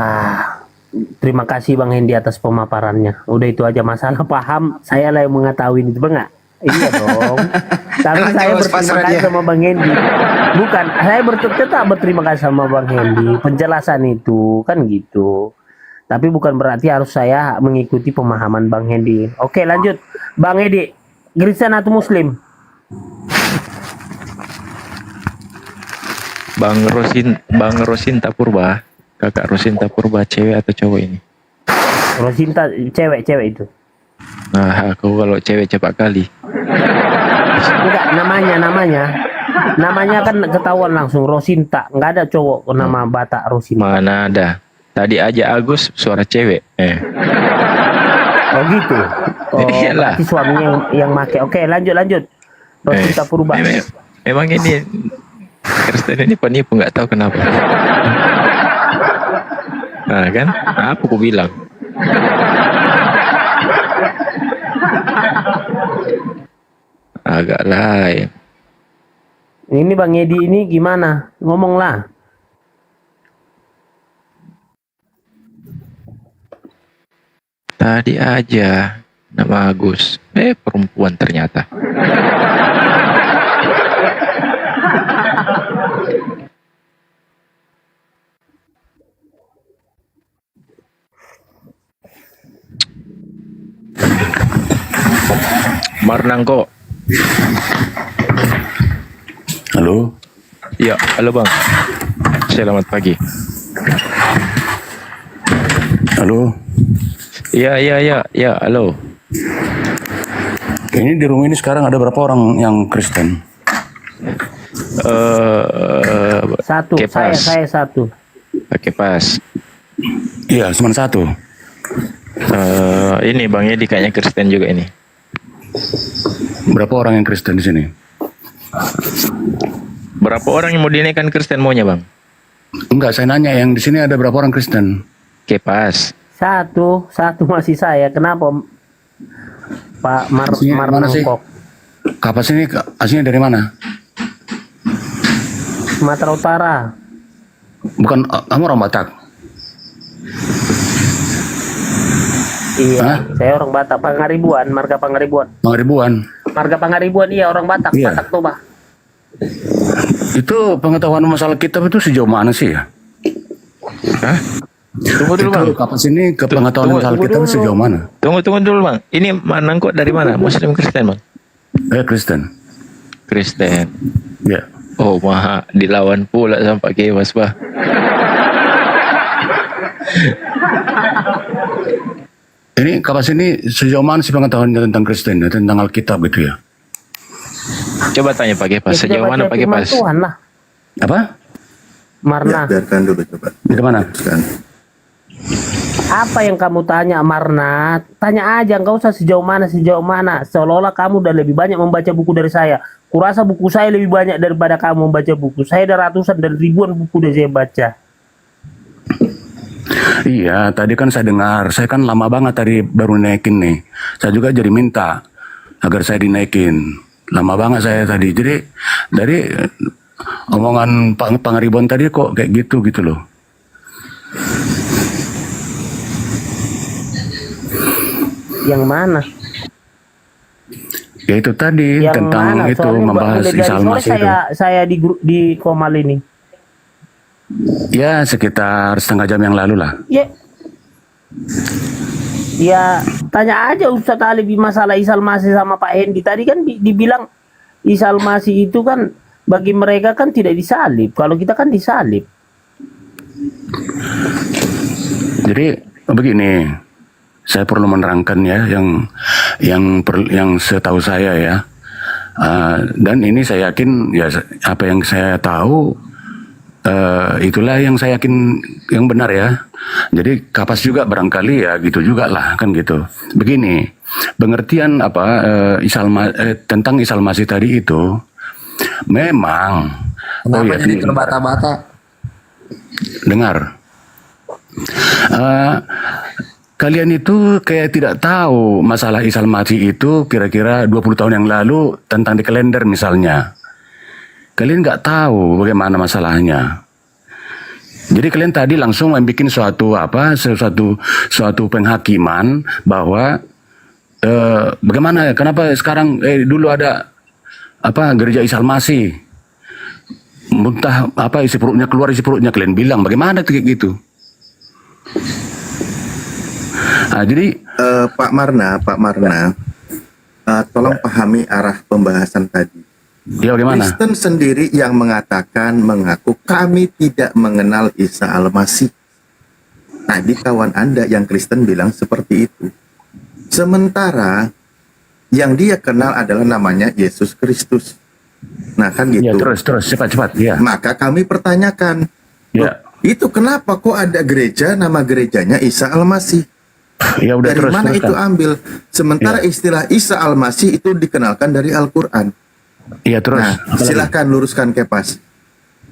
terima kasih Bang Hendi atas pemaparannya. Udah itu aja, masalah paham. Saya lah yang mengetahui itu, Bang. Iya dong. Tapi saya berterima kasih sama Bang Hendi. Bukan, saya tetap berterima kasih sama Bang Hendi. Penjelasan itu kan gitu. Tapi bukan berarti harus saya mengikuti pemahaman Bang Hendi. Oke, lanjut. Bang Hendi, Kristen atau Muslim? Bang Rosinta Purba, kakak Rosinta Purba, cewek atau cowok ini? Rosinta cewek itu. Nah, aku kalau cewek cepat kali. Enggak, namanya kan ketahuan langsung Rosinta, nggak ada cowok nama Batak Rosinta. Mana ada? Tadi aja Agus suara cewek. Oh gitu. Oh, iyalah. Berarti suaminya yang make. Oke, lanjut. Rosinta Purba. Memang ini Kristen ini penipu, nggak tahu kenapa. Nah kan, apa aku bilang? Agak lain. Ini Bang Edi ini gimana? Ngomonglah. Tadi aja nama Agus, perempuan ternyata. Marnangko. Halo. Ya, halo Bang. Selamat pagi. Halo. Ya, halo. Ini di rumah ini sekarang ada berapa orang yang Kristen? Satu, saya satu. Pakai pas. Iya, cuma satu. Ini Bang Edi kayaknya Kristen juga ini. Berapa orang yang Kristen di sini? Berapa orang yang mau dinaikkan Kristen maunya Bang? Enggak, saya nanya yang di sini ada berapa orang Kristen? Kepas. Satu masih saya. Kenapa Pak Marnangkok? Kapas ini aslinya dari mana? Sumatera Utara. Bukan, kamu orang Batak? Iya, saya orang Batak, Pangaribuan, marga Pangaribuan. Marga Pangaribuan, iya orang Batak, Iya. Batak Toba. Itu pengetahuan masalah kitab itu sejauh mana sih ya? Hah? Tunggu dulu Bang. Kapas ini pengetahuan masalah kitab itu sejauh mana? Tunggu dulu Bang. Ini Marnangko dari mana? Muslim Kristen Bang? Kristen. Kristen. Ya. Oh maha, dilawan pula sama Pak Kewas Pak. Ini Kapas ini sejauh mana sih pengetahuannya tentang Kristen, ya, tentang Alkitab gitu ya? Coba tanya Pak Kepas, sejauh mana Pak Kepas? Tuhan lah. Apa? Marna. Biarkan dulu coba. Dari mana? Apa yang kamu tanya Marna? Tanya aja, nggak usah sejauh mana. Seolah-olah kamu udah lebih banyak membaca buku dari saya. Kurasa buku saya lebih banyak daripada kamu membaca buku. Saya ada ratusan dan ribuan buku udah saya baca. Iya, tadi kan saya dengar. Saya kan lama banget tadi baru naikin nih. Saya juga jadi minta agar saya dinaikin. Lama banget saya tadi. Jadi dari omongan Pak Pangaribuan tadi kok kayak gitu loh. Yang mana? Ya itu tadi Yang tentang mana? itu Soalnya membahas mulai dari Isa sore Al-Masih itu. saya di Komal ini. Ya sekitar setengah jam yang lalu lah. Ya tanya aja Ustaz Ali masalah Isa Al-Masih sama Pak Hendi. Tadi kan dibilang Isa Al-Masih itu kan bagi mereka kan tidak disalib. Kalau kita kan disalib. Jadi begini, saya perlu menerangkan ya yang setahu saya ya. Dan ini saya yakin ya apa yang saya tahu itulah yang saya yakin yang benar ya. Jadi Kapas juga barangkali ya gitu juga lah kan gitu. Begini, pengertian tentang Isa Al-Masih tadi itu memang Kenapa jadi terbata-bata? Dengar. Kalian itu kayak tidak tahu masalah Isa Al-Masih itu kira-kira 20 tahun yang lalu tentang di kalender misalnya. Kalian nggak tahu bagaimana masalahnya. Jadi kalian tadi langsung membuat suatu penghakiman bahwa bagaimana kenapa sekarang dulu ada gereja Isa Al-Masih muntah isi perutnya kalian bilang bagaimana kayak gitu. Jadi Pak Marna, tolong pahami arah pembahasan tadi. Ya, bagaimana? Kristen sendiri yang mengaku kami tidak mengenal Isa Al-Masih. Tadi kawan Anda yang Kristen bilang seperti itu. Sementara yang dia kenal adalah namanya Yesus Kristus. Nah kan gitu. Ya, terus cepat ya. Maka kami pertanyakan, ya. Itu kenapa kok ada gereja nama gerejanya Isa Al-Masih? Ya udah dari mana itu ambil? Sementara istilah Isa Al-Masih itu dikenalkan dari Al-Quran. Iya terus. Nah, silakan luruskan Kepas.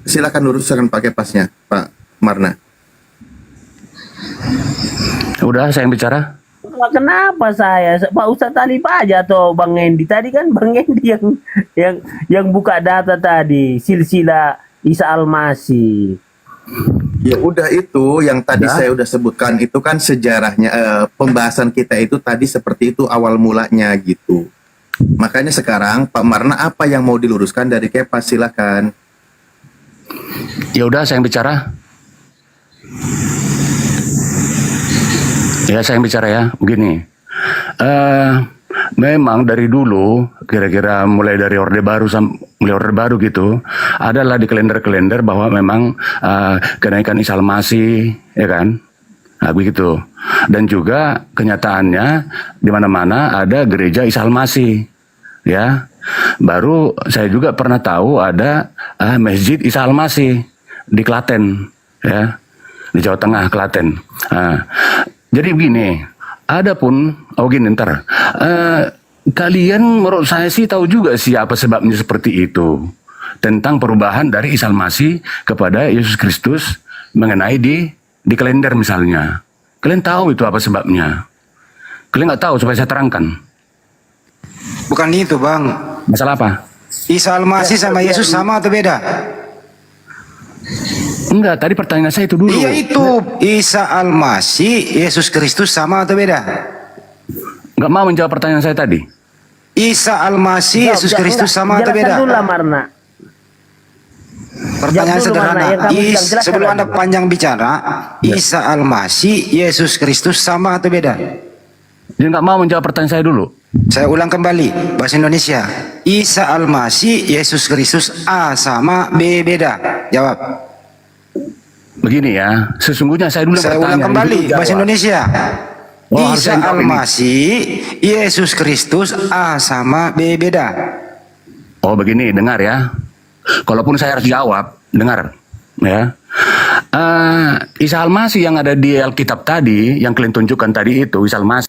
Silakan luruskan Pak Kepasnya, Pak Marna. Udah saya yang bicara. Kenapa saya? Pak Ustadz Talib aja atau Bang Endi? Tadi kan Bang Endi yang buka data tadi, silsilah Isa Al-Masih. Ya udah itu yang tadi saya udah sebutkan itu kan sejarahnya pembahasan kita itu tadi seperti itu awal mulanya gitu. Makanya sekarang Pak Marna apa yang mau diluruskan dari Kepas, silakan. Ya udah, saya yang bicara. Ya, saya yang bicara ya. Begini. Memang dari dulu, kira-kira mulai dari Orde Baru gitu, adalah di kalender-kalender bahwa memang kenaikan Isa Al-Masih, ya kan? Nah, begitu. Dan juga kenyataannya di mana-mana ada gereja Isa Al-Masih, ya. Baru saya juga pernah tahu ada Masjid Isa Al-Masih di Klaten, ya, di Jawa Tengah, Klaten. Jadi begini, kalian menurut saya sih tahu juga sih apa sebabnya seperti itu, tentang perubahan dari Isa Al-Masih kepada Yesus Kristus mengenai di kalender misalnya. Kalian tahu itu apa sebabnya? Kalian nggak tahu, supaya saya terangkan. Bukan itu, Bang. Masalah apa? Isa Al-Masih sama Yesus sama atau beda? Enggak, tadi pertanyaan saya itu dulu. Iya itu, Isa Al-Masih, Yesus Kristus sama atau beda? Nggak mau menjawab pertanyaan saya tadi. Isa Al-Masih, Yesus Kristus sama atau beda? Jelaskan dulu lah, Marna. Pertanyaan Jawab dulu, sederhana. Marna, yang kamu bilang. Jelaskan Sebelum dulu. Anda panjang bicara, Isa Al-Masih, Yesus Kristus sama atau beda? Dia nggak mau menjawab pertanyaan saya dulu. Saya ulang kembali, bahasa Indonesia. Isa Al-Masih, Yesus Kristus A sama B beda. Jawab. Begini ya, sesungguhnya saya dulu Saya ulang kembali, bahasa Indonesia. Isa Al-Masih, Yesus Kristus A sama B beda. Oh begini, dengar ya. Kalaupun saya harus jawab, dengar ya. Isa Al-Masih yang ada di Alkitab tadi, yang kalian tunjukkan tadi itu, Isa Al-Masih.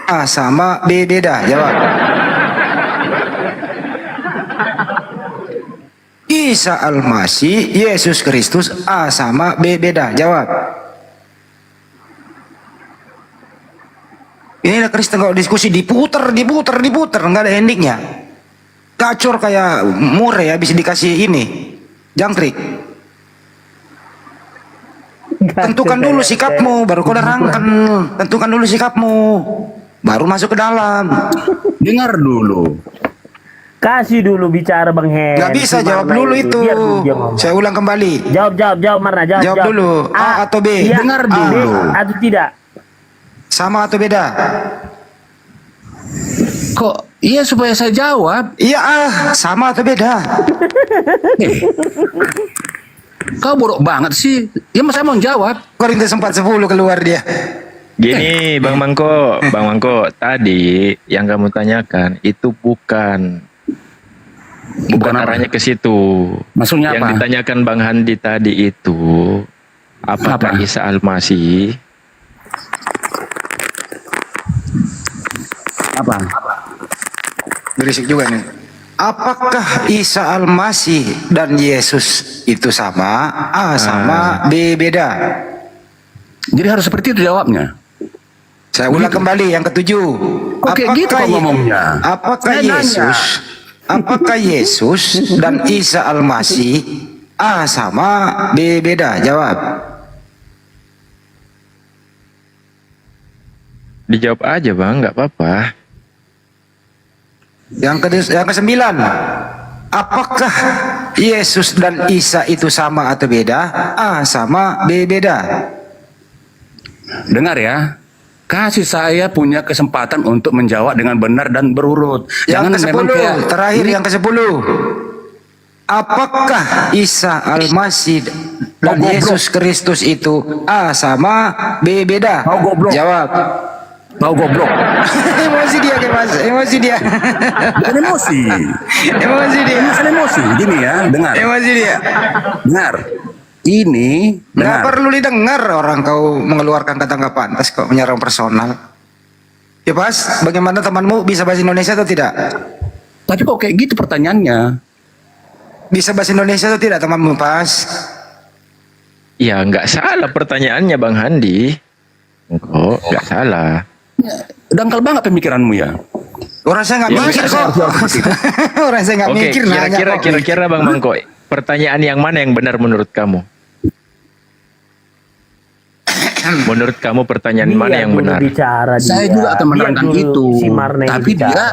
A sama B beda. Jawab. Isa Al-Masih, Yesus Kristus A sama B beda. Jawab. Inilah Kristen kalau diskusi diputer, nggak ada endingnya. Gacor kayak mure ya, bisa dikasih ini jangkrik. Tentukan dulu sikapmu, baru kau nerangkan. Tentukan dulu sikapmu, baru masuk ke dalam. Dengar dulu. Kasih dulu bicara Bang Hen. Gak bisa jawab dulu itu. Saya ulang kembali. Jawab Marna, jawab dulu. A atau B? Iya, Dengar B dulu. atau tidak? Sama atau beda? Kok iya supaya saya jawab? Iya sama atau beda? Kau bodoh banget sih. Ya saya mau jawab. Korintus 4:10 keluar dia. Gini, Bang Mangko, tadi yang kamu tanyakan itu bukan arahnya ke situ. Maksudnya yang apa? ditanyakan Bang Handi tadi itu apakah Isa Al-Masih apa? Berisik juga nih. Apakah Isa Al-Masih dan Yesus itu sama? A sama B beda? Jadi harus seperti itu jawabnya. Saya ulang kembali yang ketujuh. Kok kayak gitu kok ngomongnya? Apakah Yesus dan Isa Al-Masih A sama B beda? Jawab. dijawab aja Bang, nggak apa-apa. Yang kesembilan, apakah Yesus dan Isa itu sama atau beda? A sama, B beda. Dengar ya, kasih saya punya kesempatan untuk menjawab dengan benar dan berurut. Yang ke-10, terakhir yang ke-10. Apakah Isa Al-Masih dan Yesus Kristus itu A sama, B beda? Jawab. Mau goblok. Emosi dia ke Mas, emosi dia. Bukan emosi. Emosi dia. Bukan emosi. Gini ya, dengar. Emosi dia. Dengar. Ini nggak perlu didengar orang kau mengeluarkan kata nggak pantas kok menyerang personal. Ya Pas, bagaimana temanmu bisa bahasa Indonesia atau tidak? Tapi kok kayak gitu pertanyaannya? Bisa bahasa Indonesia atau tidak temanmu Pas? Ya nggak salah pertanyaannya Bang Handi. Kok nggak salah. Dangkal banget pemikiranmu ya. Orang saya nggak mikir kok. Orang saya nggak mikir. Kira-kira Bang Mangko, pertanyaan yang mana yang benar menurut kamu? Menurut kamu pertanyaan Dia mana yang dulu benar? bicara dia. Saya juga akan Biar menerangkan dulu itu. si Marne Tapi bicara.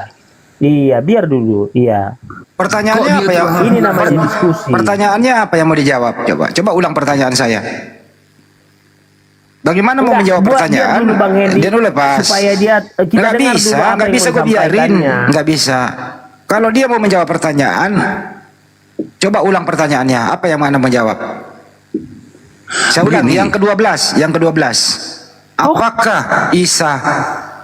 Iya, biar dulu. Iya. Pertanyaannya apa ya? Ini namanya diskusi. Pertanyaannya apa yang mau dijawab? Coba ulang pertanyaan saya. Bagaimana mau menjawab pertanyaan? Dia dulu Bang Hendy, Dia dulu lepas. supaya dia kita Nggak dengar bisa, dulu apa nggak yang bisa mau gue biarin, disampaikannya. nggak bisa. Kalau dia mau menjawab pertanyaan, coba ulang pertanyaannya. Apa yang mana menjawab? Saya ulang. Yang ke-12. Apakah Isa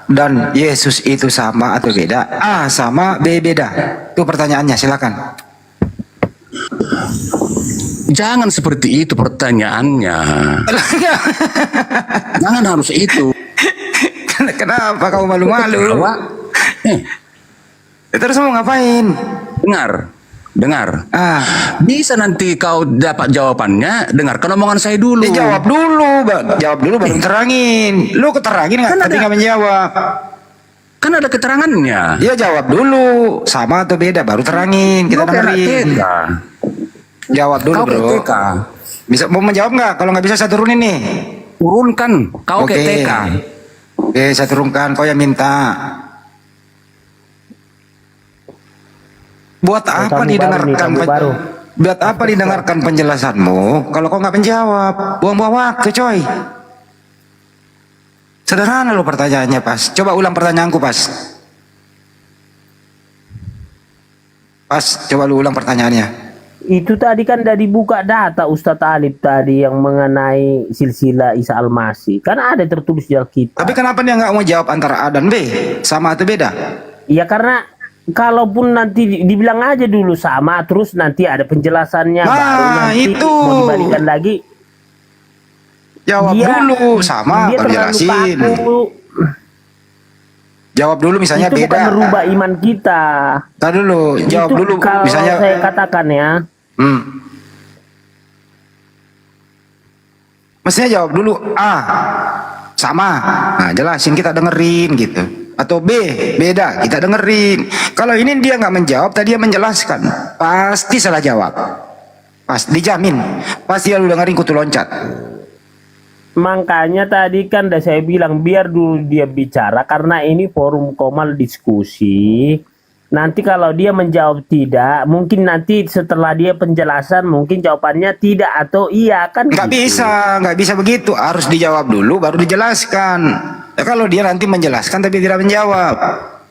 dan Yesus itu sama atau beda? A sama, B beda. Itu pertanyaannya. Silakan. Jangan seperti itu pertanyaannya. Jangan harus itu. Kenapa kau malu-malu? Terus mau ngapain? Dengar. Bisa nanti kau dapat jawabannya. Dengarkan omongan saya dulu. Jawab dulu, Jawab dulu baru terangin. Lu keterangin nggak? Kan Tapi ada- nggak menjawab. Kan ada keterangannya. Iya jawab dulu. Sama atau beda baru terangin. Kita Lu kayak dengerin. TK. Jawab dulu, Kau bro. kayak TK. Bisa mau menjawab nggak? Kalau nggak bisa saya turunin nih. Turunkan. Kau Oke. kayak TK. Oke, saya turunkan. Kau yang minta. Buat apa didengarkan? Buat apa didengarkan penjelasanmu? Kalau kau nggak menjawab, buang-buang waktu, coy. Sederhana lo pertanyaannya, Pas. Coba ulang pertanyaanku, Pas. Pas, coba lu ulang pertanyaannya. Itu tadi kan udah dibuka data Ustadz Alif tadi yang mengenai silsilah Isa Al-Masih. Kan ada tertulis di Alkitab. Tapi kenapa dia nggak mau jawab antara A dan B? Sama atau beda? Iya karena kalaupun nanti dibilang aja dulu sama, terus nanti ada penjelasannya, baru nanti itu. mau dibandingkan lagi. Jawab dulu, sama, dia baru terlalu jelasin. kaku. Jawab dulu misalnya Itu beda. bukan merubah iman kita. Tar dulu, jawab Itu dulu kalau misalnya. saya katakan ya. Mestinya jawab dulu A, sama. Nah, jelasin kita dengerin gitu. Atau B, beda, kita dengerin. Kalau ini dia nggak menjawab, tadi dia menjelaskan. Pasti salah jawab. Dijamin. Pasti lu dengerin kutu loncat. Makanya tadi kan udah saya bilang biar dulu dia bicara karena ini forum komal diskusi. Nanti kalau dia menjawab tidak, mungkin nanti setelah dia penjelasan mungkin jawabannya tidak atau iya kan? Nggak bisa begitu. Harus dijawab dulu baru dijelaskan. Ya, kalau dia nanti menjelaskan tapi tidak menjawab,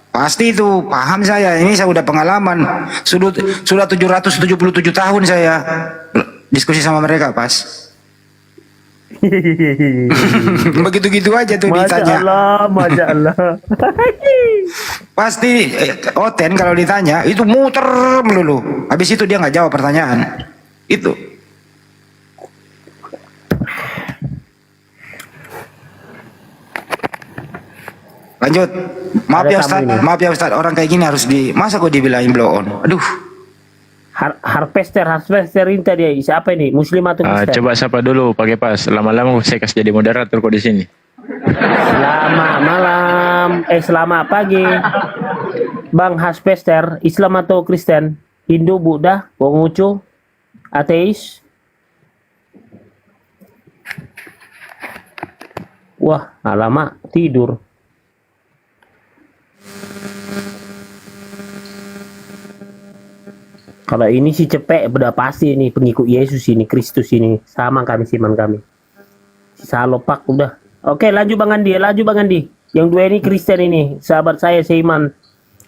pasti itu paham saya. Ini saya udah pengalaman. Sudah 777 tahun saya diskusi sama mereka, Pas. Begitu-gitu aja tuh ditanya. Masya Allah. Pasti Oten kalau ditanya itu muter melulu. Habis itu dia nggak jawab pertanyaan. Itu. Lanjut. Maaf ya Ustaz, orang kayak gini harus masa kok dibilangin blow on. Aduh. Harvester ini tadi siapa ini? Muslim atau Kristen? Coba sapa dulu pakai Pas. Lama-lama saya kasih jadi moderator kok di sini. Selamat malam. Selamat pagi. Bang Harvester, Islam atau Kristen? Hindu, Buddha, Konghucu, ateis? Wah, alamak, tidur. Kalau ini sih cepet, udah pasti ini pengikut Yesus ini, Kristus ini, sama kami siman kami. Salopak udah. Oke, lanjut Bang Andi, Yang dua ini Kristen ini, sahabat saya seiman,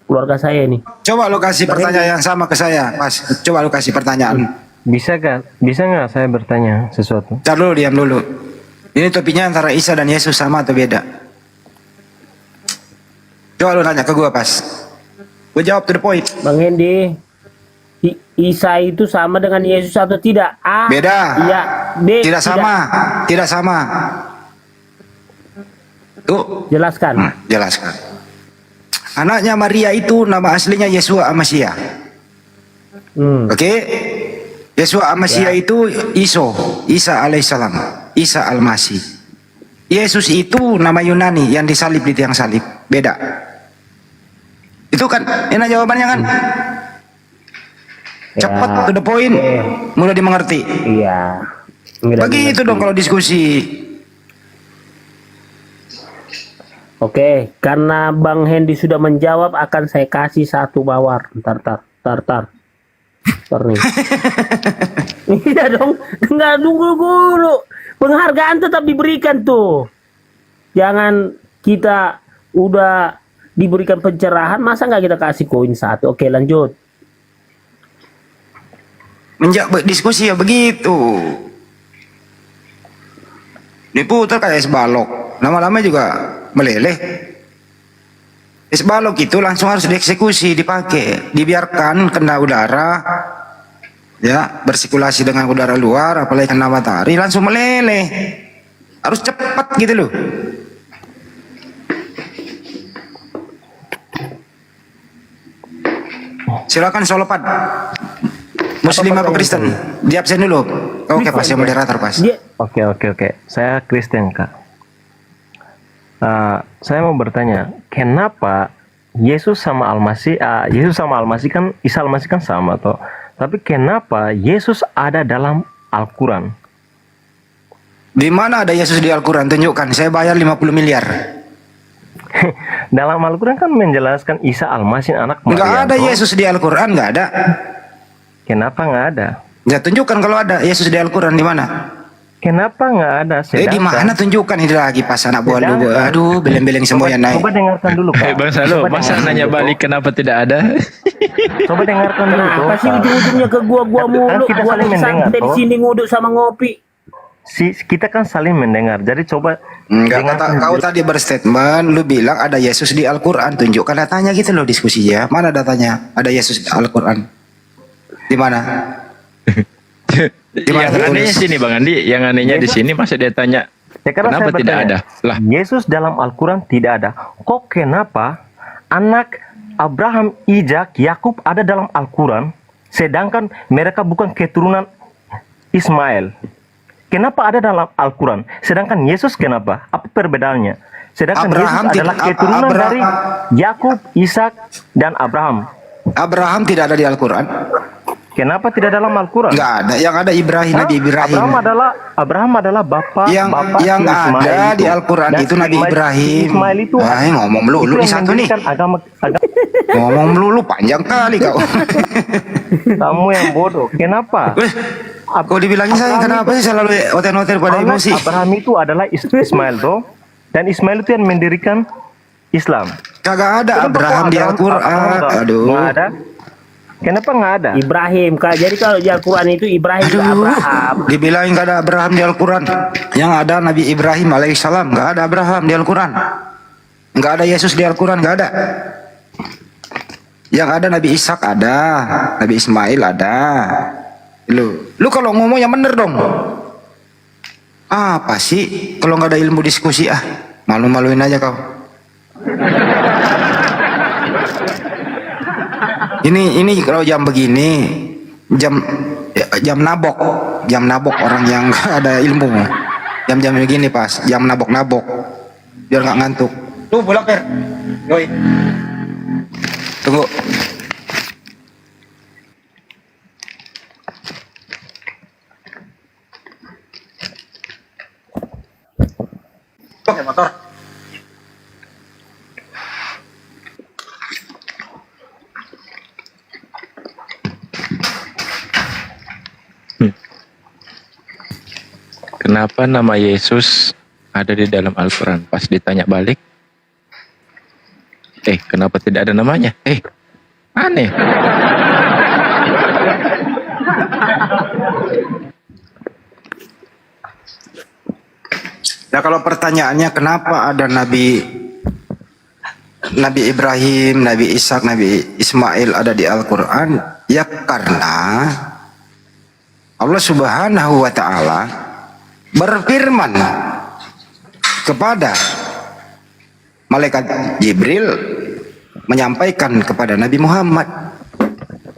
keluarga saya ini. Coba lo kasih pertanyaan yang sama ke saya, Mas. Coba lo kasih pertanyaan. Bisa nggak saya bertanya sesuatu? Ntar dulu, diam dulu. Ini topiknya antara Isa dan Yesus sama atau beda? Coba lo nanya ke gua, Pas. Gue jawab to the point. Bang Hendi, Isa itu sama dengan Yesus atau tidak? A. Beda. Iya. B. Tidak sama. Tidak sama. Tuh. Jelaskan. Jelaskan. Anaknya Maria itu nama aslinya Yesua Amasya. Oke. Yesua Amasya itu Isa alaihissalam. Isa al-Masih. Yesus itu nama Yunani yang disalib di tiang salib. Beda. Itu kan enak jawabannya kan? Cepat, to the point, mudah dimengerti. Iya. Begitu dong kalau diskusi. Oke, karena Bang Hendy sudah menjawab, akan saya kasih satu mawar. Tar nih. Iya dong, enggak, tunggu dulu. Penghargaan tetap diberikan tuh. Jangan kita udah diberikan pencerahan, masa nggak kita kasih koin satu? Oke, lanjut. Diskusi ya begitu. Diputar kayak es balok. Lama-lama juga meleleh. Es balok itu langsung harus dieksekusi, dipakai, dibiarkan kena udara, ya bersirkulasi dengan udara luar, apalagi kena matahari langsung meleleh. Harus cepat gitu loh. Silakan Solopan. Muslim apa Kristen? Di absen dulu. Oke, pas yang moderator pas. Oke. Saya Kristen, Kak. Saya mau bertanya, kenapa Yesus sama Almasih kan Isa Almasih kan sama toh. Tapi kenapa Yesus ada dalam Al-Quran? Di mana ada Yesus di Al-Quran? Tunjukkan, saya bayar 50 miliar. Dalam Al-Quran kan menjelaskan Isa Almasih anak Maria. Enggak ada Yesus di Al-Quran, enggak ada. Kenapa nggak ada? Ya tunjukkan kalau ada Yesus di Al-Quran di mana? Kenapa nggak ada? Di mana tunjukkan ini lagi pas anak buah lu. Aduh, beleng-beleng semua yang naik. Coba dengarkan dulu, Pak. Bang Salo, masa nanya balik kenapa tidak ada? Coba dengarkan dulu. Pasti ujung-ujungnya ke gua mulu. Kita Gua saling lagi mendengar, santai di toh. sini nguduk sama ngopi. Kita kan saling mendengar. Jadi coba Enggak, kau tadi berstatement, lu bilang ada Yesus di Al-Quran. Tunjukkan datanya gitu loh diskusinya. Mana datanya? Ada Yesus di Al-Quran. Di mana? Yang anehnya sini Bang Andi, yang anehnya di sini masa dia tanya kenapa tidak ada? Lah, Yesus dalam Al-Quran tidak ada. Kok kenapa anak Abraham, Ishak, Yakub ada dalam Al-Quran, sedangkan mereka bukan keturunan Ismail? Kenapa ada dalam Al-Quran? Sedangkan Yesus kenapa? Apa perbedaannya? Sedangkan Abraham Yesus adalah keturunan dari Yakub, Ishak, dan Abraham. Abraham tidak ada di Al-Quran. Kenapa tidak dalam Al-Quran? Enggak ada. Yang ada Ibrahim, Nabi Ibrahim. Abraham adalah bapak yang Ismail ada di Al-Quran itu Nabi Ibrahim. Ismail itu ngomong melulu di satu nih. Agama. Ngomong melulu panjang kali kau. Kamu yang bodoh. Kenapa? Kau dibilangin saya kenapa sih selalu hotel-hotel pada emosi? Abraham itu adalah Ismail toh, dan Ismail itu yang mendirikan Islam. Kagak ada Abraham di Al-Quran. Aduh. Nggak ada. Kenapa nggak ada? Ibrahim, Kak. Jadi kalau di Al-Quran itu Ibrahim ke Abraham. Dibilangin nggak ada Abraham di Al-Quran. Yang ada Nabi Ibrahim alaihissalam. Nggak ada Abraham di Al-Quran. Nggak ada Yesus di Al-Quran. Nggak ada. Yang ada Nabi Ishak ada, Nabi Ismail ada. Lu kalau ngomong yang bener dong. Apa sih? Kalau nggak ada ilmu diskusi malu-maluin aja kau. Ini kalau jam begini, jam nabok orang yang nggak ada ilmu. Jam-jam begini pas, jam nabok biar nggak ngantuk. Tuh pulang Per, Doi. Tunggu. Pakai motor. kenapa nama Yesus ada di dalam Al-Quran? Pas ditanya balik, kenapa tidak ada namanya? Aneh. Nah kalau pertanyaannya kenapa ada Nabi Ibrahim, Nabi Ishak, Nabi Ismail ada di Al-Quran? Ya karena Allah Subhanahu wa Ta'ala berfirman kepada malaikat Jibril menyampaikan kepada Nabi Muhammad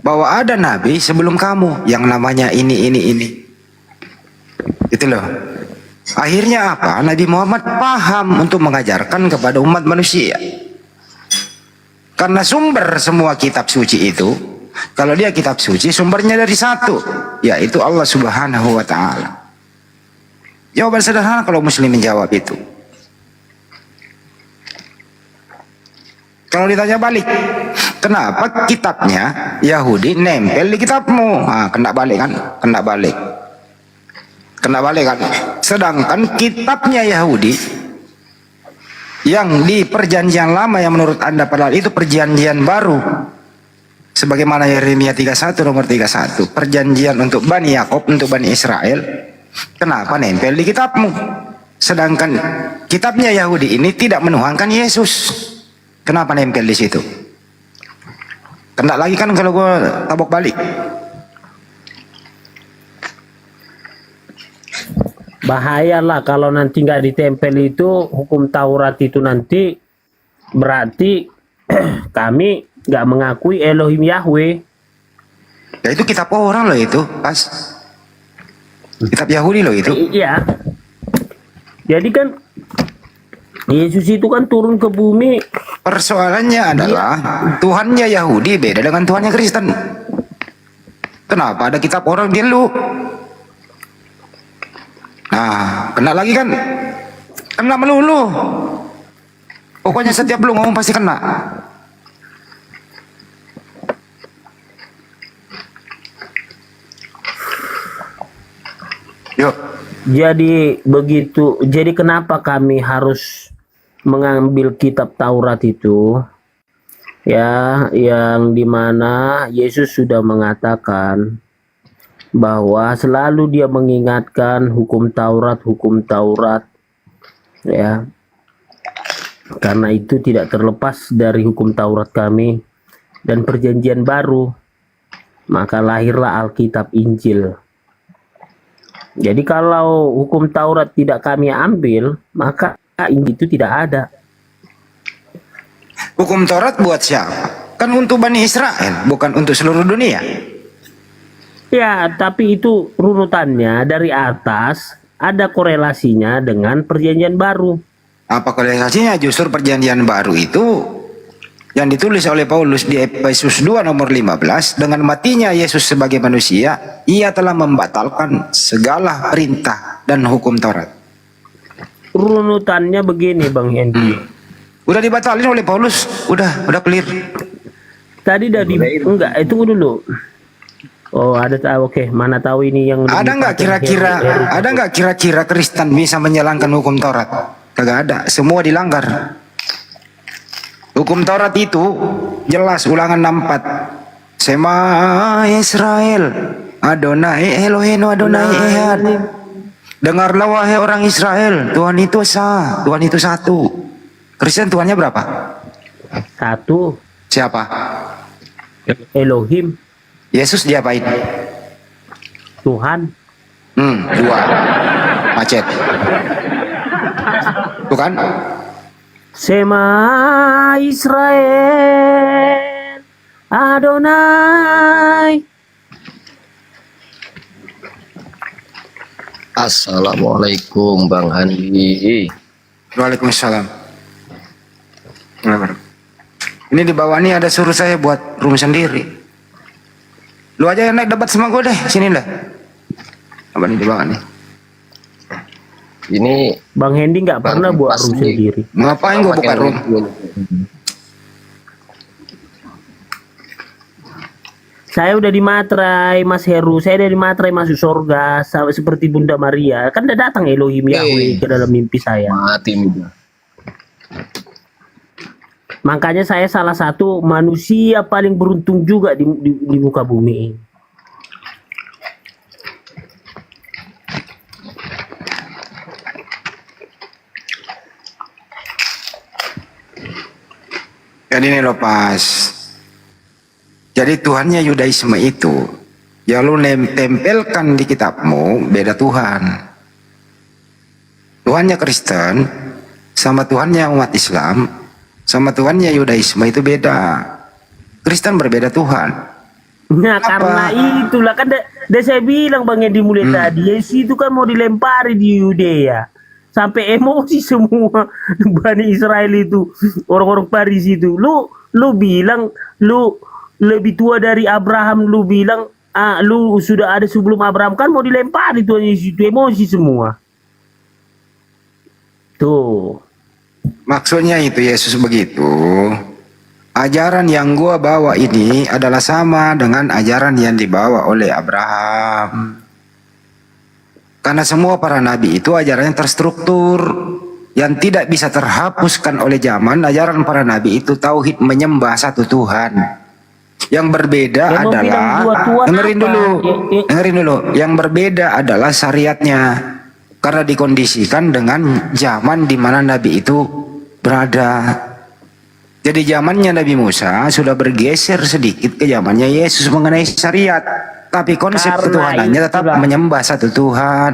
bahwa ada nabi sebelum kamu yang namanya ini. Itu loh. Akhirnya apa? Nabi Muhammad paham untuk mengajarkan kepada umat manusia. Karena sumber semua kitab suci itu, kalau dia kitab suci sumbernya dari satu, yaitu Allah Subhanahu wa Ta'ala. Jawaban sederhana kalau muslim menjawab itu. Kalau ditanya balik, kenapa kitabnya Yahudi nempel di kitabmu? Kena balik kan? Kena balik kan? Sedangkan kitabnya Yahudi yang di perjanjian lama yang menurut Anda padahal itu perjanjian baru, sebagaimana Yeremia 31 nomor 31, perjanjian untuk Bani Yakub, untuk Bani Israel, kenapa nempel di kitabmu? Sedangkan kitabnya Yahudi ini tidak menuhankan Yesus, kenapa nempel di situ? Kena lagi kan kalau gue tabok balik. Bahayalah kalau nanti nggak ditempel itu hukum Taurat itu, nanti berarti kami nggak mengakui Elohim Yahweh. Ya itu kitab orang loh itu, pas kitab Yahudi loh itu. Iya. Jadi kan Yesus itu kan turun ke bumi. Persoalannya adalah Tuhannya Yahudi beda dengan Tuhannya Kristen. Kenapa ada kitab orang di lu? Nah, kena lagi kan? Kena melulu. Pokoknya setiap lu ngomong pasti kena. Yuk. Jadi begitu. Jadi kenapa kami harus mengambil kitab Taurat itu? Ya, yang dimana Yesus sudah mengatakan bahwa selalu dia mengingatkan hukum Taurat, ya. Karena itu tidak terlepas dari hukum Taurat kami dan perjanjian baru, maka lahirlah Alkitab Injil. Jadi kalau hukum Taurat tidak kami ambil, maka Injil itu tidak ada. Hukum Taurat buat siapa? Kan untuk Bani Israel, bukan untuk seluruh dunia. Ya, tapi itu runutannya dari atas, ada korelasinya dengan perjanjian baru. Apa korelasinya? Justru perjanjian baru itu yang ditulis oleh Paulus di Efesus 2 nomor 15, dengan matinya Yesus sebagai manusia, ia telah membatalkan segala perintah dan hukum Taurat. Runutannya begini Bang Hendy. Udah dibatalin oleh Paulus, udah clear. Tadi dari enggak, itu dulu. Oh, ada oke, mana tahu ini yang ada nggak kira-kira Kristen bisa menjalankan hukum Taurat? Kagak ada, semua dilanggar. Hukum Taurat itu jelas, Ulangan 64. Sema Israel, Adonai Eloheinu Adonai Ehad. Dengarlah wahai orang Israel, Tuhan itu esa, Tuhan itu satu. Kristen Tuhannya berapa? Satu. Siapa? Elohim. Yesus diapain? Tuhan. Dua. Macet. Bukan? Sema Israel, Adonai. Assalamualaikum Bang Andi. Waalaikumsalam. Ini di bawah ini ada suruh saya buat room sendiri. Lu aja yang naik debat sama gue deh, sini dah. Apa nih di bawah nih? Ini Bang Hendy nggak pernah buat room sendiri. Ngapain gue buka room? Saya udah dimatrai Mas Heru, saya udah dimatrai masuk surga seperti Bunda Maria. Kan udah datang Elohim Yahweh ke dalam mimpi saya. Mati nih. Makanya saya salah satu manusia paling beruntung juga di muka bumi ini. Jadi ini loh pas. Jadi Tuhannya Yudaisme itu, ya lu tempelkan di kitabmu beda Tuhan. Tuhannya Kristen sama Tuhannya umat Islam sama Tuhannya Yudaisme itu beda. Kristen berbeda Tuhan. Nah, karena itulah kan saya bilang Bang Edi mulai tadi, Yesus itu kan mau dilempari di Yudea. Sampai emosi semua Bani Israel itu, orang-orang Paris itu. Lu bilang lu lebih tua dari Abraham, lu bilang lu sudah ada sebelum Abraham, kan mau dilempari Tuhan Yesus itu, emosi semua. Tuh. Maksudnya itu Yesus begitu ajaran yang gua bawa ini adalah sama dengan ajaran yang dibawa oleh Abraham. Karena semua para nabi itu ajarannya terstruktur, yang tidak bisa terhapuskan oleh zaman. Ajaran para nabi itu tauhid, menyembah satu Tuhan. Yang berbeda adalah, dengerin dulu, yang berbeda adalah syariatnya, karena dikondisikan dengan zaman di mana nabi itu berada. Jadi zamannya Nabi Musa sudah bergeser sedikit ke zamannya Yesus mengenai syariat, tapi konsep ketuhanannya tetap menyembah satu Tuhan.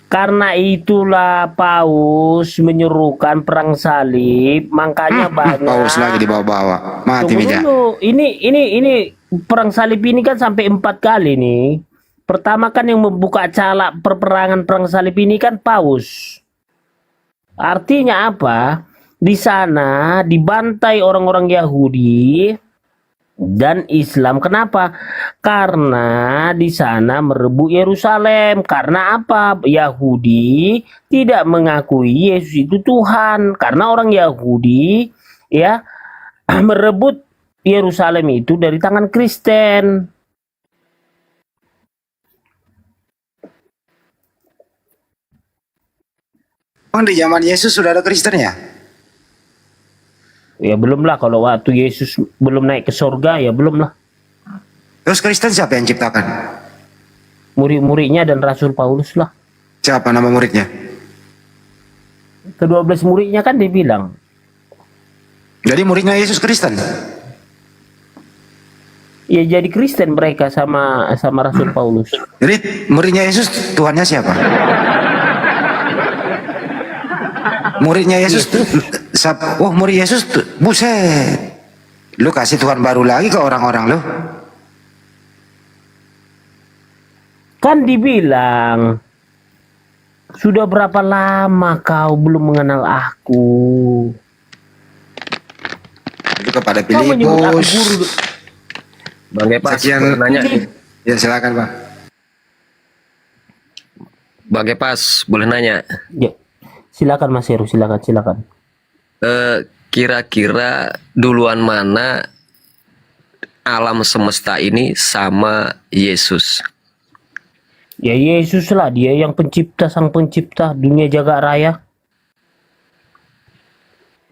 Karena itulah Paus menyerukan perang salib, makanya banyak. Paus lagi dibawa-bawa, mati Tunggu meja. dulu. Ini perang salib ini kan sampai 4 kali nih. Pertama kan yang membuka calak perperangan perang salib ini kan Paus. Artinya apa? Di sana dibantai orang-orang Yahudi dan Islam. Kenapa? Karena di sana merebut Yerusalem. Karena apa? Yahudi tidak mengakui Yesus itu Tuhan. Karena orang Yahudi ya merebut Yerusalem itu dari tangan Kristen. Emang di zaman Yesus sudah ada Kristen ya? Ya belum lah, kalau waktu Yesus belum naik ke surga ya belum lah. Terus Kristen siapa yang ciptakan? Murid-muridnya dan Rasul Paulus lah. Siapa nama muridnya? Ke-12 muridnya kan dibilang. Jadi muridnya Yesus Kristen? Ya jadi Kristen mereka sama Rasul Paulus. Jadi muridnya Yesus Tuhannya siapa? Muridnya Yesus, oh murid Yesus, buset, lu kasih Tuhan baru lagi ke orang-orang lu. Kan dibilang, sudah berapa lama kau belum mengenal aku? Itu kepada Filipus. Bang Gepas, Sekian boleh nanya. Ya silakan Bang. Bang Gepas, boleh nanya. Ya. Silakan Mas Heru, silakan. Kira-kira duluan mana alam semesta ini sama Yesus? Ya Yesus lah, dia yang pencipta, sang pencipta dunia jagat raya.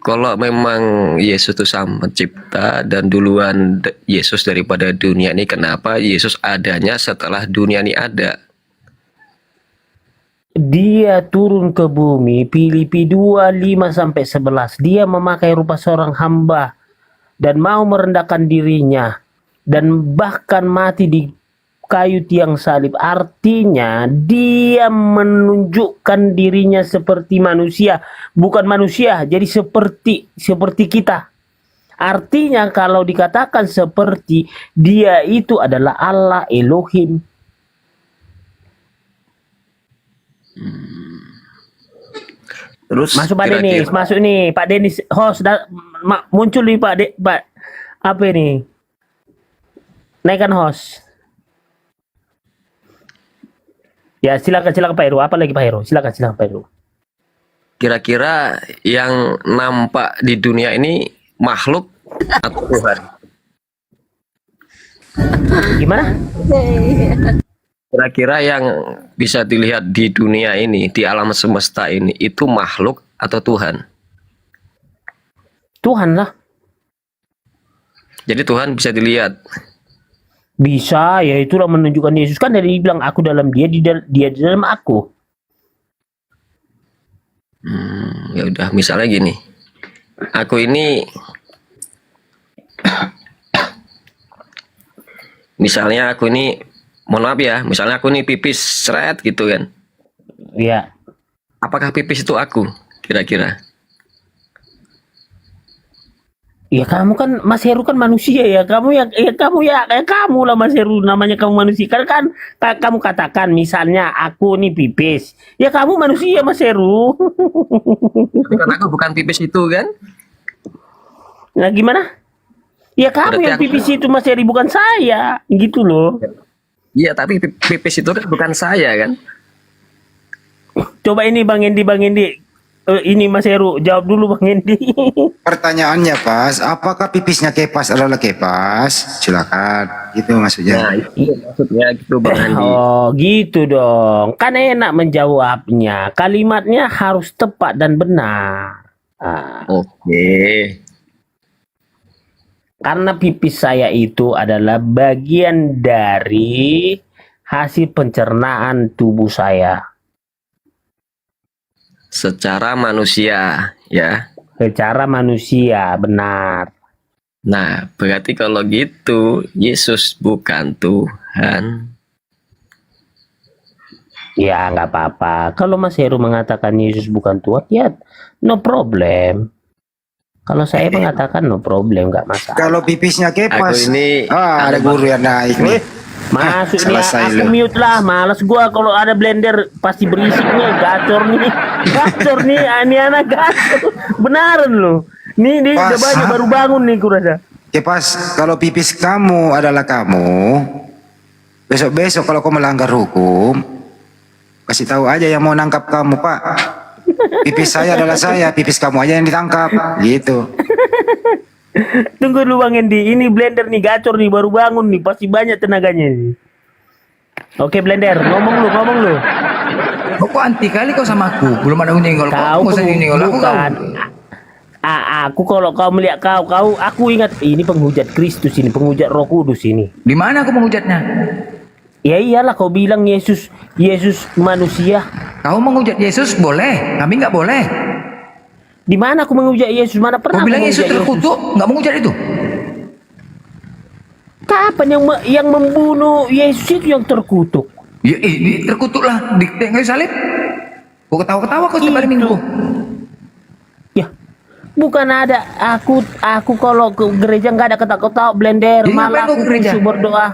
Kalau memang Yesus itu sang pencipta dan duluan Yesus daripada dunia ini, kenapa Yesus adanya setelah dunia ini ada? Dia turun ke bumi, Filipi 2:5-11. Dia memakai rupa seorang hamba dan mau merendahkan dirinya dan bahkan mati di kayu tiang salib. Artinya dia menunjukkan dirinya seperti manusia, bukan manusia, jadi seperti kita. Artinya kalau dikatakan seperti, dia itu adalah Allah Elohim. Terus masuk Pak Denis, masuk nih Pak Denis, host muncul nih Pak apa ini? Naikkan host. Ya silakan Pak Heru. Apa lagi Pak Heru? Silakan Pak Heru. Kira-kira yang nampak di dunia ini makhluk atau Tuhan? Gimana? Kira-kira yang bisa dilihat di dunia ini, di alam semesta ini, itu makhluk atau Tuhan? Tuhan lah. Jadi Tuhan bisa dilihat? Bisa, ya itulah menunjukkan Yesus. Kan dari bilang aku dalam dia, dia di dalam aku. Ya udah, misalnya gini. Aku ini... misalnya aku ini... Mohon maaf ya, misalnya aku nih pipis seret gitu kan. Iya. Apakah pipis itu aku kira-kira? Ya kamu kan Mas Heru kan manusia ya. Kamu kamu lah Mas Heru, namanya kamu manusia. Kan kamu katakan misalnya aku nih pipis. Ya kamu manusia Mas Heru. Karena aku bukan pipis itu kan? Nah gimana? Ya kamu berarti yang pipis itu Mas Heru, bukan saya. Gitu loh. Iya, tapi pipis itu kan bukan saya kan? Coba ini Bang Endi, ini Mas Heru, jawab dulu Bang Endi. Pertanyaannya pas, apakah pipisnya Kepas adalah Kepas? Silakan, itu maksudnya. Nah, itu maksudnya gitu Bang Andi. Oh gitu dong, kan enak menjawabnya. Kalimatnya harus tepat dan benar. Oke. Karena pipis saya itu adalah bagian dari hasil pencernaan tubuh saya. Secara manusia, ya. Secara manusia, benar. Nah, berarti kalau gitu, Yesus bukan Tuhan. Ya, nggak apa-apa. Kalau Mas Heru mengatakan Yesus bukan Tuhan, ya no problem. Kalau saya mengatakan no problem, nggak masalah. Kalau pipisnya Kepas, Aku ini ada guru yang naik nih. Masuk nih, Selesai aku lu. mute lah. Males gua kalau ada blender pasti berisik nih, gacor nih. Gacor nih, ini anak gacor. Benaran loh. Nih Pas. udah banyak baru bangun nih kurasa. Kepas, kalau pipis kamu adalah kamu, besok-besok kalau kau melanggar hukum, kasih tahu aja yang mau nangkap kamu, Pak. Pipis saya adalah saya, pipis kamu aja yang ditangkap, gitu. Tunggu dulu Bang Endi, ini blender nih gacor nih, baru bangun nih, pasti banyak tenaganya nih. Oke blender, ngomong lu. Kok anti kali kau sama aku? Belum ada nyenggol kau. Kau Nggak usah nyenggol aku kau. bukan. Aku kalau kau melihat aku ingat ini penghujat Kristus ini, penghujat Roh Kudus ini. Di mana aku menghujatnya? Ya iyalah kau bilang Yesus manusia. Kau menghujat Yesus boleh, kami nggak boleh. Di mana aku menghujat Yesus? Mana pernah Kau aku bilang Yesus menghujat terkutuk, nggak menghujat itu? Kapan yang membunuh Yesus itu yang terkutuk? Ya, terkutuklah di kayu salib. Kau ketawa-ketawa kau setiap hari Minggu. Ya, bukan ada aku kalau ke gereja nggak ada ketawa-ketawa blender, Jadi malah ngapain kau aku ke gereja? khusyuk berdoa.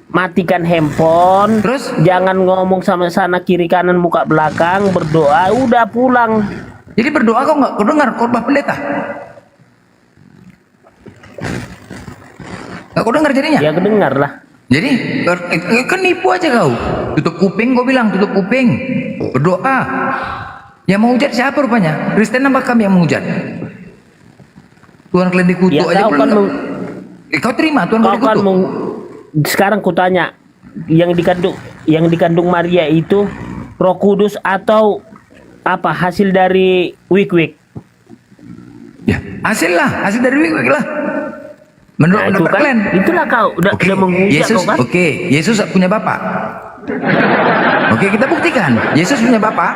Matikan handphone, terus jangan ngomong sama sana kiri kanan muka belakang, berdoa, udah pulang. Jadi berdoa kau nggak? Kau dengar khotbah pendeta? Nggak kau dengar jadinya? Ya kedengar lah. Jadi kan nipu aja kau. Tutup kuping kau bilang, tutup kuping. Berdoa. Yang menghujat siapa rupanya? Kristen apa kami yang menghujat? Tuhan kalian dikutuk Ya, aja kau kan belum. Kau terima Tuhan kau dikutuk. Sekarang kutanya, yang dikandung Maria itu Roh Kudus atau apa hasil dari wik-wik? Ya, hasil dari wik-wik lah. Menurut itu kan, kalian. Itulah kau udah menghujat Yesus, kau kan? Yesus punya bapak. Oke, kita buktikan. Yesus punya bapak.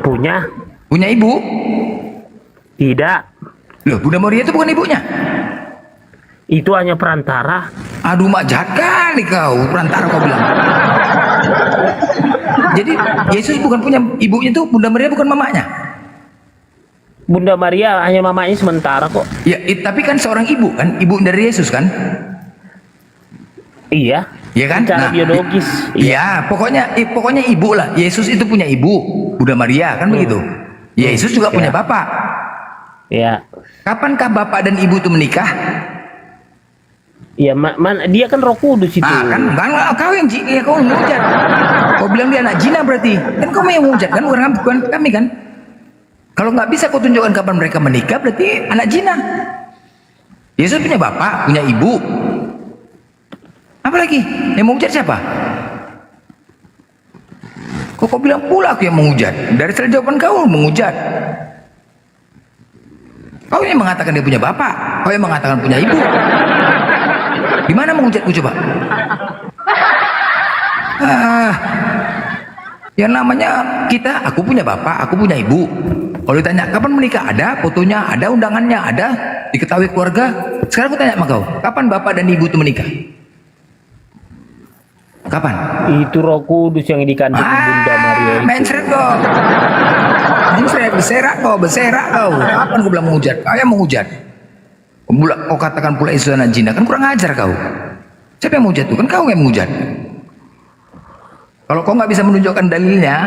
Punya. Punya ibu? Tidak. Loh, Bunda Maria itu bukan ibunya? Itu hanya perantara. Aduh, mak jahat kali kau. Perantara kau bilang. Jadi Yesus bukan punya ibunya itu, Bunda Maria bukan mamanya. Bunda Maria hanya mamanya sementara kok. Ya, tapi kan seorang ibu kan, ibu dari Yesus kan? Iya. Iya kan? Secara biologis. Iya, pokoknya ibu lah. Yesus itu punya ibu, Bunda Maria kan begitu. Yesus juga punya bapak. Iya. Kapankah bapak dan ibu itu menikah? Iya, dia kan Roh Kudus itu. Kan kau yang menghujat. Kau bilang dia anak zina berarti. Kan kau yang menghujat kan, bukan kami kan? Kalau nggak bisa kau tunjukkan kapan mereka menikah, berarti anak zina. Yesus punya bapak, punya ibu. Apalagi yang menghujat siapa? Kau bilang pula aku yang menghujat. Dari hasil jawaban kau menghujat. Kau yang mengatakan dia punya bapak, kau yang mengatakan punya ibu. Gimana menghujatku coba? Yang namanya kita, aku punya bapak, aku punya ibu. Kalau ditanya kapan menikah, ada fotonya, ada undangannya, ada diketahui keluarga. Sekarang aku tanya sama kau, kapan bapak dan ibu itu menikah? Kapan? Itu Roh Kudus yang dikandung Bunda Maria itu. Mencret kau. Mencret, berserak kau. Kapan kau bilang menghujat? Kau yang menghujat. Kau katakan pula Yesus anak zina, kan kurang ajar kau. Siapa yang menghujat itu? Kan kau yang menghujat. Kalau kau nggak bisa menunjukkan dalilnya,